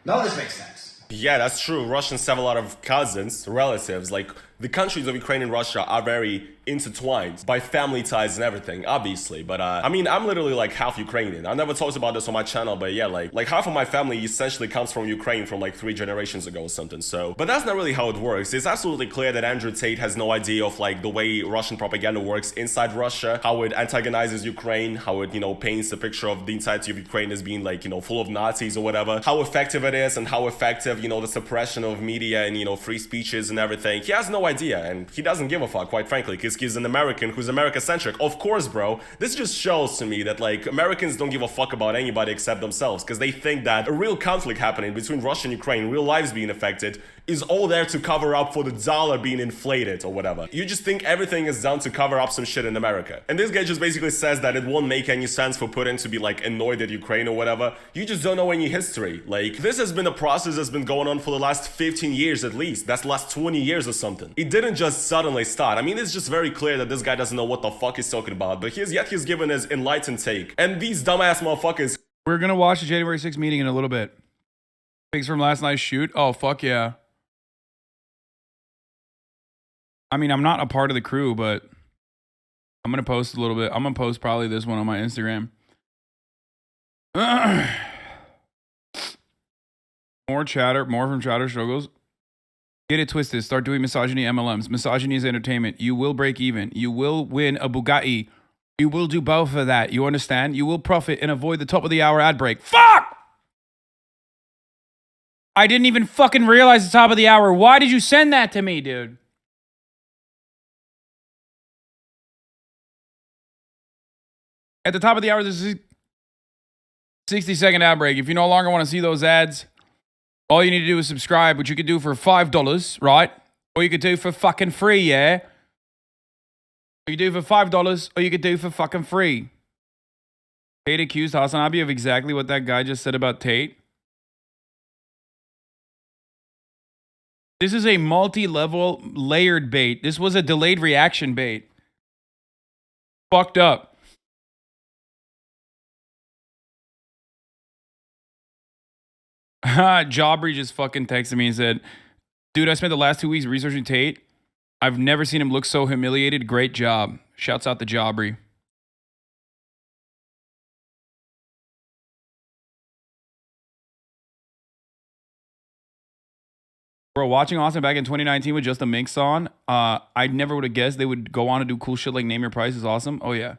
None of this makes sense. Yeah, that's true. Russians have a lot of cousins, relatives. Like, the countries of Ukraine and Russia are very intertwined by family ties and everything, obviously. But, I mean, I'm literally, like, half Ukrainian. I never talked about this on my channel, but yeah, like half of my family essentially comes from Ukraine from, like, 3 generations ago or something, so... But that's not really how it works. It's absolutely clear that Andrew Tate has no idea of, like, the way Russian propaganda works inside Russia, how it antagonizes Ukraine, how it, you know, paints a picture of the entirety of Ukraine as being, like, you know, full of Nazis or whatever, how effective it is and how effective, you know, the suppression of media and, you know, free speeches and everything. He has no idea, and he doesn't give a fuck, quite frankly, because he's an American who's America-centric. Of course, bro, this just shows to me that, like, Americans don't give a fuck about anybody except themselves, because they think that a real conflict happening between Russia and Ukraine, real lives being affected, is all there to cover up for the dollar being inflated or whatever. You just think everything is done to cover up some shit in America. And this guy just basically says that it won't make any sense for Putin to be, like, annoyed at Ukraine or whatever. You just don't know any history. Like, this has been a process that's been going on for the last 15 years at least. That's the last 20 years or something. It didn't just suddenly start. I mean, it's just very clear that this guy doesn't know what the fuck he's talking about, but he's given his enlightened take. And these dumbass motherfuckers... We're gonna watch the January 6th meeting in a little bit. Things from last night's shoot. Oh, fuck yeah. I mean, I'm not a part of the crew, but I'm going to post a little bit. I'm going to post probably this one on my Instagram. More chatter, more from Chatter Struggles. Get it twisted. Start doing misogyny MLMs. Misogyny is entertainment. You will break even. You will win a Bugatti. You will do both of that. You understand? You will profit and avoid the top of the hour ad break. Fuck! I didn't even fucking realize the top of the hour. Why did you send that to me, dude? At the top of the hour, there's a 60-second ad break. If you no longer want to see those ads, all you need to do is subscribe, which you could do for $5, right? Or you could do for fucking free, yeah? Or you could do for $5, or you could do for fucking free. Tate accused Hasan Abi of exactly what that guy just said about Tate. This is a multi-level layered bait. This was a delayed reaction bait. Fucked up. Jobry just fucking texted me and said, dude, I spent the last 2 weeks researching Tate. I've never seen him look so humiliated. Great job. Shouts out to Jobry. Bro, watching Austin back in 2019 with just a Minx on, I never would have guessed they would go on to do cool shit like Name Your Price is awesome. Oh, yeah.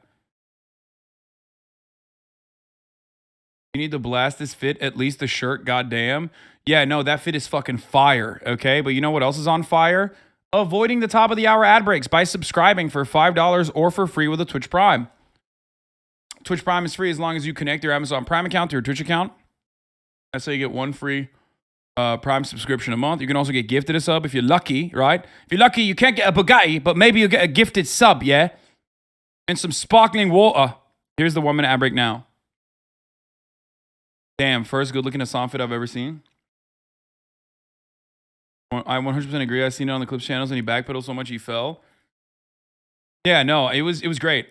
You need to blast this fit, at least the shirt, goddamn. Yeah, no, that fit is fucking fire, okay? But you know what else is on fire? Avoiding the top of the hour ad breaks by subscribing for $5 or for free with a Twitch Prime. Twitch Prime is free as long as you connect your Amazon Prime account to your Twitch account. That's how you get one free Prime subscription a month. You can also get gifted a sub if you're lucky, right? If you're lucky, you can't get a Bugatti, but maybe you'll get a gifted sub, yeah? And some sparkling water. Here's the 1 minute ad break now. Damn, first good-looking Hasan fit I've ever seen. I 100% agree. I've seen it on the Clips channels, and he backpedaled so much he fell. Yeah, no, it was great.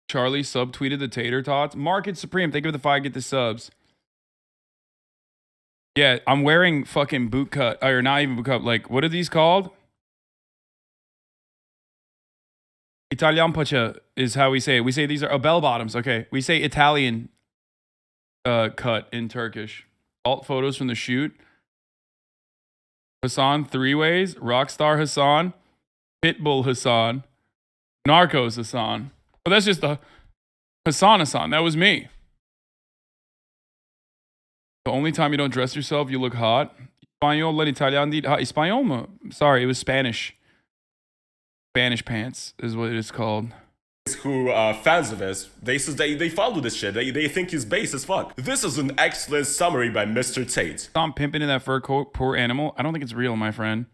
Charlie subtweeted the Tater Tots. Market Supreme, thank you for the 5, get the subs. Yeah, I'm wearing fucking boot cut, or not even boot cut, like, what are these called? Italian pacha is how we say it. We say these are bell bottoms. Okay. We say Italian cut in Turkish. Alt photos from the shoot. Hasan 3 ways. Rockstar Hasan. Pitbull Hasan. Narcos Hasan. Well, that's just the Hasan. That was me. The only time you don't dress yourself, you look hot. Español, l'Italian dit Español. Sorry, it was Spanish. Spanish pants is what it is called. Who are fans of his, they follow this shit. They think he's base as fuck. This is an excellent summary by Mr. Tate. I'm pimping in that fur coat, poor animal. I don't think it's real, my friend.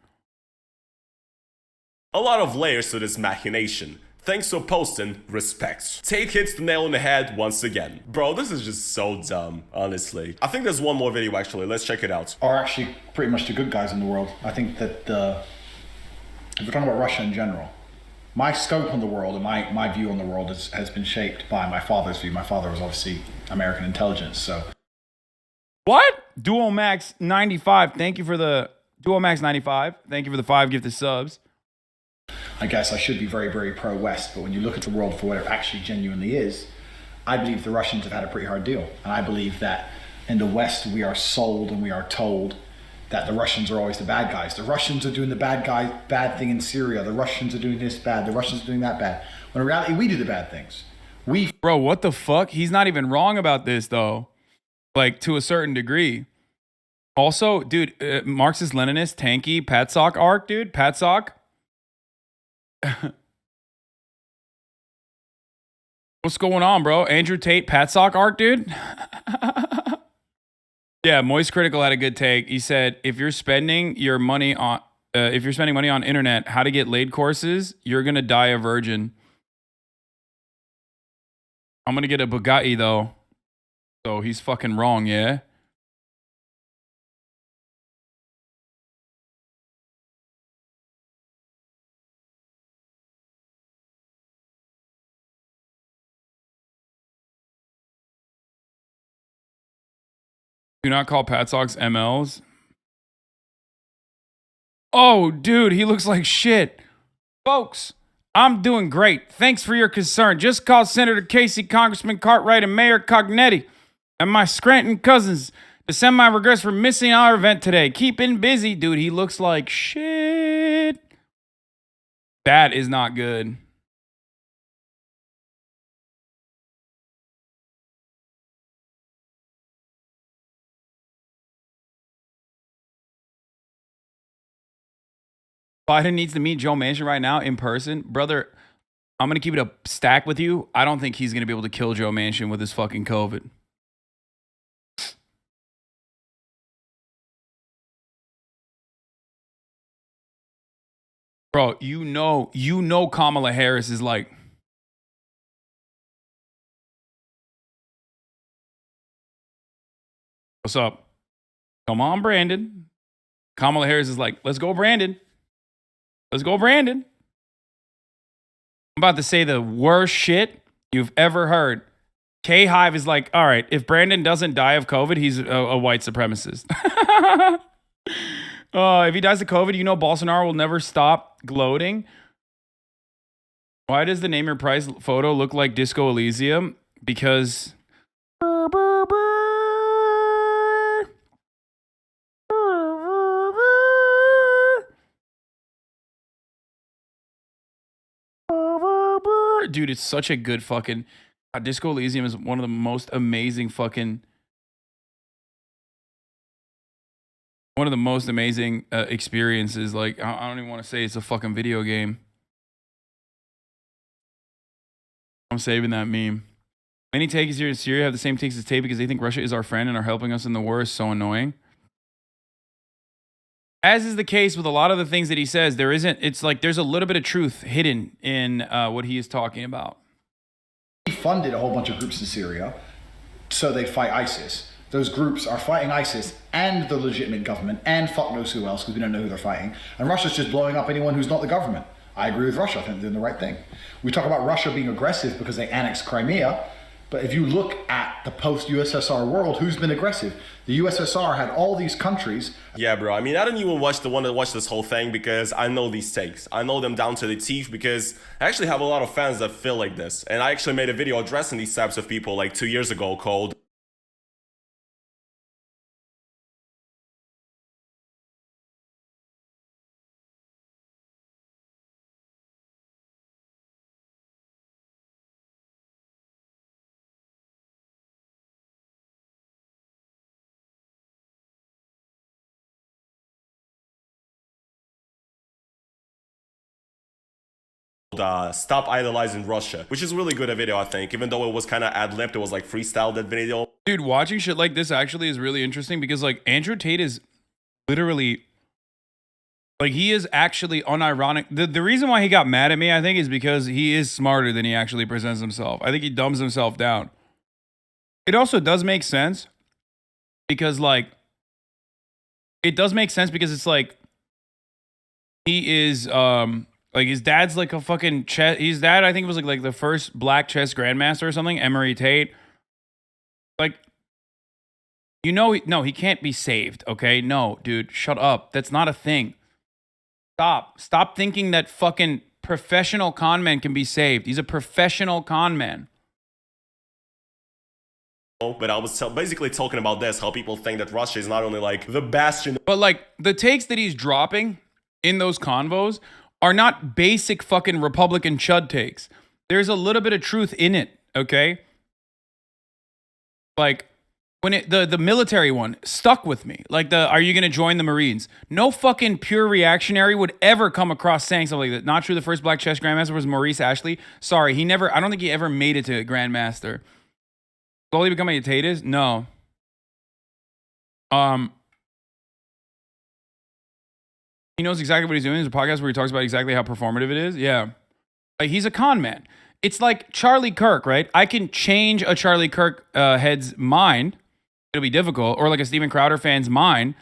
A lot of layers to this machination. Thanks for posting, respect. Tate hits the nail on the head once again. Bro, this is just so dumb, honestly. I think there's one more video actually, let's check it out. Are actually pretty much the good guys in the world. I think that if we're talking about Russia in general, my scope on the world and my view on the world has been shaped by my father's view. My father was obviously American intelligence, so. What? Dual Max 95. Thank you for the Dual Max 95. Thank you for the 5 gifted subs. I guess I should be very, very pro-West, but when you look at the world for what it actually genuinely is, I believe the Russians have had a pretty hard deal. And I believe that in the West, we are sold and we are told that the Russians are always the bad guys. The Russians are doing the bad thing in Syria. The Russians are doing this bad. The Russians are doing that bad. When in reality, we do the bad things. Bro, what the fuck? He's not even wrong about this, though. Like, to a certain degree. Also, dude, Marxist-Leninist, tanky, Patsock arc, dude. Patsock. What's going on, bro? Andrew Tate, Patsock arc, dude? Yeah, Moist Critical had a good take. He said, if you're spending money on internet, how to get laid courses, you're gonna die a virgin. I'm gonna get a Bugatti though. So he's fucking wrong, yeah? Do not call Patsock's MLs. Oh, dude, he looks like shit. Folks, I'm doing great. Thanks for your concern. Just called Senator Casey, Congressman Cartwright, and Mayor Cognetti, and my Scranton cousins to send my regrets for missing our event today. Keeping busy. Dude, he looks like shit. That is not good. Biden needs to meet Joe Manchin right now in person. Brother, I'm going to keep it a stack with you. I don't think he's going to be able to kill Joe Manchin with his fucking COVID. Bro, you know Kamala Harris is like... What's up? Come on, Brandon. Kamala Harris is like, let's go, Brandon. Let's go, Brandon. I'm about to say the worst shit you've ever heard. K-Hive is like, all right, if Brandon doesn't die of COVID, he's a white supremacist. If he dies of COVID, you know Bolsonaro will never stop gloating. Why does the Name Your Price photo look like Disco Elysium? Because... Dude, it's such a good fucking... Disco Elysium is one of the most amazing fucking... One of the most amazing experiences. Like, I don't even want to say it's a fucking video game. I'm saving that meme. Many takes here in Syria have the same takes as Tate because they think Russia is our friend and are helping us in the war. Is so annoying. As is the case with a lot of the things that he says, there isn't, it's like there's a little bit of truth hidden in what he is talking about. He funded a whole bunch of groups in Syria so they'd fight ISIS. Those groups are fighting ISIS and the legitimate government and fuck knows who else because we don't know who they're fighting. And Russia's just blowing up anyone who's not the government. I agree with Russia. I think they're doing the right thing. We talk about Russia being aggressive because they annexed Crimea. But if you look at the post-USSR world, who's been aggressive? The USSR had all these countries. Yeah, bro. I mean, I don't even want to watch this whole thing because I know these takes. I know them down to the teeth because I actually have a lot of fans that feel like this. And I actually made a video addressing these types of people like 2 years ago called... Stop Idolizing Russia, which is really good a video, I think, even though it was kind of ad-libbed. It was like freestyle, that video. Dude, watching shit like this actually is really interesting because like Andrew Tate is literally like, he is actually unironic. The reason why he got mad at me, I think, is because he is smarter than he actually presents himself. I think he dumbs himself down. It also does make sense because like it's like he is like his dad's like a fucking chess. His dad, I think, was like the first black chess grandmaster or something. Emery Tate. Like, you know, no, he can't be saved. Okay, no, dude, shut up. That's not a thing. Stop thinking that fucking professional con man can be saved. He's a professional con man. But I was basically talking about this, how people think that Russia is not only like the bastion, but like the takes that he's dropping in those convos are not basic fucking Republican chud takes. There's a little bit of truth in it. okay? Like, when the military one stuck with me. Like, are you going to join the Marines? No fucking pure reactionary would ever come across saying something like that. Not true. The first black chess grandmaster was Maurice Ashley. Sorry, I don't think he ever made it to grandmaster. Slowly becoming a Tate is? No. He knows exactly what he's doing. There's a podcast where he talks about exactly how performative it is. Yeah. Like, he's a con man. It's like Charlie Kirk, right? I can change a Charlie Kirk head's mind. It'll be difficult. Or like a Steven Crowder fan's mind.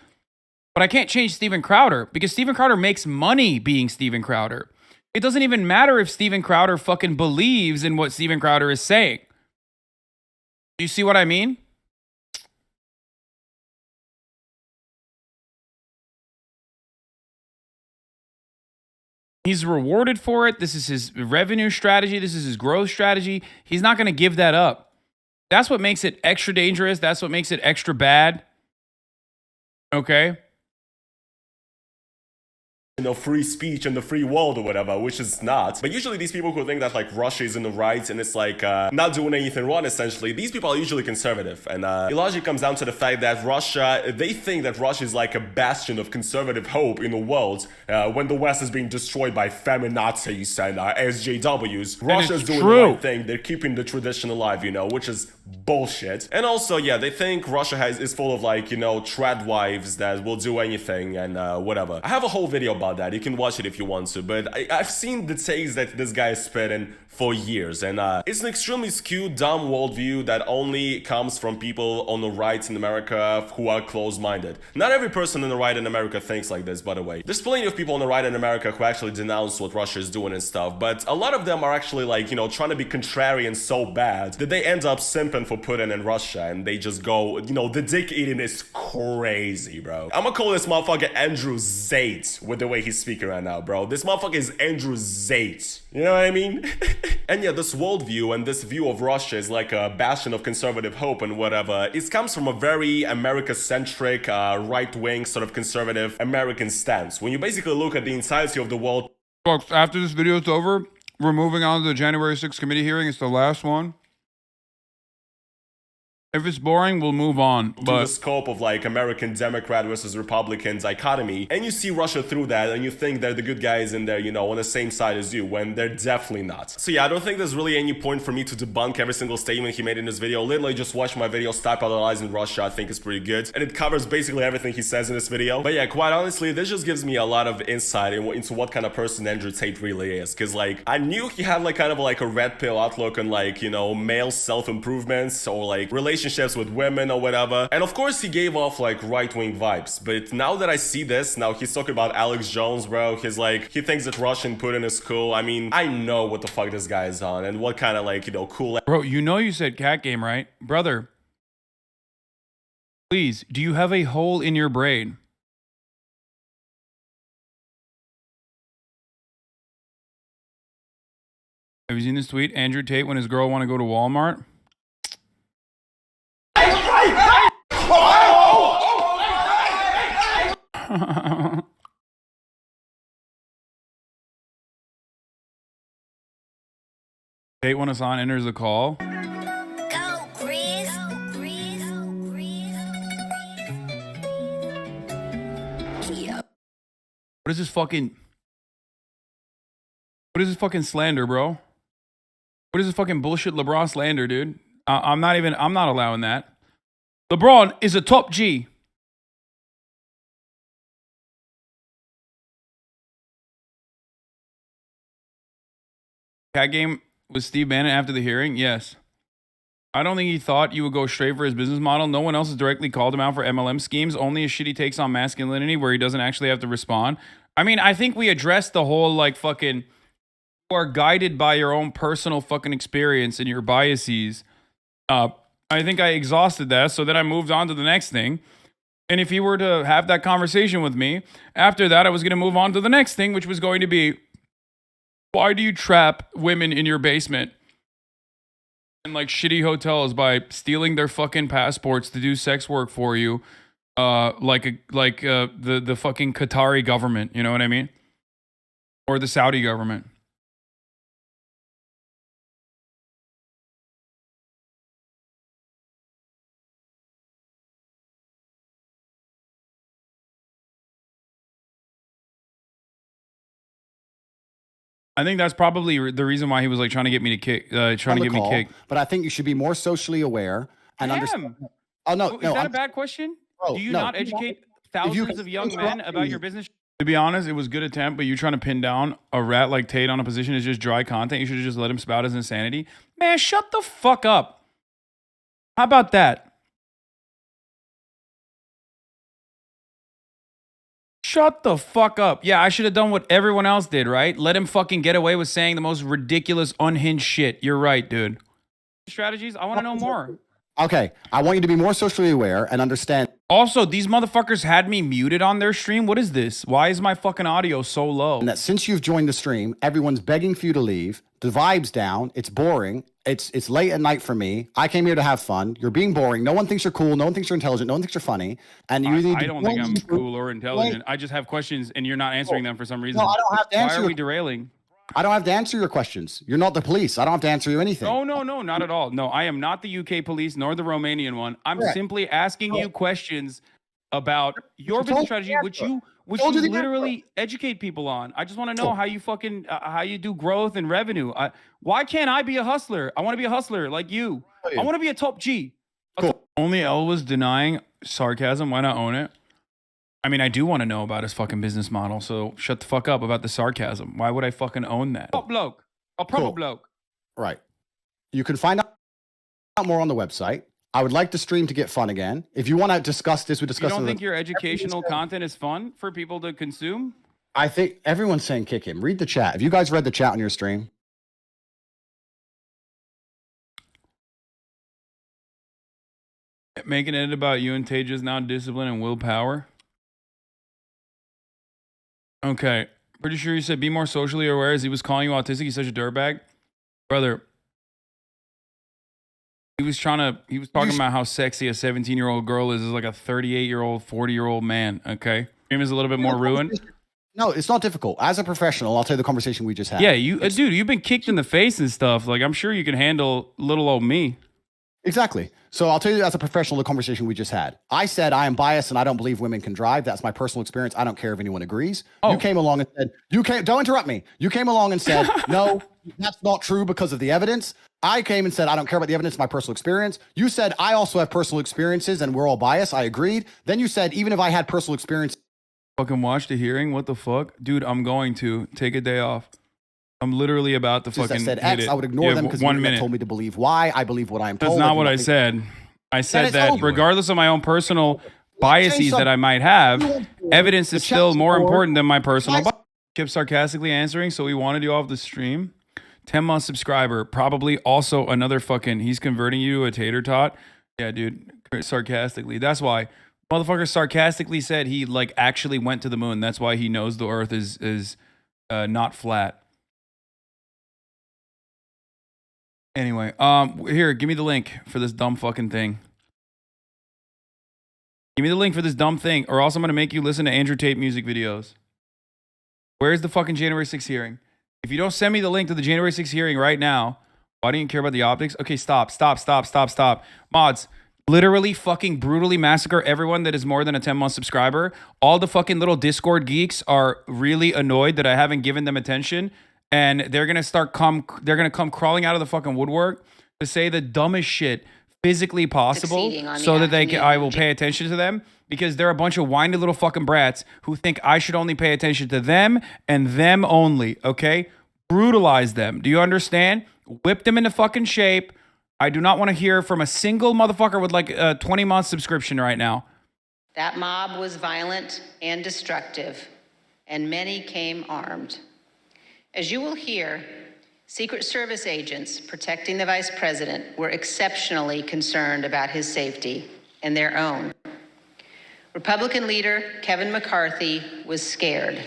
But I can't change Steven Crowder because Steven Crowder makes money being Steven Crowder. It doesn't even matter if Steven Crowder fucking believes in what Steven Crowder is saying. Do you see what I mean? He's rewarded for it. This is his revenue strategy. This is his growth strategy. He's not going to give that up. That's what makes it extra dangerous. That's what makes it extra bad. Okay? You know, free speech and the free world or whatever, which is not. But usually these people who think that like Russia is in the right and it's like not doing anything wrong, essentially, these people are usually conservative. And it largely comes down to the fact that they think that Russia is like a bastion of conservative hope in the world when the West is being destroyed by feminazis and SJWs. Russia's doing the right thing. They're keeping the tradition alive, you know, which is bullshit. And also, yeah, they think Russia is full of like, you know, trad wives that will do anything and whatever. I have a whole video about that. You can watch it if you want to, but I've seen the takes that this guy is spitting for years, and it's an extremely skewed, dumb worldview that only comes from people on the right in America who are closed-minded. Not every person on the right in America thinks like this, by the way. There's plenty of people on the right in America who actually denounce what Russia is doing and stuff, but a lot of them are actually like, you know, trying to be contrarian so bad that they end up simping for Putin and Russia, and they just go, you know, the dick eating is crazy, bro. I'm gonna call this motherfucker Andrew Tate with the way he's speaking right now, bro. This motherfucker is Andrew Tate. You know what I mean? And yeah, this worldview and this view of Russia is like a bastion of conservative hope and whatever. It comes from a very America-centric, right-wing, sort of conservative American stance. When you basically look at the entirety of the world. Folks, after this video is over, we're moving on to the January 6th committee hearing. It's the last one. If it's boring, we'll move on. But the scope of like American Democrat versus Republican dichotomy, and you see Russia through that, and you think they're the good guys and they're, you know, on the same side as you, when they're definitely not. So yeah, I don't think there's really any point for me to debunk every single statement he made in this video. Literally just watch my video, Stop Idolizing Russia. I think it's pretty good, and it covers basically everything he says in this video. But yeah, quite honestly, this just gives me a lot of insight into what kind of person Andrew Tate really is. Because like, I knew he had like kind of like a red pill outlook on like, you know, male self-improvements or like relationships with women or whatever, and of course he gave off like right-wing vibes. But now that I see this, now he's talking about Alex Jones, bro. He's like, he thinks that Russian Putin is cool. I mean, I know what the fuck this guy is on and what kind of like, you know, cool. Bro, you know you said cat game, right? Brother, please, do you have a hole in your brain? Have you seen this tweet? Andrew Tate when his girl want to go to Walmart. Tate when Hasan enters the call. Go, Chris. What is this fucking slander, bro? What is this fucking bullshit LeBron slander, dude? I'm not allowing that. LeBron is a top G. Cat game with Steve Bannon after the hearing? Yes. I don't think he thought you would go straight for his business model. No one else has directly called him out for MLM schemes. Only a shitty takes on masculinity where he doesn't actually have to respond. I mean, I think we addressed the whole like fucking you are guided by your own personal fucking experience and your biases. I think I exhausted that, so then I moved on to the next thing. And if he were to have that conversation with me, after that I was going to move on to the next thing, which was going to be, why do you trap women in your basement in like shitty hotels by stealing their fucking passports to do sex work for you, like the fucking Qatari government, you know what I mean? Or the Saudi government. I think that's probably the reason why he was like trying to get me to kick, trying to get me kicked. But I think you should be more socially aware and understand. Oh no, Is that a bad question? Do you not educate thousands of young men about your business? To be honest, it was a good attempt, but you trying to pin down a rat like Tate on a position is just dry content. You should have just let him spout his insanity. Man, shut the fuck up. How about that? Shut the fuck up. Yeah, I should have done what everyone else did, right? Let him fucking get away with saying the most ridiculous, unhinged shit. You're right, dude. Strategies? I want to know more. Okay, I want you to be more socially aware and understand. Also, these motherfuckers had me muted on their stream. What is this? Why is my fucking audio so low? And that since you've joined the stream, everyone's begging for you to leave. The vibe's down. It's boring. It's late at night for me. I came here to have fun. You're being boring. No one thinks you're cool. No one thinks you're intelligent. No one thinks you're funny. And you I don't think I'm cool or intelligent. I just have questions and you're not answering them for some reason. No, I don't have to answer. Why are we derailing? I don't have to answer your questions. You're not the police. I don't have to answer you anything. No, not at all. No, I am not the UK police nor the Romanian one. I'm simply asking you questions about your business strategy, which you literally educate people on. I just want to know how you fucking how you do growth and revenue. Why can't I be a hustler? I want to be a hustler like you. I want to be a top G. Cool. Only L was denying sarcasm. Why not own it? I mean, I do want to know about his fucking business model, so shut the fuck up about the sarcasm. Why would I fucking own that? Top bloke. A proper bloke. Right. You can find out more on the website. I would like the stream to get fun again. If you want to discuss this, we discuss it. You don't think your educational content is fun for people to consume? I think everyone's saying kick him. Read the chat. Have you guys read the chat on your stream? Making it about you and Tate just now discipline and willpower. Okay. Pretty sure you said be more socially aware as he was calling you autistic. He's such a dirtbag. Brother. He was talking about how sexy a 17-year-old girl is like a 38-year-old, 40-year-old man. Okay. Stream is a little bit more ruined. No, it's not difficult. As a professional, I'll tell you the conversation we just had. Yeah, dude, you've been kicked in the face and stuff. Like, I'm sure you can handle little old me. Exactly. So I'll tell you as a professional the conversation we just had. I said I am biased and I don't believe women can drive. That's my personal experience. I don't care if anyone agrees. You came along and said, don't interrupt me. You came along and said, no, that's not true because of the evidence. I came and said, I don't care about the evidence, my personal experience. You said, I also have personal experiences and we're all biased. I agreed. Then you said, even if I had personal experience. Fucking watch the hearing. What the fuck? Dude, I'm going to take a day off. I'm literally about to fucking said hit X, it. I would ignore them because you told me to believe Y. I believe what I am told. That's not what I said. I said that regardless of my own personal biases that I might have, evidence is still more important than my personal bias. Kept sarcastically answering, so we wanted you off the stream. 10-month subscriber, probably also another fucking, he's converting you to a tater tot. Yeah, dude, sarcastically. That's why. Motherfucker sarcastically said he like actually went to the moon. That's why he knows the earth is not flat. Anyway, here, give me the link for this dumb fucking thing. Give me the link for this dumb thing, or else I'm gonna make you listen to Andrew Tate music videos. Where's the fucking January 6th hearing? If you don't send me the link to the January 6th hearing right now, why do you care about the optics? Okay, stop. Mods, literally fucking brutally massacre everyone that is more than a 10-month subscriber. All the fucking little Discord geeks are really annoyed that I haven't given them attention. And they're gonna come crawling out of the fucking woodwork to say the dumbest shit physically possible so that I will pay attention to them, because they're a bunch of whiny little fucking brats who think I should only pay attention to them and them only, okay? Brutalize them. Do you understand? Whip them into fucking shape. I do not want to hear from a single motherfucker with like a 20-month subscription right now. That mob was violent and destructive, and many came armed. As you will hear, Secret Service agents protecting the Vice President were exceptionally concerned about his safety and their own. Republican leader Kevin McCarthy was scared,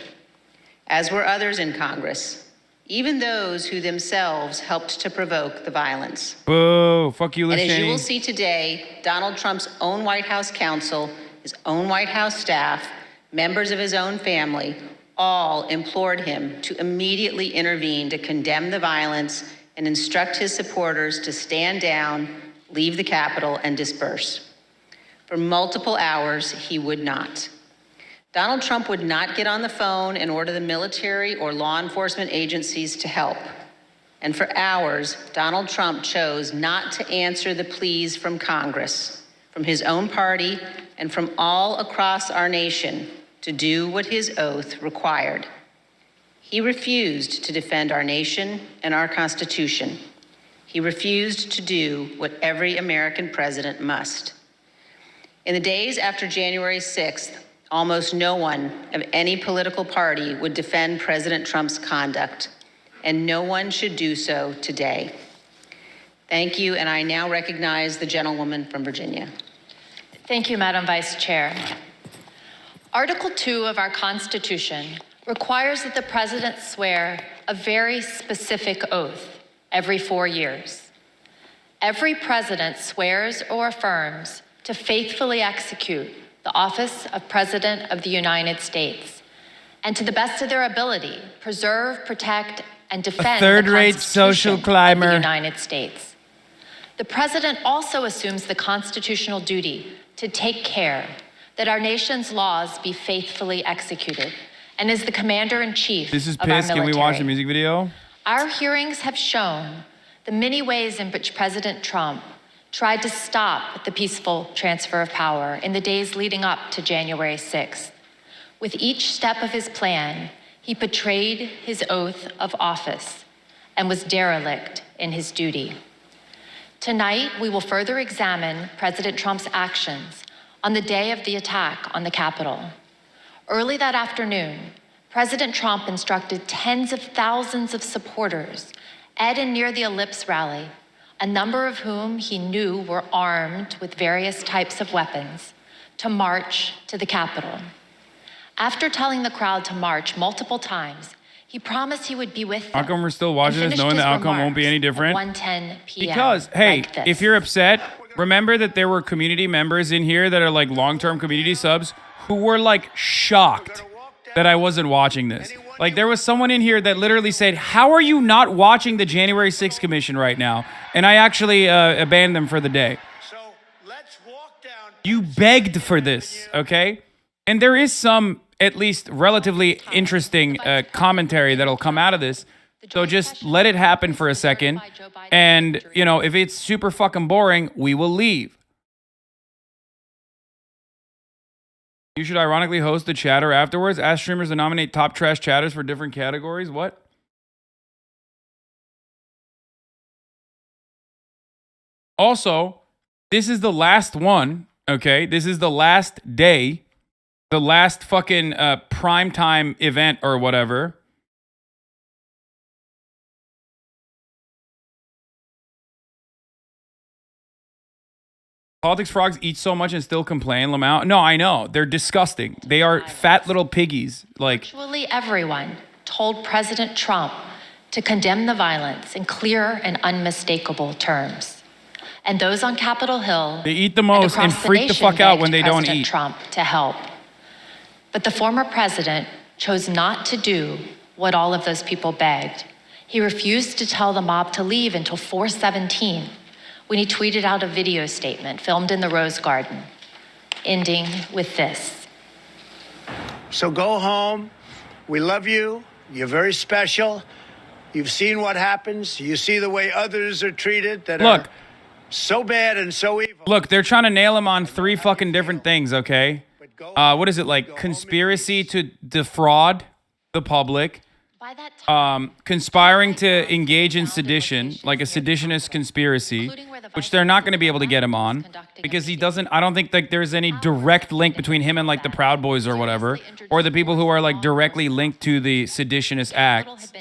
as were others in Congress, even those who themselves helped to provoke the violence. Boo, fuck you, Liz And as you Cheney. will see today, Donald Trump's own White House counsel, his own White House staff, members of his own family, all implored him to immediately intervene to condemn the violence and instruct his supporters to stand down, leave the Capitol, and disperse. For multiple hours, he would not. Donald Trump would not get on the phone and order the military or law enforcement agencies to help. And for hours, Donald Trump chose not to answer the pleas from Congress, from his own party, and from all across our nation to do what his oath required. He refused to defend our nation and our Constitution. He refused to do what every American president must. In the days after January 6th, almost no one of any political party would defend President Trump's conduct, and no one should do so today. Thank you, and I now recognize the gentlewoman from Virginia. Thank you, Madam Vice Chair. Article 2 of our Constitution requires that the President swear a very specific oath every 4 years. Every President swears or affirms to faithfully execute the office of President of the United States and to the best of their ability, preserve, protect, and defend third-rate the social Constitution climber. of the United States. The President also assumes the constitutional duty to take care that our nation's laws be faithfully executed and is the commander-in-chief This is of our piss. Can military. we watch the music video? Our hearings have shown the many ways in which President Trump tried to stop the peaceful transfer of power in the days leading up to January 6th. With each step of his plan, he betrayed his oath of office and was derelict in his duty. Tonight, we will further examine President Trump's actions on the day of the attack on the Capitol. Early that afternoon, President Trump instructed tens of thousands of supporters at and near the Ellipse rally, a number of whom he knew were armed with various types of weapons, to march to the Capitol. After telling the crowd to march multiple times, he promised he would be with them. How come we're still watching this finished knowing the his outcome won't be any different? 1:10 p.m. Because, hey, like this. if you're upset, remember that there were community members in here that are like long-term community subs who were like shocked that I wasn't watching this. Like there was someone in here that literally said, "How are you not watching the January 6th Commission right now?" And I actually abandoned them for the day. You begged for this, okay? And there is some at least relatively interesting commentary that'll come out of this. So just let it happen for a second. And, you know, if it's super fucking boring, we will leave. You should ironically host the chatter afterwards. Ask streamers to nominate top trash chatters for different categories. What? Also, this is the last one, okay? This is the last day. The last fucking primetime event or whatever. Politics frogs eat so much and still complain, Lamau. No, I know. They're disgusting. They are fat little piggies. Like, Virtually everyone told President Trump to condemn the violence in clear and unmistakable terms. And those on Capitol Hill they eat the most and freak the fuck out when they don't President eat. Trump to help. But the former president chose not to do what all of those people begged. He refused to tell the mob to leave until 4:17 when he tweeted out a video statement filmed in the Rose Garden, ending with this. So go home. We love you. You're very special. You've seen what happens. You see the way others are treated that Look. are so bad and so evil. Look, they're trying to nail him on 3 fucking different things, okay? What is it, like conspiracy to defraud the public, conspiring to engage in sedition, like a seditionist conspiracy, which they're not going to be able to get him on because he doesn't, I don't think like there's any direct link between him and like the Proud Boys or whatever, or the people who are like directly linked to the seditionist acts.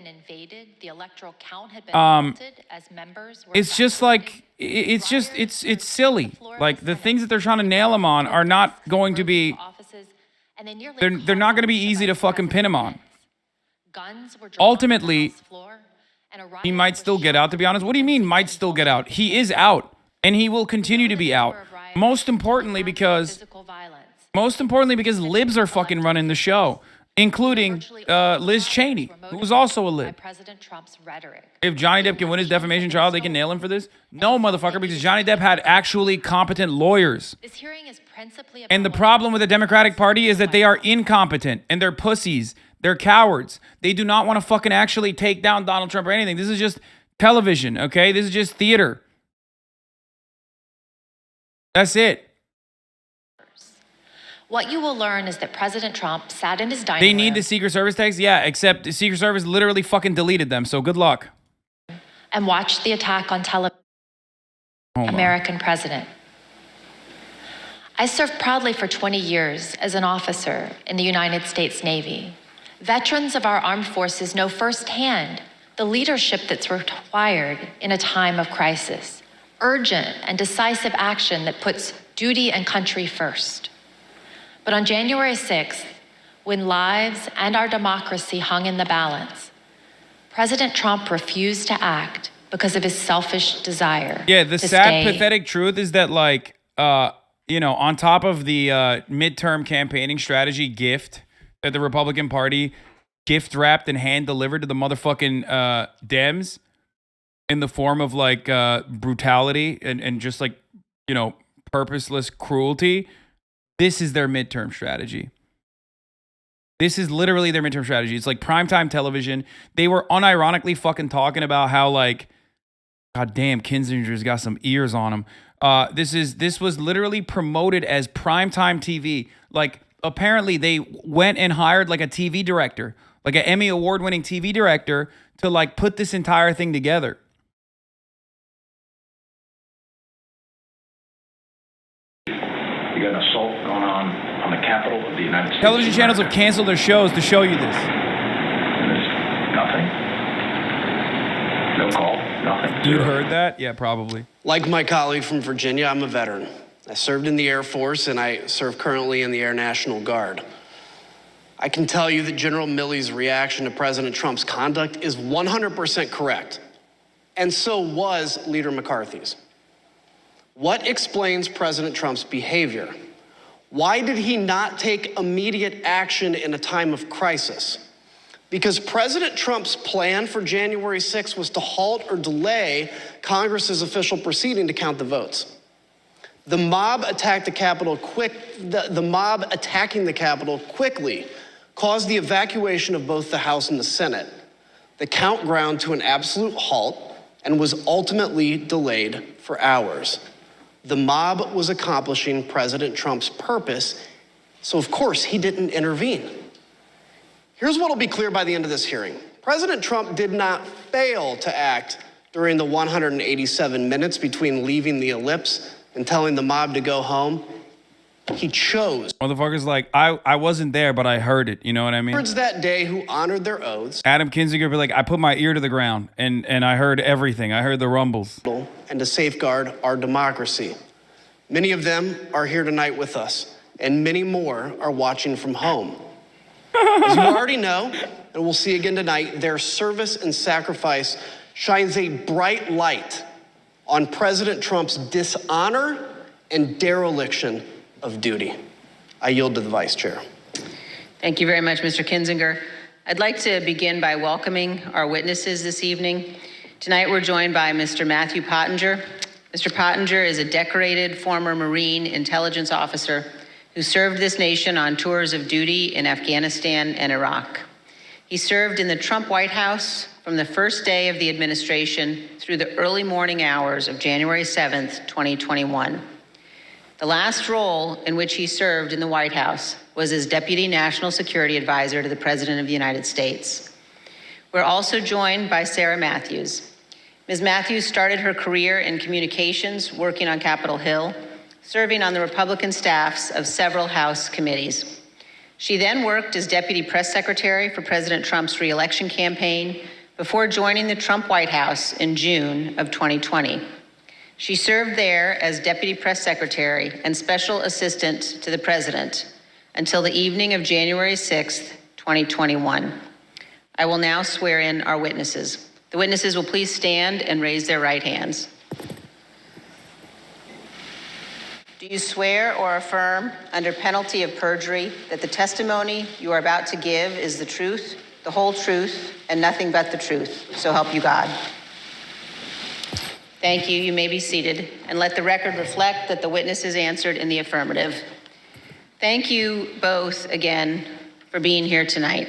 It's just like, it's silly. Like the things that they're trying to nail him on are not going to be, they're not going to be easy to fucking pin him on. Ultimately, he might still get out, to be honest. What do you mean might still get out? He is out and he will continue to be out. Most importantly because libs are fucking running the show. including Liz Cheney, who was also a lib. President Trump's rhetoric. If Johnny Depp can win his defamation trial, they can nail him for this? No, motherfucker, because Johnny Depp had actually competent lawyers. This hearing is principally about And the problem with the Democratic Party is that they are incompetent and they're pussies. They're cowards. They do not want to fucking actually take down Donald Trump or anything. This is just television, okay? This is just theater. That's it. What you will learn is that President Trump sat in his dining They room need the Secret Service text? Yeah, except the Secret Service literally fucking deleted them, so good luck. and watched the attack on television. American president. I served proudly for 20 years as an officer in the United States Navy. Veterans of our armed forces know firsthand the leadership that's required in a time of crisis, urgent and decisive action that puts duty and country first. But on January 6th, when lives and our democracy hung in the balance, President Trump refused to act because of his selfish desire. Yeah, the to sad, stay pathetic truth is that, like, you know, on top of the midterm campaigning strategy gift that the Republican Party gift wrapped and hand delivered to the motherfucking Dems in the form of like brutality and just like, you know, purposeless cruelty, this is their midterm strategy. This is literally their midterm strategy. It's like primetime television. They were unironically fucking talking about how, like, God damn, Kinzinger's got some ears on him. This was literally promoted as primetime TV. Like, apparently they went and hired like a TV director, like an Emmy award-winning TV director, to like put this entire thing together. You got an assault going on the Capitol of the United States. Television channels have canceled their shows to show you this. Nothing. No call. Nothing. You heard that? Yeah, probably. Like my colleague from Virginia, I'm a veteran. I served in the Air Force and I serve currently in the Air National Guard. I can tell you that General Milley's reaction to President Trump's conduct is 100% correct. And so was Leader McCarthy's. What explains President Trump's behavior? Why did he not take immediate action in a time of crisis? Because President Trump's plan for January 6th was to halt or delay Congress's official proceeding to count the votes. The mob attacked the Capitol the mob attacking the Capitol quickly caused the evacuation of both the House and the Senate. The count ground to an absolute halt and was ultimately delayed for hours. The mob was accomplishing President Trump's purpose, so of course he didn't intervene. Here's what will be clear by the end of this hearing. President Trump did not fail to act during the 187 minutes between leaving the ellipse and telling the mob to go home. He chose. Motherfuckers like, I wasn't there, but I heard it. You know what I mean? Words that day who honored their oaths. Adam Kinzinger be like, I put my ear to the ground and I heard everything. I heard the rumbles. And to safeguard our democracy. Many of them are here tonight with us, and many more are watching from home. As you already know, and we'll see again tonight, their service and sacrifice shines a bright light on President Trump's dishonor and dereliction of duty. I yield to the Vice Chair. Thank you very much, Mr. Kinzinger. I'd like to begin by welcoming our witnesses this evening. Tonight we're joined by Mr. Matthew Pottinger. Mr. Pottinger is a decorated former Marine intelligence officer who served this nation on tours of duty in Afghanistan and Iraq. He served in the Trump White House from the first day of the administration through the early morning hours of January 7th, 2021. The last role in which he served in the White House was as Deputy National Security Advisor to the President of the United States. We're also joined by Sarah Matthews. Ms. Matthews started her career in communications, working on Capitol Hill, serving on the Republican staffs of several House committees. She then worked as Deputy Press Secretary for President Trump's re-election campaign before joining the Trump White House in June of 2020. She served there as Deputy Press Secretary and Special Assistant to the President until the evening of January 6th, 2021. I will now swear in our witnesses. The witnesses will please stand and raise their right hands. Do Do you swear or affirm, under penalty of perjury, that the testimony you are about to give is the truth, the whole truth, and nothing but the truth? So help you God. Thank you. You may be seated, and let the record reflect that the witness is answered in the affirmative. Thank you both again for being here tonight.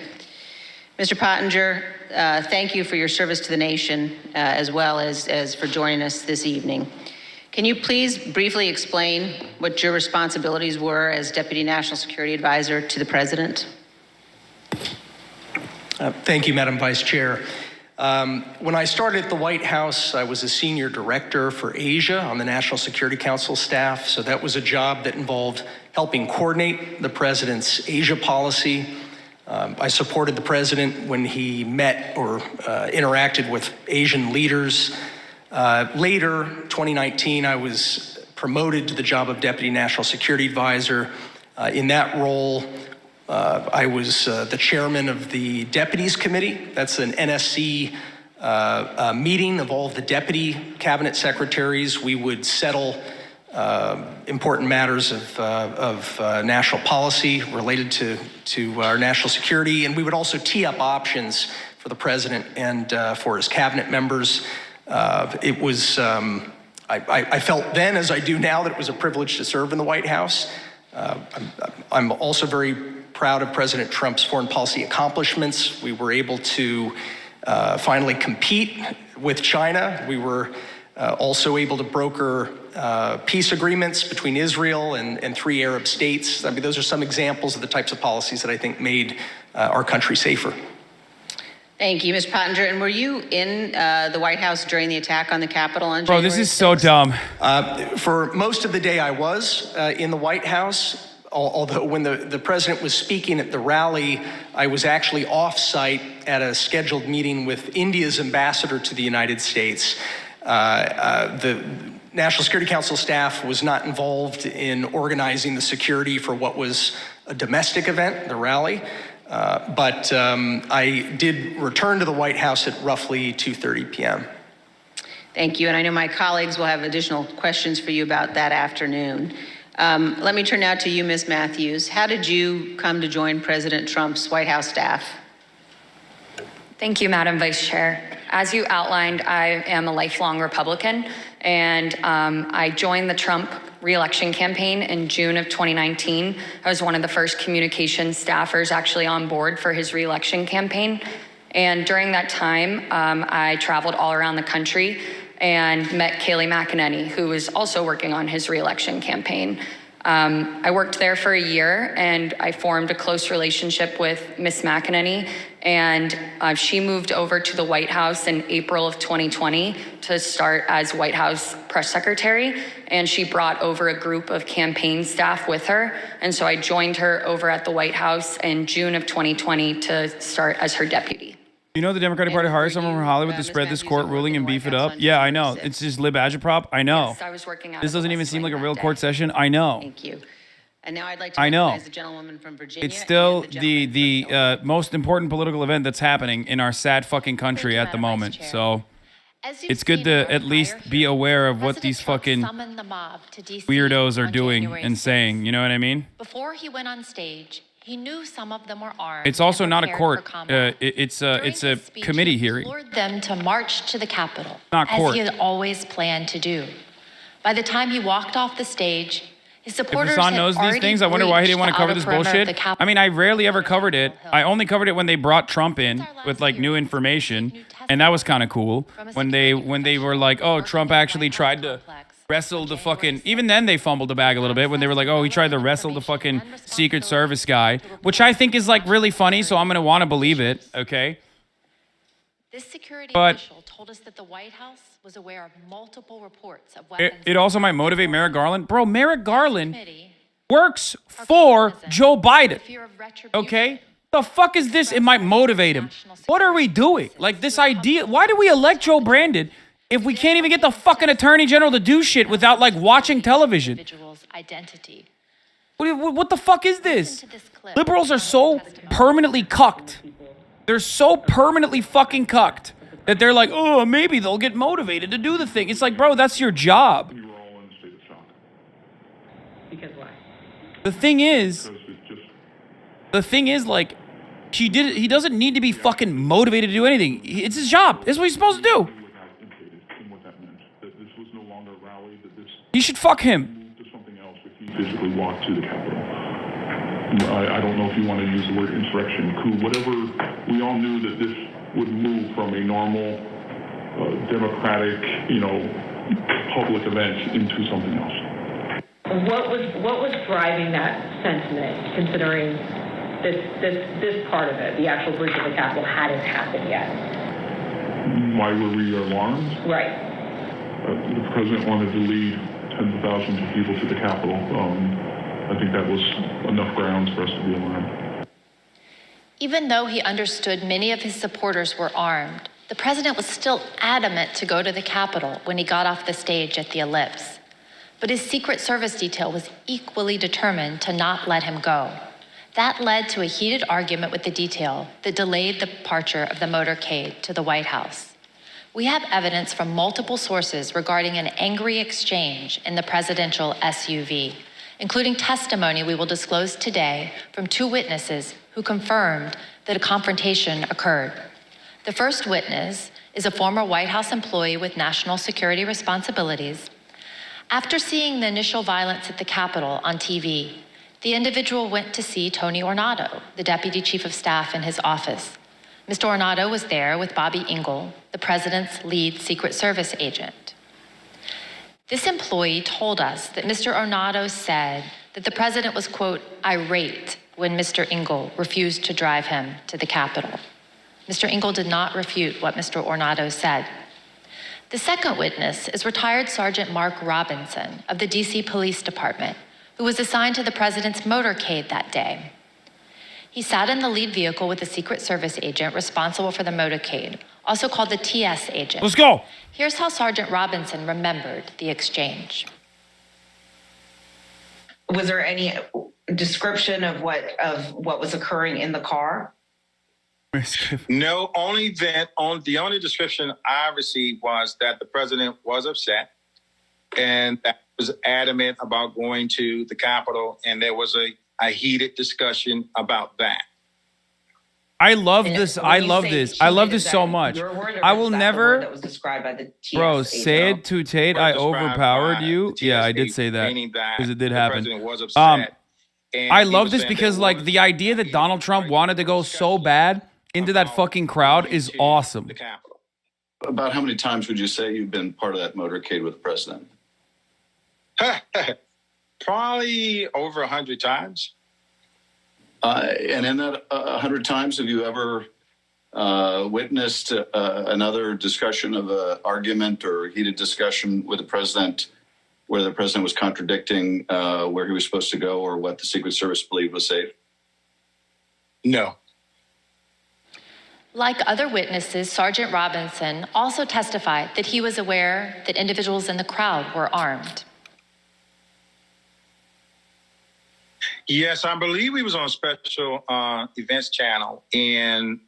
Mr. Pottinger, thank you for your service to the nation, as well as for joining us this evening. Can you please briefly explain what your responsibilities were as Deputy National Security Advisor to the President? Thank you, Madam Vice Chair. When I started at the White House, I was a senior director for Asia on the National Security Council staff. So that was a job that involved helping coordinate the president's Asia policy. I supported the president when he met or interacted with Asian leaders. Later, 2019, I was promoted to the job of Deputy National Security Advisor. In that role, I was the chairman of the Deputies Committee. That's an NSC meeting of all of the deputy cabinet secretaries. We would settle important matters of national policy related to our national security, and we would also tee up options for the president and for his cabinet members. It was, I felt then, as I do now, that it was a privilege to serve in the White House. I'm also very proud of President Trump's foreign policy accomplishments. We were able to finally compete with China. We were also able to broker peace agreements between Israel and 3 Arab states. I mean, those are some examples of the types of policies that I think made our country safer. Thank you, Mr. Pottinger. And were you in the White House during the attack on the Capitol on January 6th? Bro, this is so dumb. For most of the day, I was in the White House. Although when the president was speaking at the rally, I was actually off-site at a scheduled meeting with India's ambassador to the United States. The National Security Council staff was not involved in organizing the security for what was a domestic event, the rally. But I did return to the White House at roughly 2:30 p.m. Thank you. And I know my colleagues will have additional questions for you about that afternoon. Let me turn now to you, Ms. Matthews. How did you come to join President Trump's White House staff? Thank you, Madam Vice Chair. As you outlined, I am a lifelong Republican, and I joined the Trump re-election campaign in June of 2019. I was one of the first communications staffers actually on board for his re-election campaign. And during that time, I traveled all around the country and met Kayleigh McEnany, who was also working on his re-election campaign. I worked there for a year, and I formed a close relationship with Ms. McEnany, and she moved over to the White House in April of 2020 to start as White House press secretary, and she brought over a group of campaign staff with her, and so I joined her over at the White House in June of 2020 to start as her deputy. You know the Democratic Party hired someone from Hollywood to spread this court ruling and beef it up? Yeah, I know. It's just lib agitprop. I know. Yes, I was working out This doesn't even seem like a real court session. I know. Thank you. And now I'd like to I know. recognize the gentlewoman from Virginia. It's still the most important political event that's happening in our sad fucking country at the moment. So it's good to at least be aware of what these fucking weirdos are doing and saying. You know what I mean? Before he went on stage, he knew some of them were armed. It's also and not a prepared court. for combat. It's a Speech, committee he hearing. implored them to march to the Capitol, Not as court. he had always planned to do. By the time he walked off the stage, his If supporters Hasan had knows these already things, I wonder why he didn't want to breached cover the this outer perimeter of bullshit. the Capitol. I mean, I rarely ever covered it. I only covered it when they brought Trump in with like new information, and that was kind of cool. When they were like, oh, Trump actually tried to wrestle the fucking. Even then, they fumbled the bag a little bit when they were like, oh, he tried to wrestle the fucking Secret Service guy, which I think is like really funny. So I'm gonna want to believe it. Okay. This security But- official told us that the White House was aware of multiple reports of It, weapons. it also might motivate Merrick Garland. Bro, Merrick Garland works for Joe Biden. Okay? The fuck is this? It might motivate him. What are we doing? Like this idea. Why do we elect Joe Brandon if we can't even get the fucking attorney general to do shit without like watching television? Identity. What the fuck is this? Liberals are so permanently cucked. They're so permanently fucking cucked that they're like, oh, maybe they'll get motivated to do the thing. It's like, bro, that's your job. Because why? The thing is, like, he doesn't need to be fucking motivated to do anything. It's his job. It's what he's supposed to do. He should fuck him. Physically walk to the Capitol. I don't know if you want to use the word insurrection, coup, whatever. We all knew that this would move from a normal, democratic, public event into something else. What was driving that sentiment, considering this part of it, the actual breach of the Capitol, hadn't happened yet? Why were we alarmed? Right. The president wanted to lead tens of thousands of people to the Capitol. I think that was enough grounds for us to be alarmed. Even though he understood many of his supporters were armed, the president was still adamant to go to the Capitol when he got off the stage at the Ellipse. But his Secret Service detail was equally determined to not let him go. That led to a heated argument with the detail that delayed the departure of the motorcade to the White House. We have evidence from multiple sources regarding an angry exchange in the presidential SUV, including testimony we will disclose today from 2 witnesses who confirmed that a confrontation occurred. The first witness is a former White House employee with national security responsibilities. After seeing the initial violence at the Capitol on TV, the individual went to see Tony Ornato, the deputy chief of staff in his office. Mr. Ornato was there with Bobby Engel, the president's lead Secret Service agent. This employee told us that Mr. Ornato said that the president was, quote, irate when Mr. Engel refused to drive him to the Capitol. Mr. Engel did not refute what Mr. Ornato said. The second witness is retired Sergeant Mark Robinson of the DC Police Department, who was assigned to the president's motorcade that day. He sat in the lead vehicle with a Secret Service agent responsible for the motorcade, also called the TS agent. Let's go. Here's how Sergeant Robinson remembered the exchange. Was there any description of what was occurring in the car? No, the only description I received was that the president was upset and that was adamant about going to the Capitol, and there was a heated discussion about that. I love this. I love this so much. I will never. That was described by the TS Bro, agent. say it to Tate. I overpowered you. Yeah, I did say that because it did happen. I love this because, like, the idea that Donald Trump wanted to go so bad into that fucking crowd is awesome. About how many times would you say you've been part of that motorcade with the president? Probably over 100 times. And in that 100 times, have you ever witnessed another discussion of an argument or heated discussion with the president where the president was contradicting where he was supposed to go or what the Secret Service believed was safe? No. Like other witnesses, Sergeant Robinson also testified that he was aware that individuals in the crowd were armed. Yes, I believe he was on special events channel, and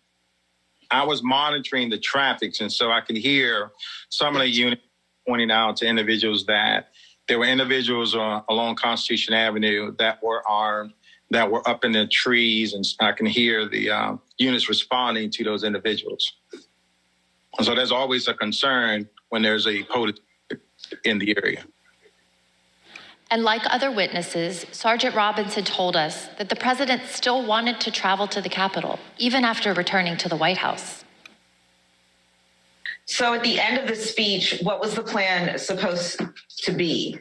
I was monitoring the traffic, and so I could hear some of the units pointing out to individuals that there were individuals along Constitution Avenue that were armed, that were up in the trees, and I can hear the units responding to those individuals. And so there's always a concern when there's a protest in the area. And like other witnesses, Sergeant Robinson told us that the president still wanted to travel to the Capitol, even after returning to the White House. So at the end of the speech, what was the plan supposed to be?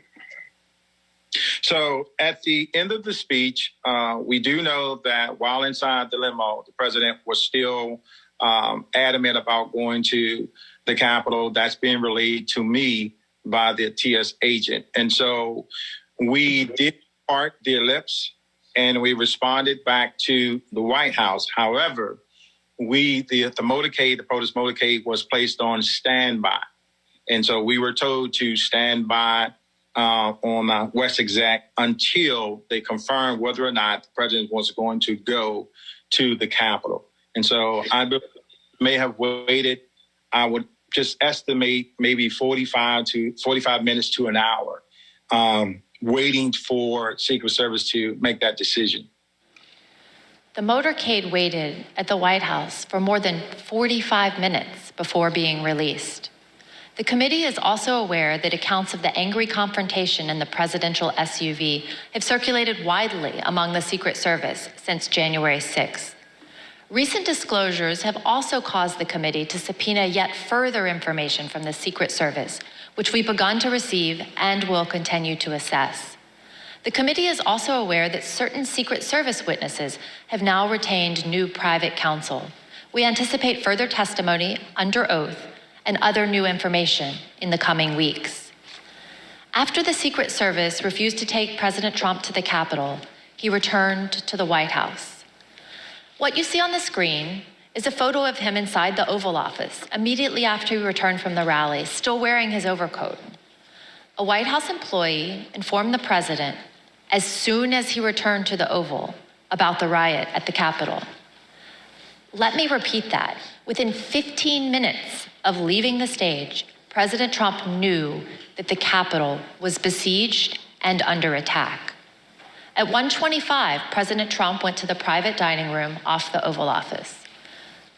So at the end of the speech, we do know that while inside the limo, the president was still adamant about going to the Capitol. That's being relayed to me by the TS agent. And so we did park the Ellipse and we responded back to the White House. However, the motorcade, the protest motorcade, was placed on standby. And so we were told to stand by on West Exec until they confirmed whether or not the president was going to go to the Capitol. And so I may have waited, I would just estimate maybe 45 minutes to an hour. waiting for Secret Service to make that decision. The motorcade waited at the White House for more than 45 minutes before being released. The committee is also aware that accounts of the angry confrontation in the presidential SUV have circulated widely among the Secret Service since January 6th. Recent disclosures have also caused the committee to subpoena yet further information from the Secret Service, which we've begun to receive and will continue to assess. The committee is also aware that certain Secret Service witnesses have now retained new private counsel. We anticipate further testimony under oath and other new information in the coming weeks. After the Secret Service refused to take President Trump to the Capitol, he returned to the White House. What you see on the screen is a photo of him inside the Oval Office immediately after he returned from the rally, still wearing his overcoat. A White House employee informed the president as soon as he returned to the Oval about the riot at the Capitol. Let me repeat that. Within 15 minutes of leaving the stage, President Trump knew that the Capitol was besieged and under attack. At 1:25, President Trump went to the private dining room off the Oval Office.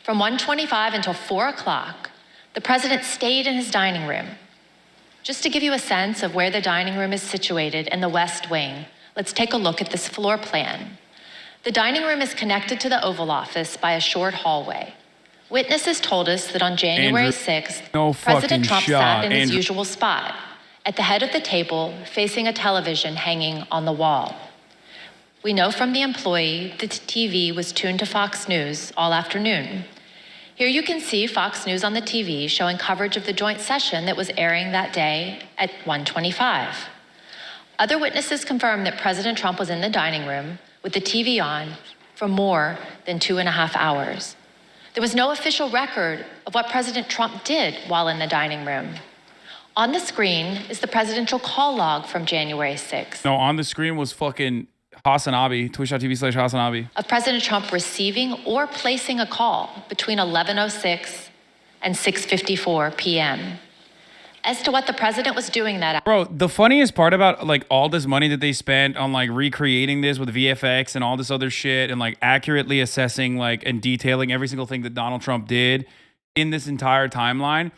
From 1:25 until 4 o'clock, the president stayed in his dining room. Just to give you a sense of where the dining room is situated in the West Wing, let's take a look at this floor plan. The dining room is connected to the Oval Office by a short hallway. Witnesses told us that on January 6th, President Trump sat in his usual spot, at the head of the table, facing a television hanging on the wall. We know from the employee that the TV was tuned to Fox News all afternoon. Here you can see Fox News on the TV showing coverage of the joint session that was airing that day at 1:25. Other witnesses confirmed that President Trump was in the dining room with the TV on for more than 2.5 hours. There was no official record of what President Trump did while in the dining room. On the screen is the presidential call log from January 6th. No, on the screen was fucking Hasan, twitch.tv/Hasan. Of President Trump receiving or placing a call between 11:06 and 6:54 p.m. As to what the president was doing that. Bro, the funniest part about like all this money that they spent on like recreating this with VFX and all this other shit and like accurately assessing like and detailing every single thing that Donald Trump did in this entire timeline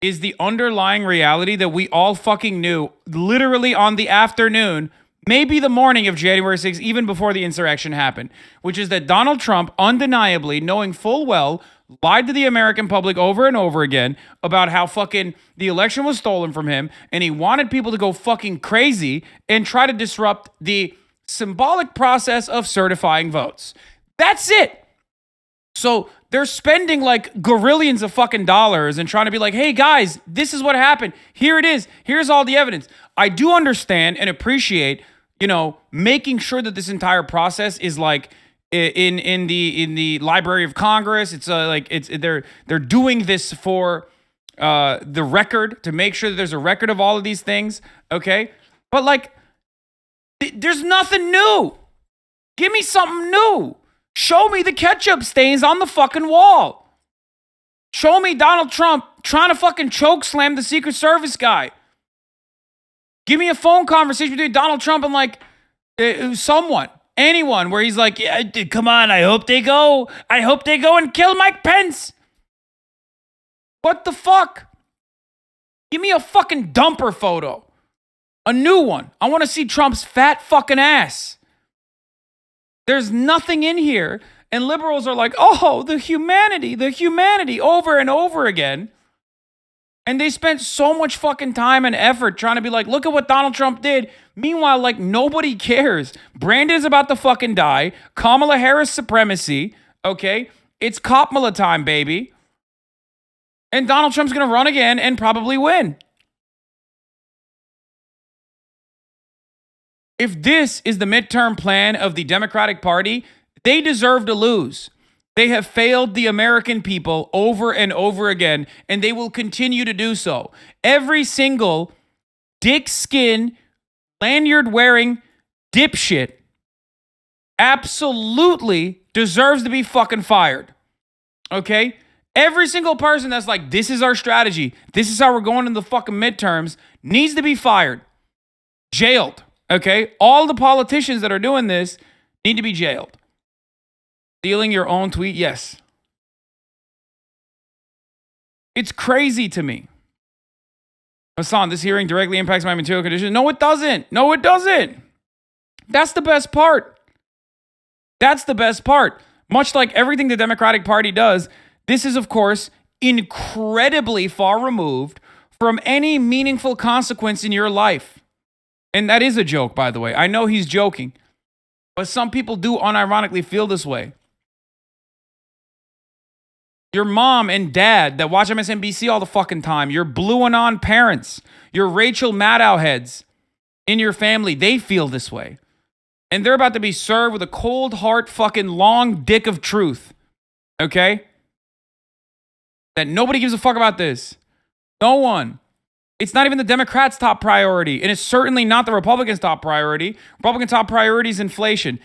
is the underlying reality that we all fucking knew literally on the afternoon, maybe the morning of January 6th, even before the insurrection happened, which is that Donald Trump undeniably, knowing full well, lied to the American public over and over again about how fucking the election was stolen from him, and he wanted people to go fucking crazy and try to disrupt the symbolic process of certifying votes. That's it. So they're spending like gorillions of fucking dollars and trying to be like, hey guys, this is what happened. Here it is. Here's all the evidence. I do understand and appreciate, you know, making sure that this entire process is like in the Library of Congress. It's they're doing this for the record, to make sure that there's a record of all of these things. Okay, but like, there's nothing new. Give me something new. Show me the ketchup stains on the fucking wall. Show me Donald Trump trying to fucking choke slam the Secret Service guy. Give me a phone conversation between Donald Trump and like anyone, where he's like, yeah, come on, I hope they go and kill Mike Pence. What the fuck? Give me a fucking dumper photo. A new one. I want to see Trump's fat fucking ass. There's nothing in here. And liberals are like, oh, the humanity, over and over again. And they spent so much fucking time and effort trying to be like, look at what Donald Trump did. Meanwhile, like, nobody cares. Brandon's about to fucking die. Kamala Harris supremacy. Okay? It's Kamala time, baby. And Donald Trump's going to run again and probably win. If this is the midterm plan of the Democratic Party, they deserve to lose. They have failed the American people over and over again, and they will continue to do so. Every single dick skin, lanyard-wearing dipshit absolutely deserves to be fucking fired. Okay? Every single person that's like, this is our strategy, this is how we're going in the fucking midterms, needs to be fired. Jailed. Okay? All the politicians that are doing this need to be jailed. Stealing your own tweet? Yes. It's crazy to me. Hasan, this hearing directly impacts my material condition. No, it doesn't. No, it doesn't. That's the best part. That's the best part. Much like everything the Democratic Party does, this is, of course, incredibly far removed from any meaningful consequence in your life. And that is a joke, by the way. I know he's joking. But some people do unironically feel this way. Your mom and dad that watch MSNBC all the fucking time, your Blue Anon parents, your Rachel Maddow heads in your family, they feel this way. And they're about to be served with a cold heart fucking long dick of truth. Okay? That nobody gives a fuck about this. No one. It's not even the Democrats' top priority. And it's certainly not the Republicans' top priority. Republican top priority is inflation.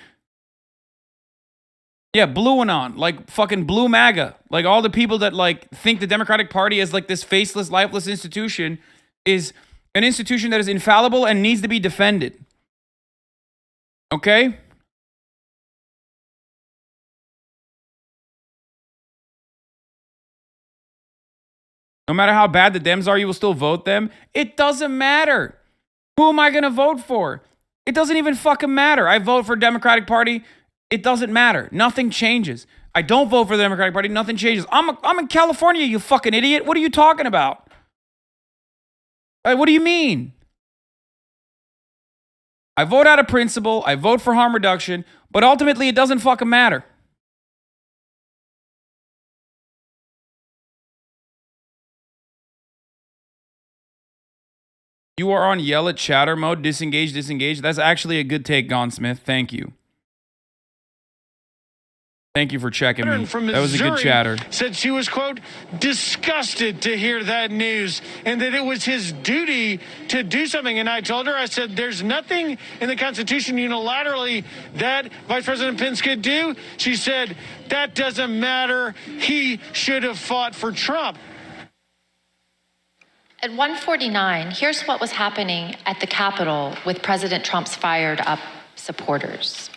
Yeah, Blue Anon, like fucking Blue MAGA. Like all the people that like think the Democratic Party is like this faceless, lifeless institution is an institution that is infallible and needs to be defended. Okay? No matter how bad the Dems are, you will still vote them. It doesn't matter. Who am I going to vote for? It doesn't even fucking matter. I vote for Democratic Party. It doesn't matter. Nothing changes. I don't vote for the Democratic Party. Nothing changes. I'm in California, you fucking idiot. What are you talking about? What do you mean? I vote out of principle. I vote for harm reduction. But ultimately, it doesn't fucking matter. You are on yell at chatter mode. Disengage, disengage. That's actually a good take, Gone Smith. Thank you. Thank you for checking me. That was a good chatter. Said she was, quote, disgusted to hear that news and that it was his duty to do something. And I told her, I said, there's nothing in the Constitution unilaterally that Vice President Pence could do. She said, that doesn't matter. He should have fought for Trump. At 1:49, here's what was happening at the Capitol with President Trump's fired up supporters.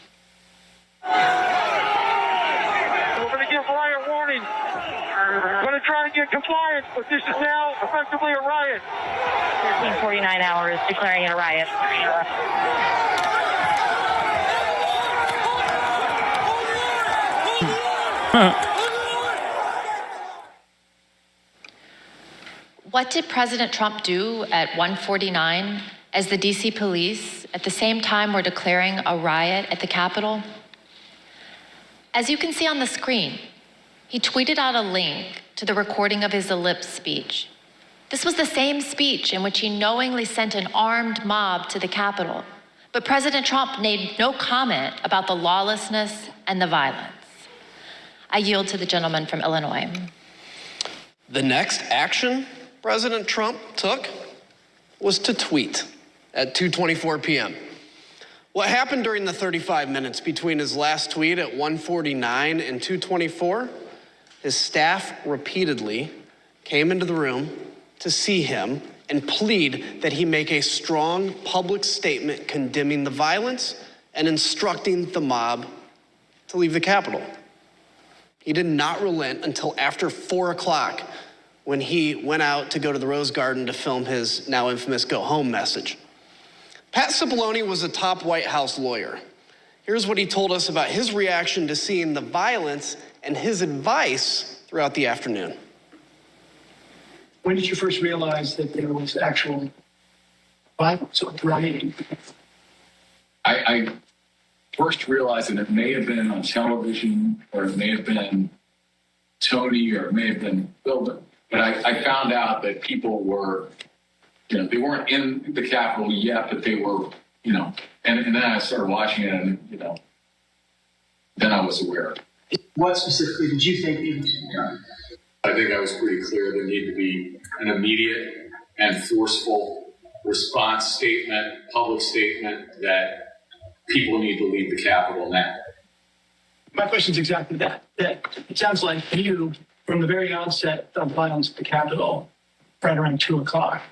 We're going to try and get compliance, but this is now effectively a riot. 1349 hours declaring it a riot. What did President Trump do at 1:49 as the DC police at the same time were declaring a riot at the Capitol? As you can see on the screen, he tweeted out a link to the recording of his ellipse speech. This was the same speech in which he knowingly sent an armed mob to the Capitol. But President Trump made no comment about the lawlessness and the violence. I yield to the gentleman from Illinois. The next action President Trump took was to tweet at 2:24 p.m. What happened during the 35 minutes between his last tweet at 1:49 and 2:24? His staff repeatedly came into the room to see him and plead that he make a strong public statement condemning the violence and instructing the mob to leave the Capitol. He did not relent until after 4 o'clock when he went out to go to the Rose Garden to film his now infamous go home message. Pat Cipollone was a top White House lawyer. Here's what he told us about his reaction to seeing the violence and his advice throughout the afternoon. When did you first realize that there was actual violence or rioting? I first realized that it may have been on television, or it may have been Tony, or it may have been Bill, but I found out that people were, they weren't in the Capitol yet, but they were, and then I started watching it, and, then I was aware. What specifically did you think needed to be done? I think I was pretty clear there needed to be an immediate and forceful response statement, public statement, that people need to leave the Capitol now. My question is exactly that. That it sounds like you, from the very onset of violence at the Capitol, right around 2 o'clock,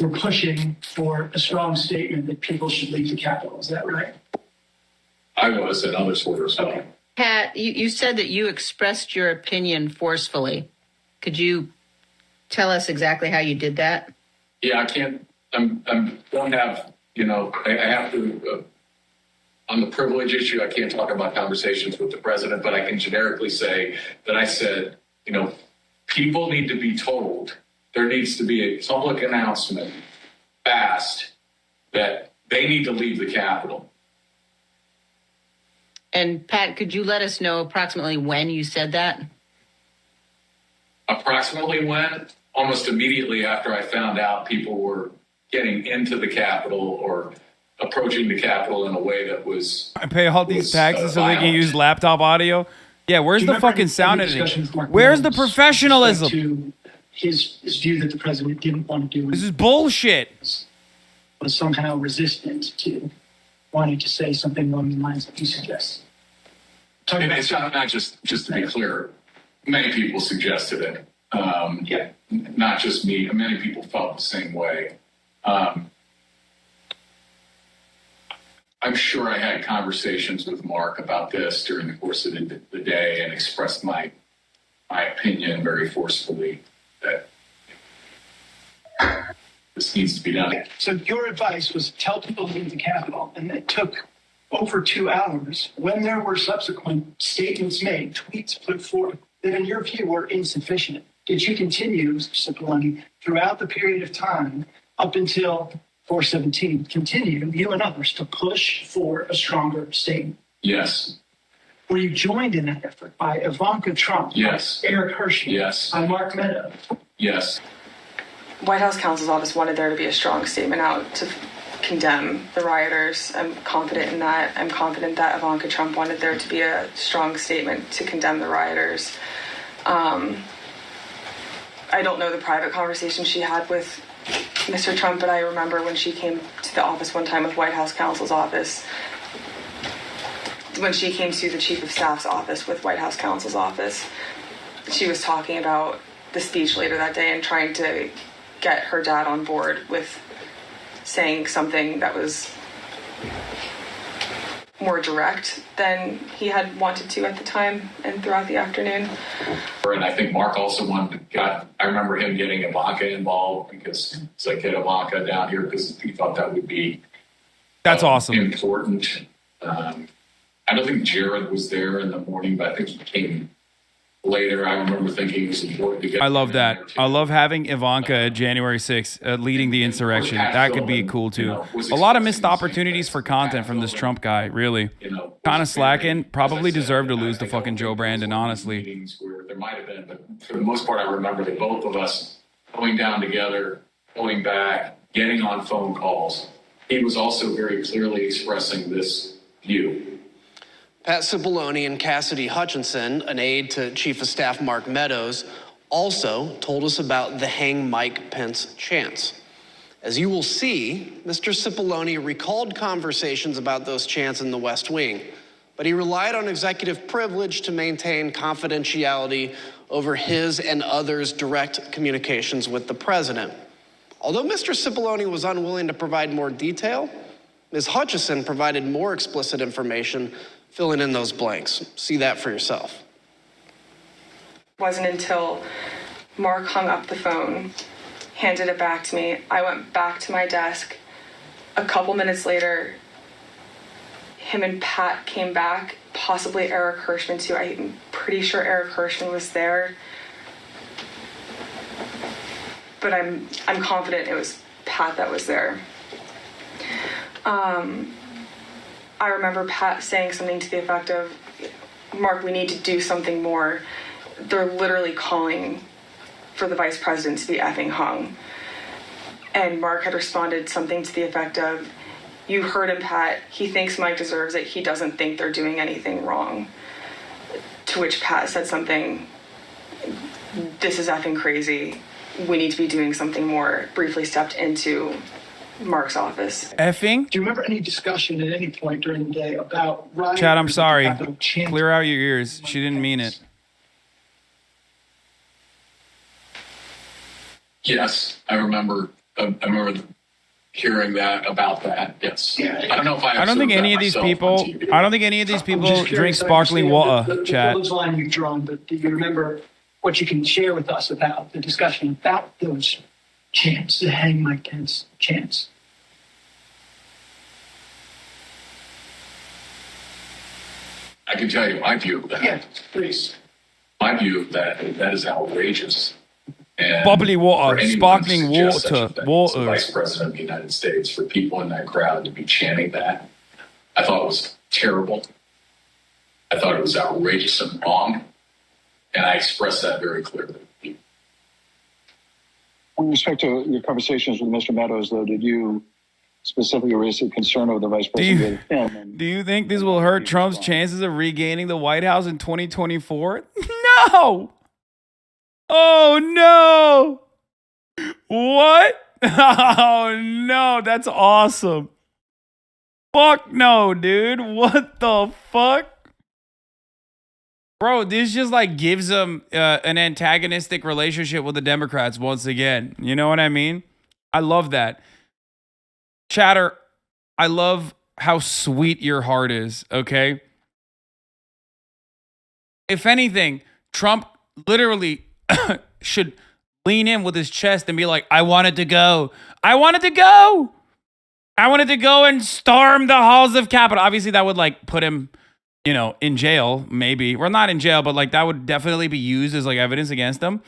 were pushing for a strong statement that people should leave the Capitol. Is that right? I was, and others were as well. Pat, you said that you expressed your opinion forcefully. Could you tell us exactly how you did that? Yeah, I can't. Don't have. I have to. On the privilege issue, I can't talk about conversations with the president, but I can generically say that I said, people need to be told. There needs to be a public announcement fast that they need to leave the Capitol. And Pat, could you let us know approximately when you said that? Approximately when? Almost immediately after I found out people were getting into the Capitol or approaching the Capitol in a way that was... I pay all these taxes so they can violent. use laptop audio? Yeah, where's the fucking sound editing? Where's the professionalism? To his view that the president didn't want to do This is bullshit. Was somehow resistant to wanting to say something along the lines that he suggests. And it's not just to be clear, many people suggested it. Not just me. Many people felt the same way. I'm sure I had conversations with Mark about this during the course of the day and expressed my opinion very forcefully that this needs to be done. So your advice was tell people to leave the Capitol, and it took over 2 hours when there were subsequent statements made, tweets put forth that in your view were insufficient. Did you continue, Mr. Cipollone, throughout the period of time up until 4/17, continue, you and others, to push for a stronger statement? Yes. Were you joined in that effort by Ivanka Trump? Yes. By Eric Hershey? Yes. By Mark Meadows? Yes. White House counsel's office wanted there to be a strong statement out to condemn the rioters. I'm confident in that. I'm confident that Ivanka Trump wanted there to be a strong statement to condemn the rioters. I don't know the private conversation she had with Mr. Trump, but I remember when she came to the office one time with White House counsel's office, when she came to the chief of staff's office with White House counsel's office, she was talking about the speech later that day and trying to get her dad on board with saying something that was more direct than he had wanted to at the time and throughout the afternoon. And I think Mark also I remember him getting Ivanka involved because it's like, get Ivanka down here because he thought that would be That's awesome. Important. I don't think Jared was there in the morning, but I think he came later. I remember thinking it was important to get. I love that. I love having Ivanka at January 6th leading the insurrection. That could be cool too. A lot of missed opportunities for content from this Trump guy, really. Kind of slacking. Probably deserved to lose to fucking Joe Brandon, honestly. There might have been, but for the most part, I remember that both of us going down together, going back, getting on phone calls. He was also very clearly expressing this view. Pat Cipollone and Cassidy Hutchinson, an aide to Chief of Staff Mark Meadows, also told us about the Hang Mike Pence chants. As you will see, Mr. Cipollone recalled conversations about those chants in the West Wing, but he relied on executive privilege to maintain confidentiality over his and others' direct communications with the president. Although Mr. Cipollone was unwilling to provide more detail, Ms. Hutchison provided more explicit information, filling in those blanks. See that for yourself. It wasn't until Mark hung up the phone, handed it back to me. I went back to my desk. A couple minutes later, him and Pat came back, possibly Eric Hirschman too. I'm pretty sure Eric Hirschman was there. But I'm confident it was Pat that was there. I remember Pat saying something to the effect of, Mark, we need to do something more. They're literally calling for the vice president to be effing hung. And Mark had responded something to the effect of, you heard him, Pat. He thinks Mike deserves it. He doesn't think they're doing anything wrong. To which Pat said something, this is effing crazy. We need to be doing something more. Briefly stepped into Mark's office. Effing? Do you remember any discussion at any point during the day about riot? Chad, I'm sorry. Clear out your ears. She didn't mean it. Yes, I remember I remember hearing that about that. Yes. Yeah. I don't know if I don't think any of these people. I don't think any of these people drink sparkling water. The Chat. line you've drawn, but do you remember what you can share with us about the discussion about those chants, the hang Mike Pence chants? I can tell you my view of that. Yeah, please. My view of that is outrageous. And Bubbly for water, anyone sparkling to suggest water, such a thing as water. the Vice President of the United States, for people in that crowd to be chanting that, I thought it was terrible. I thought it was outrageous and wrong. And I expressed that very clearly. With respect to your conversations with Mr. Meadows, though, did you specifically raise a concern over the Vice President with him? Do you think this will hurt Trump's chances of regaining the White House in 2024? No! Oh, no! What? Oh, no, that's awesome. Fuck no, dude. What the fuck? Bro, this just like gives them an antagonistic relationship with the Democrats once again. You know what I mean? I love that. Chatter, I love how sweet your heart is, okay? If anything, Trump literally should lean in with his chest and be like, I wanted to go. I wanted to go. I wanted to go and storm the halls of Capitol. Obviously, that would like put him, you know, in jail, maybe. Well, not in jail, but like that would definitely be used as like evidence against him.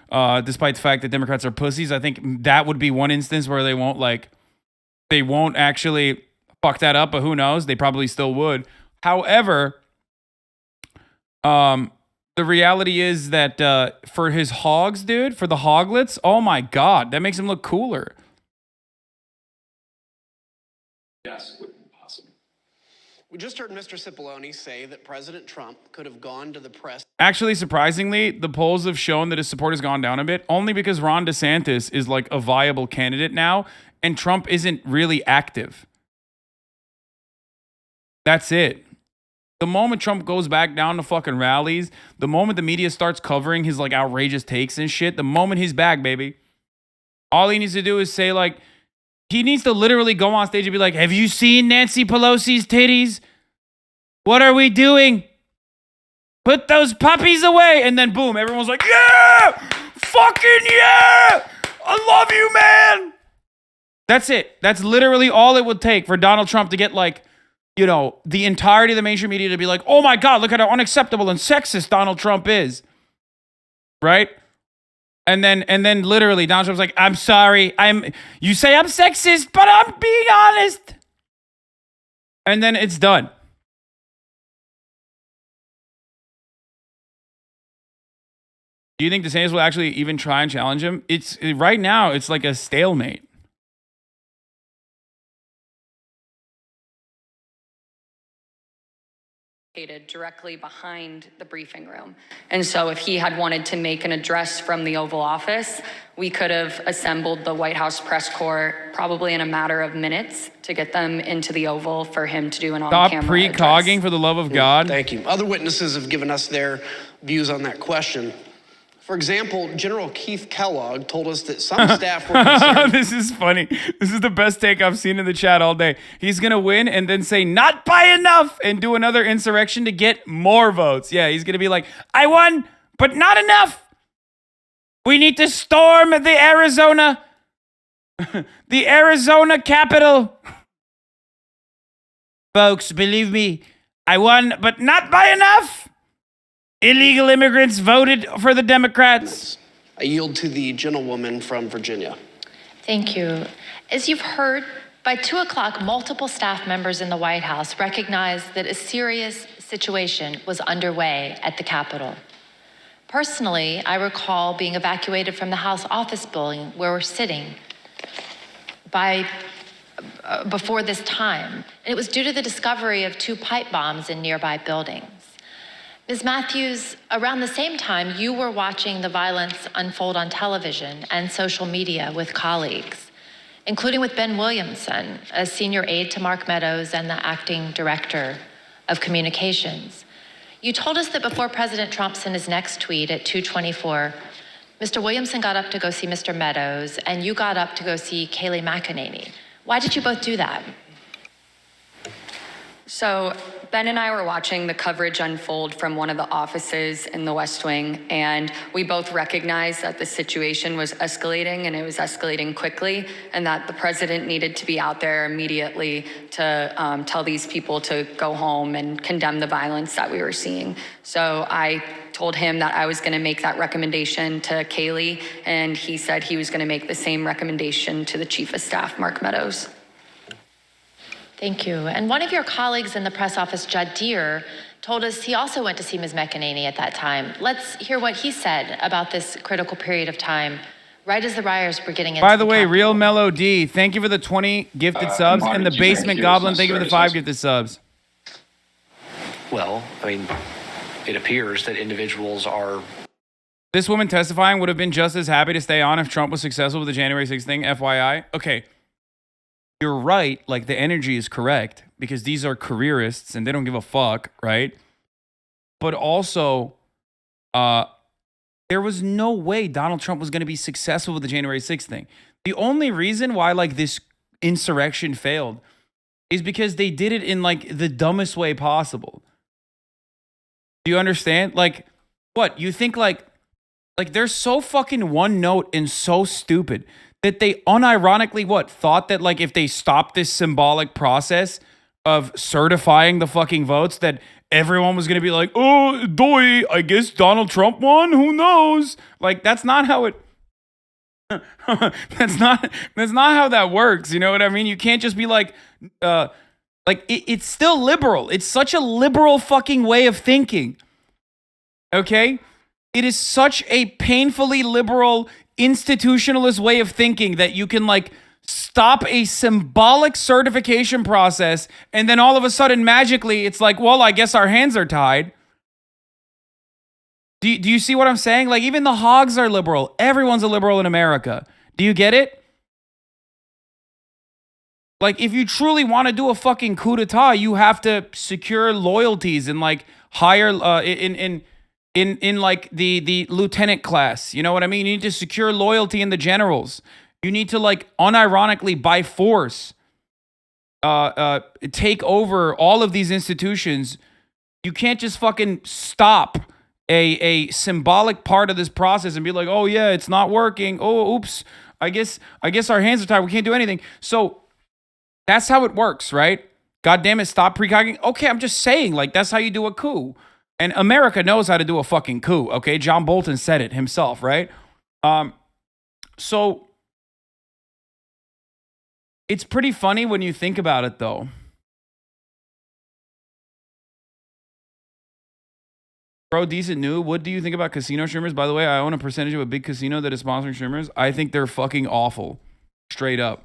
Despite the fact that Democrats are pussies, I think that would be one instance where they won't actually fuck that up, but who knows? They probably still would. However, the reality is that for his hogs, dude, for the hoglets, oh my God, that makes him look cooler. Yes, would be possible. We just heard Mr. Cipollone say that President Trump could have gone to the press. Actually, surprisingly, the polls have shown that his support has gone down a bit, only because Ron DeSantis is like a viable candidate now, and Trump isn't really active. That's it. The moment Trump goes back down to fucking rallies, the moment the media starts covering his like outrageous takes and shit, the moment he's back, baby, all he needs to do is say like, he needs to literally go on stage and be like, have you seen Nancy Pelosi's titties? What are we doing? Put those puppies away. And then boom, everyone's like, yeah, fucking yeah. I love you, man. That's it. That's literally all it would take for Donald Trump to get like, you know, the entirety of the mainstream media to be like, oh my God, look at how unacceptable and sexist Donald Trump is. Right? And then literally Donald Trump's like, I'm sorry. You say I'm sexist, but I'm being honest. And then it's done. Do you think DeSantis will actually even try and challenge him? Right now, it's like a stalemate. Directly behind the briefing room. And so if he had wanted to make an address from the Oval Office, we could have assembled the White House press corps probably in a matter of minutes to get them into the Oval for him to do an on-camera Stop pre-cogging for the love of God. Thank you. Other witnesses have given us their views on that question. For example, General Keith Kellogg told us that some staff were concerned. This is funny. This is the best take I've seen in the chat all day. He's going to win and then say, not by enough, and do another insurrection to get more votes. Yeah, he's going to be like, I won, but not enough. We need to storm the Arizona Capitol. Folks, believe me, I won, but not by enough. Illegal immigrants voted for the Democrats. I yield to the gentlewoman from Virginia. Thank you. As you've heard, by 2 o'clock, multiple staff members in the White House recognized that a serious situation was underway at the Capitol. Personally, I recall being evacuated from the House office building where we're sitting before this time. And it was due to the discovery of 2 pipe bombs in nearby buildings. Ms. Matthews, around the same time, you were watching the violence unfold on television and social media with colleagues, including with Ben Williamson, a senior aide to Mark Meadows and the acting director of communications. You told us that before President Trump sent his next tweet at 2:24, Mr. Williamson got up to go see Mr. Meadows, and you got up to go see Kayleigh McEnany. Why did you both do that? So Ben and I were watching the coverage unfold from one of the offices in the West Wing, and we both recognized that the situation was escalating, and it was escalating quickly, and that the president needed to be out there immediately to tell these people to go home and condemn the violence that we were seeing. So I told him that I was going to make that recommendation to Kayleigh, and he said he was going to make the same recommendation to the Chief of Staff, Mark Meadows. Thank you. And one of your colleagues in the press office, Judd Deere, told us he also went to see Ms. McEnany at that time. Let's hear what he said about this critical period of time, right as the rioters were getting into By the way, Real Melody, thank you for the 20 gifted subs, and the Basement Goblin, thank you for the 5 gifted subs. Well, I mean, it appears that individuals are... This woman testifying would have been just as happy to stay on if Trump was successful with the January 6th thing, FYI. Okay. You're right, like the energy is correct because these are careerists and they don't give a fuck, right? But also, there was no way Donald Trump was going to be successful with the January 6th thing. The only reason why like this insurrection failed is because they did it in like the dumbest way possible. Do you understand? Like, what? You think like they're so fucking one note and so stupid that they unironically thought that like if they stopped this symbolic process of certifying the fucking votes that everyone was going to be like, oh, doy, I guess Donald Trump won, who knows? Like that's not how it that's not how that works, you know what I mean? You can't just be like it's still liberal. It's such a liberal fucking way of thinking. Okay? It is such a painfully liberal institutionalist way of thinking that you can like stop a symbolic certification process and then all of a sudden magically it's like, well, I guess our hands are tied. Do you see what I'm saying? Like even the hogs are liberal. Everyone's a liberal in America. Do you get it? Like if you truly want to do a fucking coup d'etat, you have to secure loyalties and like hire in like the lieutenant class. You know what I mean? You need to secure loyalty in the generals. You need to like unironically by force take over all of these institutions. You can't just fucking stop a symbolic part of this process and be like, oh yeah, it's not working. Oh, oops. I guess our hands are tied. We can't do anything. So that's how it works, right? God damn it, stop precogging. Okay, I'm just saying, like, that's how you do a coup. And America knows how to do a fucking coup, okay? John Bolton said it himself, right? So it's pretty funny when you think about it, though. Bro, decent new. What do you think about casino streamers? By the way, I own a percentage of a big casino that is sponsoring streamers. I think they're fucking awful. Straight up.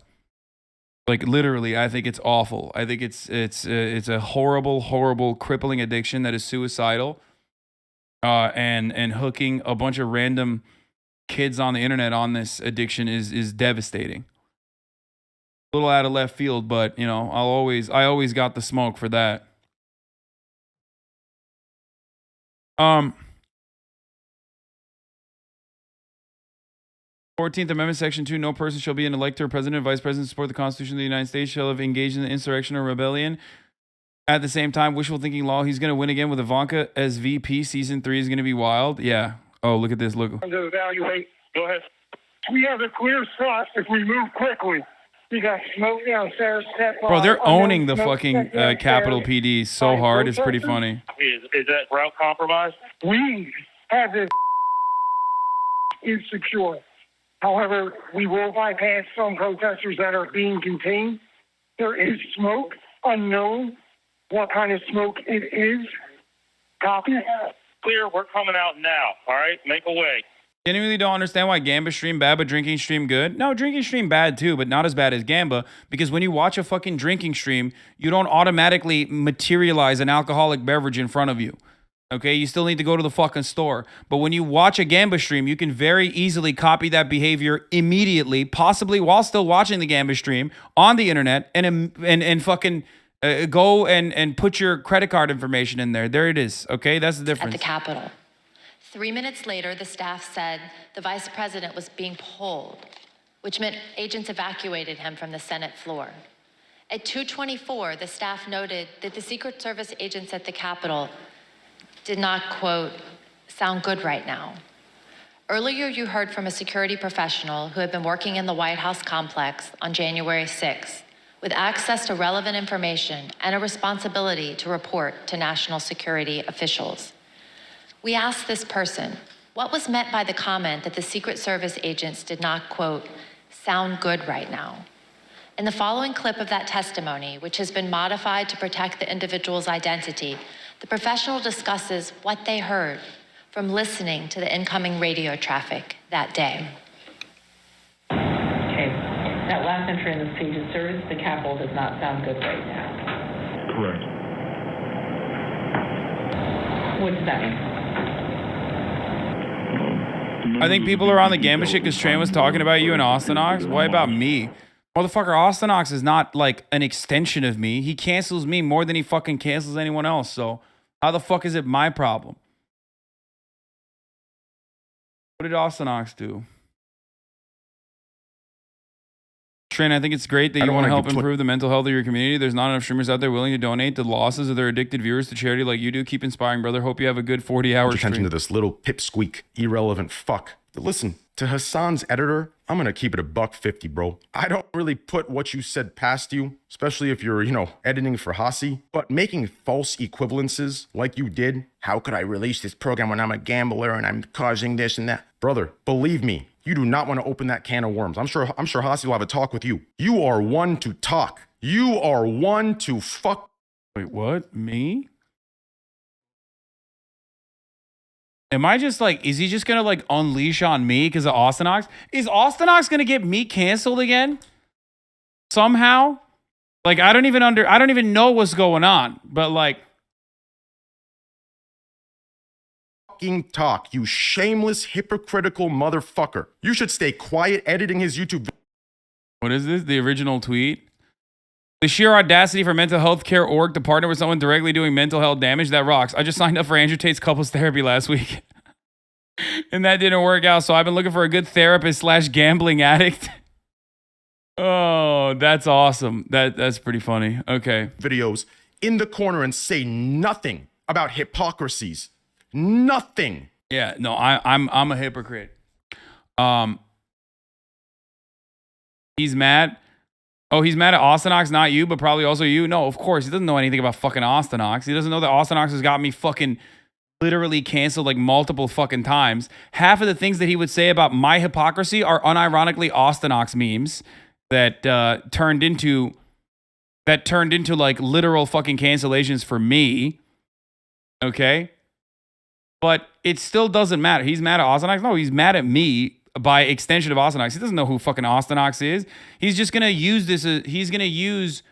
Like literally, I think it's awful. I think it's a horrible, crippling addiction that is suicidal. And hooking a bunch of random kids on the internet on this addiction is devastating. A little out of left field, but you know, I always got the smoke for that. 14th Amendment, Section 2, no person shall be an elector, president, or vice president to support the Constitution of the United States, shall have engaged in the insurrection or rebellion. At the same time, wishful thinking law, he's going to win again with Ivanka as VP. Season 3 is going to be wild. Yeah. Oh, look at this. Look. To evaluate. Go ahead. We have a clear shot if we move quickly. We got smoke downstairs. Bro, they're owning the fucking Capitol PD so hard. It's pretty funny. Is that route compromised? We have this insecure. However, we will bypass some protesters that are being contained. There is smoke, unknown what kind of smoke it is. Copy. Clear, we're coming out now, all right? Make a way. Genuinely don't understand why Gamba stream bad, but drinking stream good. No, drinking stream bad too, but not as bad as Gamba, because when you watch a fucking drinking stream, you don't automatically materialize an alcoholic beverage in front of you. Okay, you still need to go to the fucking store. But when you watch a Gamba stream, you can very easily copy that behavior immediately, possibly while still watching the Gamba stream on the internet, and fucking go and put your credit card information in there. There it is. Okay, that's the difference. At the Capitol. 3 minutes later, the staff said the vice president was being pulled, which meant agents evacuated him from the Senate floor. At 2:24, the staff noted that the Secret Service agents at the Capitol did not, quote, sound good right now. Earlier, you heard from a security professional who had been working in the White House complex on January 6th with access to relevant information and a responsibility to report to national security officials. We asked this person, what was meant by the comment that the Secret Service agents did not, quote, sound good right now? In the following clip of that testimony, which has been modified to protect the individual's identity, the professional discusses what they heard from listening to the incoming radio traffic that day. Okay, that last entry in this page is service to the Capitol does not sound good right now. Correct. What does that mean? I think people are on the Gambit shit because Train was talking about you and Ostonox. Why about me? Motherfucker, Ostonox is not like an extension of me. He cancels me more than he fucking cancels anyone else. So how the fuck is it my problem? What did Ostonox do? Train, I think it's great that you want to help improve the mental health of your community. There's not enough streamers out there willing to donate the losses of their addicted viewers to charity like you do. Keep inspiring, brother. Hope you have a good 40-hour stream. Attention to this little pipsqueak, irrelevant fuck. Listen, to Hasan's editor, I'm gonna keep it $1.50, bro. I don't really put what you said past you, especially if you're, editing for Hasi, but making false equivalences like you did. How could I release this program when I'm a gambler and I'm causing this and that? Brother, believe me, you do not want to open that can of worms. I'm sure Hasi will have a talk with you. You are one to talk. You are one to fuck. Wait, what? Me? Am I just like, is he just gonna like unleash on me because of Ostonox? Is Ostonox gonna get me canceled again? Somehow? Like, I don't even know what's going on, but like. Fucking talk, you shameless, hypocritical motherfucker. You should stay quiet editing his YouTube. What is this? The original tweet? The sheer audacity for mental health care org to partner with someone directly doing mental health damage, that rocks. I just signed up for Andrew Tate's couples therapy last week. And that didn't work out, so I've been looking for a good therapist / gambling addict. Oh, that's awesome. That's pretty funny. Okay. Videos in the corner and say nothing about hypocrisies. Nothing. Yeah, no, I'm a hypocrite. He's mad. Oh, he's mad at Ostonox, not you, but probably also you. No, of course. He doesn't know anything about fucking Ostonox. He doesn't know that Ostonox has got me fucking literally canceled like multiple fucking times. Half of the things that he would say about my hypocrisy are unironically Ostonox memes that turned into like literal fucking cancellations for me. Okay? But it still doesn't matter. He's mad at Ostonox? No, he's mad at me by extension of Ostonox. He doesn't know who fucking Ostonox is. He's just going to use this. He's going to use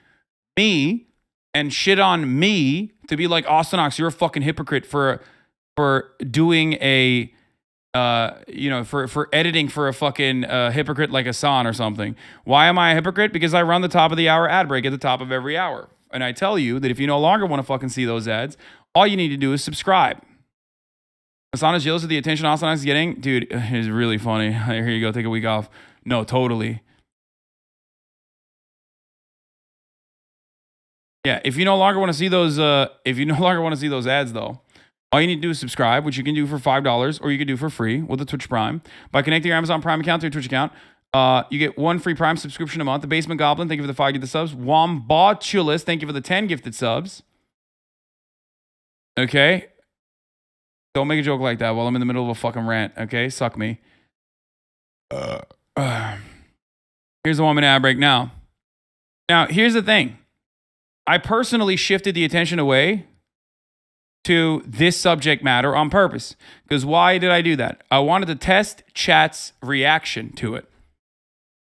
me and shit on me to be like, Ostonox, you're a fucking hypocrite for doing a, for editing for a fucking hypocrite like Hasan or something. Why am I a hypocrite? Because I run the top of the hour ad break at the top of every hour. And I tell you that if you no longer want to fucking see those ads, all you need to do is subscribe. Hasan is jealous of the attention Ostonox is getting. Dude, it's really funny. Here you go. Take a week off. No, totally. Yeah, if you no longer want to see those, ads though, all you need to do is subscribe, which you can do for $5 or you can do for free with a Twitch Prime. By connecting your Amazon Prime account to your Twitch account, you get 1 free Prime subscription a month. The Basement Goblin, thank you for the 5 gifted subs. Wombotulus, thank you for the 10 gifted subs. Okay. Don't make a joke like that while I'm in the middle of a fucking rant, okay? Suck me. Here's the 1 minute ad break now. Now, here's the thing. I personally shifted the attention away to this subject matter on purpose. Because why did I do that? I wanted to test chat's reaction to it.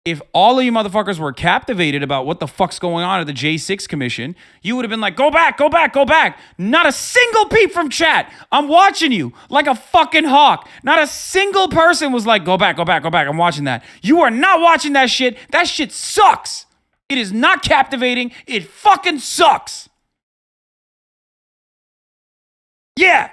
If all of you motherfuckers were captivated about what the fuck's going on at the J6 Commission, you would have been like, go back, go back, go back. Not a single peep from chat. I'm watching you like a fucking hawk. Not a single person was like, go back, go back, go back. I'm watching that. You are not watching that shit. That shit sucks. It is not captivating. It fucking sucks. Yeah.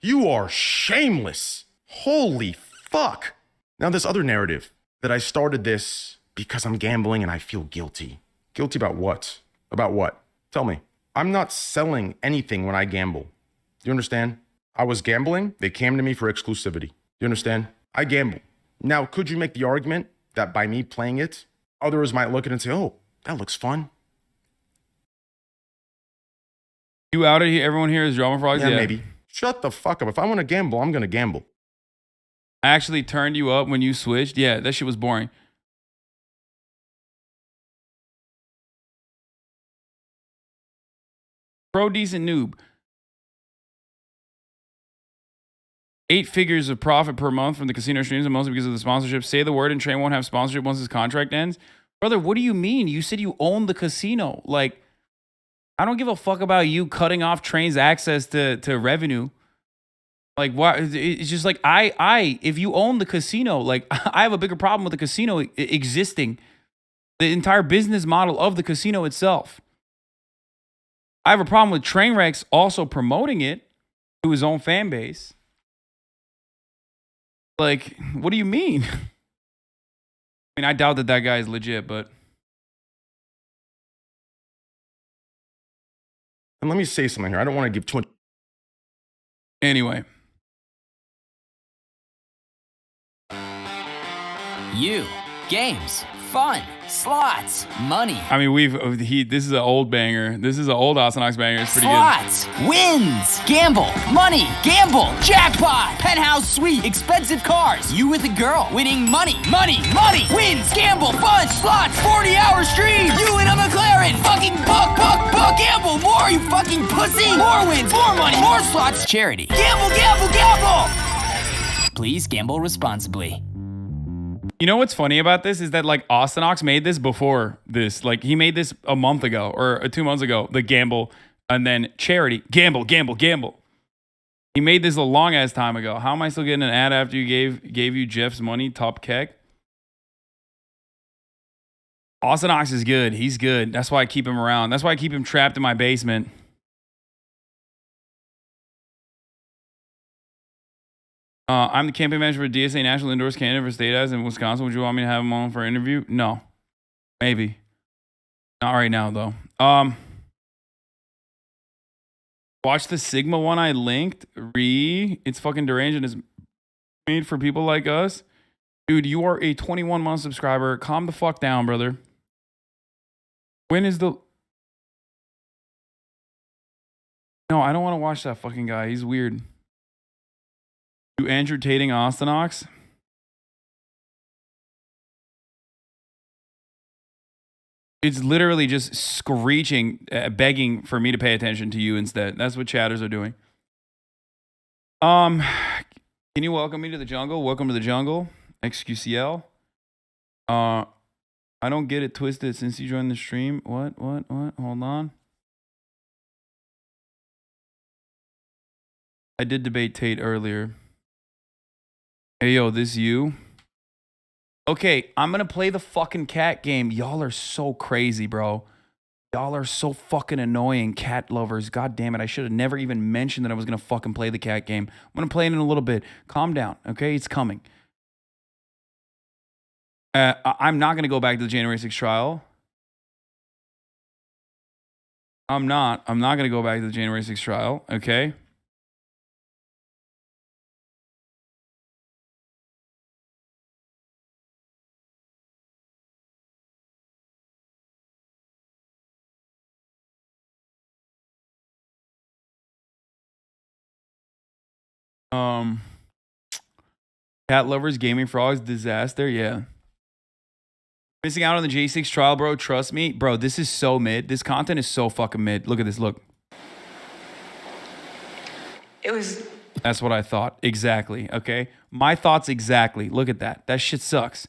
You are shameless. Holy fuck. Now, this other narrative that I started this because I'm gambling and I feel guilty. Guilty about what? About what? Tell me. I'm not selling anything when I gamble. Do you understand? I was gambling. They came to me for exclusivity. Do you understand? I gamble. Now, could you make the argument that by me playing it, others might look at it and say, oh, that looks fun? You outed here? Everyone here is drama frogs? Yeah, maybe. Shut the fuck up. If I want to gamble, I'm going to gamble. I actually turned you up when you switched. Yeah, that shit was boring. Pro decent noob. 8 figures of profit per month from the casino streams, and mostly because of the sponsorship. Say the word and Train won't have sponsorship once his contract ends. Brother, what do you mean? You said you own the casino. Like, I don't give a fuck about you cutting off Train's access to revenue. Like, why? It's just like, if you own the casino, like, I have a bigger problem with the casino existing. The entire business model of the casino itself. I have a problem with Trainwrecks also promoting it to his own fan base. Like, what do you mean? I mean, I doubt that guy is legit, but. And let me say something here. I don't want to give too much. Anyway. You, games, fun, slots, money. I mean, this is an old banger. This is an old Ostonox banger. It's pretty slots, good. Wins, gamble, money, gamble, jackpot, penthouse suite, expensive cars, you with a girl, winning money, wins, gamble, fun, slots, 40-hour stream, you in a McLaren, fucking buck, gamble, more, you fucking pussy, more wins, more money, more slots, charity, gamble. Please gamble responsibly. You know what's funny about this is that like Ostonox made this before this. Like he made this a month ago or 2 months ago. The gamble and then charity. Gamble. He made this a long ass time ago. How am I still getting an ad after you gave you Jeff's money? Top keck. Ostonox is good. He's good. That's why I keep him around. That's why I keep him trapped in my basement. I'm the campaign manager for DSA National Indoors Candidate for State House in Wisconsin. Would you want me to have him on for an interview? No. Maybe. Not right now, though. Watch the Sigma one I linked. It's fucking deranged and it's made for people like us. Dude, you are a 21-month subscriber. Calm the fuck down, brother. When is the... No, I don't want to watch that fucking guy. He's weird. You Andrew Tating Ostonox? It's literally just screeching, begging for me to pay attention to you instead. That's what chatters are doing. Can you welcome me to the jungle? Welcome to the jungle. XQCL. I don't get it twisted since you joined the stream. What? Hold on. I did debate Tate earlier. Hey, yo, this you? Okay, I'm going to play the fucking cat game. Y'all are so crazy, bro. Y'all are so fucking annoying, cat lovers. God damn it. I should have never even mentioned that I was going to fucking play the cat game. I'm going to play it in a little bit. Calm down, okay? It's coming. I'm not going to go back to the January 6th trial. I'm not going to go back to the January 6th trial, okay? Cat lovers, gaming frogs, disaster. Yeah. Missing out on the J6 trial, bro. Trust me. Bro, this is so mid. This content is so fucking mid. Look at this. Look. That's what I thought. Exactly. Okay. My thoughts exactly. Look at that. That shit sucks.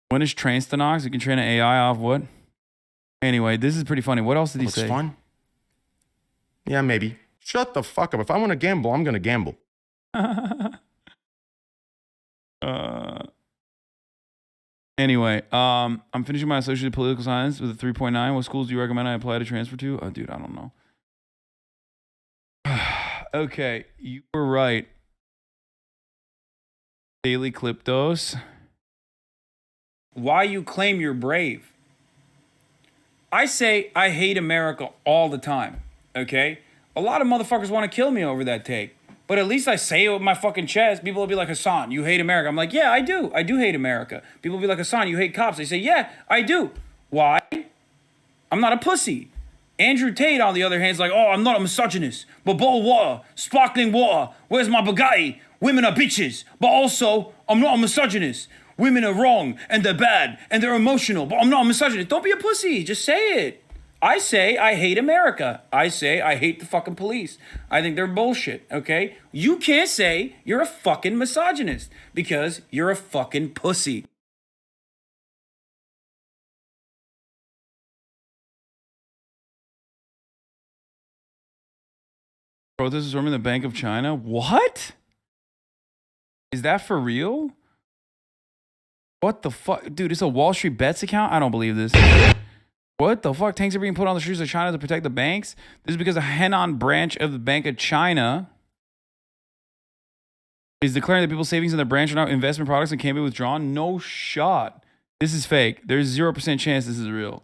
When is Trainstonox? You can train an AI off what? Anyway, this is pretty funny. What else did he say? Looks fun. Yeah, maybe. Shut the fuck up. If I want to gamble, I'm going to gamble. Anyway, I'm finishing my associate political science with a 3.9. What schools do you recommend I apply to transfer to? Oh, dude, I don't know. Okay, you were right. Daily clip dose. Why you claim you're brave? I say I hate America all the time, okay? A lot of motherfuckers want to kill me over that take. But at least I say it with my fucking chest. People will be like, Hasan, you hate America. I'm like, yeah, I do. I do hate America. People will be like, Hasan, you hate cops. They say, yeah, I do. Why? I'm not a pussy. Andrew Tate, on the other hand, is like, oh, I'm not a misogynist. But bottled water, sparkling water, where's my Bugatti? Women are bitches. But also, I'm not a misogynist. Women are wrong, and they're bad, and they're emotional. But I'm not a misogynist. Don't be a pussy. Just say it. I say I hate America. I say I hate the fucking police. I think they're bullshit, okay? You can't say you're a fucking misogynist because you're a fucking pussy. Protesters storming the Bank of China? What? Is that for real? What the fuck? Dude, it's a Wall Street Bets account? I don't believe this. What the fuck? Tanks are being put on the streets of China to protect the banks? This is because a Henan branch of the Bank of China is declaring that people's savings in their branch are now investment products and can't be withdrawn. No shot. This is fake. There's 0% chance this is real.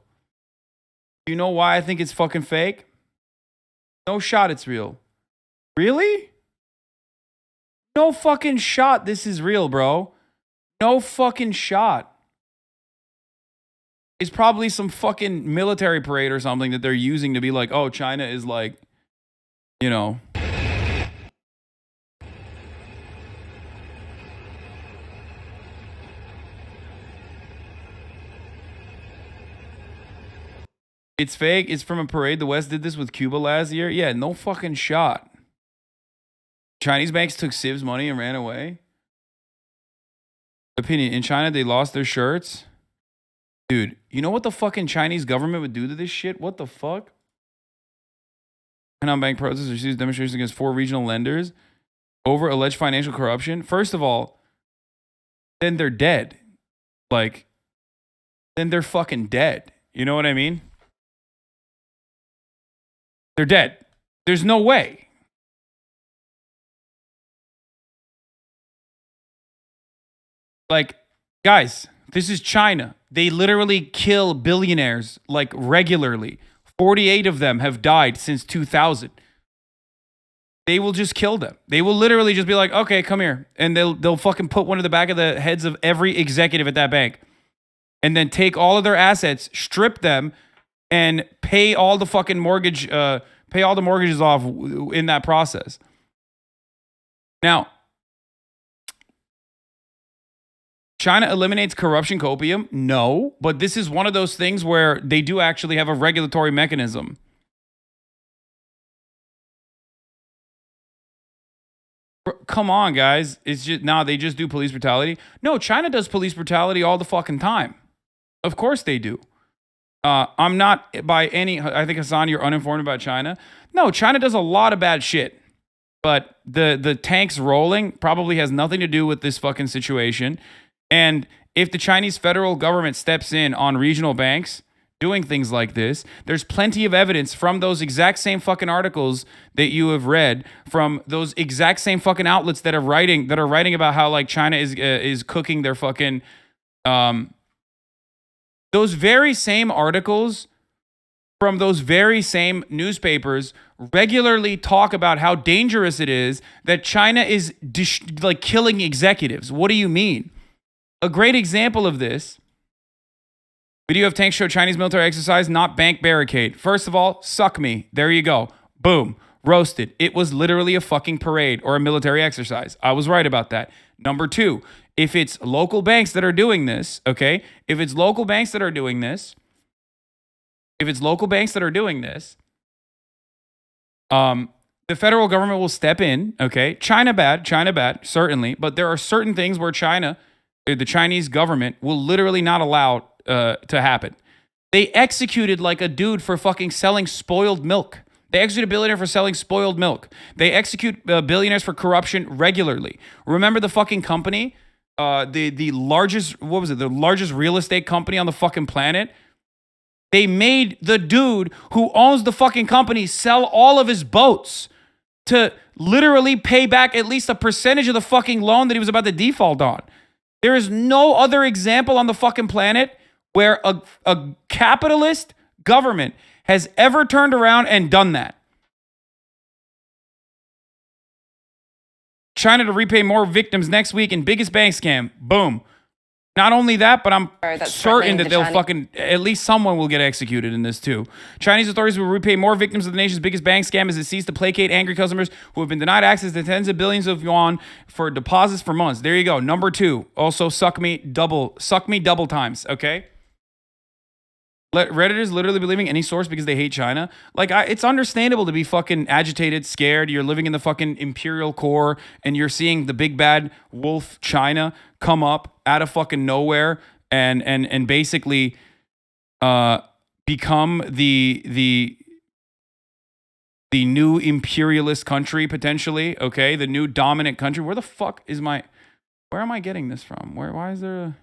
You know why I think it's fucking fake? No shot it's real. Really? No fucking shot this is real, bro. No fucking shot. It's probably some fucking military parade or something that they're using to be like, oh, China is like, you know. It's fake. It's from a parade. The West did this with Cuba last year. Yeah, no fucking shot. Chinese banks took Civ's money and ran away. Opinion. In China, they lost their shirts. Dude, you know what the fucking Chinese government would do to this shit? What the fuck? Henan Bank protests refused demonstrations against 4 regional lenders over alleged financial corruption. First of all, then they're dead. Like, then they're fucking dead. You know what I mean? They're dead. There's no way. Like, guys, this is China. They literally kill billionaires like regularly. 48 of them have died since 2000. They will just kill them. They will literally just be like, okay, come here. And they'll fucking put one in the back of the heads of every executive at that bank. And then take all of their assets, strip them, and pay all the fucking mortgage, pay all the mortgages off in that process. Now, China eliminates corruption copium? No, but this is one of those things where they do actually have a regulatory mechanism. Come on, guys. It's just, nah, they just do police brutality. No, China does police brutality all the fucking time. Of course they do. I'm not by any, I think, Hasan, you're uninformed about China. No, China does a lot of bad shit. But the tanks rolling probably has nothing to do with this fucking situation. And if the Chinese federal government steps in on regional banks doing things like this, there's plenty of evidence from those exact same fucking articles that you have read, from those exact same fucking outlets that are writing about how like China is cooking their fucking those very same articles from those very same newspapers regularly talk about how dangerous it is that China is like killing executives. What do you mean? A great example of this, video of tanks show Chinese military exercise, not bank barricade. First of all, suck me. There you go. Boom. Roasted. It was literally a fucking parade or a military exercise. I was right about that. Number 2, if it's local banks that are doing this, okay? If it's local banks that are doing this, the federal government will step in, okay? China bad, certainly. But there are certain things where the Chinese government will literally not allow to happen. They executed like a dude for fucking selling spoiled milk. They execute a billionaire for selling spoiled milk. They execute billionaires for corruption regularly. Remember the fucking company, the largest, what was it? The largest real estate company on the fucking planet. They made the dude who owns the fucking company sell all of his boats to literally pay back at least a percentage of the fucking loan that he was about to default on. There is no other example on the fucking planet where a capitalist government has ever turned around and done that. China to repay more victims next week in biggest bank scam. Boom. Not only that, but I'm certain that they'll fucking, at least someone will get executed in this too. Chinese authorities will repay more victims of the nation's biggest bank scam as it seeks to placate angry customers who have been denied access to tens of billions of yuan for deposits for months. There you go. Number 2. Also suck me double times, okay? Redditors literally believing any source because they hate China. Like, it's understandable to be fucking agitated, scared. You're living in the fucking imperial core and you're seeing the big bad wolf China come up out of fucking nowhere and basically become the new imperialist country potentially, okay? The new dominant country. Where the fuck is where am I getting this from? Why is there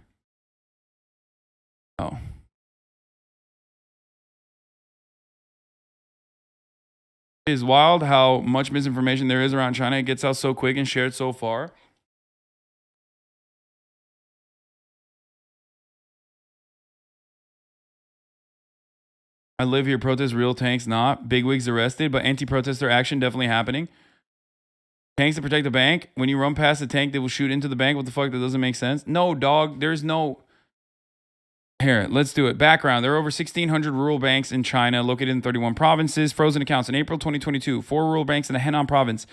oh. It is wild how much misinformation there is around China. It gets out so quick and shared so far. I live here. Protest real, tanks not. Bigwigs arrested, but anti-protester action definitely happening. Tanks to protect the bank. When you run past the tank, they will shoot into the bank. What the fuck? That doesn't make sense. No, dog. There's no... Here, let's do it. Background. There are over 1,600 rural banks in China located in 31 provinces. Frozen accounts. In April 2022, 4 rural banks in the Henan province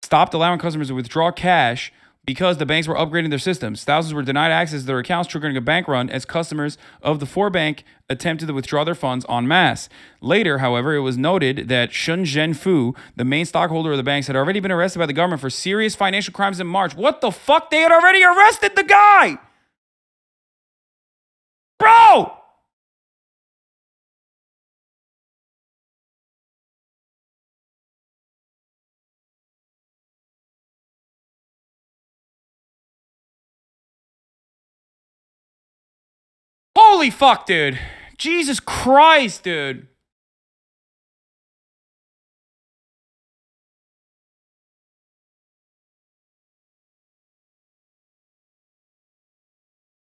stopped allowing customers to withdraw cash because the banks were upgrading their systems. Thousands were denied access to their accounts, triggering a bank run as customers of the 4 bank attempted to withdraw their funds en masse. Later, however, it was noted that Shun Zhenfu, the main stockholder of the banks, had already been arrested by the government for serious financial crimes in March. What the fuck? They had already arrested the guy! Bro! Holy fuck, dude. Jesus Christ, dude.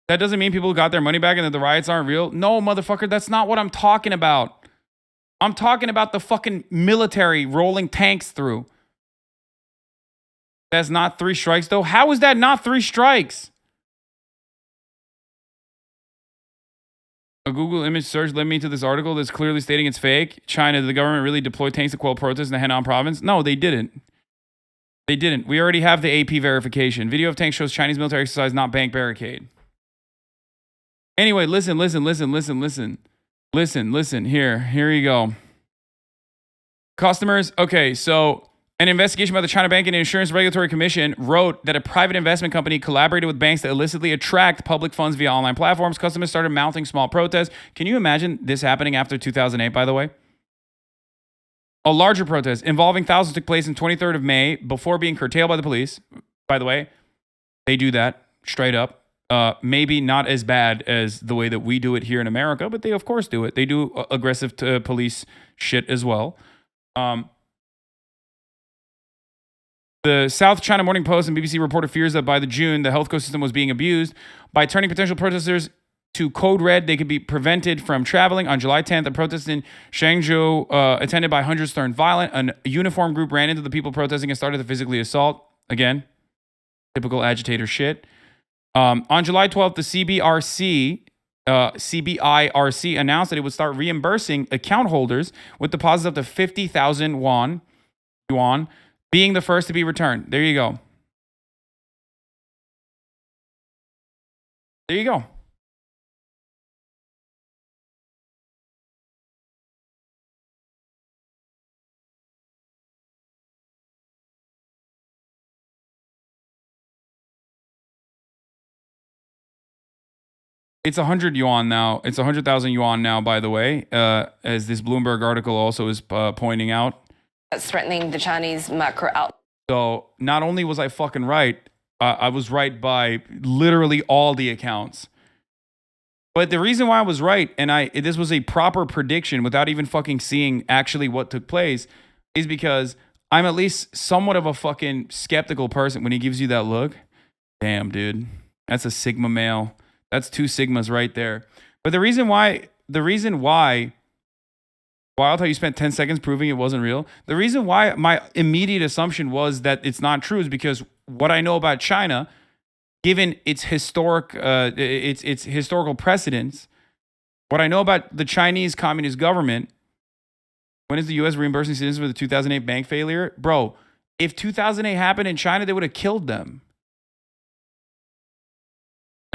That doesn't mean people got their money back and that the riots aren't real. No, motherfucker, that's not what I'm talking about. I'm talking about the fucking military rolling tanks through. That's not 3 strikes, though. How is that not 3 strikes? A Google image search led me to this article that's clearly stating it's fake. China, did the government really deploy tanks to quell protests in the Henan province? No, they didn't. They didn't. We already have the AP verification. Video of tank shows Chinese military exercise, not bank barricade. Anyway, listen. Here you go. Customers. Okay, so an investigation by the China Banking and Insurance Regulatory Commission wrote that a private investment company collaborated with banks to illicitly attract public funds via online platforms. Customers started mounting small protests. Can you imagine this happening after 2008, by the way? A larger protest involving thousands took place on 23rd of May before being curtailed by the police. By the way, they do that straight up. Maybe not as bad as the way that we do it here in America, but they of course do it. They do aggressive police shit as well. The South China Morning Post and BBC reported fears that by June, the health system was being abused. By turning potential protesters to code red, they could be prevented from traveling. On July 10th, a protest in Shangzhou, attended by hundreds, turned violent. A uniformed group ran into the people protesting and started to physically assault. Again, typical agitator shit. On July 12th, the CBIRC announced that it would start reimbursing account holders with deposits up to 50,000 yuan, being the first to be returned. There you go. There you go. It's 100 yuan now. It's 100,000 yuan now, by the way, as this Bloomberg article also is pointing out. That's threatening the Chinese macro outlook. So not only was I fucking right, I was right by literally all the accounts. But the reason why I was right, and this was a proper prediction without even fucking seeing actually what took place, is because I'm at least somewhat of a fucking skeptical person when he gives you that look. Damn, dude. That's a Sigma male. That's 2 Sigmas right there. But the reason why, I'll tell you spent 10 seconds proving it wasn't real. The reason why my immediate assumption was that it's not true is because what I know about China, given its historical precedents, what I know about the Chinese Communist government, when is the U.S. reimbursing citizens for the 2008 bank failure? Bro, if 2008 happened in China, they would have killed them.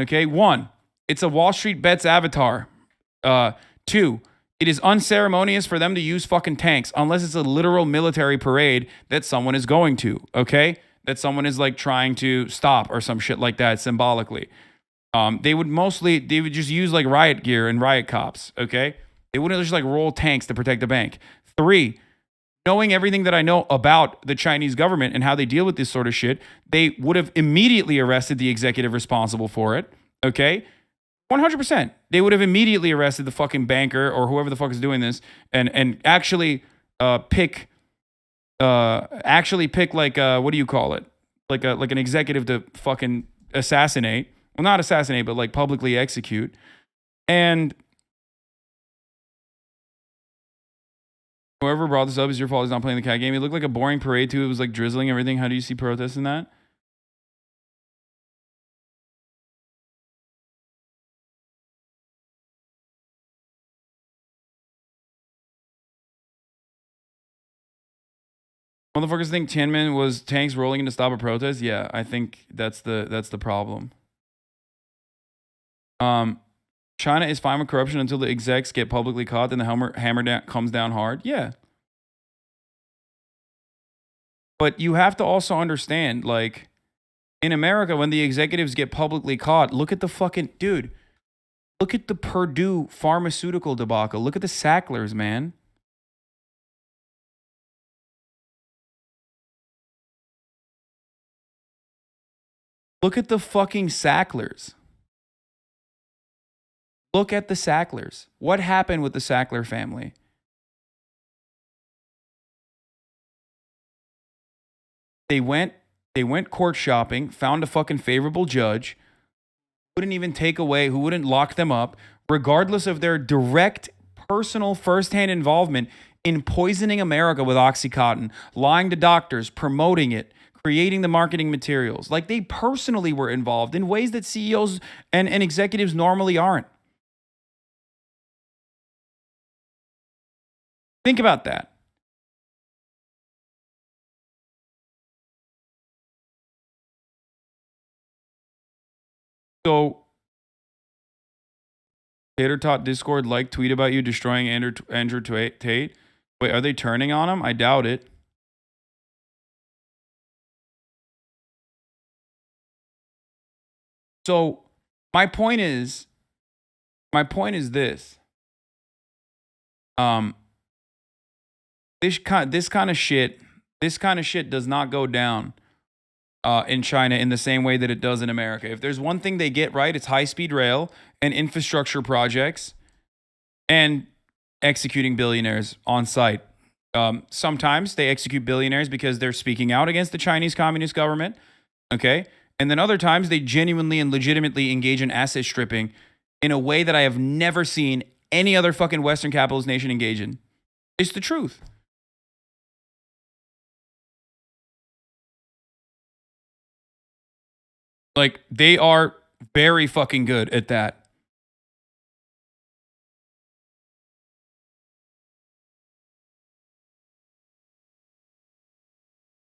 Okay, 1, it's a Wall Street Bets avatar. 2, it is unceremonious for them to use fucking tanks unless it's a literal military parade that someone is going to, okay? That someone is like trying to stop or some shit like that symbolically. They would just use like riot gear and riot cops, okay? They wouldn't just like roll tanks to protect the bank. 3, knowing everything that I know about the Chinese government and how they deal with this sort of shit, they would have immediately arrested the executive responsible for it, okay? 100%. They would have immediately arrested the fucking banker or whoever the fuck is doing this and actually pick like what do you call it? Like an executive to fucking assassinate. Well, not assassinate, but like publicly execute. And whoever brought this up, is your fault. He's not playing the cat game. It looked like a boring parade too. It was like drizzling everything. How do you see protests in that? Motherfuckers think Tiananmen was tanks rolling in to stop a protest. Yeah, I think that's the problem. China is fine with corruption until the execs get publicly caught, then the hammer comes down hard. Yeah. But you have to also understand, like, in America, when the executives get publicly caught, look at the fucking, dude, look at the Purdue pharmaceutical debacle. Look at the Sacklers, man. Look at the fucking Sacklers. Look at the Sacklers. What happened with the Sackler family? They went court shopping, found a fucking favorable judge, wouldn't even take away, who wouldn't lock them up, regardless of their direct, personal, firsthand involvement in poisoning America with OxyContin, lying to doctors, promoting it, creating the marketing materials. Like, they personally were involved in ways that CEOs and executives normally aren't. Think about that. So, Tater Tot Discord tweet about you destroying Andrew Tate. Wait, are they turning on him? I doubt it. So, my point is this. This kind of shit does not go down in China in the same way that it does in America. If there's one thing they get right, it's high-speed rail and infrastructure projects and executing billionaires on site. Sometimes they execute billionaires because they're speaking out against the Chinese Communist government, okay? And then other times they genuinely and legitimately engage in asset stripping in a way that I have never seen any other fucking Western capitalist nation engage in. It's the truth. Like, they are very fucking good at that.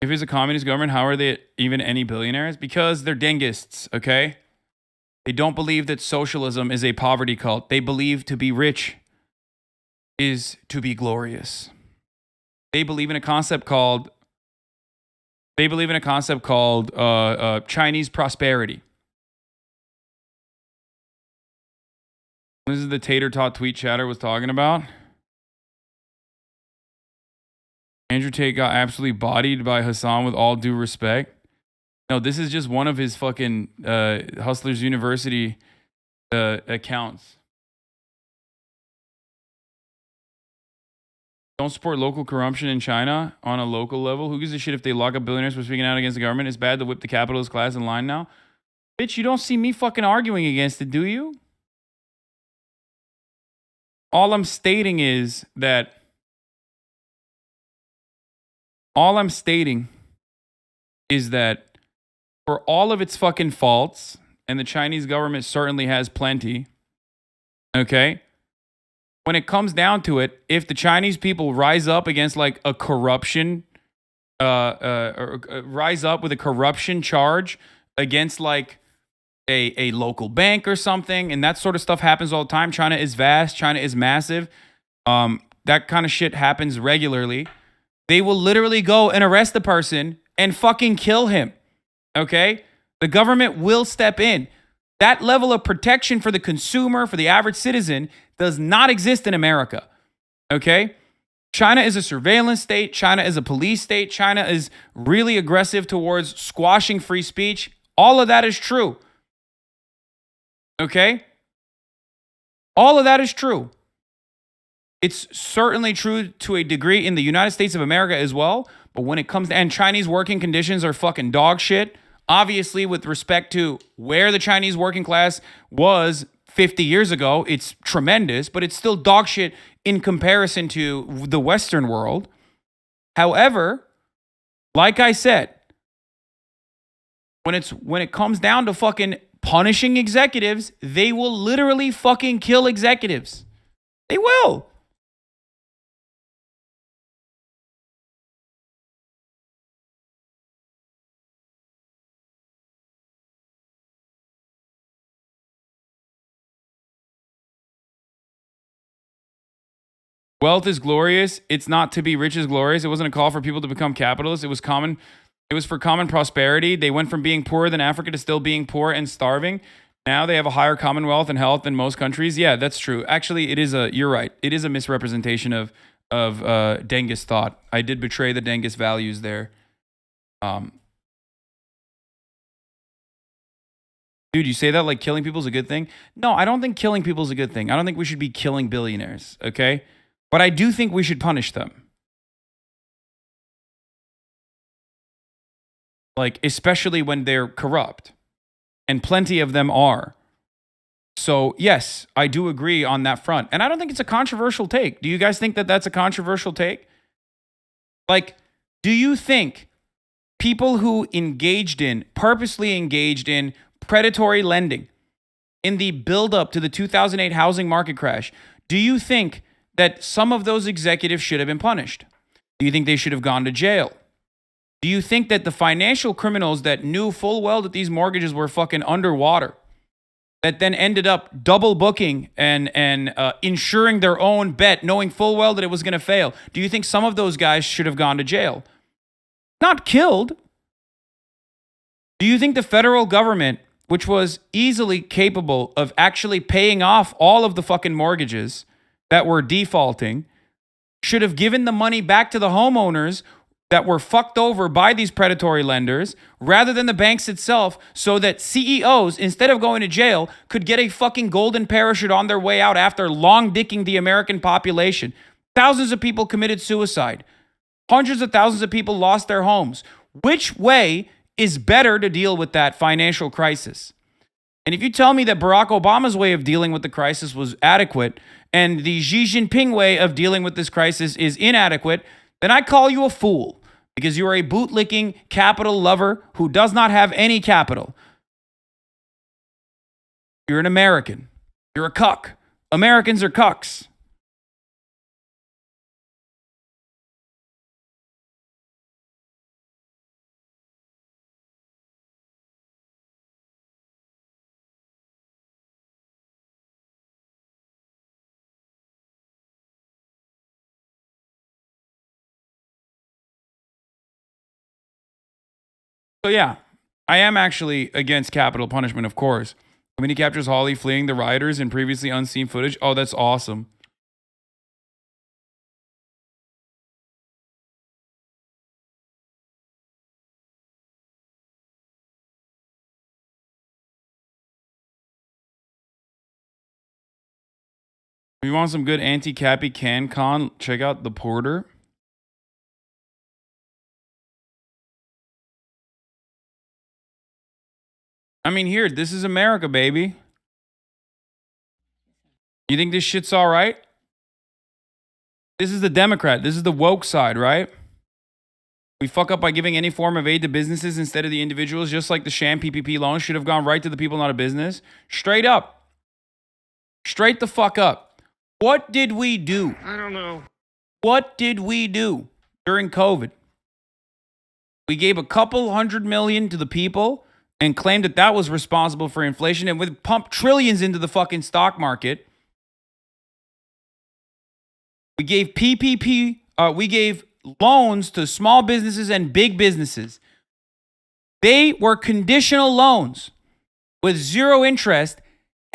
If it's a communist government, how are they even any billionaires? Because they're dingists, okay? They don't believe that socialism is a poverty cult. They believe to be rich is to be glorious. They believe in a concept called Chinese prosperity. This is the Tater Tot tweet chatter was talking about. Andrew Tate got absolutely bodied by Hasan with all due respect. No, this is just one of his fucking Hustlers University accounts. Don't support local corruption in China on a local level. Who gives a shit if they lock up billionaires for speaking out against the government? It's bad to whip the capitalist class in line now. Bitch, you don't see me fucking arguing against it, do you? All I'm stating is that for all of its fucking faults, and the Chinese government certainly has plenty, okay? When it comes down to it, if the Chinese people rise up against like a corruption, rise up with a corruption charge against like a local bank or something, and that sort of stuff happens all the time. China is vast. China is massive. That kind of shit happens regularly. They will literally go and arrest the person and fucking kill him. Okay? The government will step in. That level of protection for the consumer, for the average citizen, does not exist in America. Okay? China is a surveillance state. China is a police state. China is really aggressive towards squashing free speech. All of that is true. Okay? All of that is true. It's certainly true to a degree in the United States of America as well. But when it comes to, and Chinese working conditions are fucking dog shit. Obviously, with respect to where the Chinese working class was 50 years ago, it's tremendous, but it's still dog shit in comparison to the Western world. However, like I said, when it comes down to fucking punishing executives, they will literally fucking kill executives. They will. Wealth is glorious. It's not to be rich is glorious. It wasn't a call for people to become capitalists. It was for common prosperity. They went from being poorer than Africa to still being poor and starving. Now they have a higher commonwealth and health than most countries. Yeah, that's true. Actually, you're right. It is a misrepresentation of Dengist thought. I did betray the Dengist values there. Dude, you say that like killing people is a good thing? No, I don't think killing people is a good thing. I don't think we should be killing billionaires, okay? But I do think we should punish them. Like, especially when they're corrupt. And plenty of them are. So, yes, I do agree on that front. And I don't think it's a controversial take. Do you guys think that that's a controversial take? Like, do you think people who purposely engaged in predatory lending in the build-up to the 2008 housing market crash, do you think that some of those executives should have been punished? Do you think they should have gone to jail? Do you think that the financial criminals that knew full well that these mortgages were fucking underwater, that then ended up double booking and insuring their own bet, knowing full well that it was going to fail, do you think some of those guys should have gone to jail? Not killed. Do you think the federal government, which was easily capable of actually paying off all of the fucking mortgages that were defaulting, should have given the money back to the homeowners that were fucked over by these predatory lenders rather than the banks itself, so that CEOs, instead of going to jail, could get a fucking golden parachute on their way out after long dicking the American population? Thousands of people committed suicide. Hundreds of thousands of people lost their homes. Which way is better to deal with that financial crisis? And if you tell me that Barack Obama's way of dealing with the crisis was adequate and the Xi Jinping way of dealing with this crisis is inadequate, then I call you a fool, because you are a bootlicking capital lover who does not have any capital. You're an American. You're a cuck. Americans are cucks. So yeah, I am actually against capital punishment, of course. When he captures Holly fleeing the rioters in previously unseen footage. Oh, that's awesome. If you want some good anti-cappy CanCon, check out The Porter. I mean, here, this is America, baby. You think this shit's all right? This is the Democrat. This is the woke side, right? We fuck up by giving any form of aid to businesses instead of the individuals, just like the sham PPP loan should have gone right to the people, not a business. Straight up. Straight the fuck up. What did we do? I don't know. What did we do during COVID? We gave a couple $100 million to the people and claimed that that was responsible for inflation, and we pumped trillions into the fucking stock market. We gave PPP, we gave loans to small businesses and big businesses. They were conditional loans with zero interest,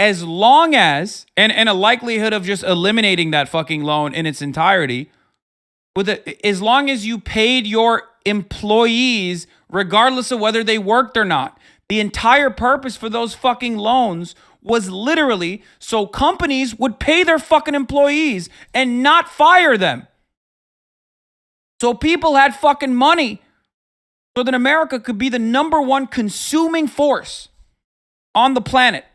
as long as, and a likelihood of just eliminating that fucking loan in its entirety, as long as you paid your employees regardless of whether they worked or not. The entire purpose for those fucking loans was literally so companies would pay their fucking employees and not fire them. So people had fucking money so that America could be the number one consuming force on the planet,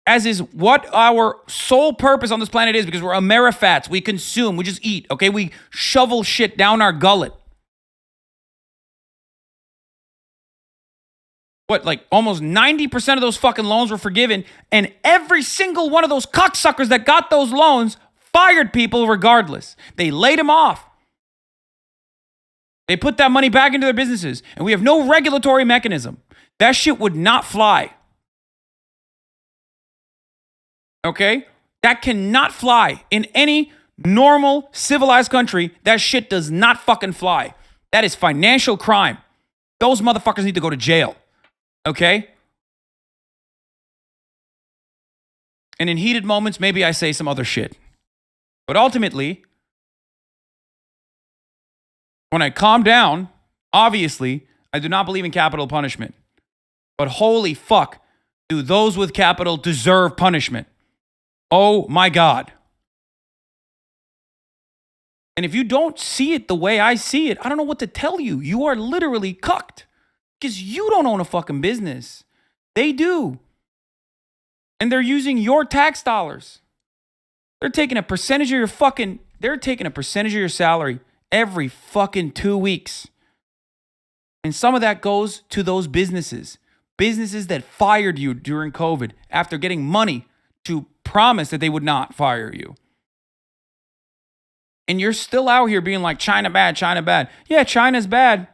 as is what our sole purpose on this planet is, because we're Amerifats. We consume, we just eat, okay? We shovel shit down our gullet. What, like almost 90% of those fucking loans were forgiven, and every single one of those cocksuckers that got those loans fired people regardless. They laid them off. They put that money back into their businesses, and we have no regulatory mechanism. That shit would not fly. Okay? That cannot fly in any normal, civilized country. That shit does not fucking fly. That is financial crime. Those motherfuckers need to go to jail. Okay? And in heated moments, maybe I say some other shit. But ultimately, when I calm down, obviously, I do not believe in capital punishment. But holy fuck, do those with capital deserve punishment? Oh my God. And if you don't see it the way I see it, I don't know what to tell you. You are literally cucked. Because you don't own a fucking business. They do. And they're using your tax dollars. They're taking a percentage of your salary every fucking 2 weeks. And some of that goes to those businesses. Businesses that fired you during COVID after getting money to promise that they would not fire you. And you're still out here being like, China bad, China bad. Yeah, China's bad.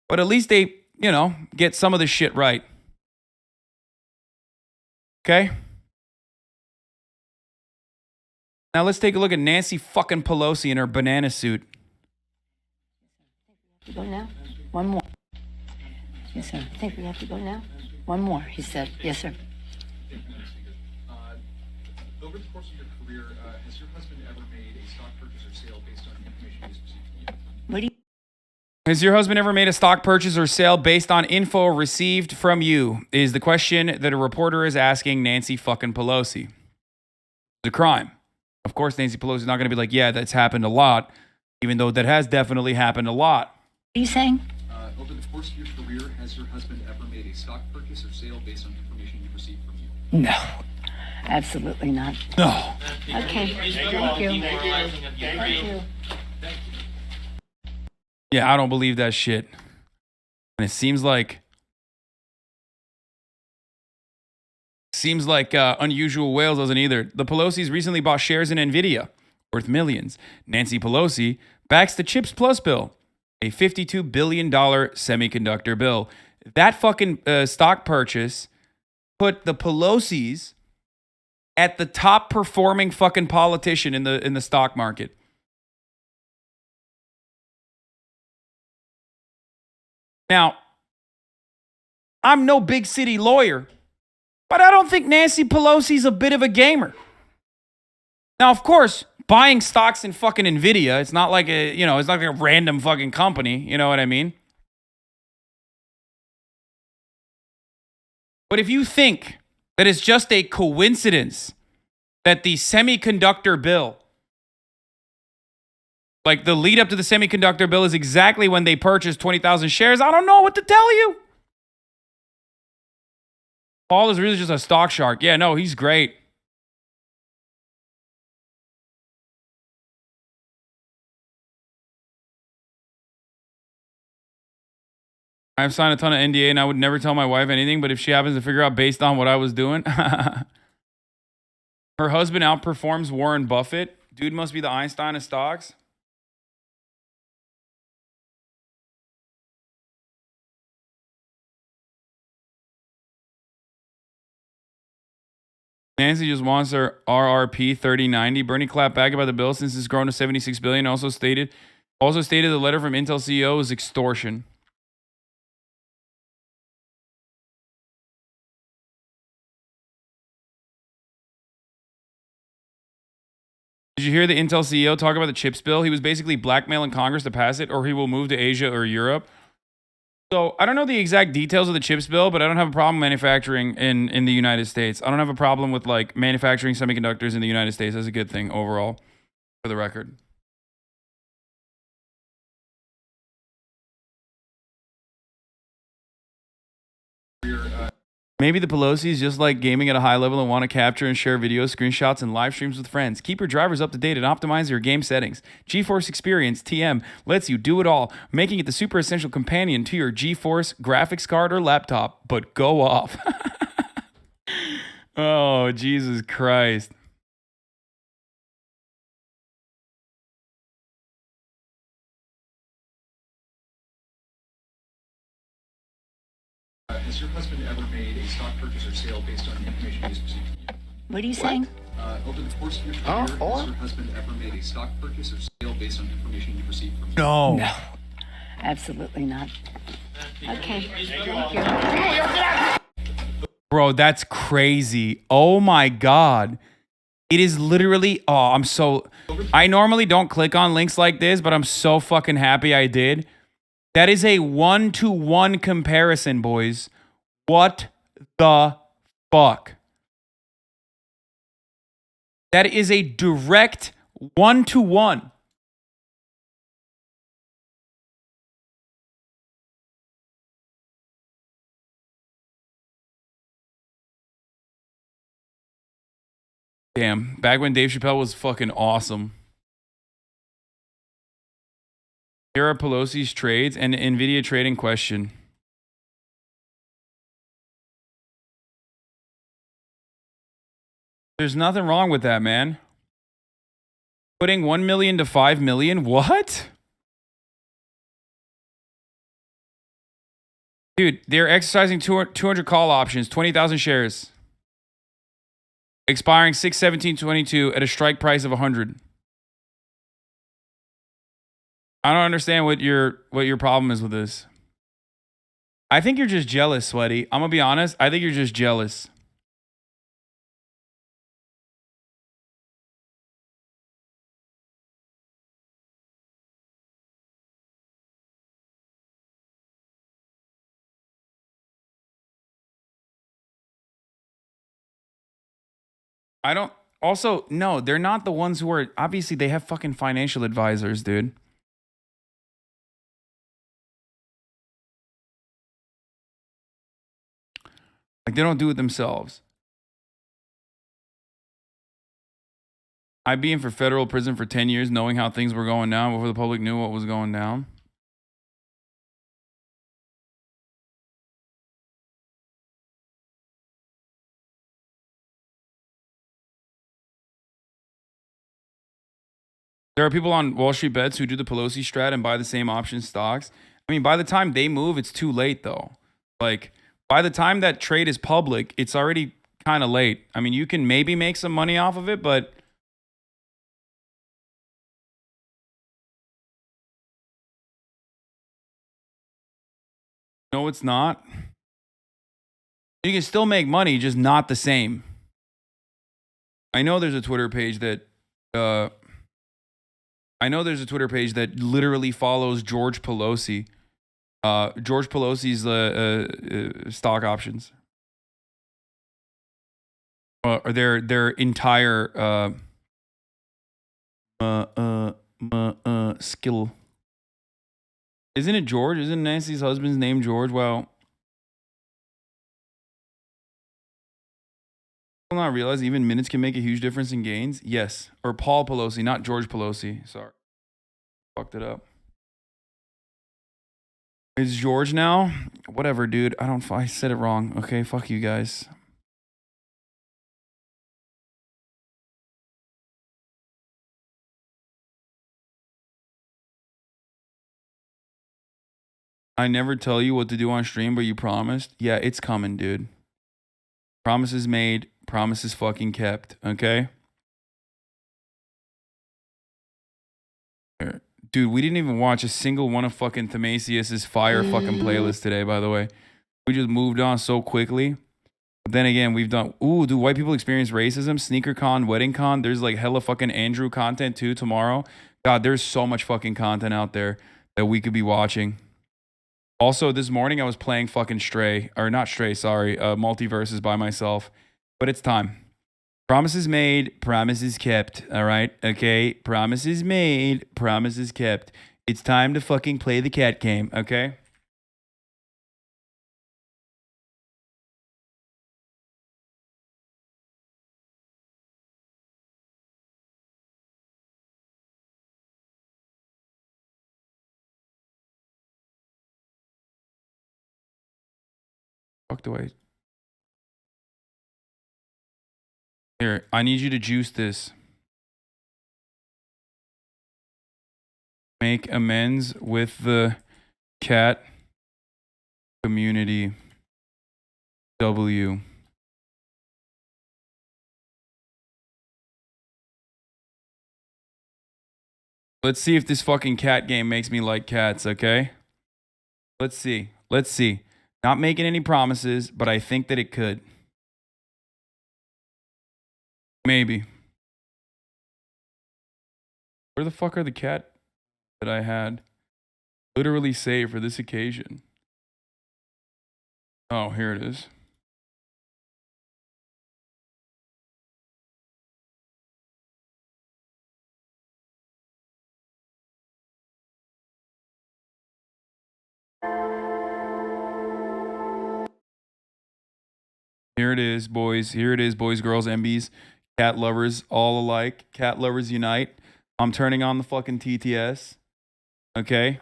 But at least they, get some of this shit right. Okay? Now let's take a look at Nancy fucking Pelosi in her banana suit. To go now? One more. Yes, sir. I think we have to go now. One more, he said. Yes, sir. Over the course of your career, has your husband ever made a stock purchase or sale based on information he's received from you? What do you... Has your husband ever made a stock purchase or sale based on info received from you? Is the question that a reporter is asking Nancy fucking Pelosi. It's a crime. Of course, Nancy Pelosi is not going to be like, yeah, that's happened a lot, even though that has definitely happened a lot. What are you saying? Over the course of your career, has your husband ever made a stock purchase or sale based on information you received from you? No, absolutely not. No. Okay, thank you. Thank you. Yeah, I don't believe that shit. And it seems like Unusual Whales doesn't either. The Pelosi's recently bought shares in Nvidia, worth millions. Nancy Pelosi backs the Chips Plus bill, a $52 billion semiconductor bill. That fucking stock purchase put the Pelosi's at the top performing fucking politician in the stock market. Now, I'm no big city lawyer, but I don't think Nancy Pelosi's a bit of a gamer. Now, of course, buying stocks in fucking Nvidia, it's not like it's not like a random fucking company, you know what I mean? But if you think that it's just a coincidence that the semiconductor bill, like the lead up to the semiconductor bill, is exactly when they purchased 20,000 shares. I don't know what to tell you. Paul is really just a stock shark. Yeah, no, he's great. I've signed a ton of NDA and I would never tell my wife anything, but if she happens to figure out based on what I was doing. Her husband outperforms Warren Buffett. Dude must be the Einstein of stocks. Nancy just wants her RRP 3090. Bernie clapped back about the bill since it's grown to 76 billion. Also stated the letter from Intel CEO is extortion. Did you hear the Intel CEO talk about the chips bill? He was basically blackmailing Congress to pass it, or he will move to Asia or Europe. So I don't know the exact details of the chips bill, but I don't have a problem manufacturing in the United States. I don't have a problem with like manufacturing semiconductors in the United States. That's a good thing overall, for the record. Maybe the Pelosi's just like gaming at a high level and want to capture and share videos, screenshots, and live streams with friends. Keep your drivers up to date and optimize your game settings. GeForce Experience TM lets you do it all, making it the super essential companion to your GeForce graphics card or laptop. But go off. Oh, Jesus Christ. Has your husband ever made a stock purchase or sale based on information he's received from you? What are you saying? Over the course of your career, has your husband ever made a stock purchase or sale based on information you've received from you? No. No. Absolutely not. Okay. Thank you. Bro, that's crazy. Oh my God. It is literally, I normally don't click on links like this, but I'm so fucking happy I did. That is a 1-to-1 comparison, boys. What the fuck? That is a direct 1-to-1. Damn, back when Dave Chappelle was fucking awesome. Here are Pelosi's trades and NVIDIA trading question. There's nothing wrong with that, man. Putting 1 million to 5 million? What? Dude, they're exercising 200 call options, 20,000 shares. Expiring 6/17/22 at a strike price of 100. I don't understand what your problem is with this. I think you're just jealous, Sweaty. I'm gonna be honest. I think you're just jealous. I don't. Also, no, they're not the ones who are. Obviously, they have fucking financial advisors, dude. Like, they don't do it themselves. I'd be in for federal prison for 10 years knowing how things were going down before the public knew what was going down. There are people on Wall Street Bets who do the Pelosi strat and buy the same option stocks. I mean, by the time they move, it's too late, though. Like, by the time that trade is public, it's already kind of late. I mean, you can maybe make some money off of it, but no, it's not. You can still make money, just not the same. I know there's a Twitter page that literally follows George Pelosi. George Pelosi's stock options. or their entire skill. Isn't it George? Isn't Nancy's husband's name George? Well, I not realize even minutes can make a huge difference in gains. Yes, or Paul Pelosi, not George Pelosi. Sorry, fucked it up. It's George now. Whatever, dude. I said it wrong. Okay, fuck you guys. I never tell you what to do on stream, but you promised. Yeah, it's coming, dude. Promises made, promises fucking kept, okay? Dude, we didn't even watch a single one of fucking Themasius's fire fucking playlist today, by the way. We just moved on so quickly. But then again, we've done... Ooh, do white people experience racism? Sneaker con, wedding con. There's like hella fucking Andrew content too tomorrow. God, there's so much fucking content out there that we could be watching. Also, this morning I was playing fucking Multiverses by myself. But it's time. Promises made, promises kept. All right? Okay? Promises made, promises kept. It's time to fucking play the cat game. Okay? Fuck do I... Here, I need you to juice this. Make amends with the cat community. W. Let's see if this fucking cat game makes me like cats, okay? Let's see. Let's see. Not making any promises, but I think that it could. Maybe. Where the fuck are the cat that I had literally saved for this occasion? Oh, here it is. Here it is, boys. Here it is, boys, girls, MBs. Cat lovers all alike. Cat lovers unite. I'm turning on the fucking TTS. Okay.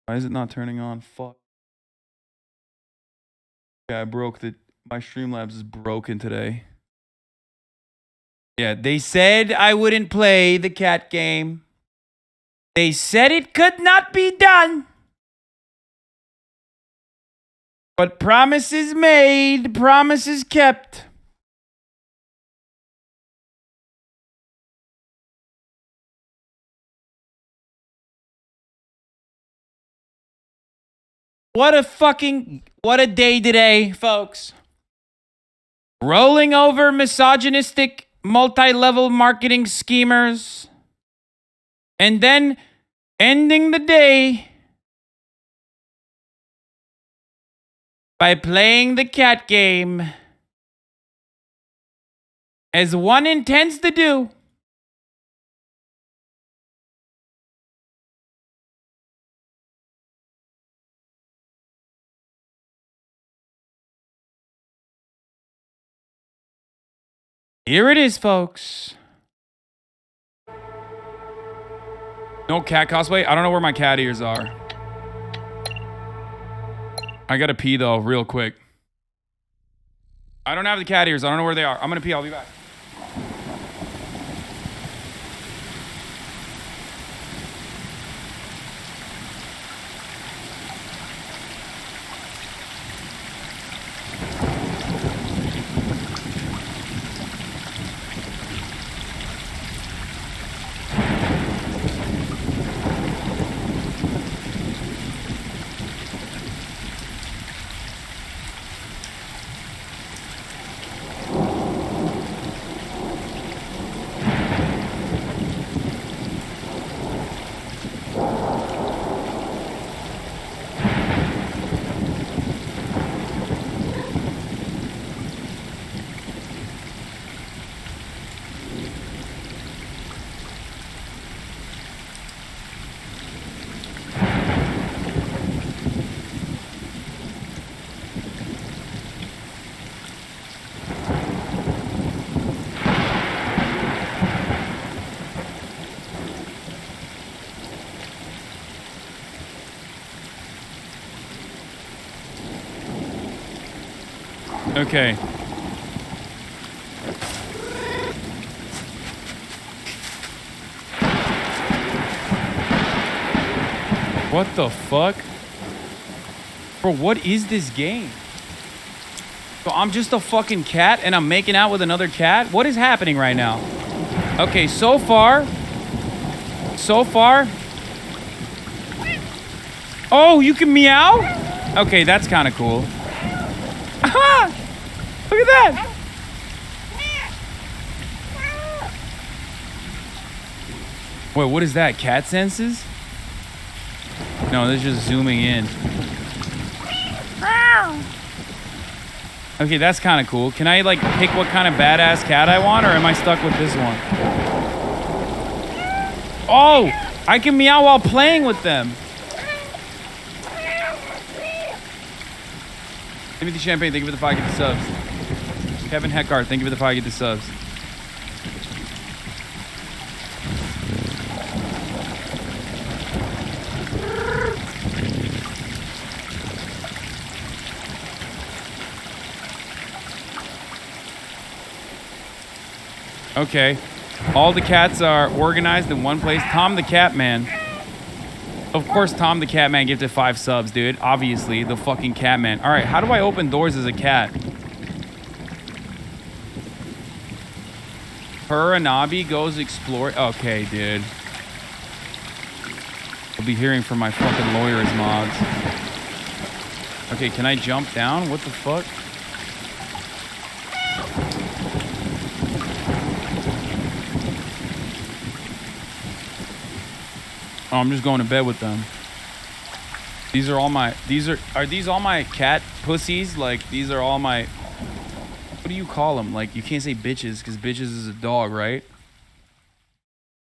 Why is it not turning on? Fuck. Yeah, I broke the... My Streamlabs is broken today. Yeah, they said I wouldn't play the cat game. They said it could not be done. But promises made, promises kept. What a day today, folks. Rolling over misogynistic multi-level marketing schemers. And then ending the day by playing the cat game. As one intends to do. Here it is, folks. No cat cosplay? I don't know where my cat ears are. I gotta pee, though, real quick. I don't have the cat ears. I don't know where they are. I'm gonna pee. I'll be back. Okay. What the fuck? Bro, what is this game? So I'm just a fucking cat and I'm making out with another cat? What is happening right now? Okay, so far. Oh, you can meow? Okay, that's kind of cool. Aha! Look at that! Wait, what is that? Cat senses? No, this is just zooming in. Okay, that's kind of cool. Can I, like, pick what kind of badass cat I want, or am I stuck with this one? Oh! I can meow while playing with them. Timothy Champagne, thank you for the 5 gifted subs. Kevin Heckart, thank you for the 5 gifted subs. Okay. All the cats are organized in one place. Tom the Cat Man. Of course, Tom the Cat Man gifted 5 subs, dude. Obviously, the fucking Cat Man. All right, how do I open doors as a cat? Puranabi goes explore. Okay, dude. I'll be hearing from my fucking lawyers mods. Okay, can I jump down? What the fuck? Oh, I'm just going to bed with them. These are all my, are these all my cat pussies? Like, these are all my, what do you call them? Like, you can't say bitches because bitches is a dog, right?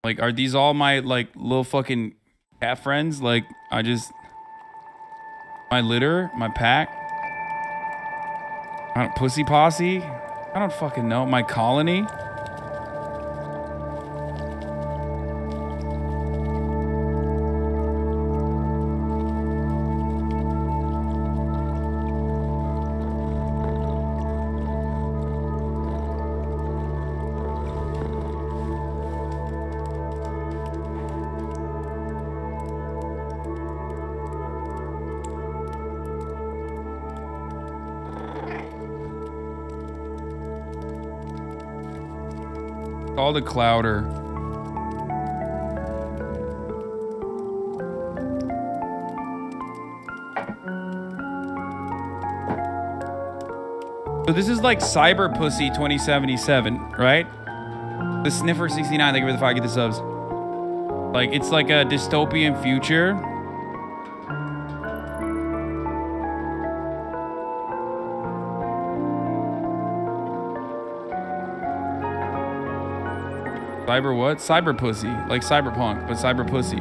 Like, are these all my, like, little fucking cat friends? Like, my litter, my pack? I don't, pussy posse? I don't fucking know. My colony? Call the Clouder. So this is like Cyber Pussy 2077, right? The Sniffer 69, thank you for the 5 get the subs. Like, it's like a dystopian future. Cyber what? Cyber Pussy. Like Cyberpunk, but Cyber Pussy.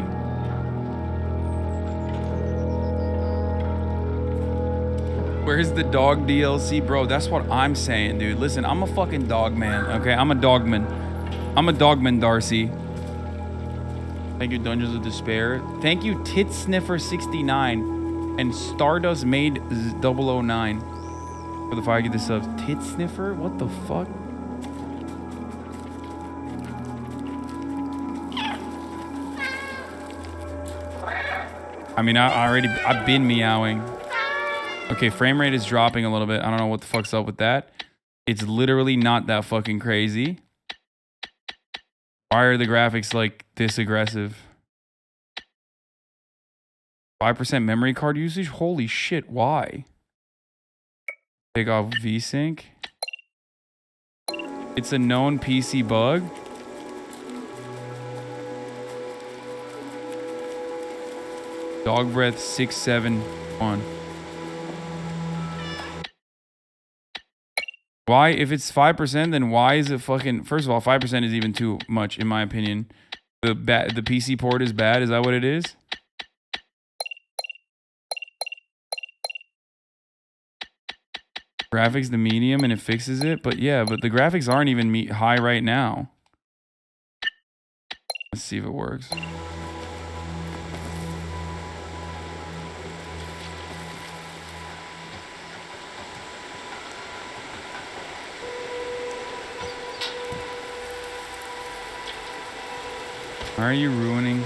Where's the dog DLC? Bro, that's what I'm saying, dude. Listen, I'm a fucking dog man, okay? I'm a dogman. I'm a dogman, Darcy. Thank you, Dungeons of Despair. Thank you, Tit Sniffer 69 and Stardust Made 009 for the 5 get the subs. Tit Sniffer? What the fuck? I mean, I've been meowing. Okay, frame rate is dropping a little bit. I don't know what the fuck's up with that. It's literally not that fucking crazy. Why are the graphics like this aggressive? 5% memory card usage? Holy shit, why? Take off VSync. It's a known PC bug. Dog breath 671. Why, if it's 5%, then why is it fucking... First of all, 5% is even too much, in my opinion. The PC port is bad, is that what it is? Graphics the medium and it fixes it? But yeah, but the graphics aren't even high right now. Let's see if it works. Why are you ruining?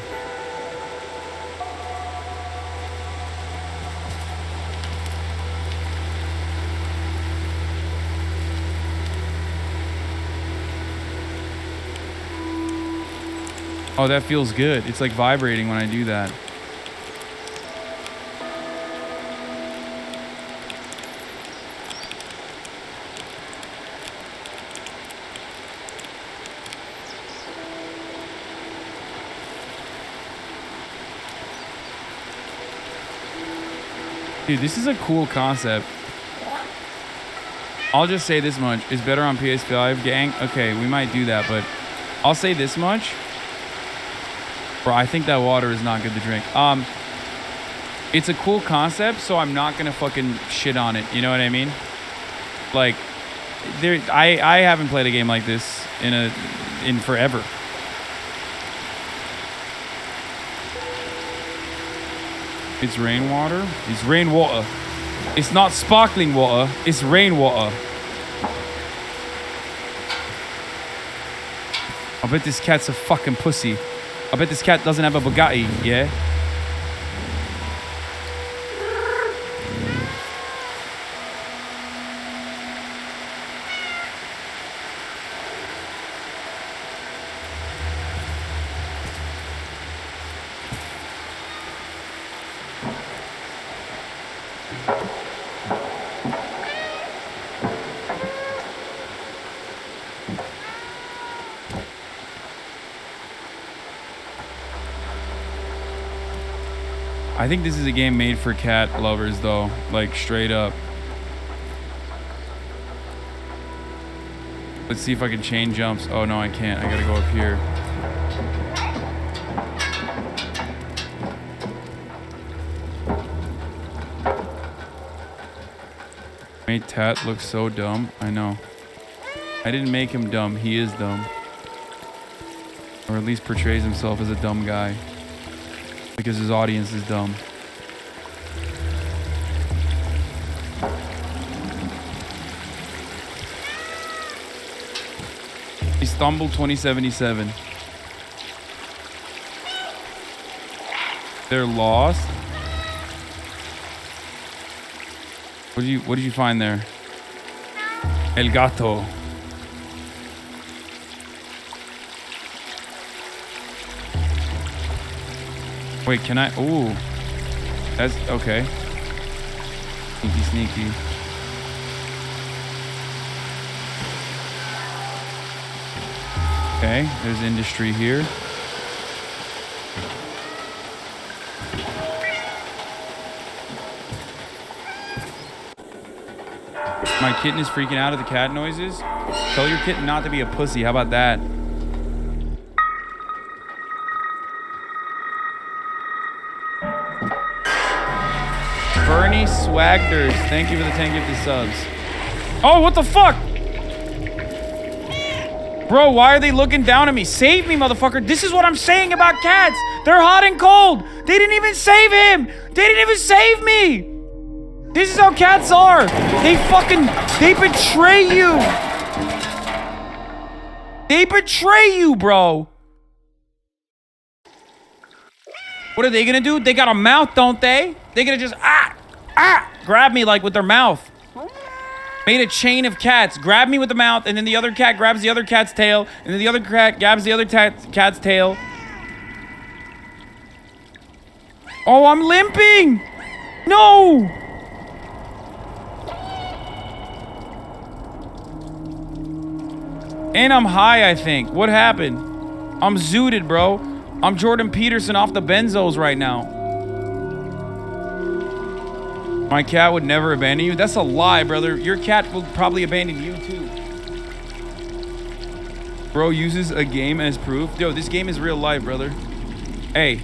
Oh, that feels good. It's like vibrating when I do that. Dude, this is a cool concept. I'll just say this much. It's better on PS5, gang. Okay, we might do that, but I'll say this much. Bro, I think that water is not good to drink. It's a cool concept, so I'm not gonna fucking shit on it. You know what I mean? Like, I haven't played a game like this in forever. It's rainwater. It's rainwater. It's not sparkling water. It's rainwater. I bet this cat's a fucking pussy. I bet this cat doesn't have a Bugatti, yeah? I think this is a game made for cat lovers, though. Like, straight up. Let's see if I can chain jumps. Oh, no, I can't. I gotta go up here. Made Tat look so dumb. I know. I didn't make him dumb. He is dumb. Or at least portrays himself as a dumb guy. Because his audience is dumb. Istanbul 2077. They're lost. What did you find there? El gato. Wait, can I? Ooh. That's okay. Sneaky, sneaky. Okay, there's industry here. My kitten is freaking out at the cat noises. Tell your kitten not to be a pussy. How about that? Bernie Swagders, thank you for the 10 gifted subs. Oh, what the fuck? Bro, why are they looking down at me? Save me, motherfucker. This is what I'm saying about cats. They're hot and cold. They didn't even save him. They didn't even save me. This is how cats are. They betray you. They betray you, bro. What are they gonna do? They got a mouth, don't they? They're gonna just, grab me like with their mouth. Made a chain of cats. Grab me with the mouth, and then the other cat grabs the other cat's tail, and then the other cat grabs the other cat's tail. Oh, I'm limping! No! And I'm high, I think. What happened? I'm zooted, bro. I'm Jordan Peterson off the benzos right now. My cat would never abandon you? That's a lie, brother. Your cat will probably abandon you, too. Bro uses a game as proof. Yo, this game is real life, brother. Hey,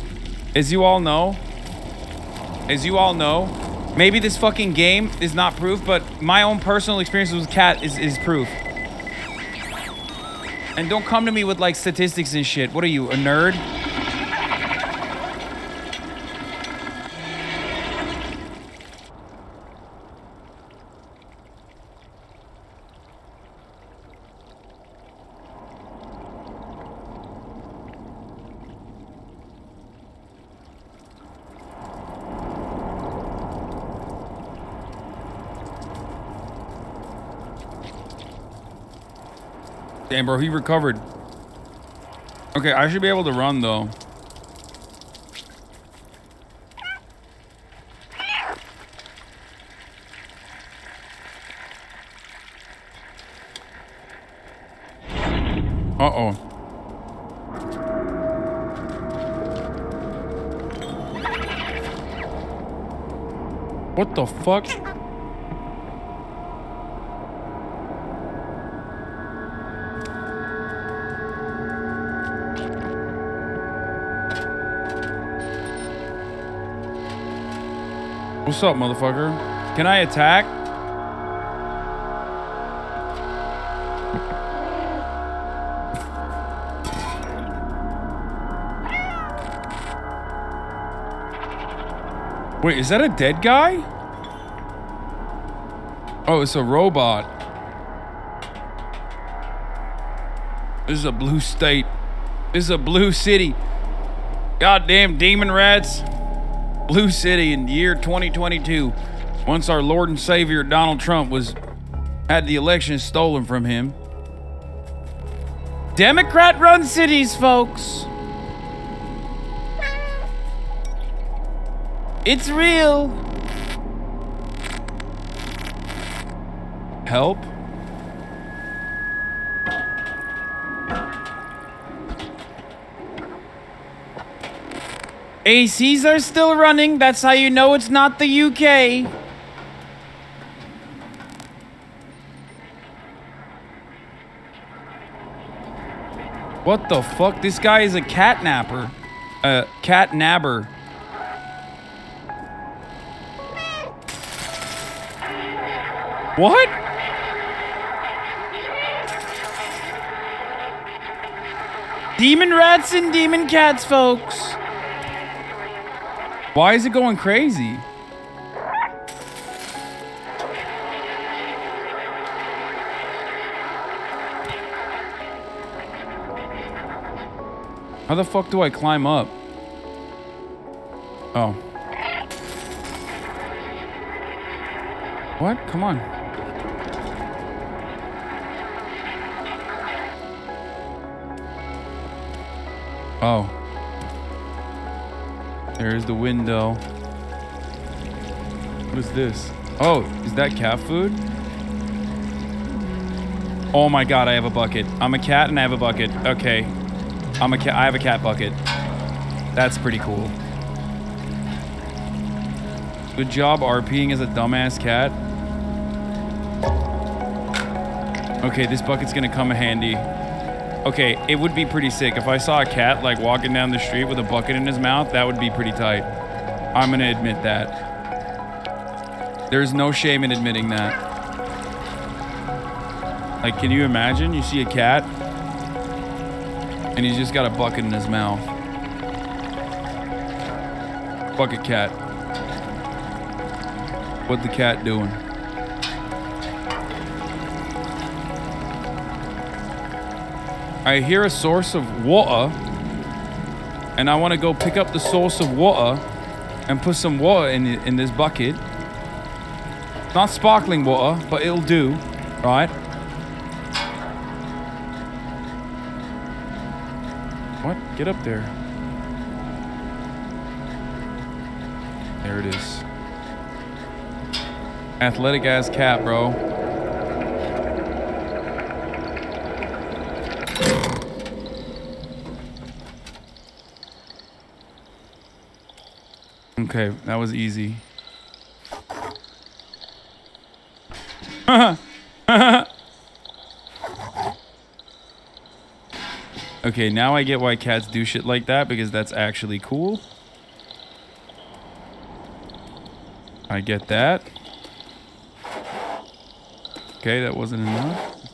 as you all know, maybe this fucking game is not proof, but my own personal experience with cat is proof. And don't come to me with, like, statistics and shit. What are you, a nerd? Damn, bro, he recovered. Okay, I should be able to run, though. Uh-oh. What the fuck? What's up, motherfucker? Can I attack? Wait, is that a dead guy? Oh, it's a robot. This is a blue state. This is a blue city. Goddamn demon rats. Blue City in the year 2022. Once our Lord and Savior Donald Trump had the election stolen from him. Democrat-run cities, folks. It's real. Help? ACs are still running. That's how you know it's not the UK. What the fuck? This guy is a catnapper. Cat nabber. What? Demon rats and demon cats, folks. Why is it going crazy? How the fuck do I climb up? Oh. What? Come on. Oh. There's the window. What is this? Oh, is that cat food? Oh my god, I have a bucket. I'm a cat and I have a bucket. Okay. I'm a cat. I have a cat bucket. That's pretty cool. Good job RPing as a dumbass cat. Okay, this bucket's gonna come in handy. Okay, it would be pretty sick if I saw a cat like walking down the street with a bucket in his mouth. That would be pretty tight. I'm gonna admit that. There's no shame in admitting that. Like, can you imagine? You see a cat and he's just got a bucket in his mouth. Bucket cat. What the cat doing? I hear a source of water, and I want to go pick up the source of water and put some water in this bucket. Not sparkling water, but it'll do, right? What? Get up there. There it is. Athletic ass cat, bro. Okay, that was easy. Okay, now I get why cats do shit like that, because that's actually cool. I get that. Okay, that wasn't enough.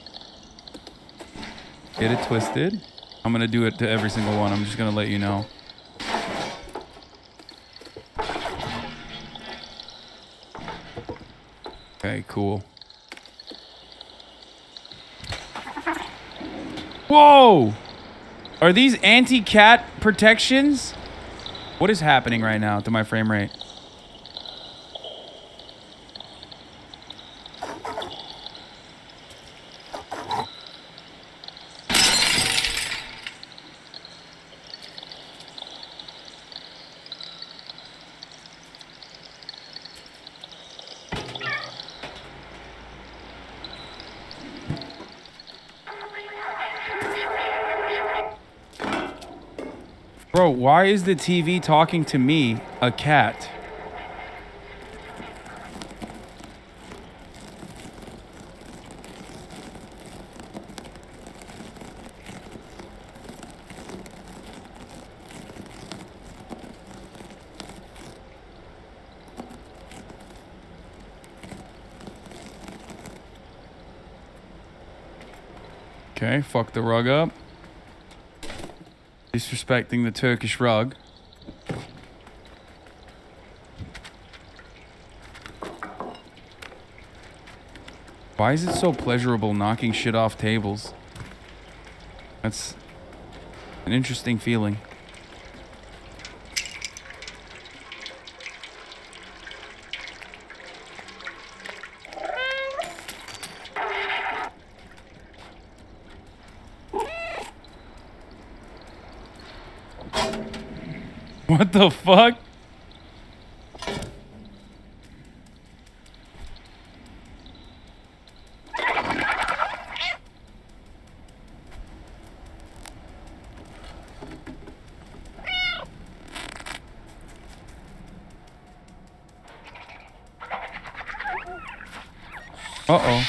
Get it twisted. I'm gonna do it to every single one. I'm just gonna let you know. Okay, cool. Whoa! Are these anti-cat protections? What is happening right now to my frame rate? Bro, why is the TV talking to me, a cat? Okay, fuck the rug up. Disrespecting the Turkish rug. Why is it so pleasurable knocking shit off tables? That's an interesting feeling. What the fuck? Uh-oh.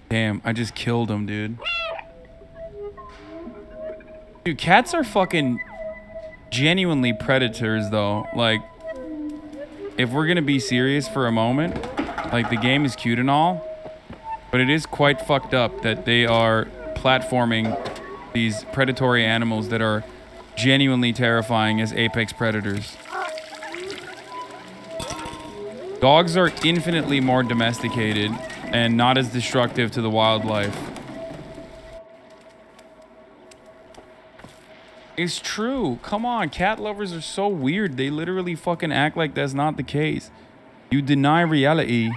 Damn, I just killed him, dude. Dude, cats are fucking genuinely predators, though. Like, if we're gonna be serious for a moment, like, the game is cute and all, but it is quite fucked up that they are platforming these predatory animals that are genuinely terrifying as apex predators. Dogs are infinitely more domesticated and not as destructive to the wildlife. It's true. Come on, cat lovers are so weird. They literally fucking act like that's not the case. You deny reality.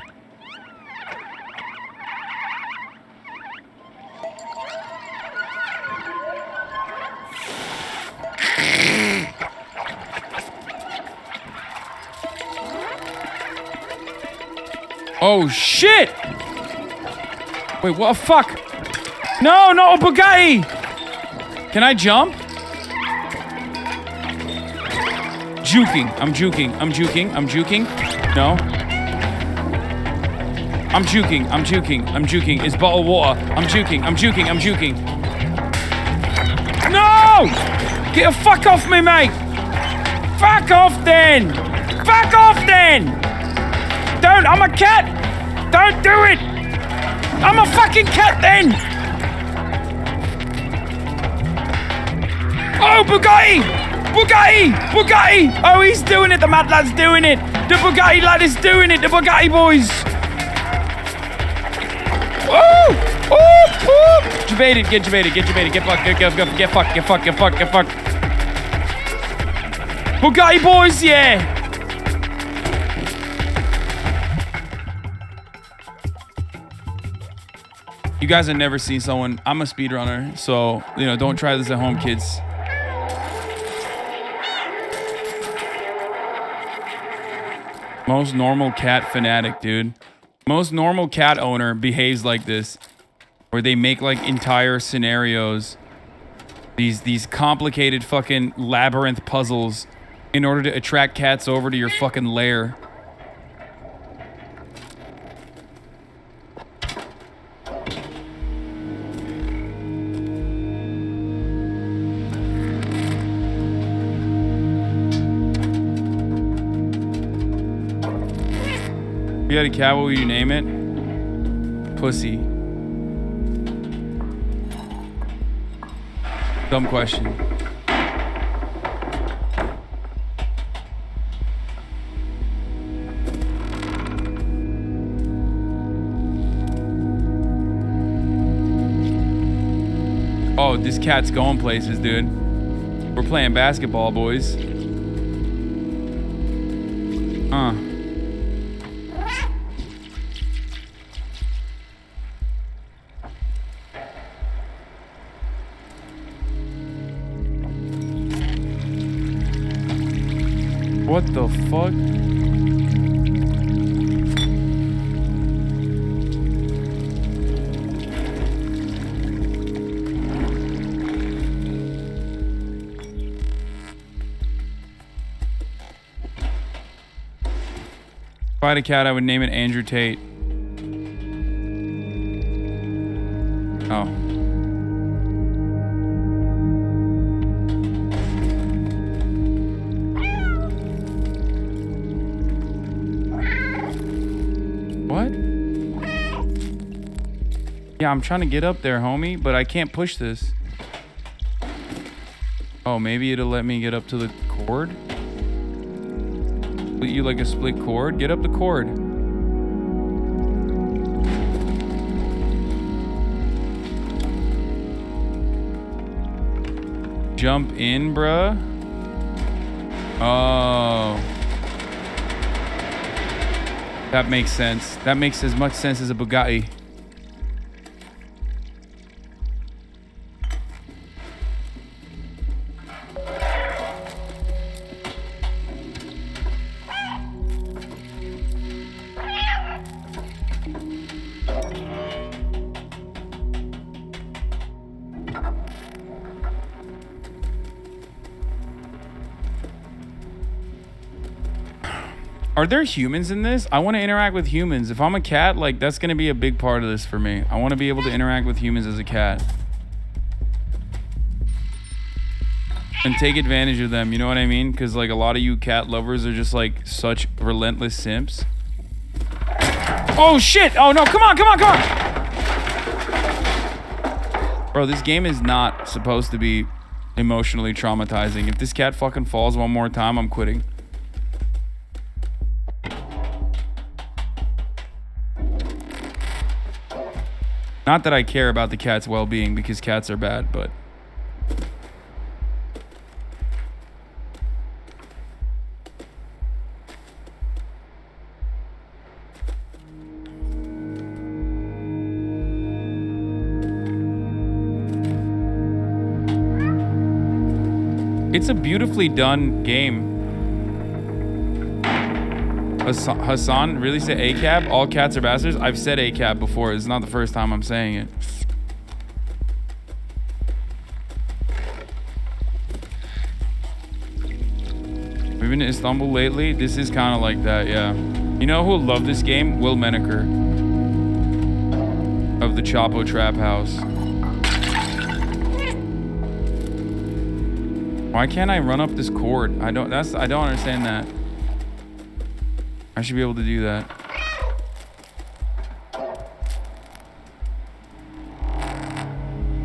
Oh shit! Wait, what the fuck? No, no, Bugatti! Can I jump? Juking. I'm juking. I'm juking. I'm juking. No. I'm juking. I'm juking. I'm juking. It's bottled water. I'm juking. I'm juking. I'm juking. No! Get the fuck off me, mate! Fuck off then! Fuck off then! Don't! I'm a cat! Don't do it! I'm a fucking cat then! Oh, Bugatti! Bugatti! Bugatti! Oh, he's doing it. The mad lad's doing it. The Bugatti lad is doing it. The Bugatti boys. Oh! Oh! Oh! Jebaited. Get jebaited. Get jebaited. Get fucked. Get fucked. Get fucked. Get fucked. Get fucked. Get fucked. Bugatti boys, yeah! You guys have never seen someone... I'm a speedrunner, so, you know, don't try this at home, kids. Most normal cat fanatic, dude. Most normal cat owner behaves like this. Where they make, like, entire scenarios. These complicated fucking labyrinth puzzles in order to attract cats over to your fucking lair. You got a cat, what would you name it? Pussy. Dumb question. Oh, this cat's going places, dude. We're playing basketball, boys. What the fuck? If I had a cat, I would name it Andrew Tate. Oh. What? Yeah, I'm trying to get up there, homie, but I can't push this. Oh, maybe it'll let me get up to the cord? Split you like a split cord? Get up the cord. Jump in, bruh. Oh. That makes sense. That makes as much sense as a Bugatti. Are there humans in this? I want to interact with humans. If I'm a cat, like, that's going to be a big part of this for me. I want to be able to interact with humans as a cat. And take advantage of them, you know what I mean? Because, like, a lot of you cat lovers are just, like, such relentless simps. Oh, shit! Oh, no, come on, come on, come on! Bro, this game is not supposed to be emotionally traumatizing. If this cat fucking falls one more time, I'm quitting. Not that I care about the cat's well-being, because cats are bad, but... It's a beautifully done game. Hasan, really say ACAB? All cats are bastards? I've said ACAB before. It's not the first time I'm saying it. We've been to Istanbul lately. This is kind of like that, yeah. You know who'll love this game? Will Menaker of the Chapo Trap House. Why can't I run up this cord? I don't understand that. I should be able to do that.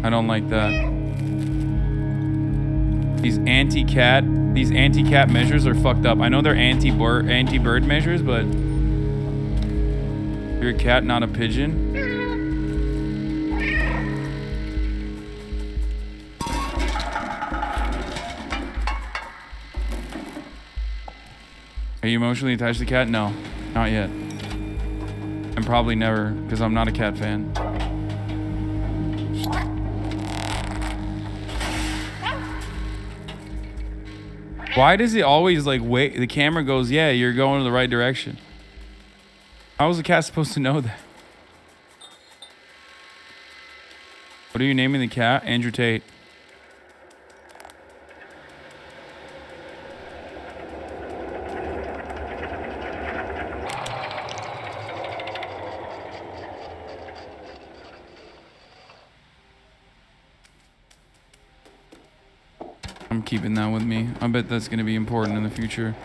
I don't like that. These anti-cat measures are fucked up. I know they're anti-bird measures, but you're a cat, not a pigeon. Are you emotionally attached to the cat? No, not yet. And probably never, because I'm not a cat fan. Why does it always like wait? The camera goes, yeah, you're going in the right direction. How was the cat supposed to know that? What are you naming the cat? Andrew Tate. I'm keeping that with me. I bet that's going to be important in the future.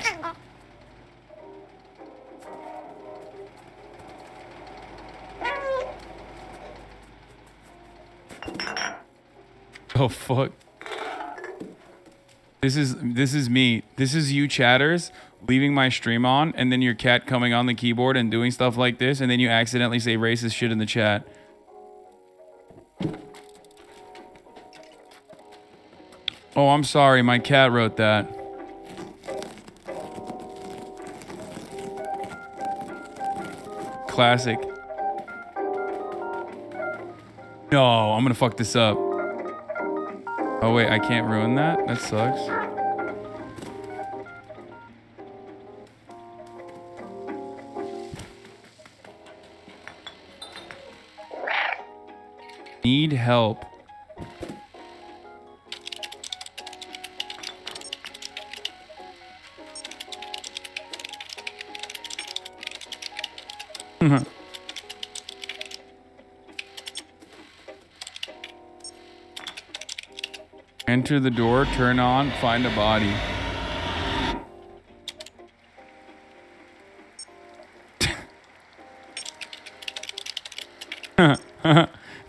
Oh fuck. This is me. This is you chatters leaving my stream on, and then your cat coming on the keyboard and doing stuff like this, and then you accidentally say racist shit in the chat. Oh, I'm sorry. My cat wrote that. Classic. No, I'm gonna fuck this up. Oh wait, I can't ruin that? That sucks. Need help. Enter the door, turn on, find a body.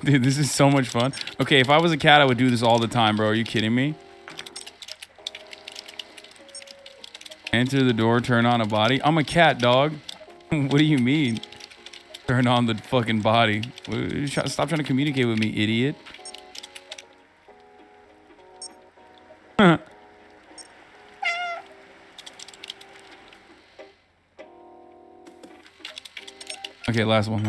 Dude, this is so much fun. Okay, if I was a cat, I would do this all the time, bro. Are you kidding me? Enter the door, turn on a body. I'm a cat, dog. What do you mean? Turn on the fucking body. Stop trying to communicate with me, idiot. Okay, last one.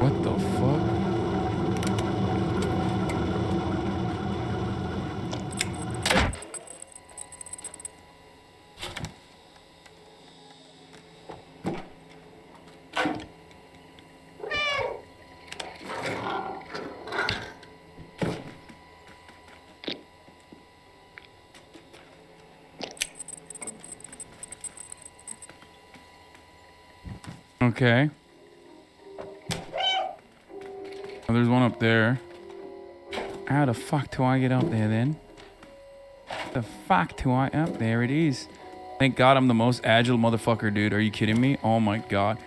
What the fuck? Okay. Oh, there's one up there. How the fuck do I get up there then? The fuck do I... Up there it is. Thank God I'm the most agile motherfucker, dude. Are you kidding me? Oh my God.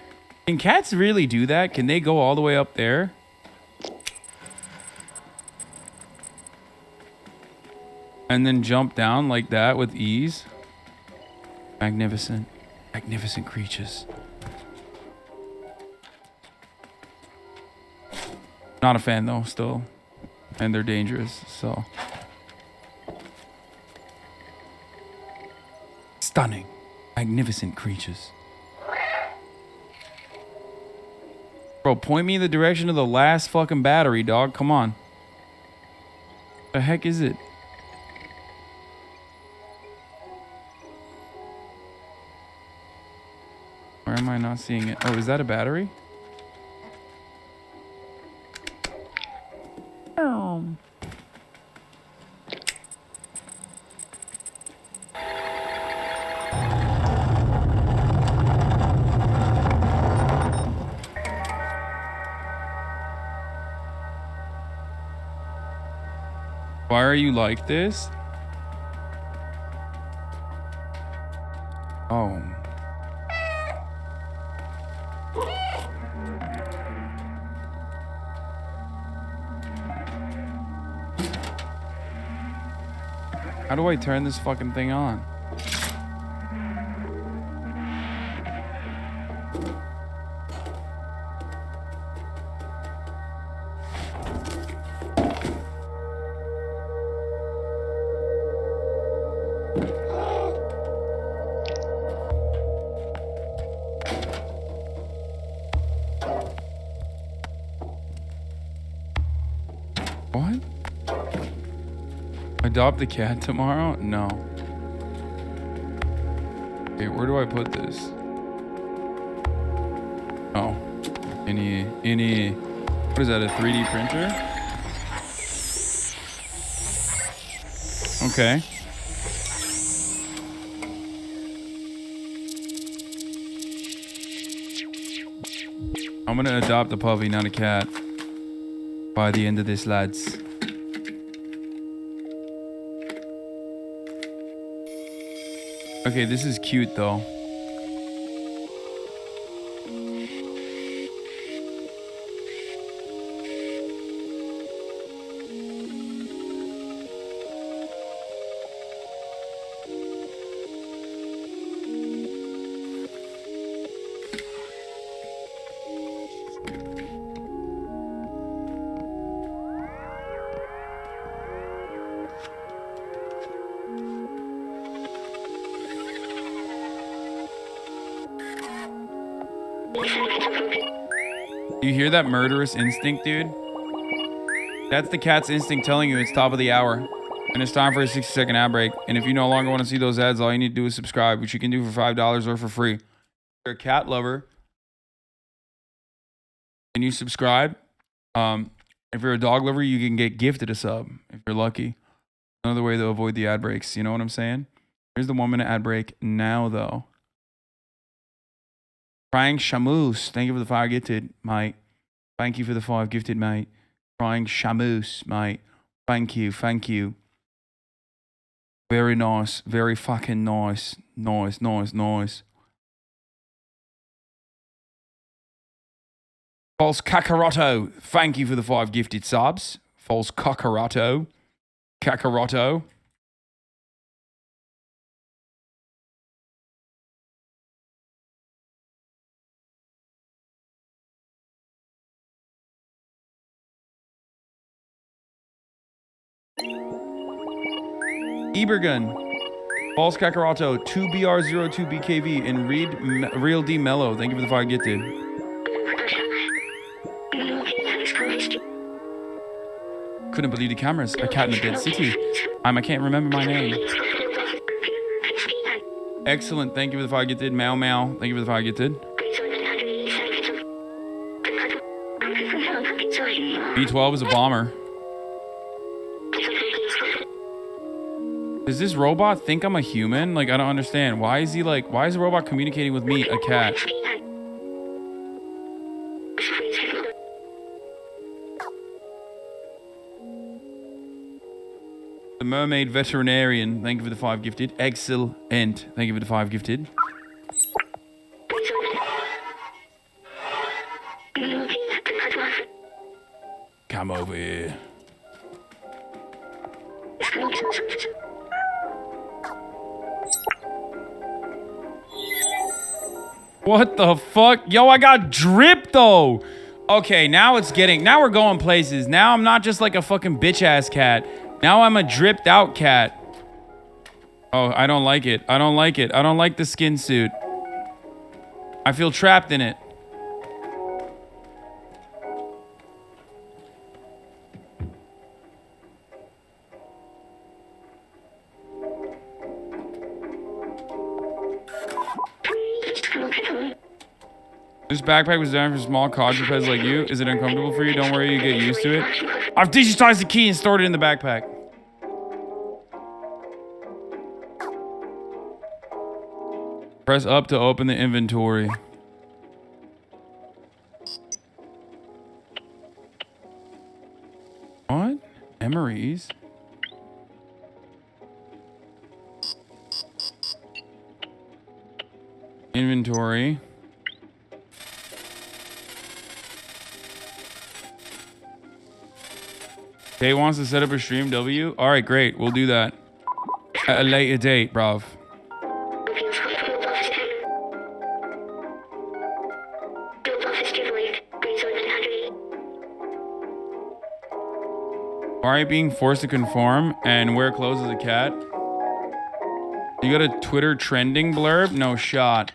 Can cats really do that? Can they go all the way up there? And then jump down like that with ease? Magnificent. Magnificent creatures. Not a fan though, still. And they're dangerous, so. Stunning. Magnificent creatures. Bro, point me in the direction of the last fucking battery, dog. Come on. The heck is it? Where am I not seeing it? Oh, is that a battery? Why are you like this? Oh. How do I turn this fucking thing on? What? Adopt the cat tomorrow? No. Okay, where do I put this? Oh. Any, what is that, a 3D printer? Okay. I'm gonna adopt a puppy, not a cat. By the end of this, lads. Okay, this is cute though. Do you hear that murderous instinct, dude? That's the cat's instinct telling you it's top of the hour. And it's time for a 60-second ad break. And if you no longer want to see those ads, all you need to do is subscribe, which you can do for $5 or for free. If you're a cat lover and you subscribe, if you're a dog lover, you can get gifted a sub if you're lucky. Another way to avoid the ad breaks. You know what I'm saying? Here's the 1-minute ad break now, though. Crying Shamoose. Thank you for the 5 gifted, mate. Thank you for the 5 gifted, mate. Crying Shamoose, mate. Thank you. Thank you. Very nice. Very fucking nice. Nice, nice, nice. False Kakaroto. Thank you for the 5 gifted subs. False Kakaroto. Kakaroto. Ebergun, False Kakaroto, 2BR02BKV, and Real D Mellow. Thank you for the 5 gifted. Couldn't believe the cameras. A cat in a dead city. I can't remember my name. Excellent. Thank you for the 5 gifted. Meow Meow. Thank you for the 5 gifted. B12 is a bomber. Does this robot think I'm a human? Like, I don't understand. Why is the robot communicating with me, a cat? The Mermaid Veterinarian. Thank you for the 5 gifted. Excellent. Thank you for the 5 gifted. Come over here. What the fuck? Yo, I got drip though. Okay, now we're going places. Now I'm not just like a fucking bitch ass cat. Now I'm a dripped out cat. Oh, I don't like it. I don't like it. I don't like the skin suit. I feel trapped in it. This backpack was designed for small quadrupeds like you. Is it uncomfortable for you? Don't worry, you get used to it. I've digitized the key and stored it in the backpack. Press up to open the inventory. What? Emery's? Inventory. Kay wants to set up a stream W. All right, great. We'll do that at a later date, bruv. Why are you being forced to conform and wear clothes as a cat? You got a Twitter trending blurb? No shot.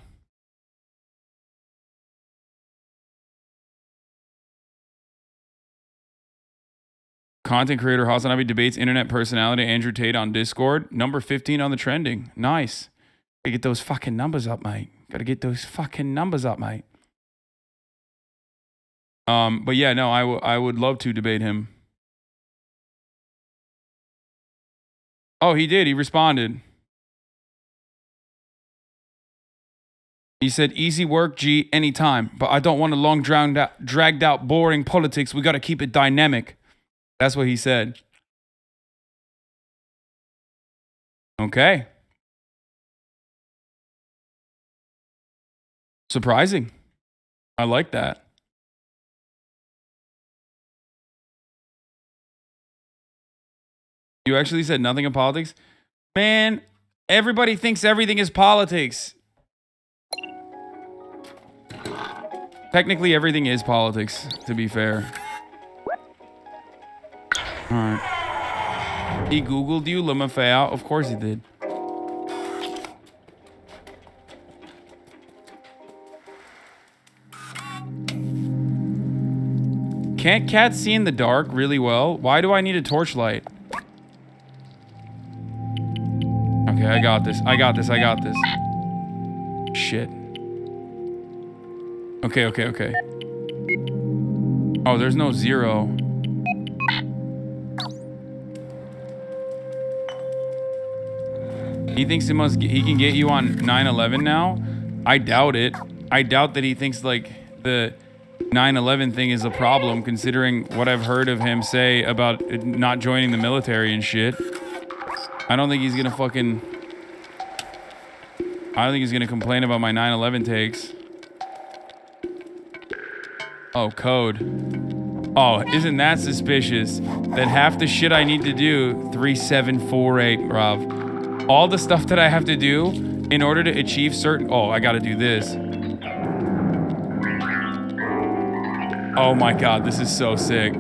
Content creator Hasan Abi debates internet personality Andrew Tate on Discord. Number 15 on the trending. Nice. Gotta get those fucking numbers up, mate. Gotta get those fucking numbers up, mate. But yeah, no, I would love to debate him. Oh, he did. He responded. He said, easy work, G, anytime. But I don't want a long, dragged out, boring politics. We gotta keep it dynamic. That's what he said. Okay. Surprising. I like that. You actually said nothing of politics? Man, everybody thinks everything is politics. Technically, everything is politics, to be fair. Alright. He Googled you, LaMafea? Of course he did. Can't cats see in the dark really well? Why do I need a torchlight? Okay, I got this. I got this. I got this. Shit. Okay, okay, okay. Oh, there's no 0. He thinks he can get you on 9/11 now? I doubt it. I doubt that he thinks like the 9/11 thing is a problem, considering what I've heard of him say about not joining the military and shit. I don't think he's gonna fucking... I don't think he's gonna complain about my 9/11 takes. Oh, code. Oh, isn't that suspicious? That half the shit I need to do, 3748, bruv. All the stuff that I have to do in order to achieve certain... Oh, I gotta do this. Oh my god, this is so sick.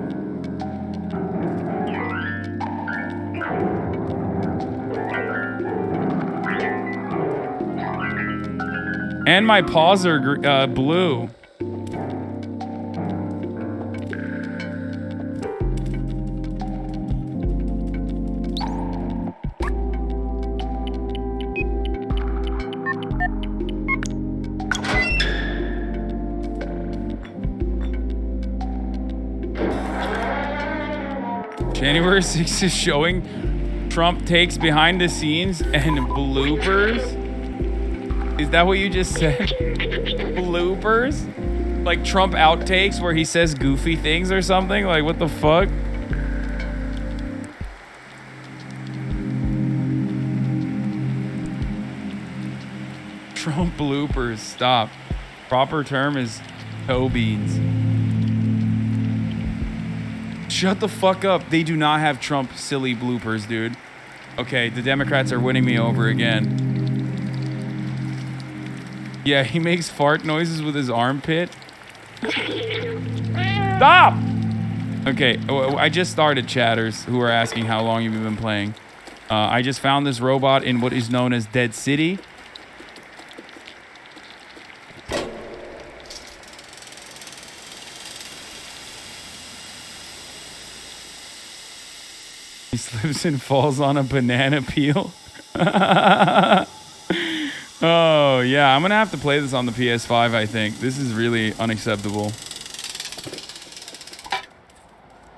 And my paws are blue. January 6th is showing Trump takes behind the scenes and bloopers. Is that what you just said? Bloopers? Like Trump outtakes where he says goofy things or something? Like, what the fuck? Trump bloopers. Stop. Proper term is toe beans. Shut the fuck up. They do not have Trump silly bloopers, dude. Okay, the Democrats are winning me over again. Yeah, he makes fart noises with his armpit. Stop! Okay, I just started, chatters who are asking how long you've been playing. I just found this robot in what is known as Dead City. He slips and falls on a banana peel. Oh, yeah. I'm going to have to play this on the PS5, I think. This is really unacceptable.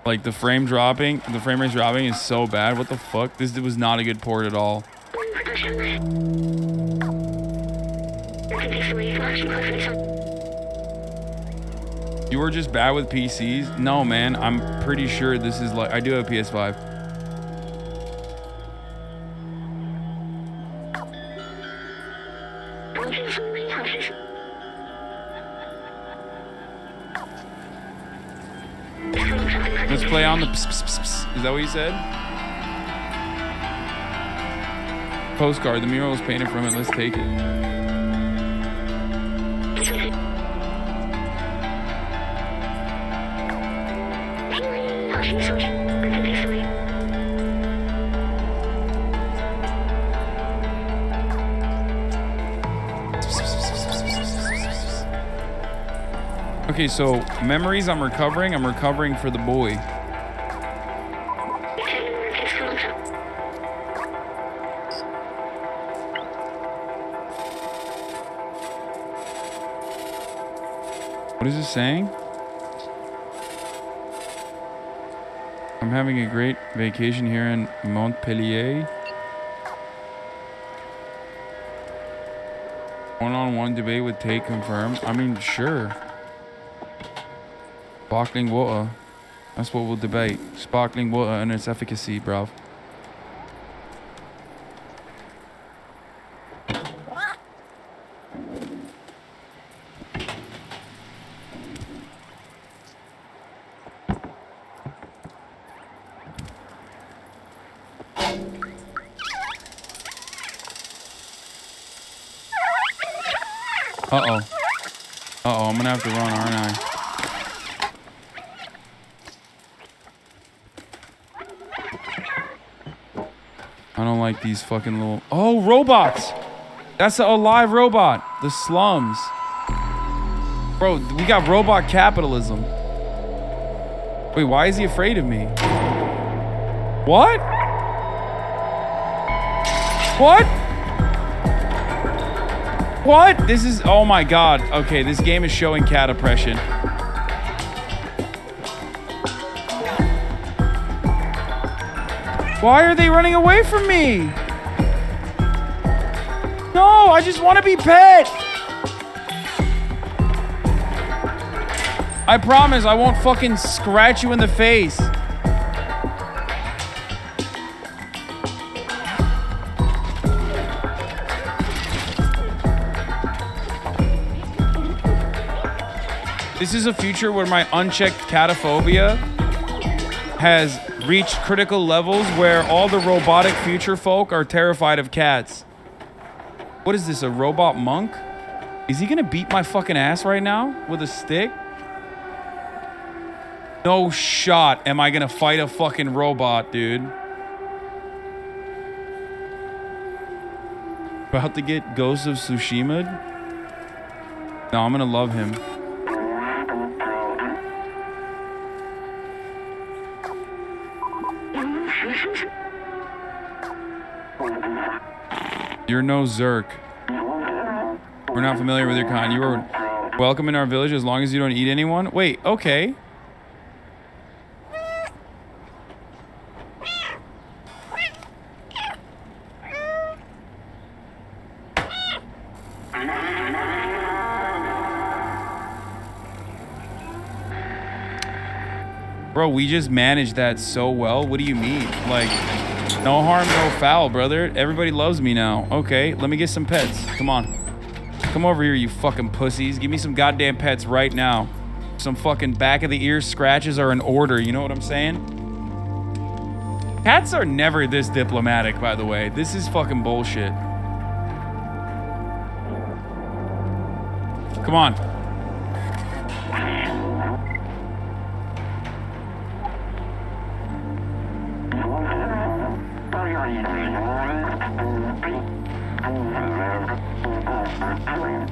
Like, the frame rate dropping is so bad. What the fuck? This was not a good port at all. You were just bad with PCs? No, man. I'm pretty sure this is like... I do have a PS5. Let's play on the pss. Is that what you said? Postcard. The mural was painted from it. Let's take it. Okay, so memories I'm recovering for the boy. What is it saying? I'm having a great vacation here in Montpellier. One-on-one debate with Tate confirmed. I mean, sure. Sparkling water. That's what we'll debate. Sparkling water and its efficacy, bruv. Uh-oh. Uh-oh, I'm gonna have to run, aren't I? I don't like these fucking little... Oh, robots! That's a live robot. The slums. Bro, we got robot capitalism. Wait, why is he afraid of me? What? What? What? This is, oh my God. Okay, this game is showing cat oppression. Why are they running away from me? No, I just want to be pet. I promise I won't fucking scratch you in the face. This is a future where my unchecked catophobia has reached critical levels where all the robotic future folk are terrified of cats. What is this, a robot monk? Is he gonna beat my fucking ass right now with a stick? No shot am I gonna fight a fucking robot, dude. About to get Ghost of Tsushima? No, I'm gonna love him. You're no Zerk. We're not familiar with your kind. You are welcome in our village as long as you don't eat anyone. Wait, okay. Bro, we just managed that so well. What do you mean? Like, no harm, no foul, brother. Everybody loves me now. Okay, let me get some pets. Come on. Come over here, you fucking pussies. Give me some goddamn pets right now. Some fucking back of the ear scratches are in order. You know what I'm saying? Cats are never this diplomatic, by the way. This is fucking bullshit. Come on.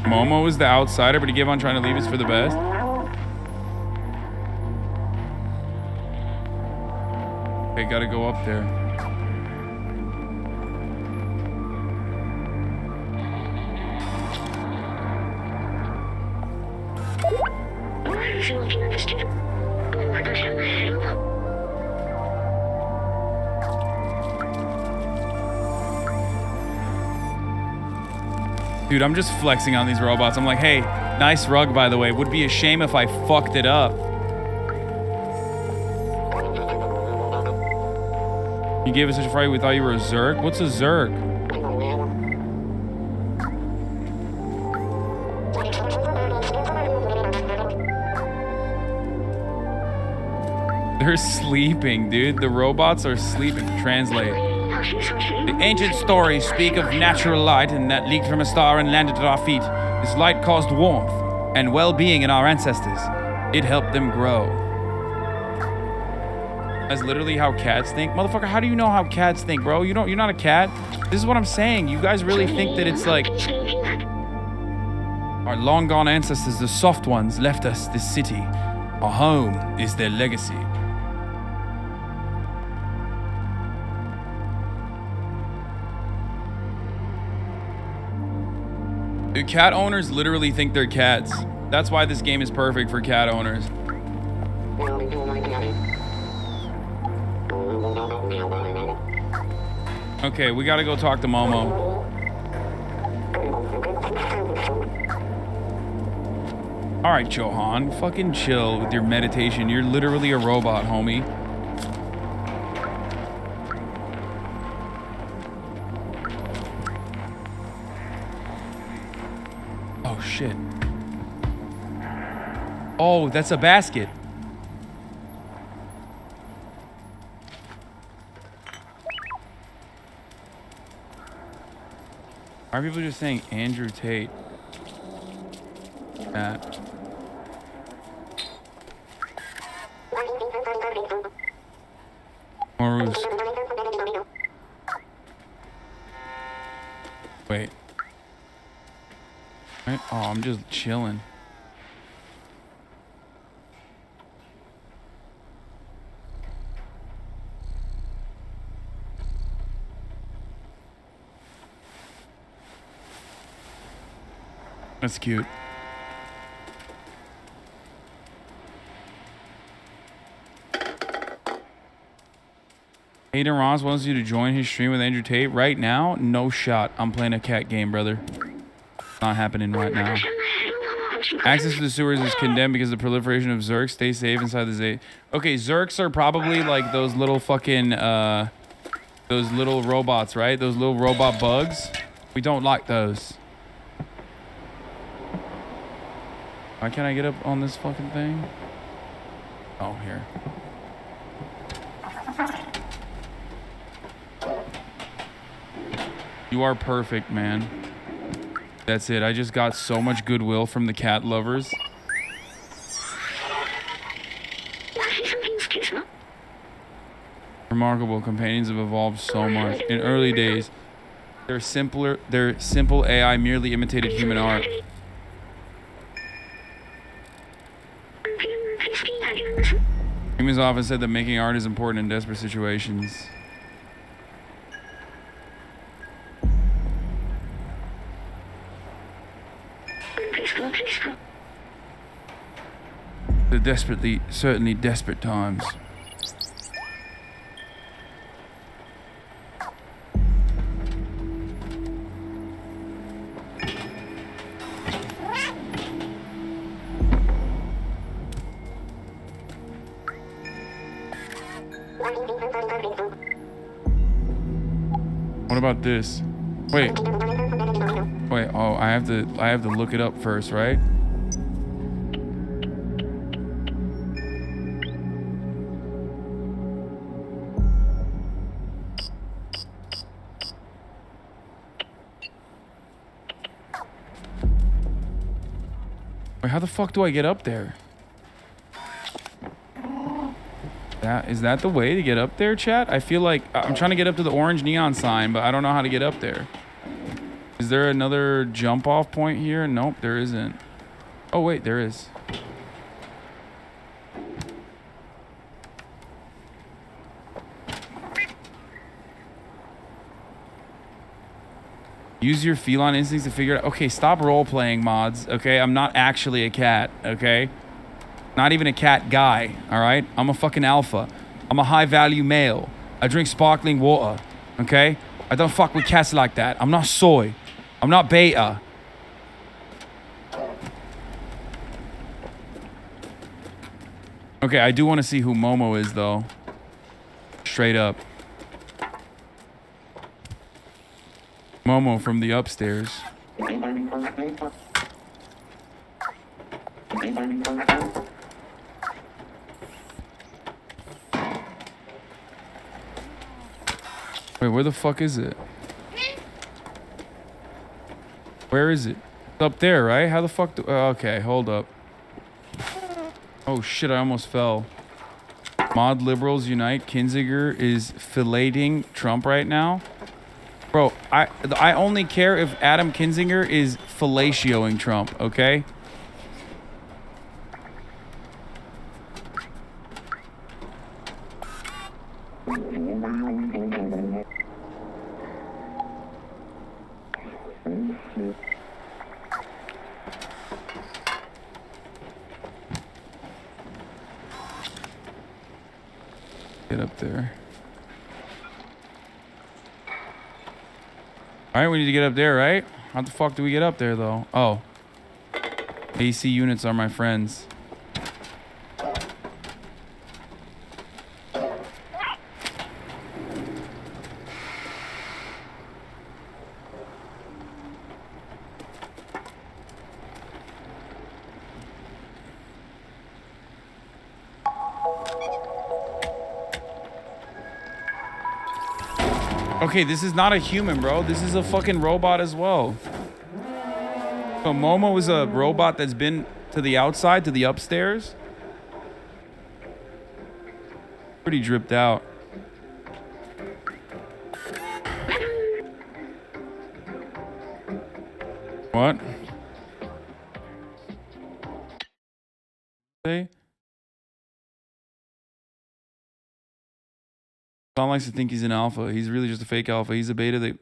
Momo is the outsider, but he gave on trying to leave us for the best. Okay, gotta go up there. Dude, I'm just flexing on these robots. I'm like, hey, nice rug, by the way. Would be a shame if I fucked it up. You gave us such a fright, we thought you were a Zerk? What's a Zerk? They're sleeping, dude. The robots are sleeping. Translate. The ancient stories speak of natural light and that leaked from a star and landed at our feet. This light caused warmth and well-being in our ancestors. It helped them grow. That's literally how cats think. Motherfucker, how do you know how cats think, bro? You're not a cat. This is what I'm saying. You guys really think that it's like our long gone ancestors, the soft ones, left us this city. Our home is their legacy. Dude, cat owners literally think they're cats. That's why this game is perfect for cat owners. Okay, we gotta go talk to Momo. Alright, Johan, fucking chill with your meditation. You're literally a robot, homie. Oh, shit. Oh, that's a basket. Why are people just saying Andrew Tate? Matt. Morus. Wait. Right? Oh, I'm just chilling. That's cute. Hayden Ross wants you to join his stream with Andrew Tate right now. No shot. I'm playing a cat game, brother. Not happening right now. Access to the sewers is condemned because of the proliferation of Zerks. Stay safe inside the Z. Okay, Zerks are probably like those little fucking, those little robots, right? Those little robot bugs. We don't like those. Why can't I get up on this fucking thing? Oh, here. You are perfect, man. That's it. I just got so much goodwill from the cat lovers. Remarkable. Companions have evolved so much. In early days, their simple AI merely imitated human art. Humans often said that making art is important in desperate situations. The certainly desperate times. What about this? Wait. Oh, I have to look it up first, right? Wait, how the fuck do I get up there? Is that the way to get up there, chat? I feel like I'm trying to get up to the orange neon sign, but I don't know how to get up there. Is there another jump off point here? Nope, there isn't. Oh wait, there is. Use your feline instincts to figure it out. Okay, stop role-playing, mods. Okay, I'm not actually a cat. Okay, not even a cat guy. All right, I'm a fucking alpha. I'm a high-value male. I drink sparkling water. Okay, I don't fuck with cats like that. I'm not soy. I'm not beta. Okay, I do want to see who Momo is, though. Straight up. Momo from the upstairs. Wait, where the fuck is it? Where is it? It's up there, right? How the fuck do... okay, hold up. Oh shit, I almost fell. Mod liberals unite. Kinzinger is filleting Trump right now. Bro, I only care if Adam Kinzinger is fellatioing Trump, okay? Get up there. Alright, we need to get up there, right? How the fuck do we get up there, though? Oh. AC units are my friends. Okay, this is not a human, bro. This is a fucking robot as well. So Momo is a robot that's been to the outside, to the upstairs. Pretty dripped out. What? Say? Don likes to think he's an alpha. He's really just a fake alpha. He's a beta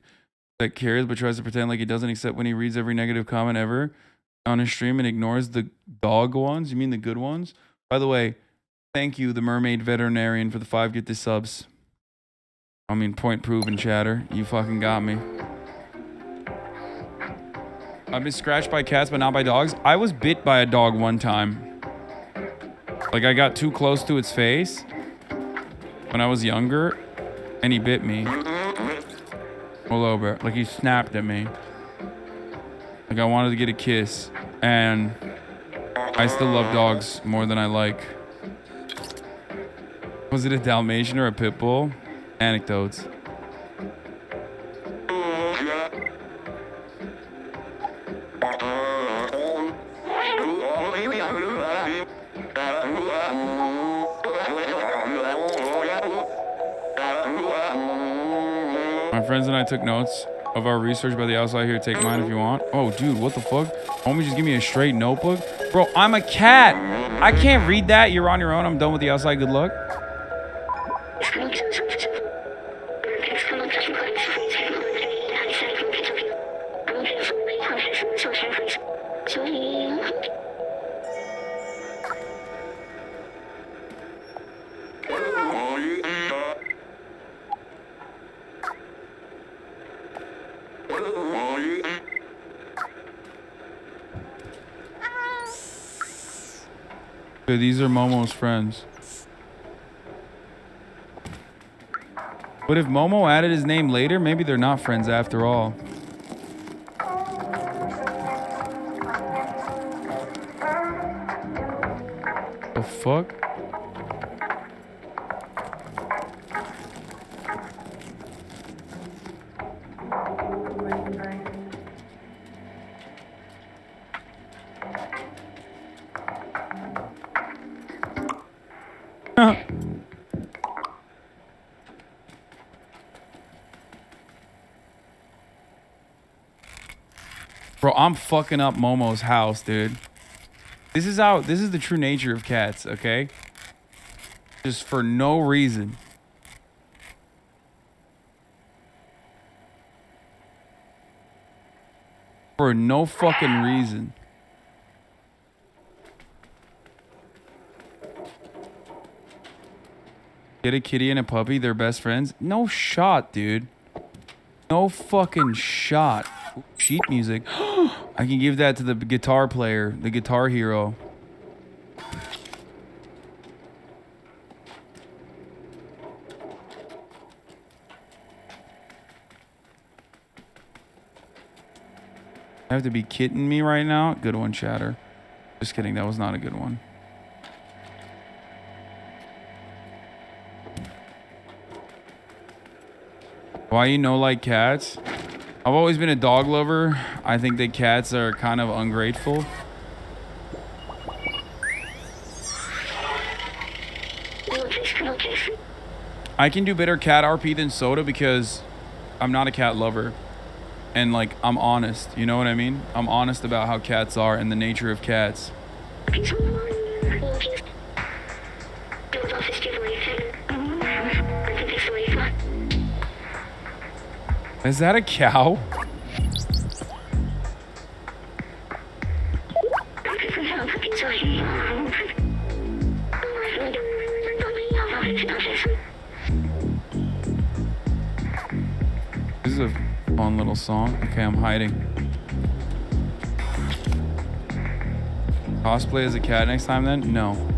that cares but tries to pretend like he doesn't, except when he reads every negative comment ever. on his stream and ignores the dog ones? You mean the good ones? By the way, thank you, the mermaid veterinarian, for the 5 get the subs. I mean, point proven, chatter. You fucking got me. I've been scratched by cats, but not by dogs. I was bit by a dog one time. Like, I got too close to its face when I was younger, and he bit me. All over. Like, he snapped at me. Like, I wanted to get a kiss, and I still love dogs more than I like. Was it a Dalmatian or a pit bull? Anecdotes. My friends and I took notes of our research by the outside here. Take mine if you want. Oh, dude, what the fuck? Homie, just give me a straight notebook? Bro, I'm a cat. I can't read that. You're on your own. I'm done with the outside. Good luck. Okay, these are Momo's friends. But if Momo added his name later, maybe they're not friends after all. The fuck? Bro, I'm fucking up Momo's house, dude. This is the true nature of cats, okay? Just for no reason. For no fucking reason. Get a kitty and a puppy, they're best friends? No shot, dude. No fucking shot. Ooh, sheet music. I can give that to the guitar player, the guitar hero. I have to be kidding me right now. Good one, chatter. Just kidding, that was not a good one. Why you know like cats? I've always been a dog lover. I think that cats are kind of ungrateful. I can do better cat RP than Soda because I'm not a cat lover. And like, I'm honest. You know what I mean? I'm honest about how cats are and the nature of cats. Is that a cow? This is a fun little song. Okay, I'm hiding. Cosplay as a cat next time then? No.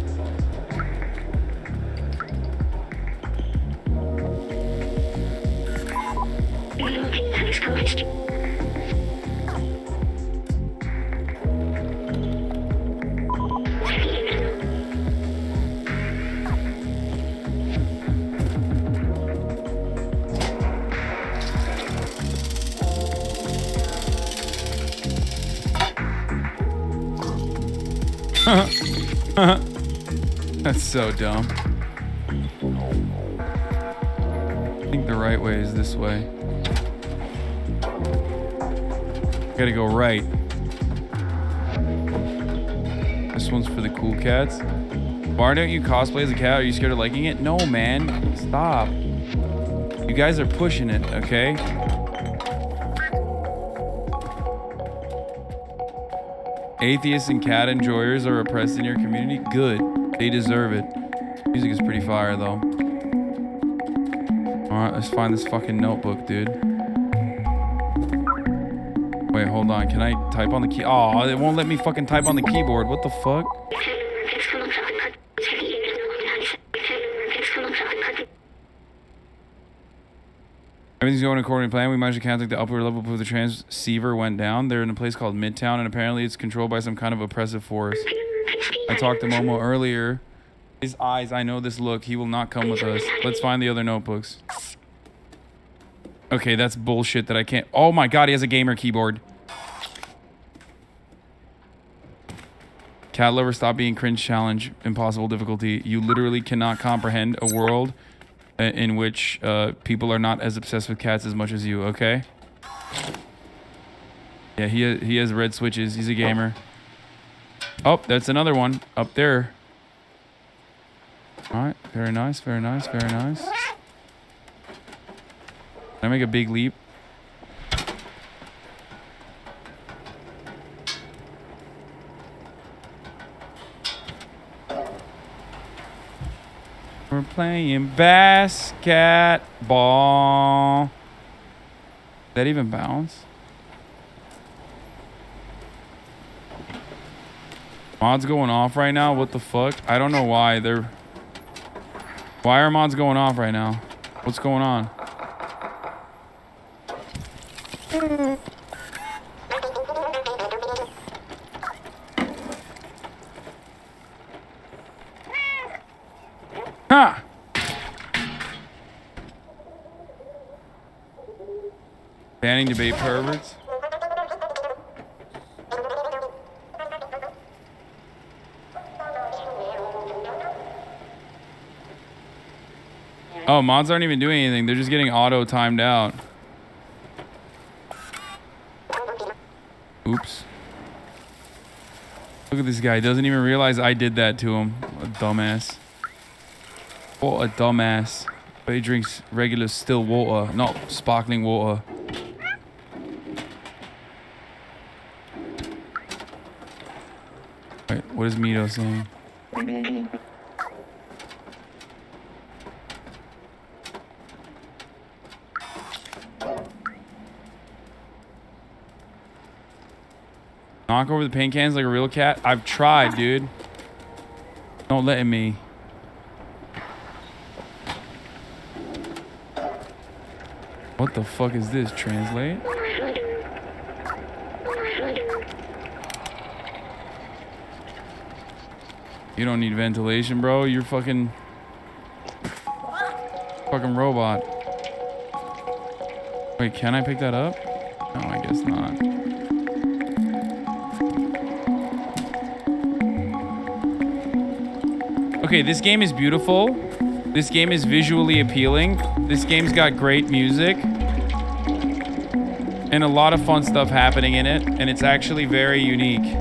That's so dumb. I think the right way is this way. Gotta go right. This one's for the cool cats. Why don't you cosplay as a cat? Are you scared of liking it? No, man. Stop. You guys are pushing it, okay? Atheists and cat enjoyers are oppressed in your community? Good. They deserve it. Music is pretty fire, though. Alright, let's find this fucking notebook, dude. Wait, hold on. Can I type on the key? Oh, it won't let me fucking type on the keyboard. What the fuck? Everything's going according to plan. We managed to contact the upper level before the transceiver went down. They're in a place called Midtown, and apparently it's controlled by some kind of oppressive force. I talked to Momo earlier. His eyes, I know this look. He will not come with us. Let's find the other notebooks. Okay, that's bullshit that I can't... Oh my god, he has a gamer keyboard. Cat lover, stop being cringe challenge. Impossible difficulty. You literally cannot comprehend a world in which people are not as obsessed with cats as much as you, okay? Yeah, he has red switches. He's a gamer. Oh, that's another one up there. All right, very nice, very nice, very nice. Can I make a big leap? We're playing basketball. That even bounce? Mods going off right now? What the fuck? I don't know why they're... Why are mods going off right now? What's going on? Ha! Banning debate perverts? Oh, mods aren't even doing anything. They're just getting auto timed out. Oops. Look at this guy. Doesn't even realize I did that to him. A dumbass. What a dumbass. But he drinks regular still water, not sparkling water. Wait, what is Mito saying? Knock over the paint cans like a real cat? I've tried, dude. Don't let me. What the fuck is this? Translate? You don't need ventilation, bro. You're fucking robot. Wait, can I pick that up? No, I guess not. Okay, this game is beautiful. This game is visually appealing. This game's got great music. And a lot of fun stuff happening in it. And it's actually very unique.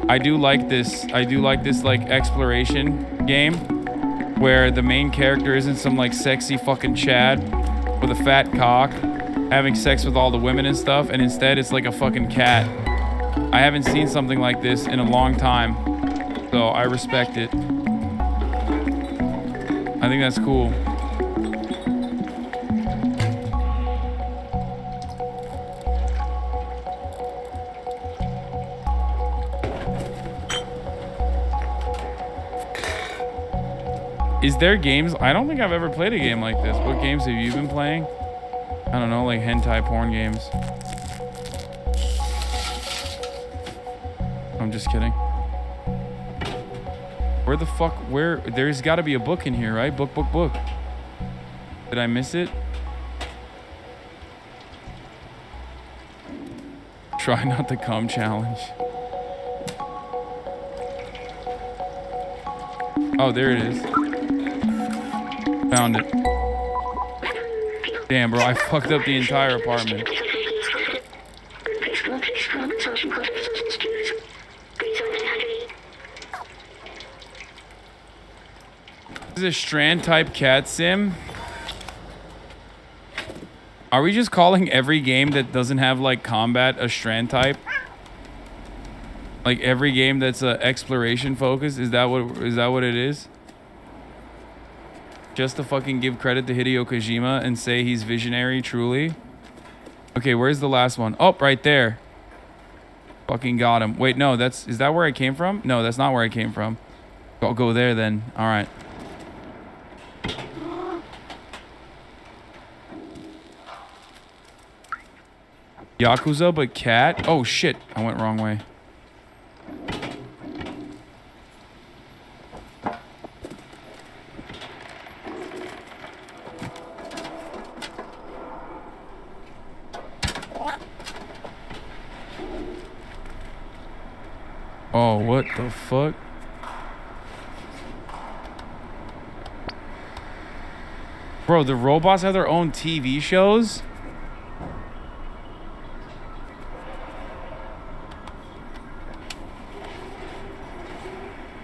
I do like this. I do like this, like, exploration game. Where the main character isn't some, like, sexy fucking Chad with a fat cock having sex with all the women and stuff. And instead, it's like a fucking cat. I haven't seen something like this in a long time. So I respect it. I think that's cool. Is there games? I don't think I've ever played a game like this. What games have you been playing? I don't know, like hentai porn games. I'm just kidding. Where the fuck, there's gotta be a book in here, right? Book. Did I miss it? Try not to come challenge. Oh, there it is. Found it. Damn, bro, I fucked up the entire apartment. This is a strand type cat sim. Are we just calling every game that doesn't have like combat a strand type? Like every game that's exploration focused, is that what it is? Just to fucking give credit to Hideo Kojima and say he's visionary, truly. Okay, where's the last one? Oh, right there. Fucking got him. Wait, no, is that where I came from? No, that's not where I came from. I'll go there then. All right. Yakuza, but cat? Oh shit, I went wrong way. Oh, what the fuck? Bro, the robots have their own TV shows?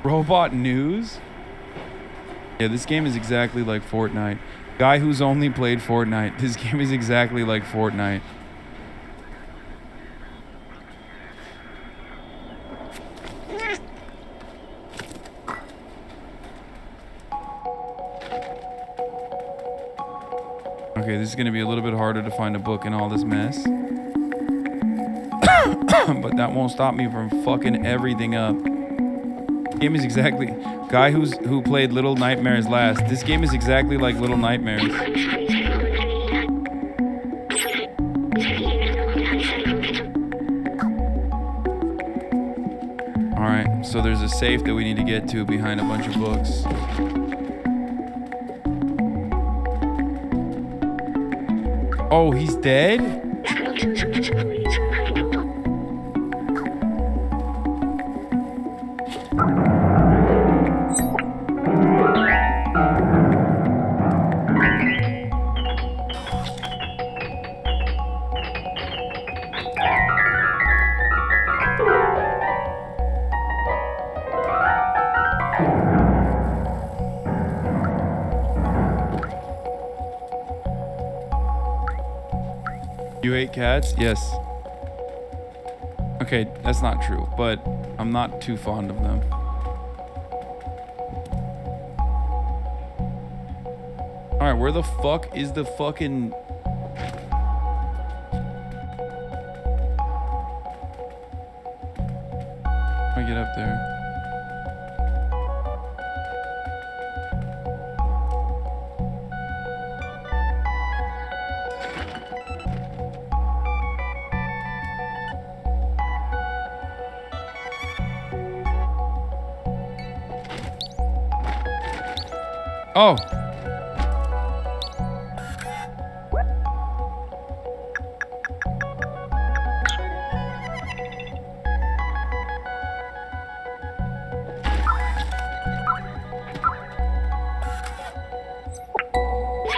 Robot news? Yeah, this game is exactly like Fortnite. Guy who's only played Fortnite. This game is exactly like Fortnite. Okay, this is gonna be a little bit harder to find a book in all this mess. But that won't stop me from fucking everything up. Game is exactly guy who played Little Nightmares last. This game is exactly like Little Nightmares. All right, so there's a safe that we need to get to behind a bunch of books. Oh, he's dead? You hate cats? Yes. Okay, that's not true, but I'm not too fond of them. Alright, where the fuck is the fucking... How do I get up there? Oh.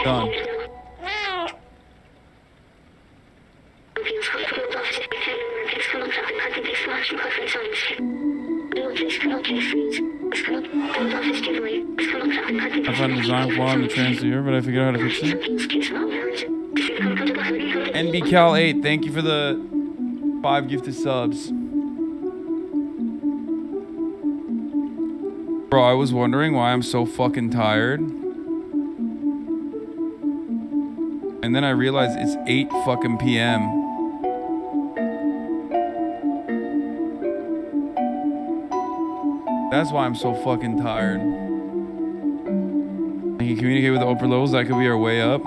Done. I found a design flaw in the transfer, but I figured out how to fix it. NBCal8, thank you for the 5 gifted subs. Bro, I was wondering why I'm so fucking tired. And then I realized it's 8 fucking p.m. That's why I'm so fucking tired. I can communicate with the upper levels. That could be our way up.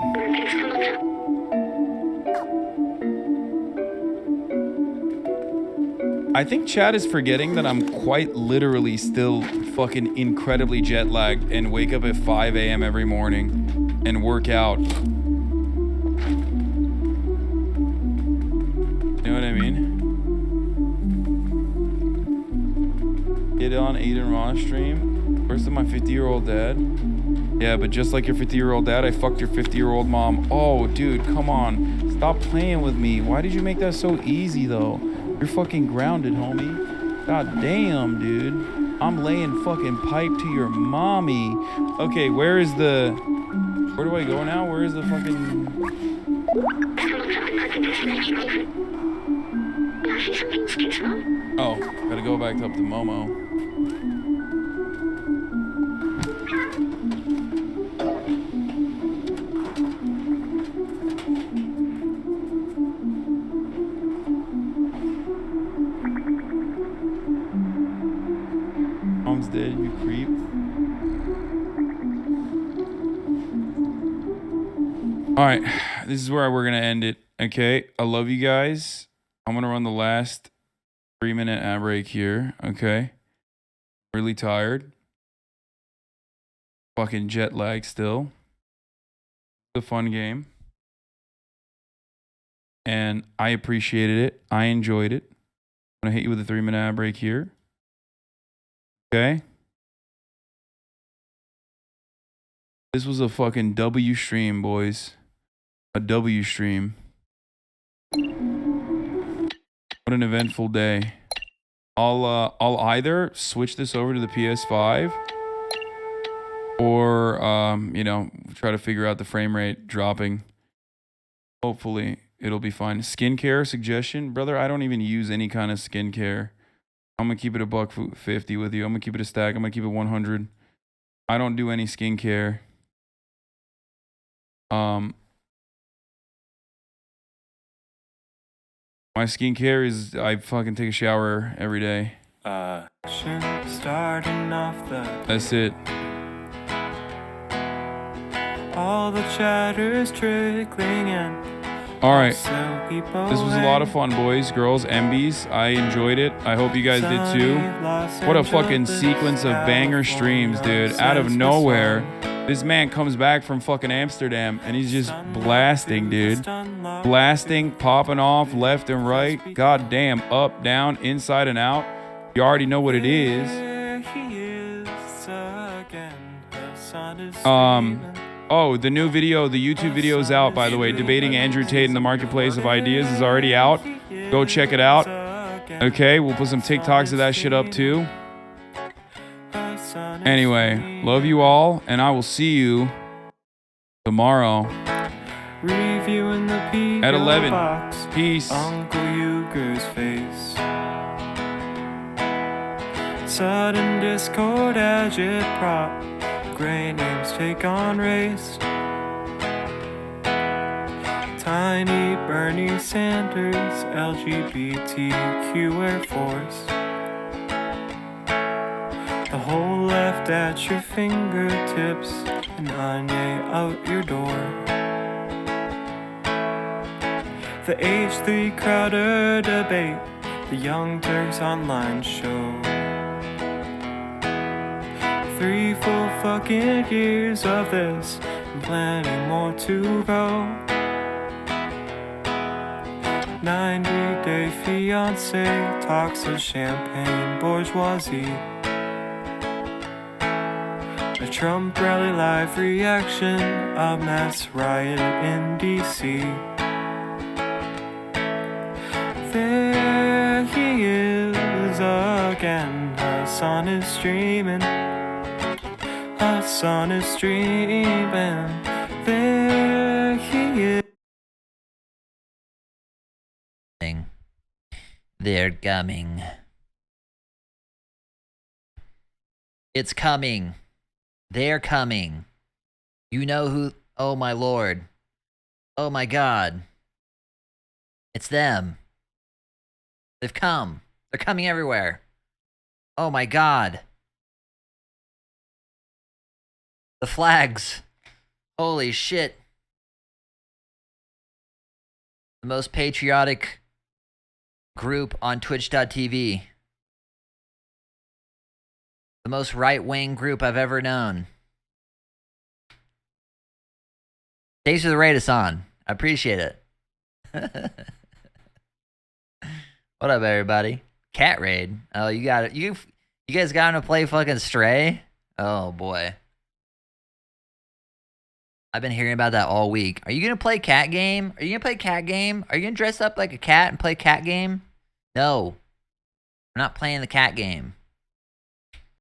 I think Chad is forgetting that I'm quite literally still fucking incredibly jet lagged and wake up at 5 a.m. every morning and work out. You know what I mean? Get on Aiden Raw stream. First of my 50-year-old dad. Yeah, but just like your 50-year-old dad, I fucked your 50-year-old mom. Oh, dude, come on. Stop playing with me. Why did you make that so easy, though? You're fucking grounded, homie. God damn, dude. I'm laying fucking pipe to your mommy. Okay, where is the... Where do I go now? Where is the fucking... Oh, gotta go back up to Momo. Mom's dead, you creep. All right, this is where we're gonna end it. Okay, I love you guys. I'm gonna run the last 3-minute ad break here. Okay, really tired. Fucking jet lag still. It's a fun game, and I appreciated it. I enjoyed it. I'm gonna hit you with a 3-minute ad break here. Okay. This was a fucking W stream, boys. A W stream. What an eventful day. I'll either switch this over to the PS5 or you know, try to figure out the frame rate dropping. Hopefully it'll be fine. Skincare suggestion, brother. I don't even use any kind of skincare. I'm gonna keep it $150 with you. I'm gonna keep it a stack. I'm gonna keep it 100. I don't do any skincare. My skincare is I fucking take a shower every day. Starting off the That's it. all the chatter's trickling in. All right. This was a lot of fun, boys, girls, MBs. I enjoyed it. I hope you guys did too. What a fucking sequence of banger streams, dude. Out of nowhere, this man comes back from fucking Amsterdam and he's just blasting, dude. Blasting, popping off left and right. God damn, up, down, inside and out. You already know what it is. Oh, the new video, the YouTube video is out, by the way. Debating Andrew Tate in the Marketplace of Ideas is already out. Go check it out. Okay, we'll put some TikToks of that shit up too. Anyway, love you all, and I will see you tomorrow at 11. Peace. Uncle Euchre's face. Sudden discord agitprop. Gray names take on race. Tiny Bernie Sanders, LGBTQ Air Force. The whole left at your fingertips, and Anye out your door. The H3 Crowder debate, the Young Turks online show. 3 full fucking years of this, and plenty more to go. 90-day fiance talks of champagne bourgeoisie. A Trump rally live reaction, a mass riot in DC. There he is again, Hasan is streaming. Hasan is streaming. There he is. They're coming. It's coming. They're coming. You know who? Oh my lord. Oh my god. It's them. They've come. They're coming everywhere. Oh my god. The flags. Holy shit. The most patriotic group on Twitch.tv. The most right-wing group I've ever known. Thanks for the raid, Hasan. I appreciate it. What up, everybody? Cat raid. Oh, you got it. You guys got him to play fucking Stray? Oh boy. I've been hearing about that all week. Are you gonna play cat game? Are you gonna play cat game? Are you gonna dress up like a cat and play cat game? No. I'm not playing the cat game.